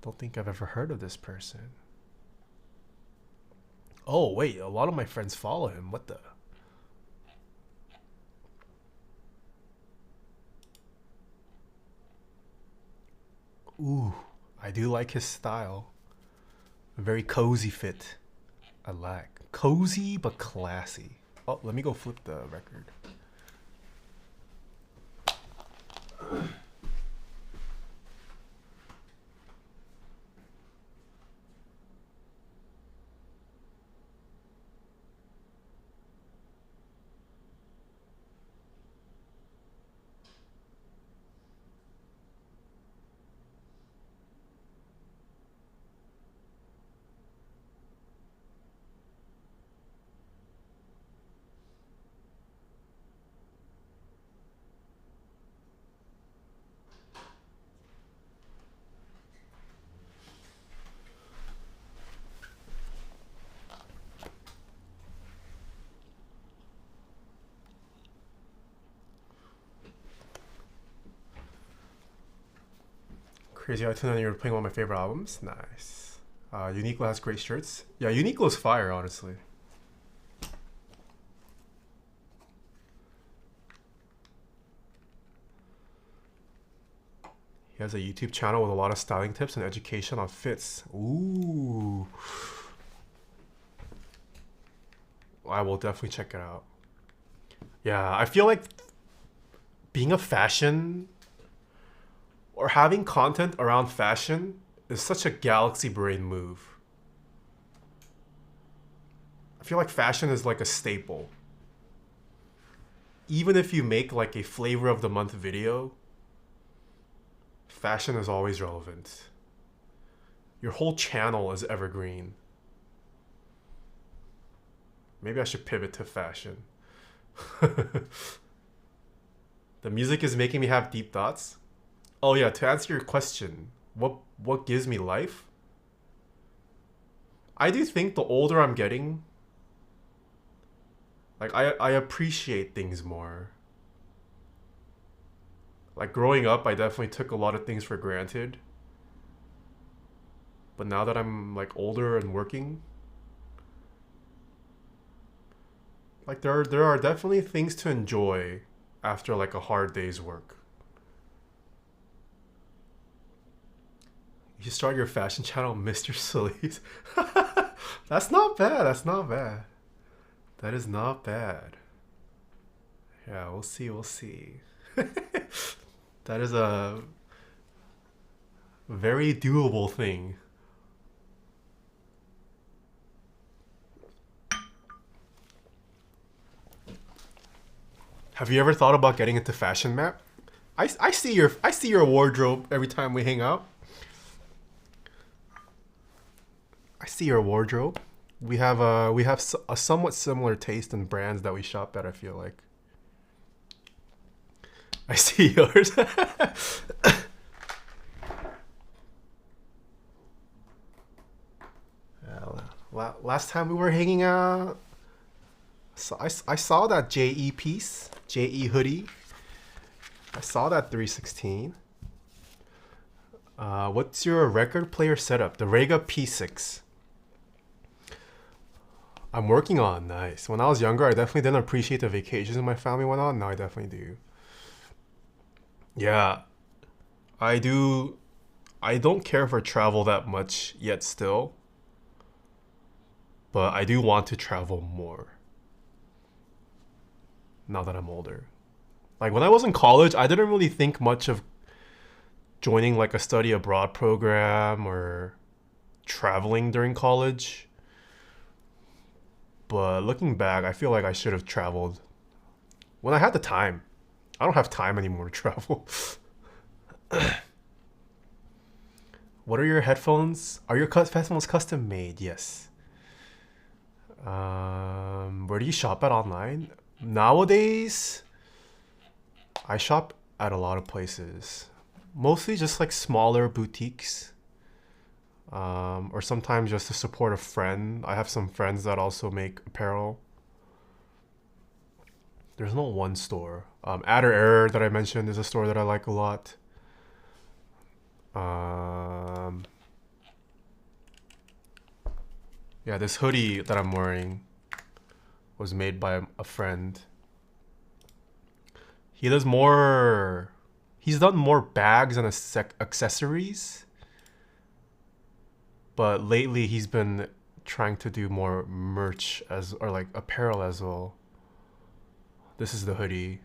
S1: Don't think I've ever heard of this person. Oh, wait, a lot of my friends follow him. What the? Ooh, I do like his style. A very cozy fit. I like. Cozy but classy. Oh, let me go flip the record. Crazy how tonight you're playing one of my favorite albums. Nice. Uniqlo has great shirts. Yeah, Uniqlo's fire, honestly. He has a YouTube channel with a lot of styling tips and education on fits. Ooh. I will definitely check it out. Yeah, I feel like being a fashion or having content around fashion is such a galaxy brain move. I feel like fashion is like a staple. Even if you make like a flavor of the month video, fashion is always relevant. Your whole channel is evergreen. Maybe I should pivot to fashion. The music is making me have deep thoughts. Oh yeah, to answer your question, what gives me life? I do think the older I'm getting, like I appreciate things more. Like growing up, I definitely took a lot of things for granted. But now that I'm like older and working, like there are definitely things to enjoy after like a hard day's work. You start your fashion channel, Mr. Sillies. That's not bad. That's not bad. That is not bad. Yeah, we'll see. We'll see. That is a very doable thing. Have you ever thought about getting into fashion, Matt? I see your wardrobe every time we hang out. I see your wardrobe. We have a somewhat similar taste in brands that we shop at, I feel like. I see yours. Last time we were hanging out, so I saw that JE piece, JE hoodie. I saw that 316. What's your record player setup? The Rega P6. I'm working on. Nice. When I was younger, I definitely didn't appreciate the vacations my family went on. Now I definitely do. Yeah, I do. I don't care for travel that much yet still, but I do want to travel more now that I'm older. Like when I was in college, I didn't really think much of joining like a study abroad program or traveling during college. But looking back, I feel like I should have traveled when I had the time. I don't have time anymore to travel. What are your headphones? Are your headphones custom made? Yes. Where do you shop at online? Nowadays, I shop at a lot of places. Mostly just like smaller boutiques. Or sometimes just to support a friend. I have some friends that also make apparel. There's no one store. Adder Error that I mentioned is a store that I like a lot. Yeah, this hoodie that I'm wearing was made by a friend. He does more. He's done more bags and accessories, but lately he's been trying to do more merch or like apparel as well. This is the hoodie.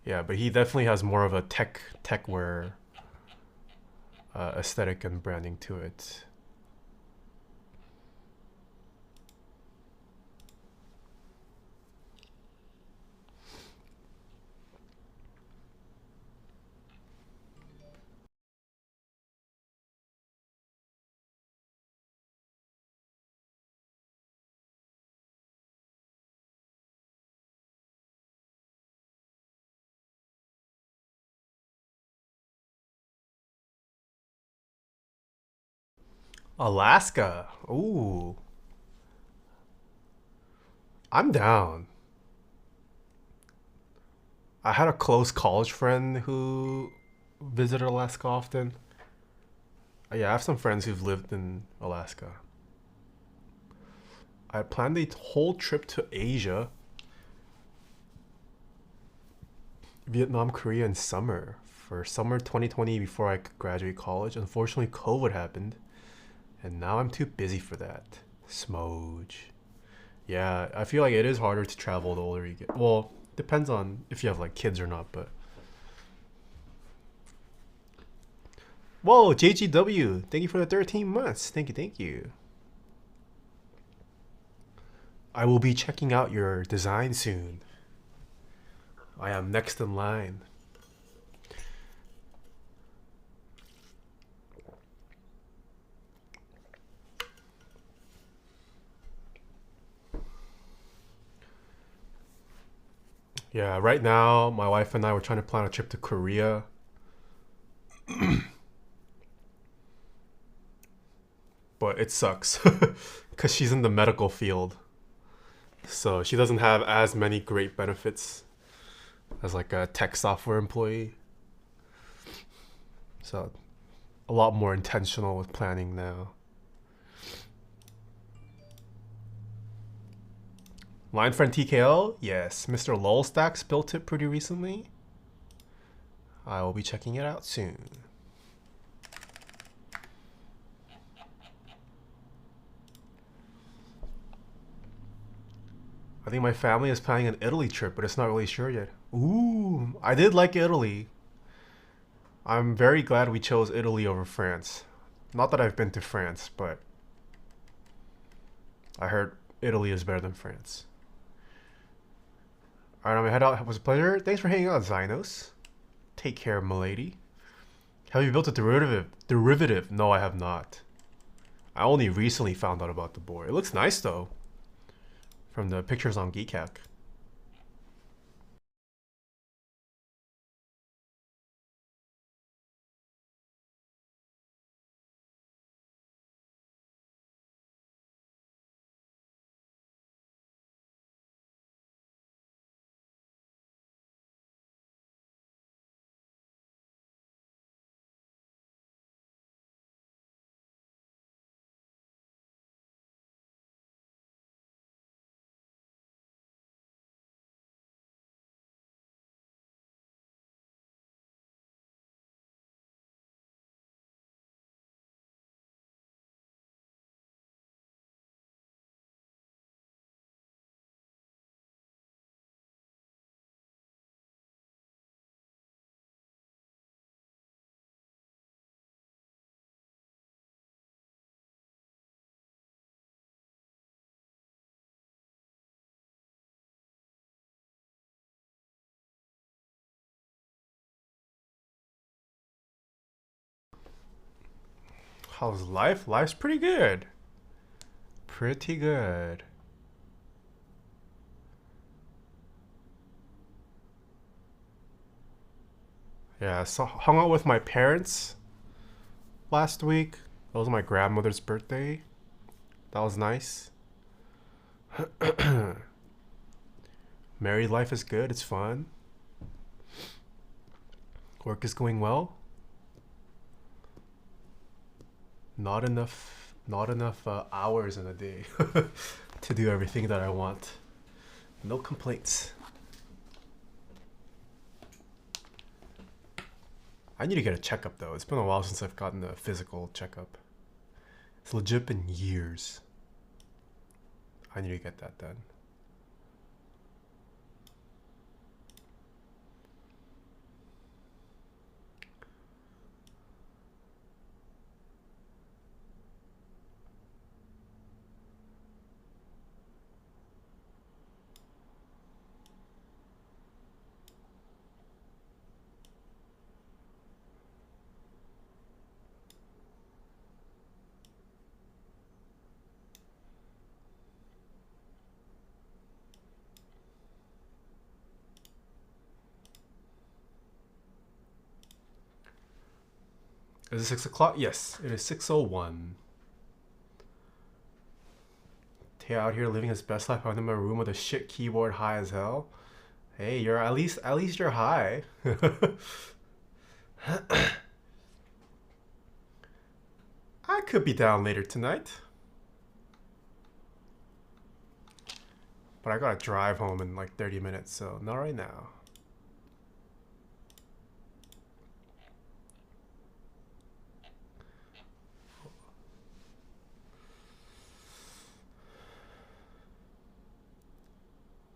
S1: Yeah, but he definitely has more of a tech wear aesthetic and branding to it. Alaska. Ooh. I'm down. I had a close college friend who visited Alaska often. Yeah, I have some friends who've lived in Alaska. I planned a whole trip to Asia. Vietnam, Korea in summer. For summer 2020 before I could graduate college. Unfortunately, COVID happened. And now I'm too busy for that. Smoge. Yeah, I feel like it is harder to travel the older you get. Well, depends on if you have like kids or not, but. Whoa, JGW. Thank you for the 13 months. Thank you, thank you. I will be checking out your design soon. I am next in line. Yeah, right now, my wife and I were trying to plan a trip to Korea. But it sucks because she's in the medical field. So she doesn't have as many great benefits as like a tech software employee. So a lot more intentional with planning now. Line friend TKL? Yes. Mr. Lolstacks built it pretty recently. I will be checking it out soon. I think my family is planning an Italy trip, but it's not really sure yet. Ooh, I did like Italy. I'm very glad we chose Italy over France. Not that I've been to France, but I heard Italy is better than France. Alright, I'm gonna head out. It was a pleasure. Thanks for hanging out, Zynos. Take care, milady. Have you built a derivative? No, I have not. I only recently found out about the board. It looks nice though. From the pictures on Keycap. How's life? Life's pretty good. Pretty good. Yeah, so hung out with my parents last week. That was my grandmother's birthday. That was nice. Married life is good. It's fun. Work is going well. Not enough hours in a day to do everything that I want. No complaints. I need to get a checkup though. It's been a while since I've gotten a physical checkup. It's legit been years. I need to get that done. Is it 6 o'clock? Yes, it is 6:01. Taeha out here living his best life. I'm in my room with a shit keyboard, high as hell. Hey, you're at least you're high. I could be down later tonight, but I gotta drive home in like 30 minutes, so not right now.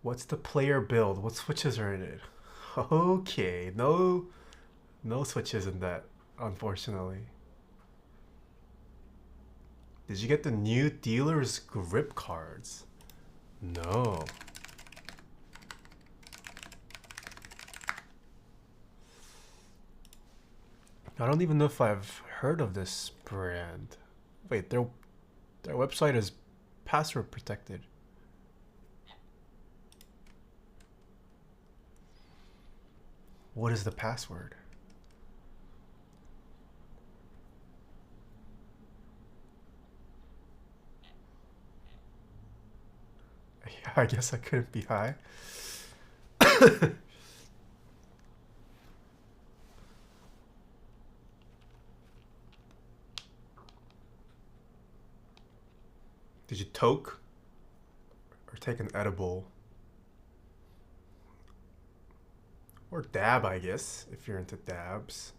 S1: What's the player build? What switches are in it? Okay, no switches in that, unfortunately. Did you get the new dealer's grip cards? No. I don't even know if I've heard of this brand. Wait, their website is password protected. What is the password? Yeah, I guess I couldn't be high. Did you toke or take an edible? Or dab, I guess, if you're into dabs.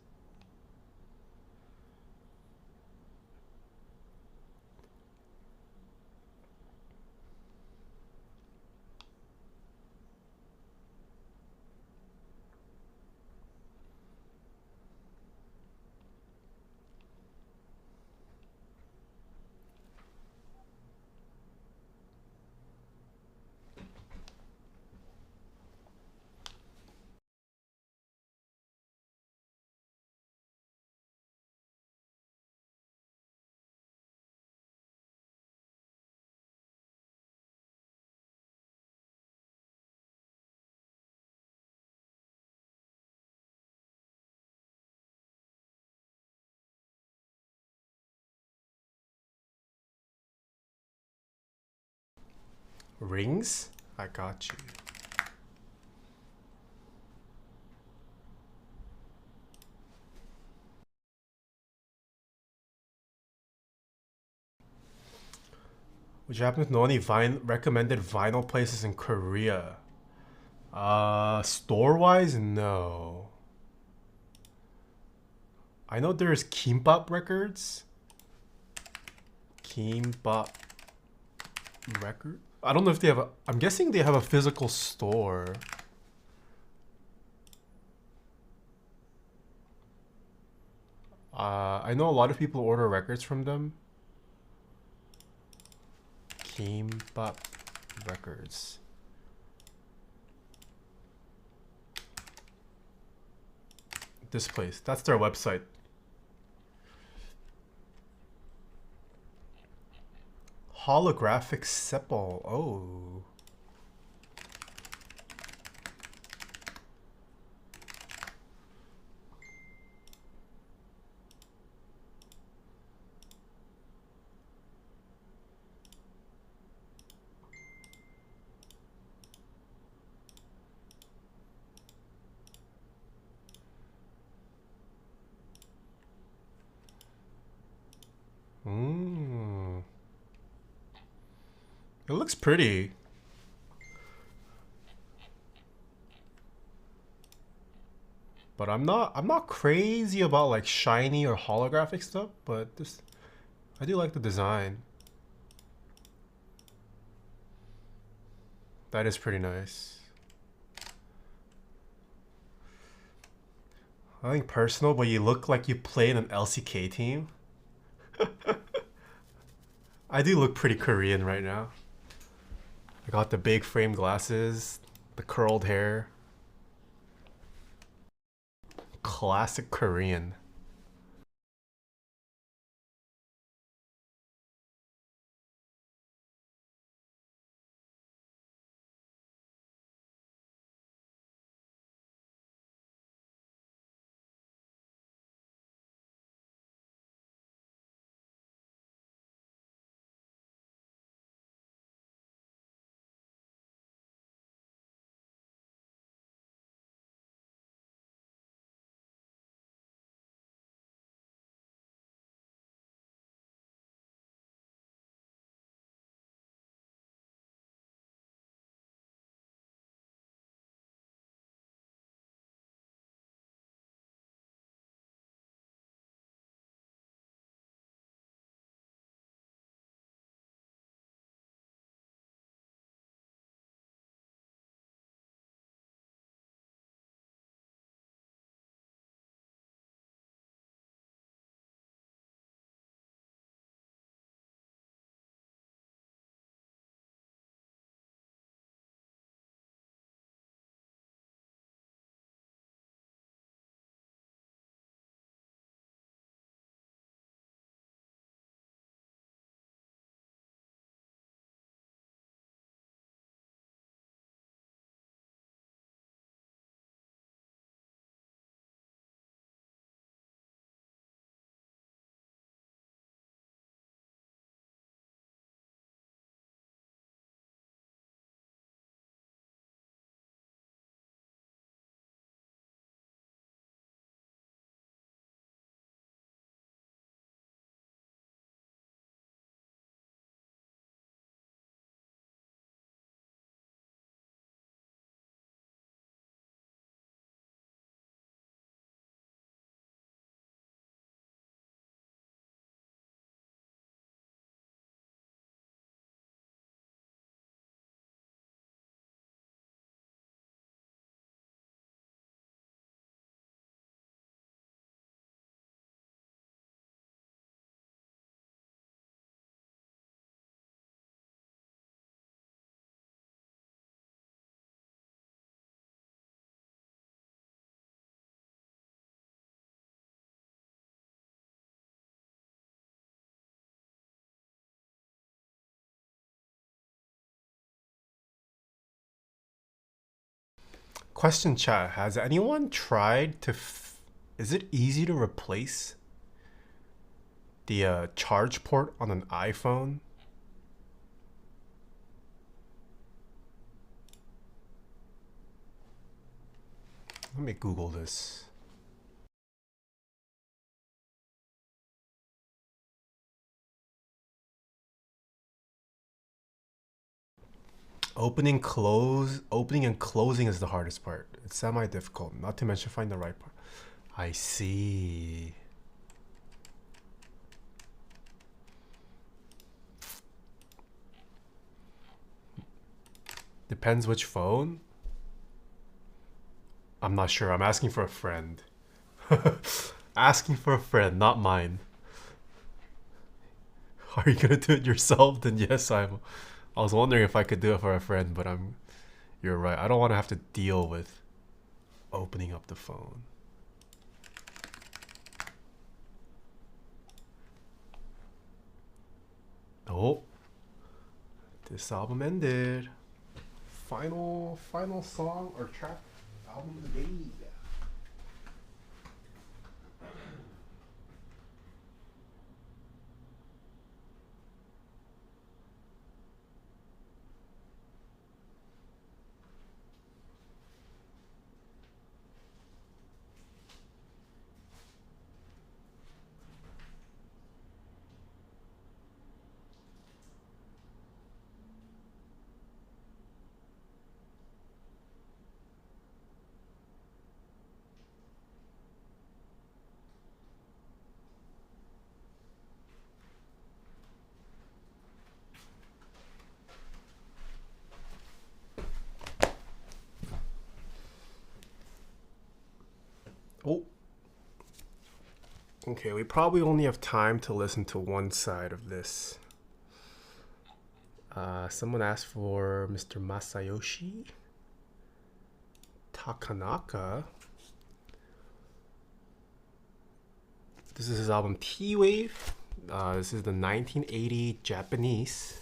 S1: Rings? I got you. Would you happen to know any recommended vinyl places in Korea? Store-wise, no. I know there's Kimbap Records. Kimbap Record? I don't know if they have a... I'm guessing they have a physical store. I know a lot of people order records from them. Kimbap Records. This place. That's their website. Holographic sepal. Oh. It looks pretty. But I'm not crazy about like shiny or holographic stuff, but this I do like the design. That is pretty nice. I think personal, but you look like you play in an LCK team. I do look pretty Korean right now. I got the big frame glasses, the curled hair. Classic Korean. Question chat, has anyone tried to is it easy to replace the charge port on an iPhone? Let me Google this. Opening and closing is the hardest part. It's semi-difficult, not to mention find the right part. I see. Depends which phone. I'm not sure. I'm asking for a friend. Asking for a friend, not mine. Are you gonna do it yourself? Then yes, I was wondering if I could do it for a friend, but you're right. I don't want to have to deal with opening up the phone. Oh, this album ended. Final song or track, album of the day. Oh. Okay, we probably only have time to listen to one side of this. Someone asked for Mr. Masayoshi Takanaka. This is his album T-Wave. This is the 1980 Japanese.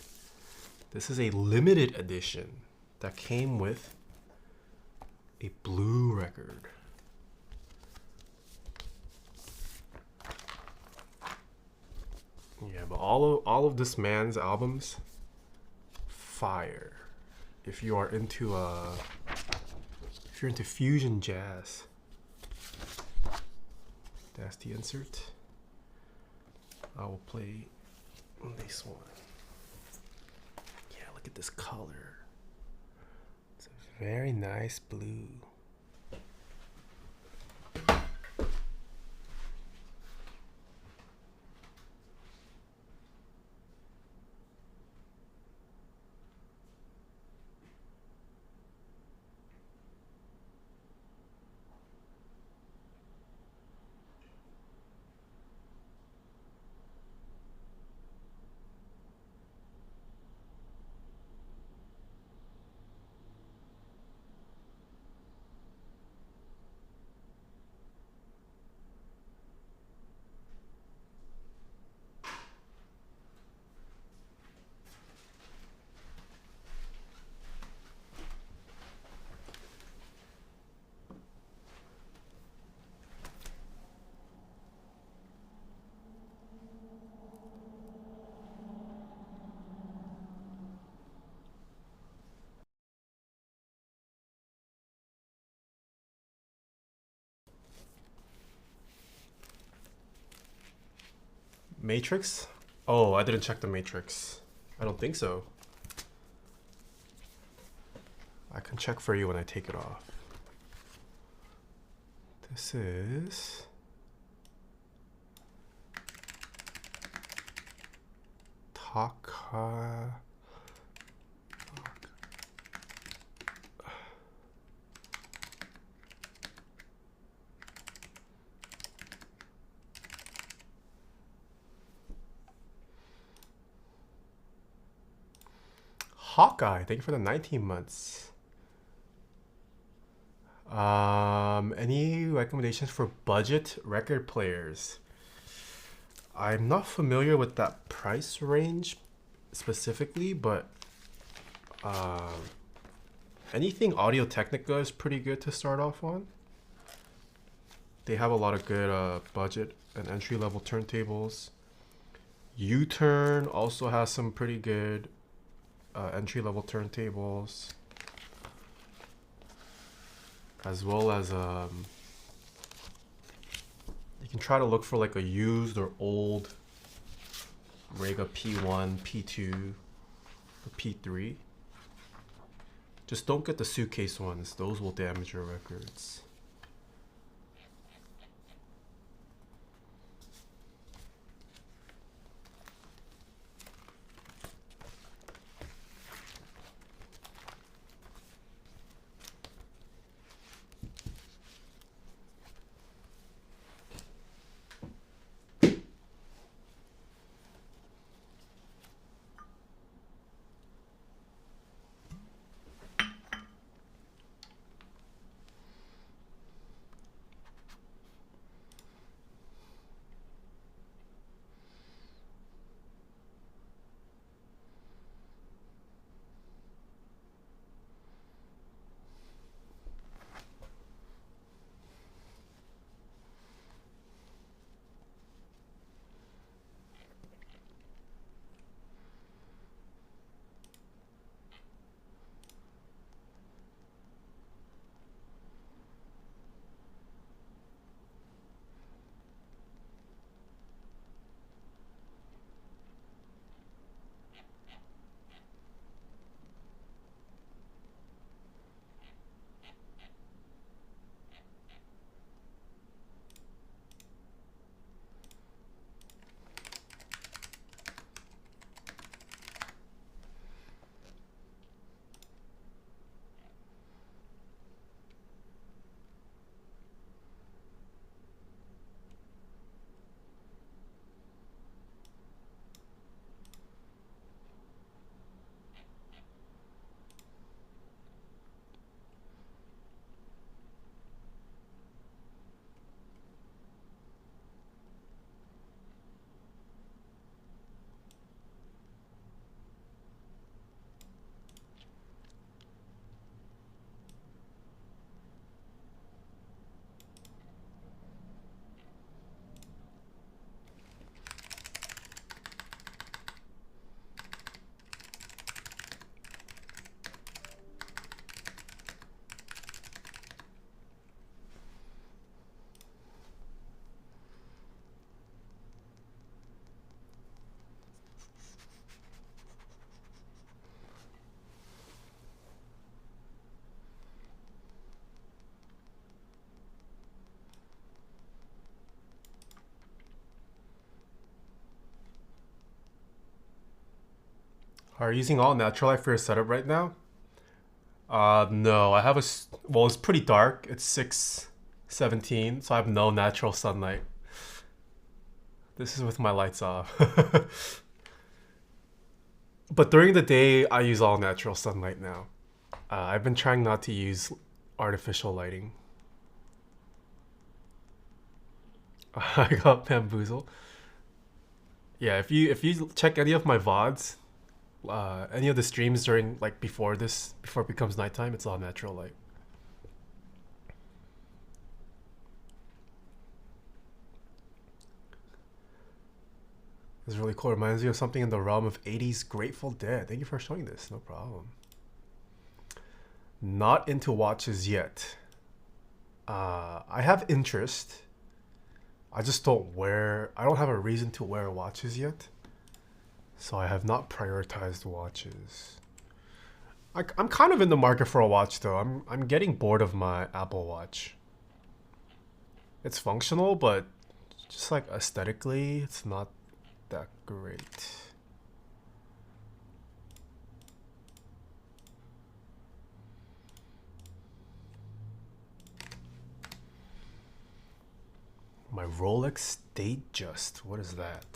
S1: This is a limited edition that came with a blue record. Yeah, but all of this man's albums, fire. If you are into fusion jazz, that's the insert. I will play this one. Yeah, look at this color. It's a very nice blue. Matrix? Oh, I didn't check the matrix. I don't think so. I can check for you when I take it off. This is Taeha. Hawkeye, thank you for the 19 months. Any recommendations for budget record players? I'm not familiar with that price range specifically, but Anything Audio-Technica is pretty good to start off on. They have a lot of good budget and entry-level turntables. U-Turn also has some pretty good entry-level turntables, as well as you can try to look for like a used or old Rega P1, P2, or P3. Just don't get the suitcase ones. Those will damage your records. Are you using all natural light for your setup right now? No, I have well, it's pretty dark. It's 6:17, so I have no natural sunlight. This is with my lights off. But during the day, I use all natural sunlight now. I've been trying not to use artificial lighting. I got bamboozled. Yeah, if you check any of my VODs, any of the streams during like before it becomes nighttime, it's all natural light. It's really cool. It reminds me of something in the realm of 80s Grateful Dead. Thank you for showing this. No problem. Not into watches yet. I have interest. I just don't wear. I don't have a reason to wear watches yet. So I have not prioritized watches. I'm kind of in the market for a watch though. I'm getting bored of my Apple Watch. It's functional, but just like aesthetically, it's not that great. My Rolex Datejust. What is that?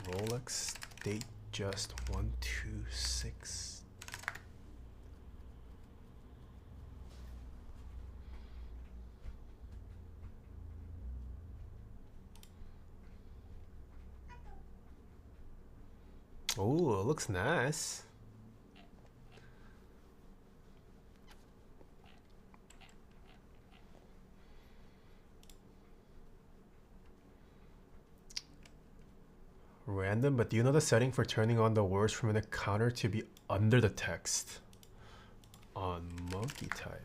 S1: Rolex Datejust 126. Oh, it looks nice. Random, but do you know the setting for turning on the words from the counter to be under the text? On monkey type.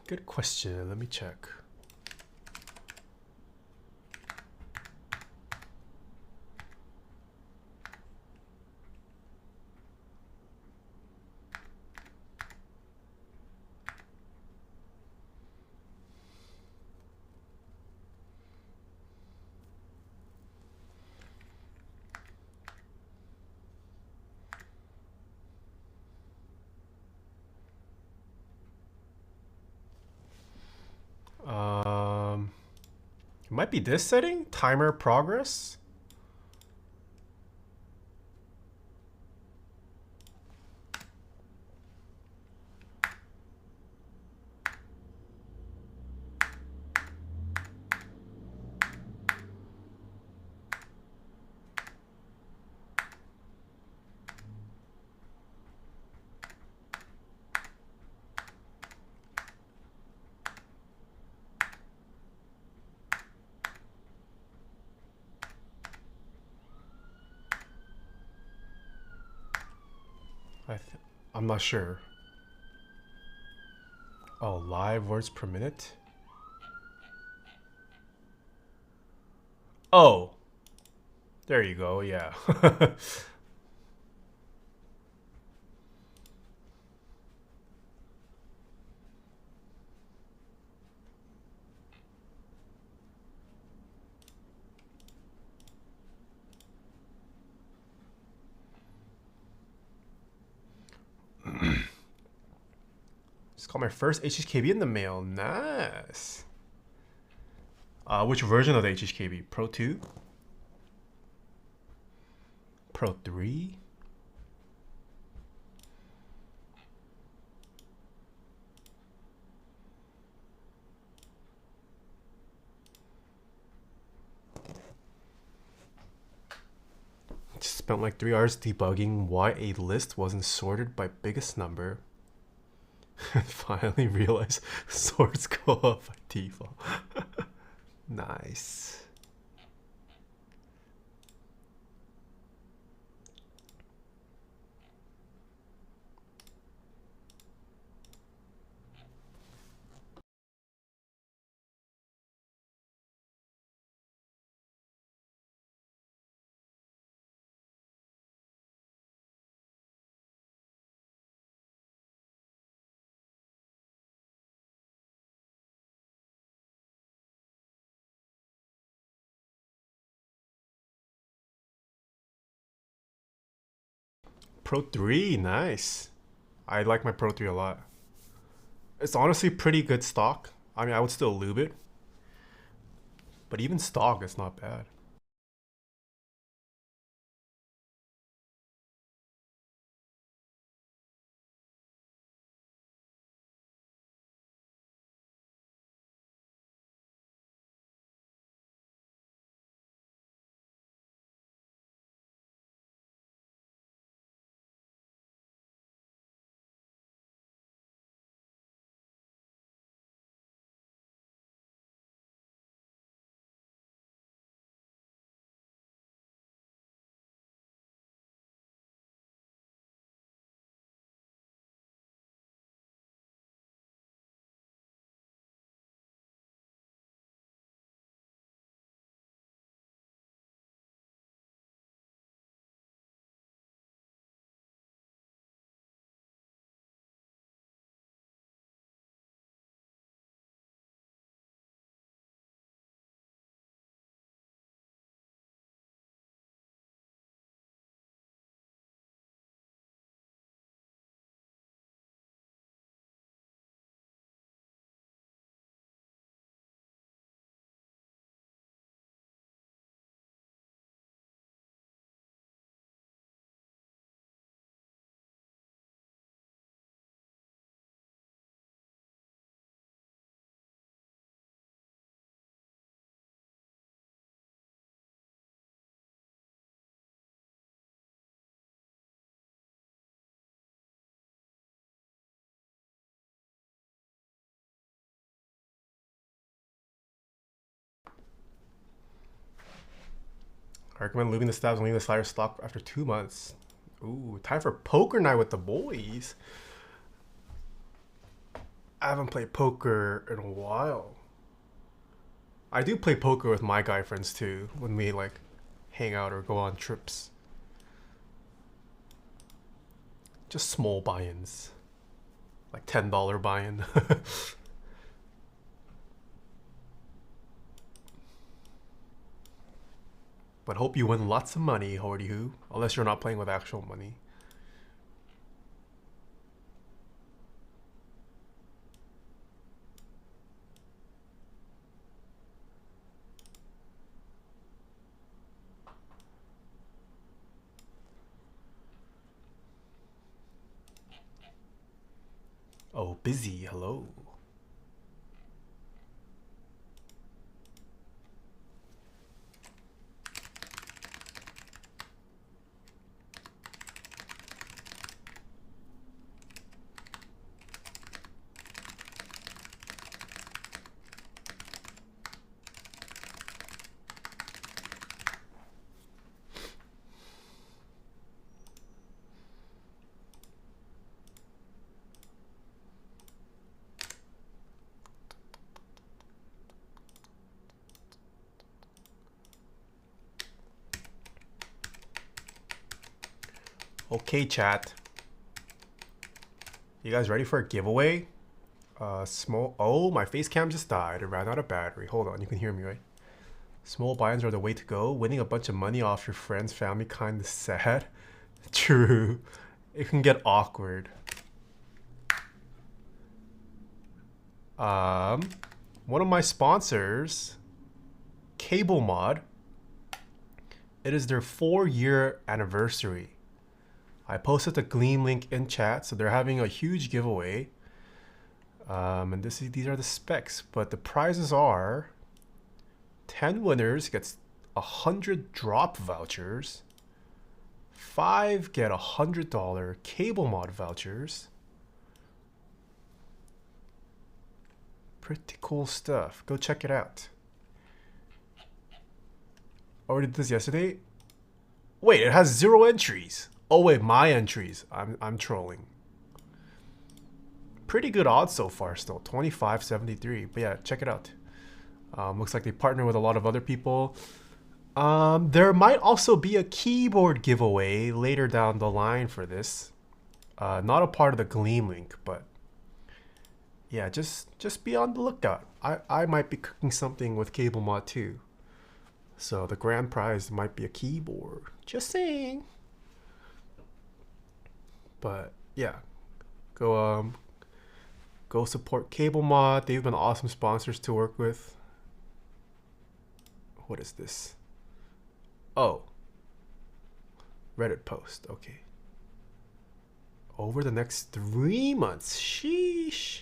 S1: Good question. Let me check. It might be this setting, timer progress. I'm not sure. Oh, live words per minute? Oh, there you go, yeah. Just got my first HHKB in the mail. Nice. Which version of the HHKB? Pro 2? Pro 3? Just spent like 3 hours debugging why a list wasn't sorted by biggest number. Finally realized sorts go up by default. Nice. Pro 3, nice. I like my Pro 3 a lot. It's honestly pretty good stock. I mean, I would still lube it. But even stock, it's not bad. I recommend lubing the stabs and leaving the slider stock after 2 months. Ooh, time for poker night with the boys. I haven't played poker in a while. I do play poker with my guy friends too when we like hang out or go on trips. Just small buy-ins. Like $10 buy-in. But hope you win lots of money, Hordy Who. Unless you're not playing with actual money. Oh, busy. Hello. Okay, chat. You guys ready for a giveaway? Small. Oh, my face cam just died. It ran out of battery. Hold on, you can hear me, right? Small buy-ins are the way to go. Winning a bunch of money off your friends, family, kind of sad. True. It can get awkward. One of my sponsors, Cable Mod. It is their 4-year anniversary. I posted the Gleam link in chat, so they're having a huge giveaway. And these are the specs, but the prizes are 10 winners gets 100 drop vouchers, 5 get $100 Cable Mod vouchers. Pretty cool stuff. Go check it out. Already did this yesterday. Wait, it has 0 entries. Oh wait, my entries. I'm trolling. Pretty good odds so far still. 25.73. But yeah, check it out. Looks like they partner with a lot of other people. There might also be a keyboard giveaway later down the line for this. Not a part of the Gleam link, but yeah, just be on the lookout. I might be cooking something with Cable Mod too. So the grand prize might be a keyboard. Just saying. But yeah, go support Cable Mod. They've been awesome sponsors to work with. What is this? Oh, Reddit post. Okay. Over the next 3 months. Sheesh.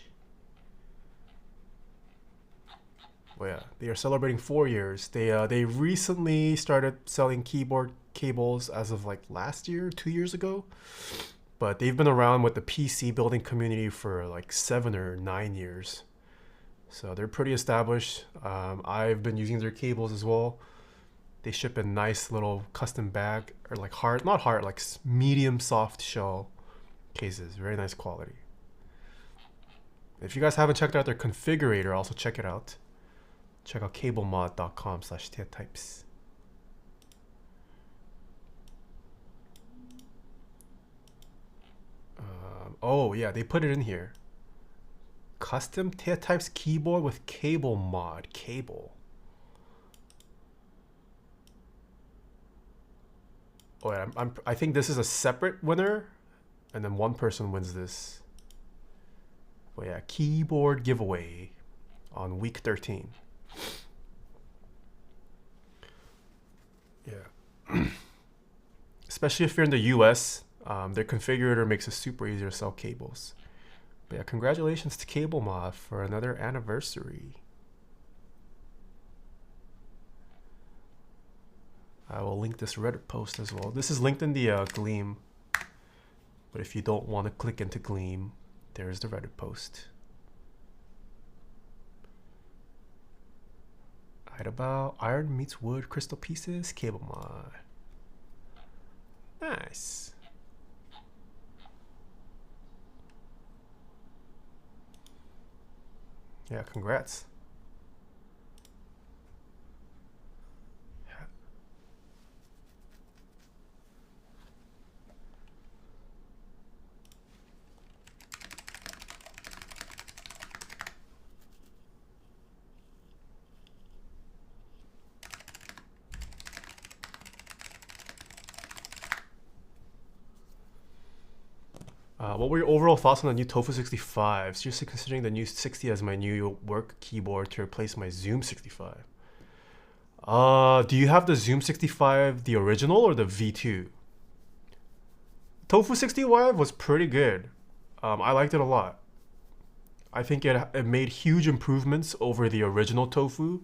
S1: Well, yeah, they are celebrating 4 years. They recently started selling keyboard cables as of like last year, 2 years ago. But they've been around with the PC building community for like 7 or 9 years. So they're pretty established. I've been using their cables as well. They ship a nice little custom bag, or like hard, not hard, like medium soft shell cases. Very nice quality. If you guys haven't checked out their configurator, also check it out. Check out cablemod.com/taeha-types. Oh yeah, they put it in here. Custom Taeha-types keyboard with Cable Mod cable. Oh yeah, I think this is a separate winner, and then one person wins this. But yeah, keyboard giveaway on week 13. Yeah. Especially if you're in the US, their configurator makes it super easy to sell cables. But yeah, congratulations to Cable Mod for another anniversary. I will link this Reddit post as well. This is linked in the Gleam. But if you don't want to click into Gleam, there's the Reddit post. About iron meets wood, crystal pieces, cable mod. Nice. Yeah, congrats. What were your overall thoughts on the new Tofu 65? Seriously considering the new 60 as my new work keyboard to replace my Zoom 65. Do you have the Zoom 65, the original or the V2? Tofu 65 was pretty good. I liked it a lot. I think it made huge improvements over the original Tofu.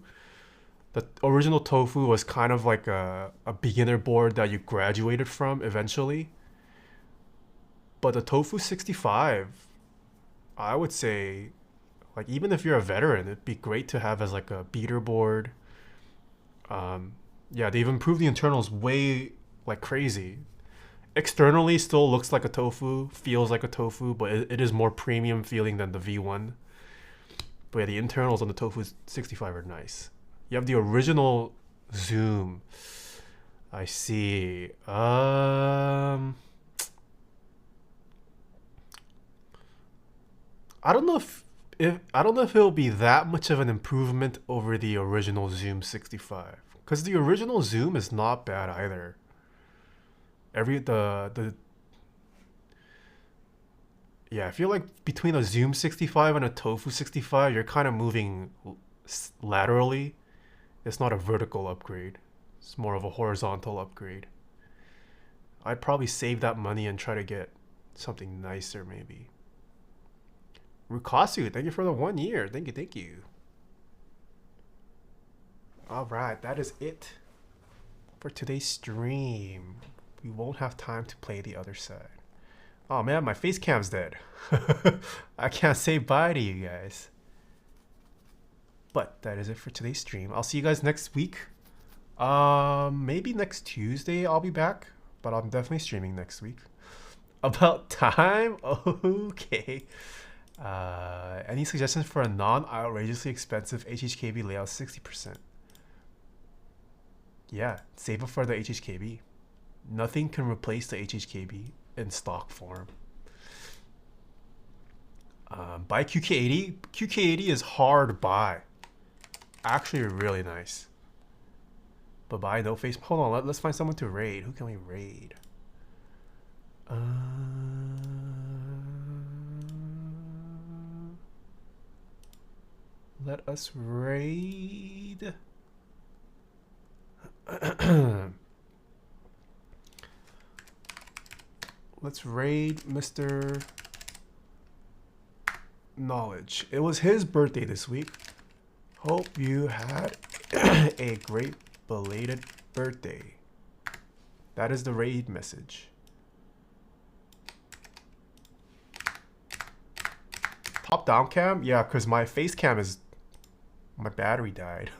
S1: The original Tofu was kind of like a beginner board that you graduated from eventually. But the Tofu 65, I would say, like even if you're a veteran, it'd be great to have as like a beater board. Yeah, they've improved the internals way like crazy. Externally, still looks like a Tofu, feels like a Tofu, but it is more premium feeling than the V1. But yeah, the internals on the Tofu 65 are nice. You have the original Zoom. I see. I don't know if it'll be that much of an improvement over the original Zoom 65, because the original Zoom is not bad either. The Yeah, I feel like between a Zoom 65 and a Tofu 65, you're kind of moving laterally. It's not a vertical upgrade. It's more of a horizontal upgrade. I'd probably save that money and try to get something nicer maybe. Rukasu, thank you for the 1 year. Thank you, thank you. All right, that is it for today's stream. We won't have time to play the other side. Oh man, my face cam's dead. I can't say bye to you guys. But that is it for today's stream. I'll see you guys next week. Maybe next Tuesday I'll be back, but I'm definitely streaming next week. About time? Okay. Any suggestions for a non-outrageously expensive HHKB layout? 60%. Yeah, save it for the HHKB. Nothing can replace the HHKB in stock form. Buy QK80. QK80 is hard buy. Actually really nice. But buy no face. Hold on, let's find someone to raid. Who can we raid? Let us raid. Let's raid Mr. Knowledge. It was his birthday this week. Hope you had a great belated birthday. That is the raid message. Top down cam? Yeah, because my face cam is... My battery died.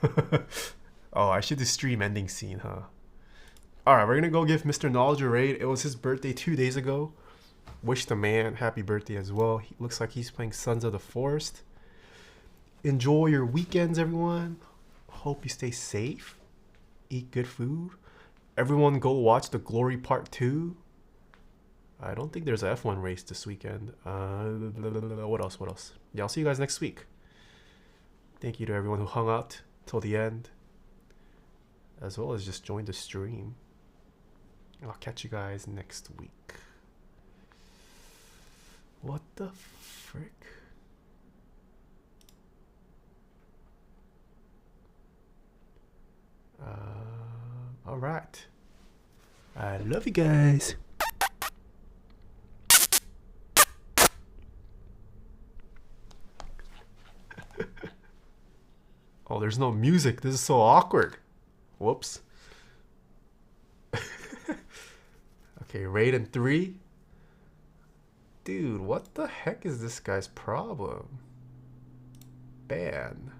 S1: Oh, I should do stream ending scene, huh? Alright, we're gonna go give Mr. Knowledge a raid. It was his birthday 2 days ago. Wish the man happy birthday as well. He looks like he's playing Sons of the Forest. Enjoy your weekends, everyone. Hope you stay safe. Eat good food. Everyone go watch The Glory Part 2. I don't think there's an F1 race this weekend. What else? Yeah, I'll see you guys next week. Thank you to everyone who hung out till the end, as well as just joined the stream. I'll catch you guys next week. What the frick? All right. I love you guys. Oh, there's no music. This is so awkward. Whoops. Okay, raid in 3. Dude, what the heck is this guy's problem? Ban.